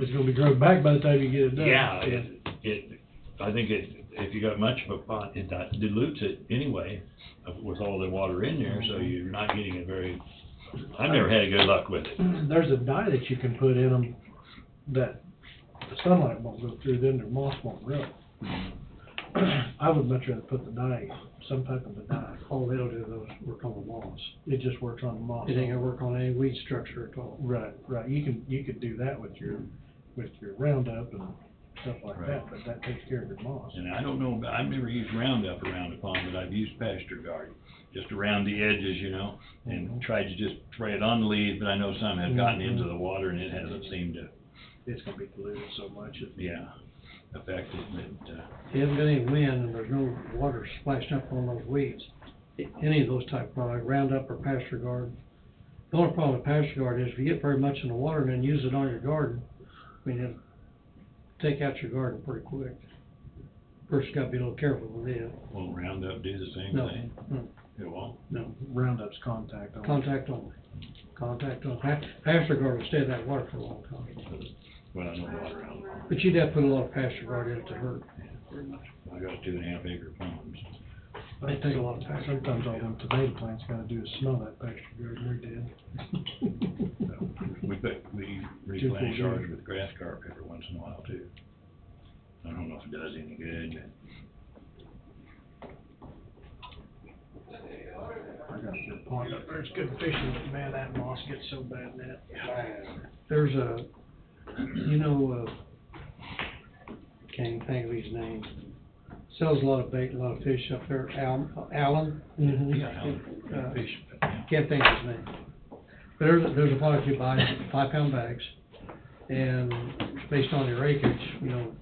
It's gonna be grown back by the time you get it done. yeah, I think if you got much of a pot, it dilutes it anyway, with all the water in there, so you're not getting a very, I've never had good luck with it. There's a dye that you can put in them that the sunlight won't go through, then the moss won't grow. I would much rather put the dye, some type of a dye. All they'll do those work on the moss. It just works on the moss. It ain't gonna work on any weed structure at all. Right, you could do that with your Roundup and stuff like that, but that takes care of your moss. And I don't know, I've never used Roundup around the pond, but I've used pasture guard, just around the edges, you know, and tried to just spray it on the leaves, but I know some have gotten into the water and it hasn't seemed to, It's gonna be diluted so much. yeah. affected, but, There hasn't been any wind and there's no water splashing up on those weeds. Any of those type of products, Roundup or Pasture Guard. The only problem with Pasture Guard is if you get very much in the water and then use it on your garden, I mean, it'll take out your garden pretty quick. First, you gotta be a little careful with it. will Roundup do the same No, thing? no, It won't? no. Roundup's contact only. Contact only. Contact only. Pasture Guard will stay in that water for a long time. Well, I know water out. But you'd have to put a lot of Pasture Guard in it to hurt. I got a 2.5 acre farm, so. They take a lot of pasture. Sometimes all them tomato plants gotta do is smell that pasture garden, they're dead. We replenish ours with grass carp every once in a while too. I don't know if it does any good, I got a good pond up there, it's good fishing, but man, that moss gets so bad in that. There's a, you know, can't even think of his name. Sells a lot of bait, a lot of fish up there, Alan. Mhm. Yeah, Alan. Fish, Can't think of his name. But there's a product you buy, 5-pound bags, and it's based on your acreage, you know,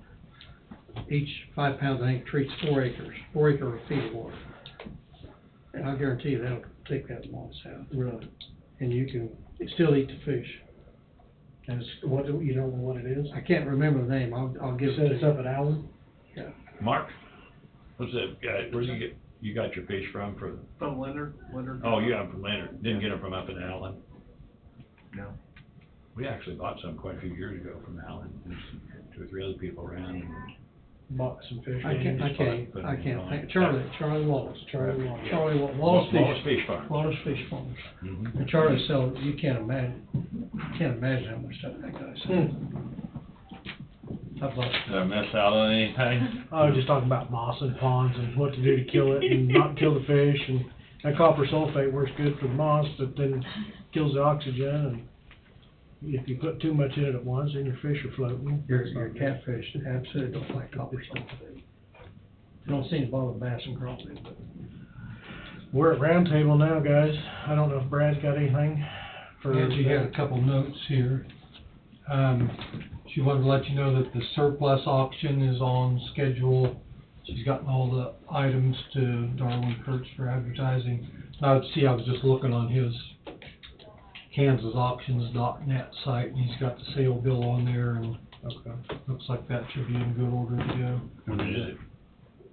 each 5 pounds, I think, treats 4 acres, 4 acre feet of water. And I guarantee you that'll take that moss out. Really? And you can still eat the fish. And it's, what, you don't know what it is? I can't remember the name, I'll give You it said to it's you. up at Allen? Yeah. Mark, what's that guy, where you got your fish from From Leonard. Oh, you got them from Leonard, didn't get them from up in Allen? No. We actually bought some quite a few years ago from Allen, there's 2 or 3 other people around and. Bought some fish. I can't think, Charlie Wallace. Wallace Fish Farm. Wallace Fish Farms. Mhm. And Charlie sells, you can't imagine how much stuff that guy sells. How about, Did I miss out on anything? I was just talking about moss and ponds and what to do to kill it and not kill the fish, and that copper sulfate works good for the moss, but then kills the oxygen, and if you put too much in it at once, then your fish are floating. your catfish absolutely don't like copper sulfate. You don't seem to bother bass and crappie, but. We're at roundtable now, guys. I don't know if Brad's got anything for. Angie had a couple notes here. She wanted to let you know that the surplus auction is on schedule. She's gotten all the items to Darwin Kurtz for advertising. I was just looking on his kansasauctions.net site, and he's got the sale bill on there, and looks like that should be in good order to go. When is it?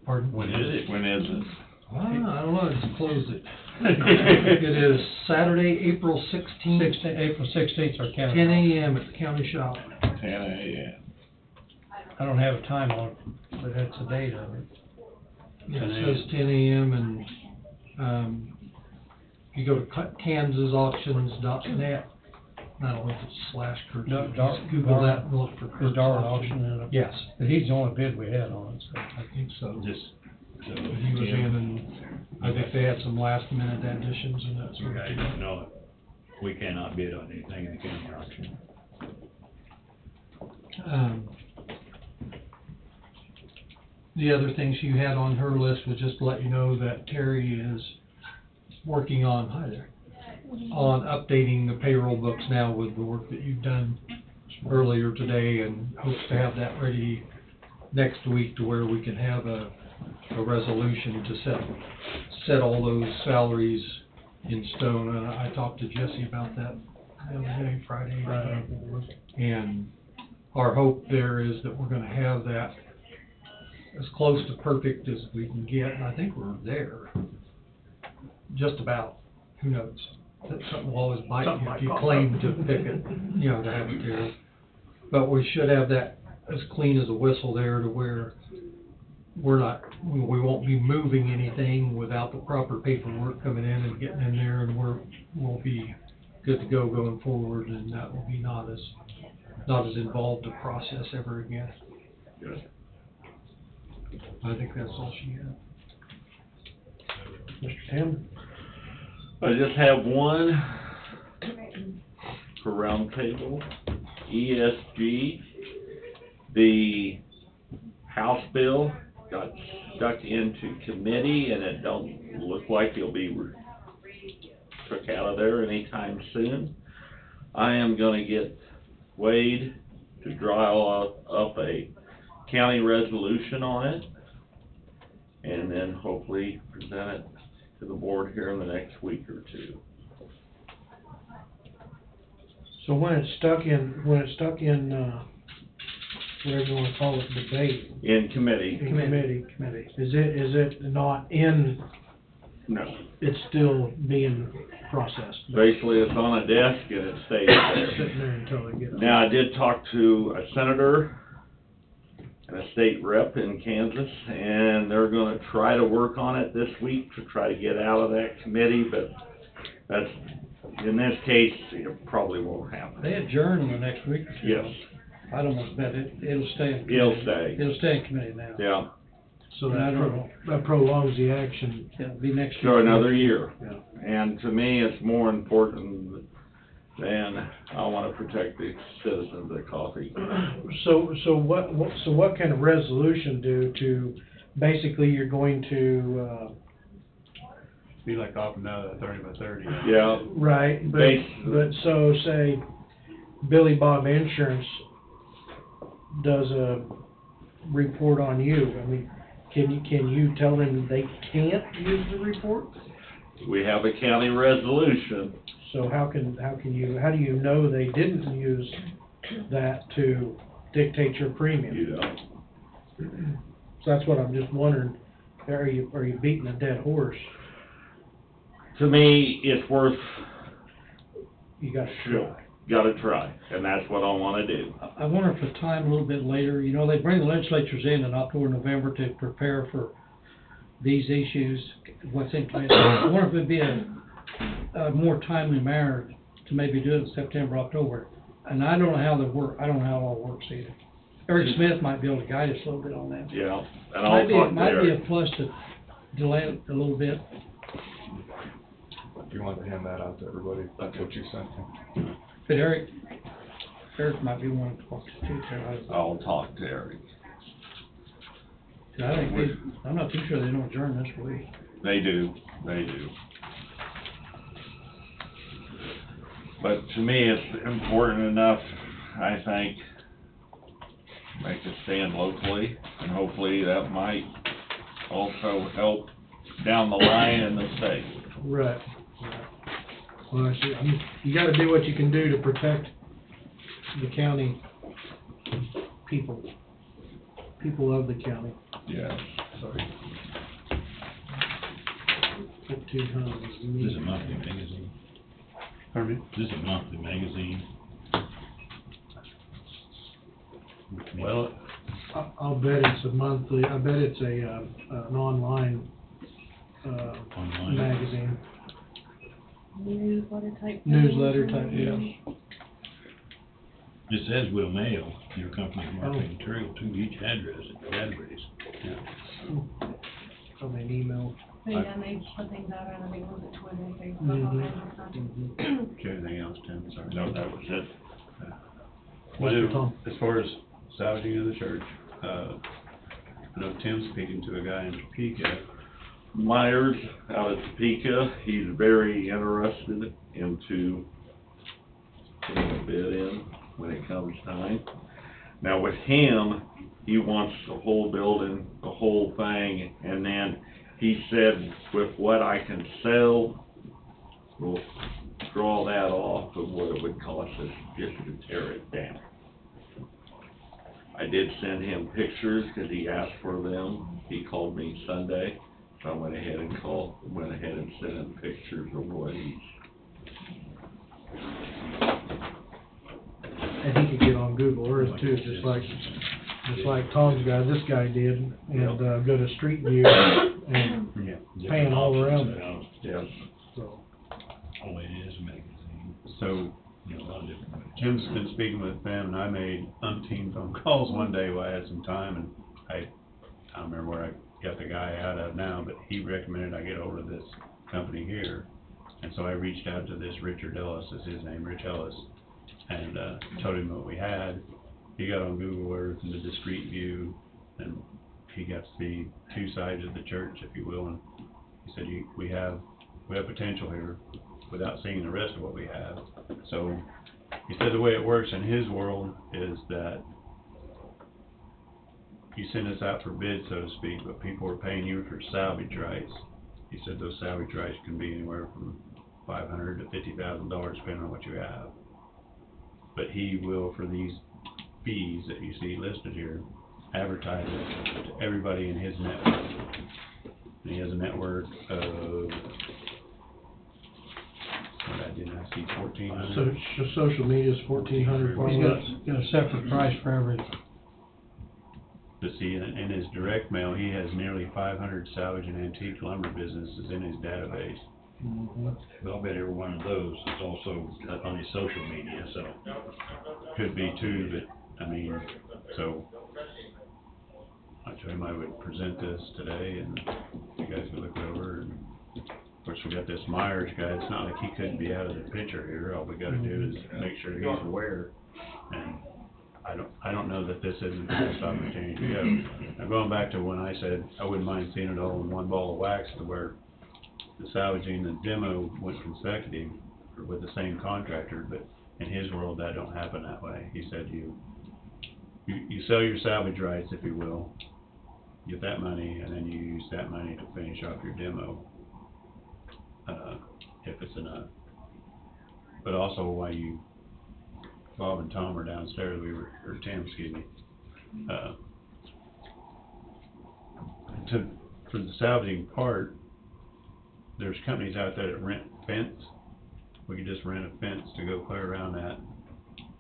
Pardon? When is it? When is it? I don't know, I just closed it. It is Saturday, April 16th. April 16th, our county. 10 a.m. at the county shop. 10 a.m. I don't have a time on it, but that's the date of it. Yeah, it says 10 a.m. and, you go to kansasauctions.net. I don't know if it's /Kurtz. No, Just Google that and look for Kurtz Darwin auction. auction. Yes. But he's the only bid we had on it, so. I think so. So He was in, and I think they had some last minute additions and that sort of Okay, thing. no, we cannot bid on anything in the county auction. The other thing she had on her list was just to let you know that Terry is working on, hi there, on updating the payroll books now with the work that you've done earlier today, and hopes to have that ready next week to where we can have a resolution to set all those salaries in stone. I talked to Jesse about that the other day, Friday. And our hope there is that we're gonna have that as close to perfect as we can get, and I think we're there. Just about, who knows? Something will always bite you if you claim to pick it, you know, to have it there. But we should have that as clean as a whistle there to where we won't be moving anything without the proper paperwork coming in and getting in there, and we'll be good to go going forward, and that will be not as involved a process ever again. Good. I think that's all she had. Mr. Tim? I just have one for roundtable, ESG. The House bill got stuck into committee, and it don't look like it'll be took out of there anytime soon. I am gonna get Wade to draw up a county resolution on it, and then hopefully present it to the board here in the next week or two. So when it's stuck in, whatever you wanna call it, debate, In committee, committee, is it not in, no. it's still being processed? Basically, it's on a desk and it stays there. Sitting there until they get it. Now, I did talk to a senator and a state rep in Kansas, and they're gonna try to work on it this week to try to get out of that committee, but that's, in this case, it probably won't happen. They adjourn in the next week or two. Yes, I'd almost bet it'll stay in committee. it'll stay, It'll stay in committee now. yeah, So And I don't know. that prolongs the action. It'll be next year. for another year. Yeah. And to me, it's more important than, I wanna protect the citizens of Coffee. So what can a resolution do to, basically, you're going to, Be like opting out of that 30 by 30. Yeah, right, Basically. but so say Billy Bob Insurance does a report on you, I mean, can you tell them they can't use the report? we have a county resolution. So how do you know they didn't use that to dictate your premium? You know, So that's what I'm just wondering, are you beating a dead horse? to me, it's worth, You gotta sure, gotta try, and that's what I wanna do. I wonder if the time a little bit later, you know, they bring the legislatures in October, November to prepare for these issues, what's in committee. I wonder if it'd be a more timely manner to maybe do it in September, October. And I don't know how I don't know how it all works either. Eric Smith might be able to guide us a little bit on that. Yeah, and I'll talk to Might be Eric. a plus to delay it a little bit. Do you want to hand that out to everybody? That's what you sent me. But Eric might be one to talk to too, so I'll talk to Eric. I think I'm not too sure they don't adjourn this week. They do. But to me, it's important enough, I think, make it stand locally, and hopefully that might also help down the line in the state. Right. Well, you gotta do what you can do to protect the county people of the county. Yeah. Sorry. 1,500. This is a monthly magazine. Pardon me? This is a monthly magazine. Well, I'll bet it's a monthly, I bet it's an online, Online. magazine, Newsletter type. thing. newsletter type deal. It says we'll mail your company's marketing material to each address at your address. From an email. But yeah, and they put things out on, I think, was it Twitter, Facebook, all kinds of stuff. okay, anything else, Tim? Sorry. No, that was it. Mr. Tom. As far as salvaging of the church, I know Tim's speaking to a guy in Topeka. Myers out of Topeka, he's very interested into putting a bid in when it comes time. Now with him, he wants the whole building, the whole thing, and then he said with what I can sell, we'll draw that off of what it would cost us just to tear it down. I did send him pictures because he asked for them. He called me Sunday. So I went ahead and sent him pictures of what he's. And he could get on Google Earth too, just like Tom's guy, this guy did, and, go to Street View and pan all around it. Yes. So, Oh, it is a magazine. So, You know, a lot of different ways. Tim's been speaking with them, and I made umpteen phone calls one day while I had some time, and I don't remember where I got the guy out of now, but he recommended I get over to this company here. And so I reached out to this Richard Ellis, is his name, Rich Ellis, and told him what we had. He got on Google Earth and did the street view, and he got to see two sides of the church, if you will, and he said, we have potential here without seeing the rest of what we have. So he said the way it works in his world is that you send this out for bid, so to speak, but people are paying you for salvage rights. He said those salvage rights can be anywhere from $500 to $50,000, depending on what you have. But he will, for these fees that you see listed here, advertise it to everybody in his network. And he has a network of, what did I see, 1,400? So, social media is 1,400 He's followers. got a separate price for every, To see, in his direct mail, he has nearly 500 salvage and antique lumber businesses in his database. Well, I bet every one of those is also on his social media, so. Could be too, but, I mean, so, I told him I would present this today, and you guys can look it over, and, of course, we got this Myers guy, it's not like he couldn't be out of the picture here, all we gotta do is make sure he's aware, and I don't know that this isn't the best opportunity to go. Now, going back to when I said I wouldn't mind seeing it all in one ball of wax, to where the salvaging and the demo went consecutive with the same contractor, but in his world, that don't happen that way. He said you sell your salvage rights, if you will, get that money, and then you use that money to finish off your demo, if it's enough. But also, while Bob and Tom were downstairs, or Tim, excuse me, for the salvaging part, there's companies out there that rent fence. We could just rent a fence to go clear around that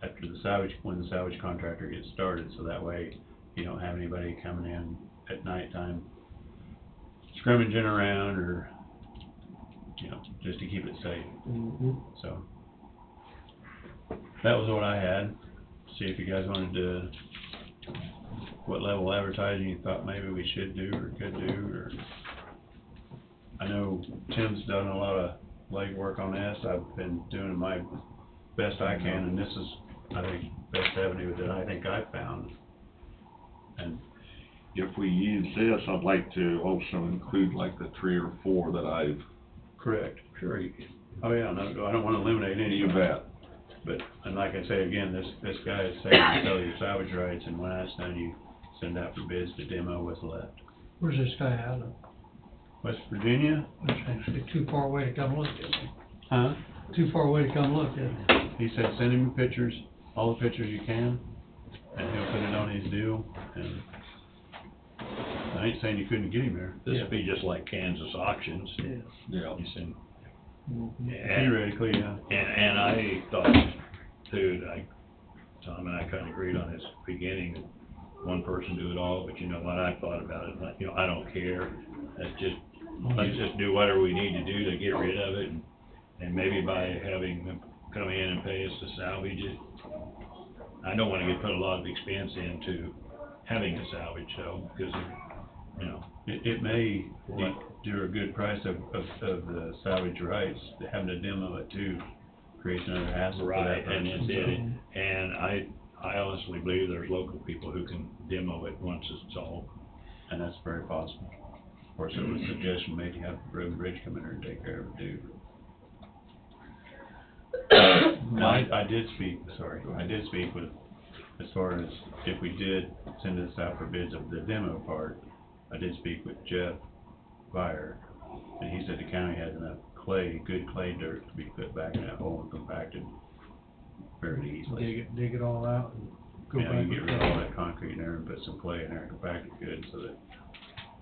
after when the salvage contractor gets started, so that way you don't have anybody coming in at nighttime scrummaging around, or, just to keep it safe. So, that was what I had. See if you guys wanted to, what level of advertising you thought maybe we should do or could do, or, I know Tim's done a lot of legwork on this. I've been doing my best I can, and this is, I think, best avenue that I think I've found. And if we use this, I'd like to also include like the 3 or 4 that I've. Correct. Sure you can. Oh yeah, no, I don't want to eliminate any. You bet. But, and like I say again, this guy is saying you sell your salvage rights, and when that's done, you send out for bids to demo what's left. where's this guy out of? West Virginia? It's actually too far away to come look, isn't it? Huh? Too far away to come look, isn't it? He said send him pictures, all the pictures you can, and he'll put it on his deal, and I ain't saying you couldn't get him there. This would be just like Kansas auctions. Yeah. You send. Theoretically, yeah. And I thought, too, Tom and I kinda agreed on this beginning, that one person do it all, but you know what, I thought about it, I don't care. Let's just do whatever we need to do to get rid of it, and maybe by having them come in and pay us to salvage it. I don't wanna put a lot of expense into having a salvage though, because, It may do a good price of the salvage rights, having to demo it too, creates another hassle for that right, person. and it did, and I honestly believe there's local people who can demo it once it's all. And that's very possible. Of course, it was a suggestion maybe have Road and Bridge come in here and take care of it too. Now, I did speak with, as far as if we did send this out for bids of the demo part, I did speak with Jeff Byer, and he said the county has enough good clay dirt to be put back in that hole and compacted fairly easily. Dig it all out and go Yeah, back. you get rid of all that concrete in there and put some clay in there and compact it good, so that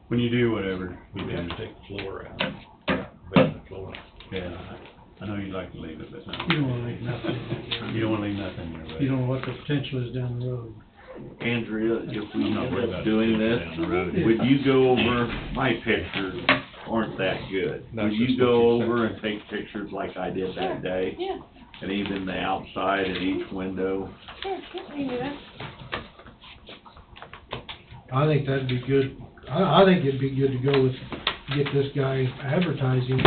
when you do whatever, We you have do. to take the floor out, basement floor. Yeah, I know you'd like to leave it, but no. You don't wanna leave nothing. You don't wanna leave nothing there, but. You don't know what the potential is down the road. Andrea, if we I'm not worried end about up doing it this, down the road. would you go over, my pictures aren't that good. That's Would you just go what you over and take pictures like I did that day? Yeah, And even the outside at each window? sure, yeah, we can do that. I think that'd be good. I think it'd be good to go with, get this guy advertising,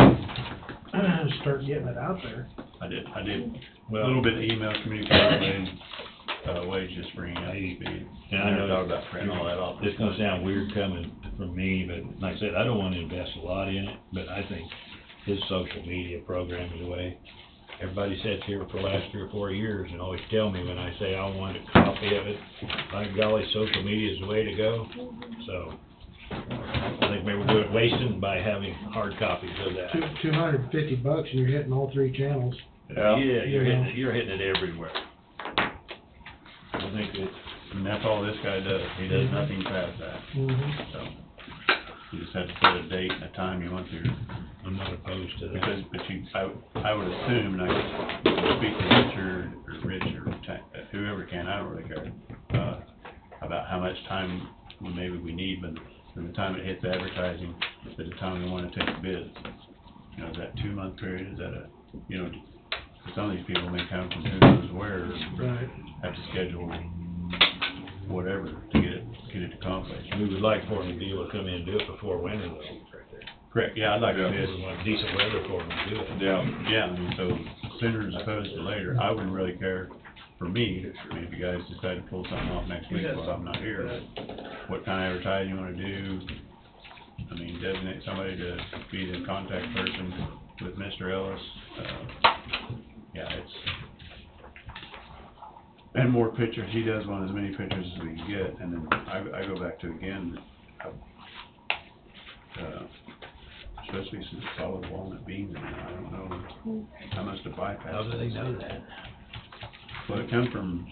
start getting it out there. I did, a little bit of email communication, Wade's just bringing up Hey, speed. And I know talk about printing all that off. It's gonna sound weird coming from me, but like I said, I don't wanna invest a lot in it, but I think his social media program is the way, everybody sits here for the last 3 or 4 years and always tell me when I say I want a copy of it, by golly, social media is the way to go. So, I think maybe we're doing wasting by having hard copies of that. $250 and you're hitting all 3 channels. Yeah, you're hitting it everywhere. I think it's, And that's all this guy does, he does nothing past that, Mhm. so. You just have to put a date and a time you want to. I'm not opposed to that. Because, but you, I would assume, and I can speak to Richard, or Rich, or whoever can, I don't really care, about how much time maybe we need, but from the time it hits advertising to the time we wanna take the bids. You know, is that 2-month period, is that a, you know, some of these people may come from who knows where, Right. have to schedule whatever to get it accomplished. We would like for them to be able to come in and do it before winter though. Correct, yeah, I'd like to see it. We want decent weather for them to do it. Yeah, I mean, so sooner as opposed to later. I wouldn't really care for me, I mean, if you guys decide to pull something off next week while I'm not here, what kind of advertising you wanna do. I mean, designate somebody to be the contact person with Mr. Ellis. Yeah, it's, and more pictures, he does want as many pictures as we can get, and then I go back to again, especially since solid walnut beams, I don't know, I must have bypassed. How do they know that? Well, it come from,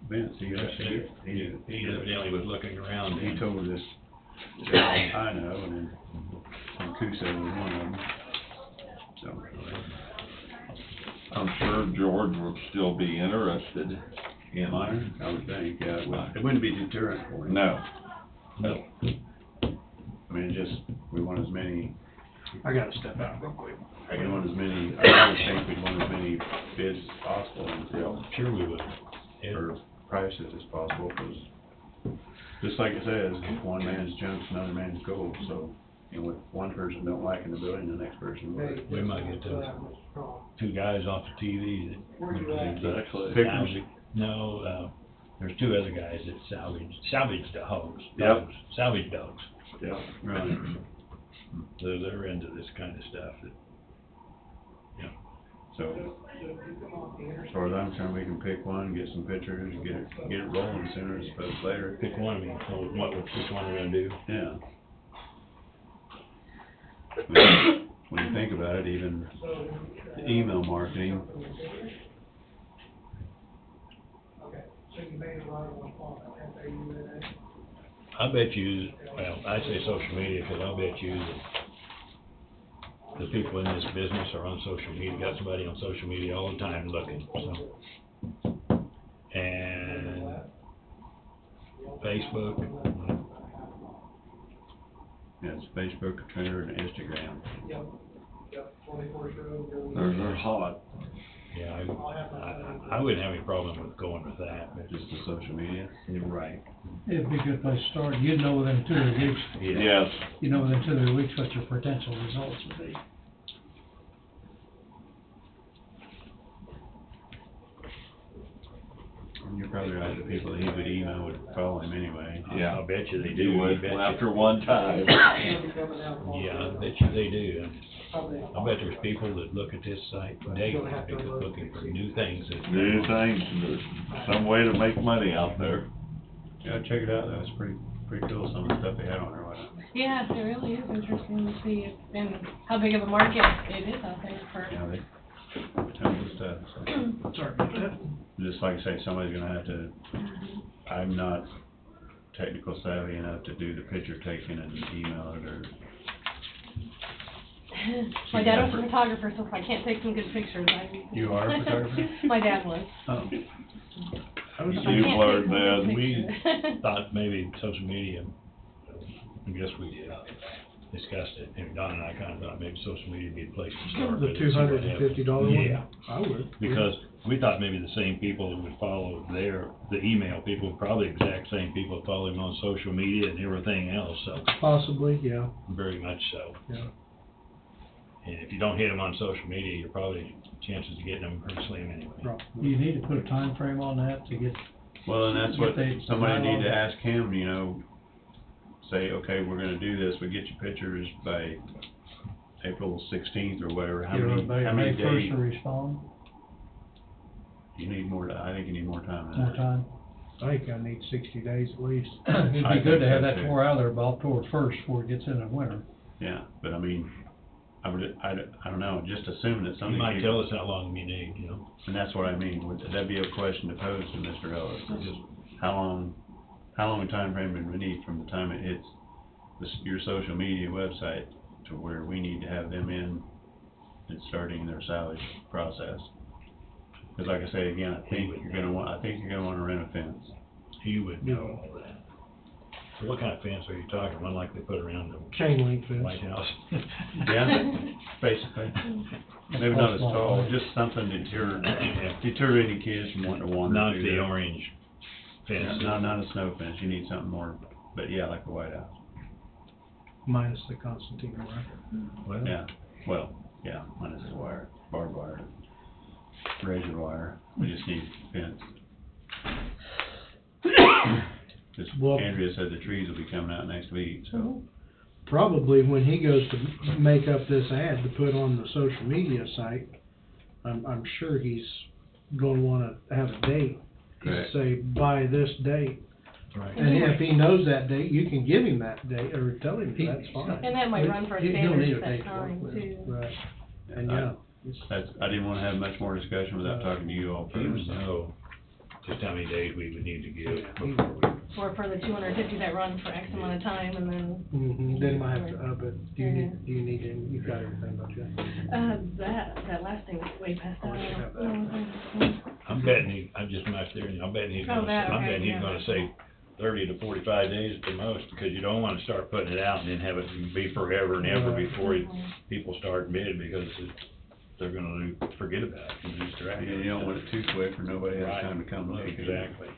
Vince, he evidently was looking around. He told us, I know, and then Kusa was one of them, so. I'm sure George would still be interested in Minor, I would think, yeah, it wouldn't be deterrent for him. No. I mean, just, we want as many, I gotta step out real quick. we want as many, I would think we'd want as many bids as possible, and, Sure we would. or prices as possible, because, just like it says, one man's junk's another man's gold, so, you know, if one person don't like in the building, the next person will. We might get those 2 guys off the TV that. Exactly. Salvage. No, there's 2 other guys that salvage the hogs. Yep. Salvage dogs. Yeah, right. They're into this kind of stuff that, So, as far as I'm concerned, we can pick one, get some pictures, and get it rolling sooner as opposed to later. pick one, we can tell which one we're gonna do. Yeah. When you think about it, even the email marketing, I bet you, well, I say social media, because I'll bet you that the people in this business are on social media, got somebody on social media all the time looking, so. And Facebook, yeah, it's Facebook, Twitter, and Instagram. They're hot. yeah, I wouldn't have any problem with going with that, but Just the social media. you're right. It'd be a good place to start. You'd know within 2 or 3 weeks, Yes. you know within 2 or 3 weeks what your potential results would be. And you're probably right, the people that he would email would follow him anyway. Yeah. I'll bet you they You do. would, I bet you. after one time. Yeah, I bet you they do. I bet there's people that look at this site daily, because looking for new things. New things, there's some way to make money out there. Yeah, check it out, that's pretty cool, some of the stuff they had on there, wasn't it? Yeah, it really is interesting to see and how big of a market it is out there for. Yeah, they, tons of stuff, so. Sorry about that. Just like I say, somebody's gonna have to, I'm not technical savvy enough to do the picture taking and email it, or. My dad was a photographer, so if I can't take some good pictures, You are a photographer? My dad was. Oh. You've learned that. We thought maybe social media, I guess we did, discussed it, and Don and I kind of thought maybe social media would be a place to start. The $250 one? Yeah. I would. Because we thought maybe the same people would follow the email people, probably exact same people follow him on social media and everything else, so, Possibly, yeah, very much so. yeah. And if you don't hit them on social media, you're probably, chances of getting them pretty slim anyway. Do you need to put a time frame on that to get? Well, and that's what, Get they- somebody need to ask him, you know, say, okay, we're gonna do this, we get you pictures by April 16th or whatever, how Give many everybody days? May 1st to respond? You need more, I think you need more time than More that. time. I think I need 60 days at least. It'd be I good think to have so, that too. tore out of there by October first before it gets into winter. Yeah, but I mean, I don't know, just assume that some You of might these tell people, us how long you need, you know? and that's what I mean, that'd be a question to pose to Mr. Ellis, is just how long a time frame would we need from the time it hits your social media website to where we need to have them in and starting their salvage process? Cause like I say again, I think you're gonna wanna rent a fence. He would know all that. So what kind of fence are you talking? One like they put around the Chain link fence. White House? Yeah, basically. Maybe not as tall, just something to deter any kids from wanting to wander Not through the there. orange fence. Yeah, not a snow fence, you need something more, but yeah, like the White House. Minus the Constantine wire. Well, Yeah, minus the wire, barbed wire, razor wire, we just need fence. Just, Well- Andrea said the trees will be coming out next week, so. Probably when he goes to make up this ad to put on the social media site, I'm sure he's gonna wanna have a date. Correct. Say, by this date. right. And if he knows that date, you can give him that date, or tell him that's fine. And that might run for a He'll standard need a set date to work time with. too. Right, and yeah. I didn't wanna have much more discussion without talking to you all He would first. know just how many days we would need to give before we. Or for the 250 that run for X amount of time and then. Then he might have to up it. Do you need him, you've got everything, don't you? That last thing was way past that. I should have I'm betting I'm just my theory, I'm betting he's Oh, gonna, that, I'm okay, betting he's yeah. gonna say 30 to 45 days at the most, because you don't wanna start putting it out and then have it be forever and ever Right. before people start bid, because they're gonna forget about it and lose track. Yeah, you don't want it too quick or nobody has Right. time to come look. Exactly.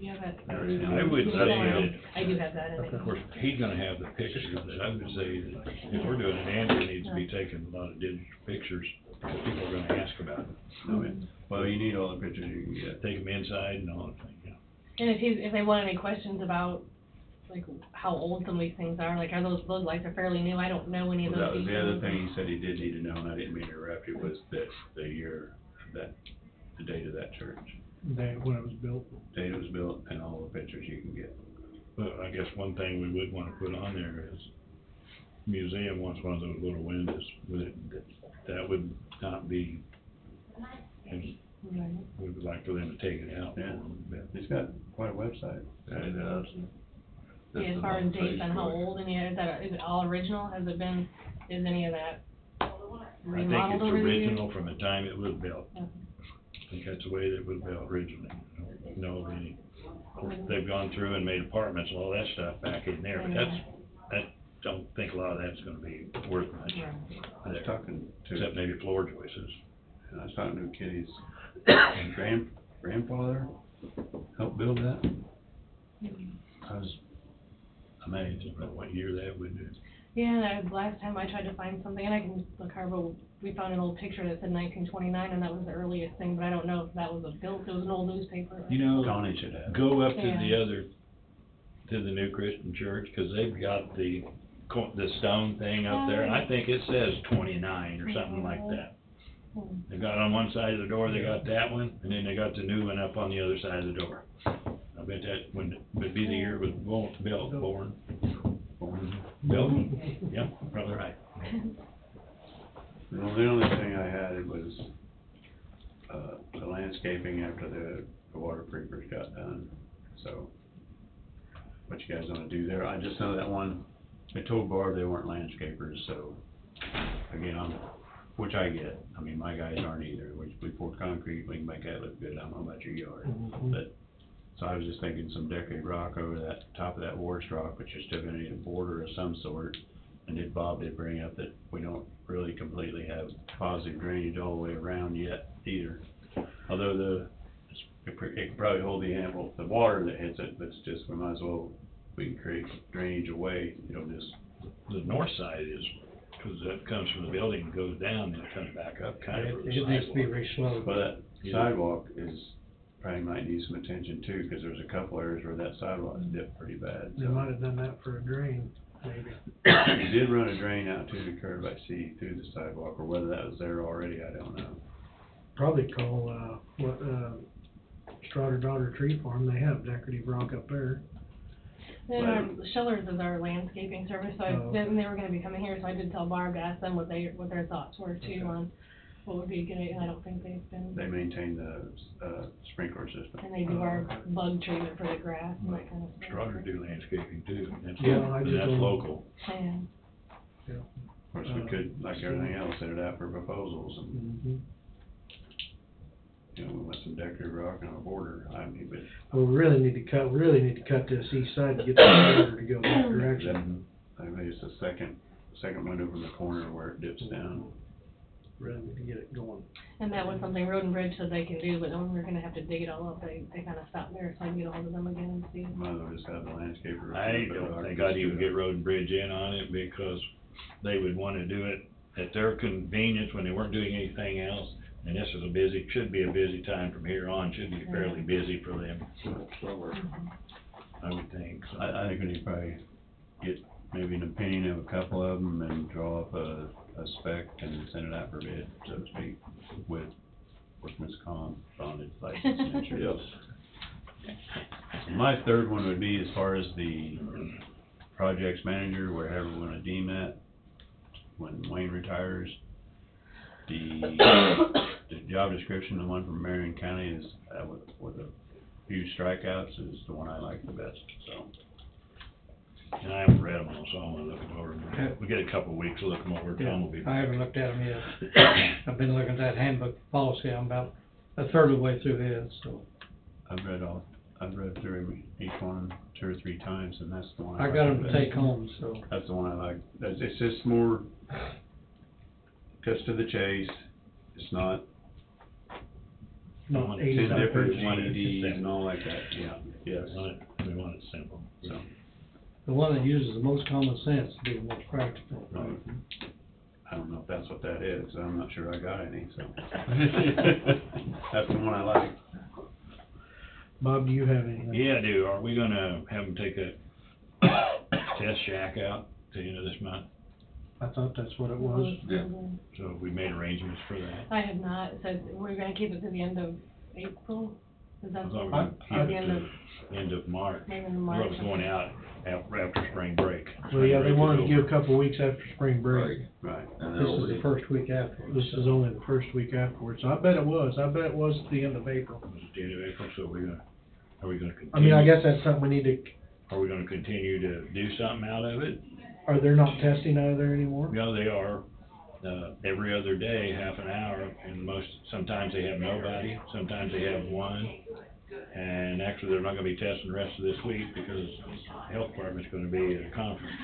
Yeah, that. I would say that, I do have that in it. of course, he's gonna have the pictures, that I would say that if we're doing it, Andrew needs to be taking a lot of digital pictures, because people are gonna ask about it. No, well, you need all the pictures you can get. Take them inside and all that thing, yeah. And if they want any questions about, like, how old some of these things are, like, are those lights are fairly new, I don't know any of Well, those that was the details. other thing he said he did need to know, and I didn't mean to interrupt you, was that the year, the date of that church. When it was built. Date it was built and all the pictures you can get. But I guess one thing we would wanna put on there is, museum wants one of those little windows with it, that would not be, and Right. we would like for them to take it out. Yeah, he's got quite a website. Yeah, he does. Yeah, as far as dates on how old any, is it all original, has it been, is any of that I think remodeled it's over the years? original from the time it was built. Okay. I think that's the way that it was built originally. No, of course, they've gone through and made apartments and all that stuff back in there, but I don't think a lot of that's gonna be worth much. I was talking to, Except maybe floor joists. and I was talking to Kitty's grandfather, helped build that. I was amazed. About what year that would do. Yeah, last time I tried to find something, and I can look hard, but we found an old picture that said 1929, and that was the earliest thing, but I don't know if that was it was an old newspaper. You know, Connie should have. go up to Yeah. to the New Christian Church, 'cause they've got the stone thing up there, and I think it says 29 or something like that. They got on one side of the door, they got that one, and then they got the new one up on the other side of the door. I bet that would be the year it was born. Built, yeah, probably right. Well, the only thing I had was, the landscaping after the water creepers got done, so. What you guys wanna do there, I just know that one, they told Barb they weren't landscapers, so, again, which I get, I mean, my guys aren't either, we poured concrete, we can make that look good, I don't know about your yard, but, so I was just thinking some decade rock over that, top of that Ward's rock, but you're still gonna need a border of some sort. And Bob did bring up that we don't really completely have positive drainage all the way around yet either. Although it could probably hold the water that hits it, but it's just, we might as well, we can create drainage away, just. The north side is, 'cause that comes from the building and goes down, and it comes back up kind of. It needs to be re-sloped. But that sidewalk probably might need some attention too, 'cause there's a couple areas where that sidewalk's dipped pretty bad, They so. might have done that for a drain, maybe. He did run a drain out to the curb, I see, through the sidewalk, or whether that was there already, I don't know. probably call, Strutter Daughter Tree Farm, they have decorative rock up there. And Schiller's is our landscaping service, so Oh, okay. they were gonna be coming here, so I did tell Barb to ask them what their thoughts were too on what would be a good idea, and I don't think they've been. They maintain the, sprinkler system. And they do our bug treatment for the grass and that kind of stuff. Strotter do landscaping too, that's, Yeah, I and just that's don't- local. And, Of course, we could, like everything else, send it out for proposals and, Mhm. you know, we want some decorative rock on our border, I mean, but. Well, we really need to cut this east side to get the water to go that direction. I mean, it's the second window from the corner where it dips down. Really need to get it going. and that was something Road and Bridge said they can do, but then we were gonna have to dig it all up, they kinda stopped there, so I can get ahold of them again and see. Might as well just have the landscaper. I don't think I'd even get Road and Bridge in on it, because they would wanna do it at their convenience when they weren't doing anything else. And this is should be a busy time from here on, should be fairly busy for them, I would think, so. I think we need to probably get maybe an opinion of a couple of them and draw up a spec and send it out for bid, so to speak, with workman's comp, bonded license and insurance. My third one would be as far as the projects manager, wherever we wanna deem that, when Wayne retires. The job description, the one from Marion County is, with a few strikeouts, is the one I like the best, so. And I haven't read them all, so I'm gonna look it over. We get a couple of weeks to look them over, Tom will be. I haven't looked at them yet. I've been looking at that handbook policy, I'm about a third of the way through his, so. I've read through each one 2 or 3 times, and that's the one I I like got the them to best. take home, so. That's the one I like, it's just more, cuts to the chase, it's not Not 10 85 different pages. entities and all like that, yeah, yes, We want it simple, so. The one that uses the most common sense to be the most practical. Right. I don't know if that's what that is, I'm not sure I got any, so. That's the one I like. Bob, do you have anything? Yeah, I do. Are we gonna have them take that test shack out at the end of this month? I thought that's what it was. Yeah. So we made arrangements for that. I have not, it said we're gonna keep it to the end of April, is that? I thought we I- were Or gonna the keep end it of, to end of March. maybe in Well, March. it was going out after spring break. Well, yeah, they Spring break is wanted to give over. a couple of weeks after spring break. Right. And This there'll is the be, first week after. This is only the first week afterwards, so I bet it was at the end of April. It was at the end of April, so are we gonna continue? I mean, I guess that's something we need to, Are we gonna continue to do something out of it? are they not testing out of there anymore? Yeah, they are, every other day, half an hour, and sometimes they have nobody, sometimes they have one. And actually, they're not gonna be testing the rest of this week because the health department's gonna be at a conference.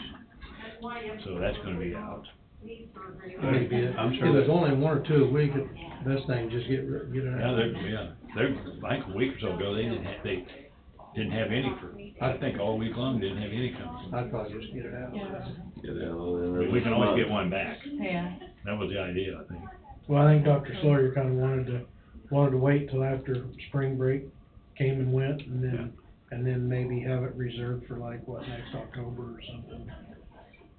So that's gonna be out. Maybe, I'm sure if there's that- only 1 or 2 a week, the best thing, just get it Yeah, out. they're, like a week or so ago, they didn't have any I think all week long, didn't have any coming. I'd probably just get it out. Yeah, We can always get one back. yeah. That was the idea, I think. Well, I think Dr. Sawyer kinda wanted to wait till after spring break came and went, and then maybe have it reserved for like, next October or something.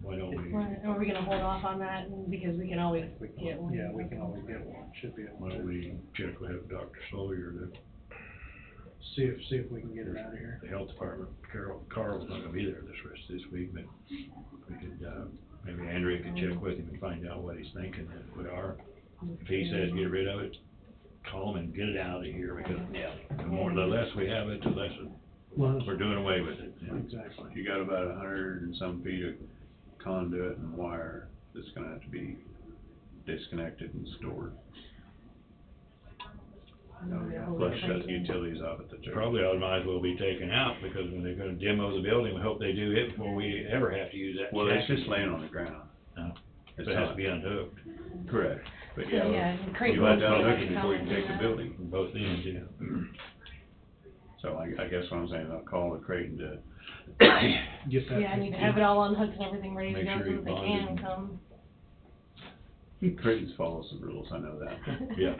Why don't we, Are we gonna hold off on that, because we can always get one? Yeah, we can always get one, should be able why don't to, we check with Dr. Sawyer, see if we can get it out of here. the health department, Carl's not gonna be there rest of this week, but we could, maybe Andrea could check with him and find out what he's thinking, if we are. If he says get rid of it, call him and get it out of here, because the less we have it, the less we're doing away with it. Exactly. You got about 100 and some feet of conduit and wire that's gonna have to be disconnected and stored. Plus shut the utilities off at the church. Probably might as well be taken out, because when they're gonna demo the building, we hope they do it before we ever have to use that. Well, it's shack just again. laying on the ground. No. It's It has to not. be unhooked. Correct, but Yeah, yeah, and Creighton you let will down take hook it it before you down, can take the yeah. building. Both ends, yeah. So I guess what I'm saying, I'll call the Creighton to, Get that. Yeah, I need to have it all unhooked and everything ready to Make go, sure so you that they bonded. can come. Creighton's follows the rules, I know that. Yeah.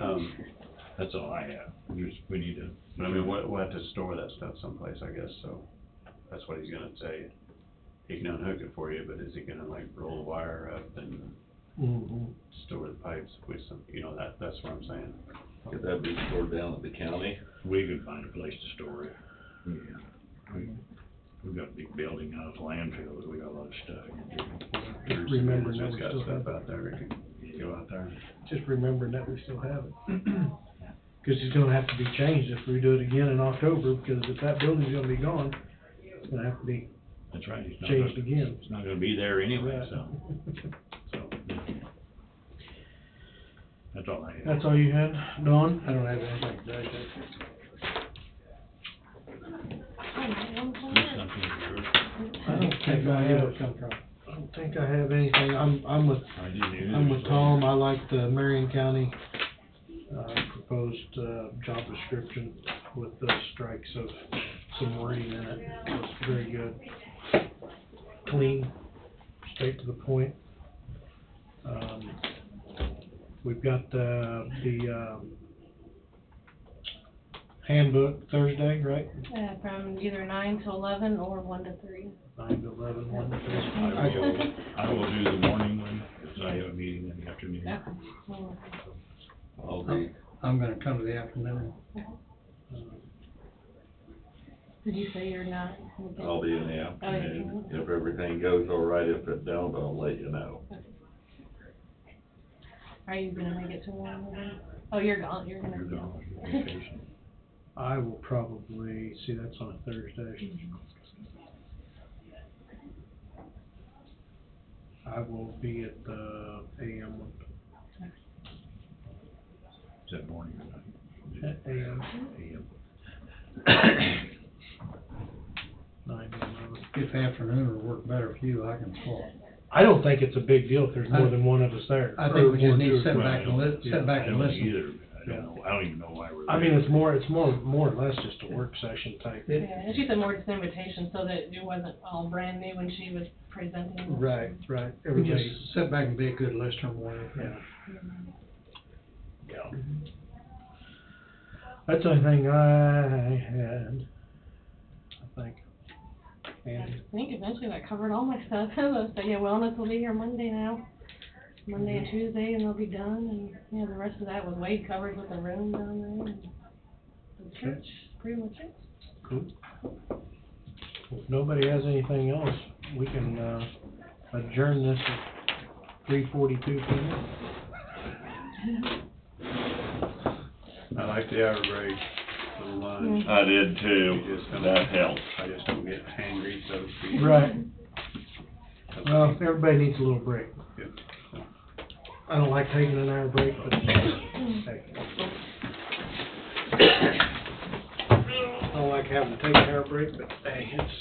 That's all I have. We need to. But I mean, we'll have to store that stuff someplace, I guess, so that's what he's gonna say. He can unhook it for you, but is he gonna like roll the wire up and Mhm. store the pipes with some, that's what I'm saying. Could that be stored down at the county? We could find a place to store it. Yeah. We've got a big building out of landfill that we got a lot of stuff in. Just remembering that It's we got still stuff have it. out there, it could go out there. Just remembering that we still have it. Cause it's gonna have to be changed if we do it again in October, because if that building's gonna be gone, it's gonna have to be That's right. It's not changed gonna- again. It's not gonna be there anyway, Right. so. That's all I have. That's all you had, Dawn? I don't have anything today, I don't think I have. I don't think I have anything. I'm with Tom. I like the Marion County, proposed, job description with the strikes of some wording in it. It's very good. Clean, straight to the point. We've got, the handbook Thursday, right? From either 9 to 11 or 1 to 3. 9 to 11, 1 to 3. I will do the morning one, because I have a meeting in the afternoon. I'll be, I'm gonna come to the afternoon. Did you say you're not? I'll be in the afternoon. If everything goes all right, if it don't, I'll let you know. Are you gonna make it to 1? Oh, you're gone, you're gonna. You're gone, vacation. I will probably, see, that's on a Thursday. I will be at the AM one. Is that morning or night? AM. AM. 9 to 11. If afternoon would work better for you, I can swap. I don't think it's a big deal if there's more than one of us there. I think we just need to Or sit two. back and sit back and I don't listen. either. I don't even know why we're there. I mean, it's more or less just a work session type. Yeah, and she said more just invitation, so that it wasn't all brand new when she was presenting. Right. We Everybody, just sit back and be a good listener more. yeah. Yeah. That's the only thing I had, I think. Andy? I think eventually that covered all my stuff. So yeah, wellness will be here Monday now. Monday and Tuesday, and they'll be done, and, yeah, the rest of that was Wade covered with the room down there, and the church, pretty much it. Cool. If nobody has anything else, we can, adjourn this at 3:42 p.m. I like the hour break for lunch. I did too. You just don't- That helped. I just don't get hangry, so to speak. Right. Well, everybody needs a little break. Good. I don't like taking an hour break, but hey. I don't like having to take an hour break, but hey, it's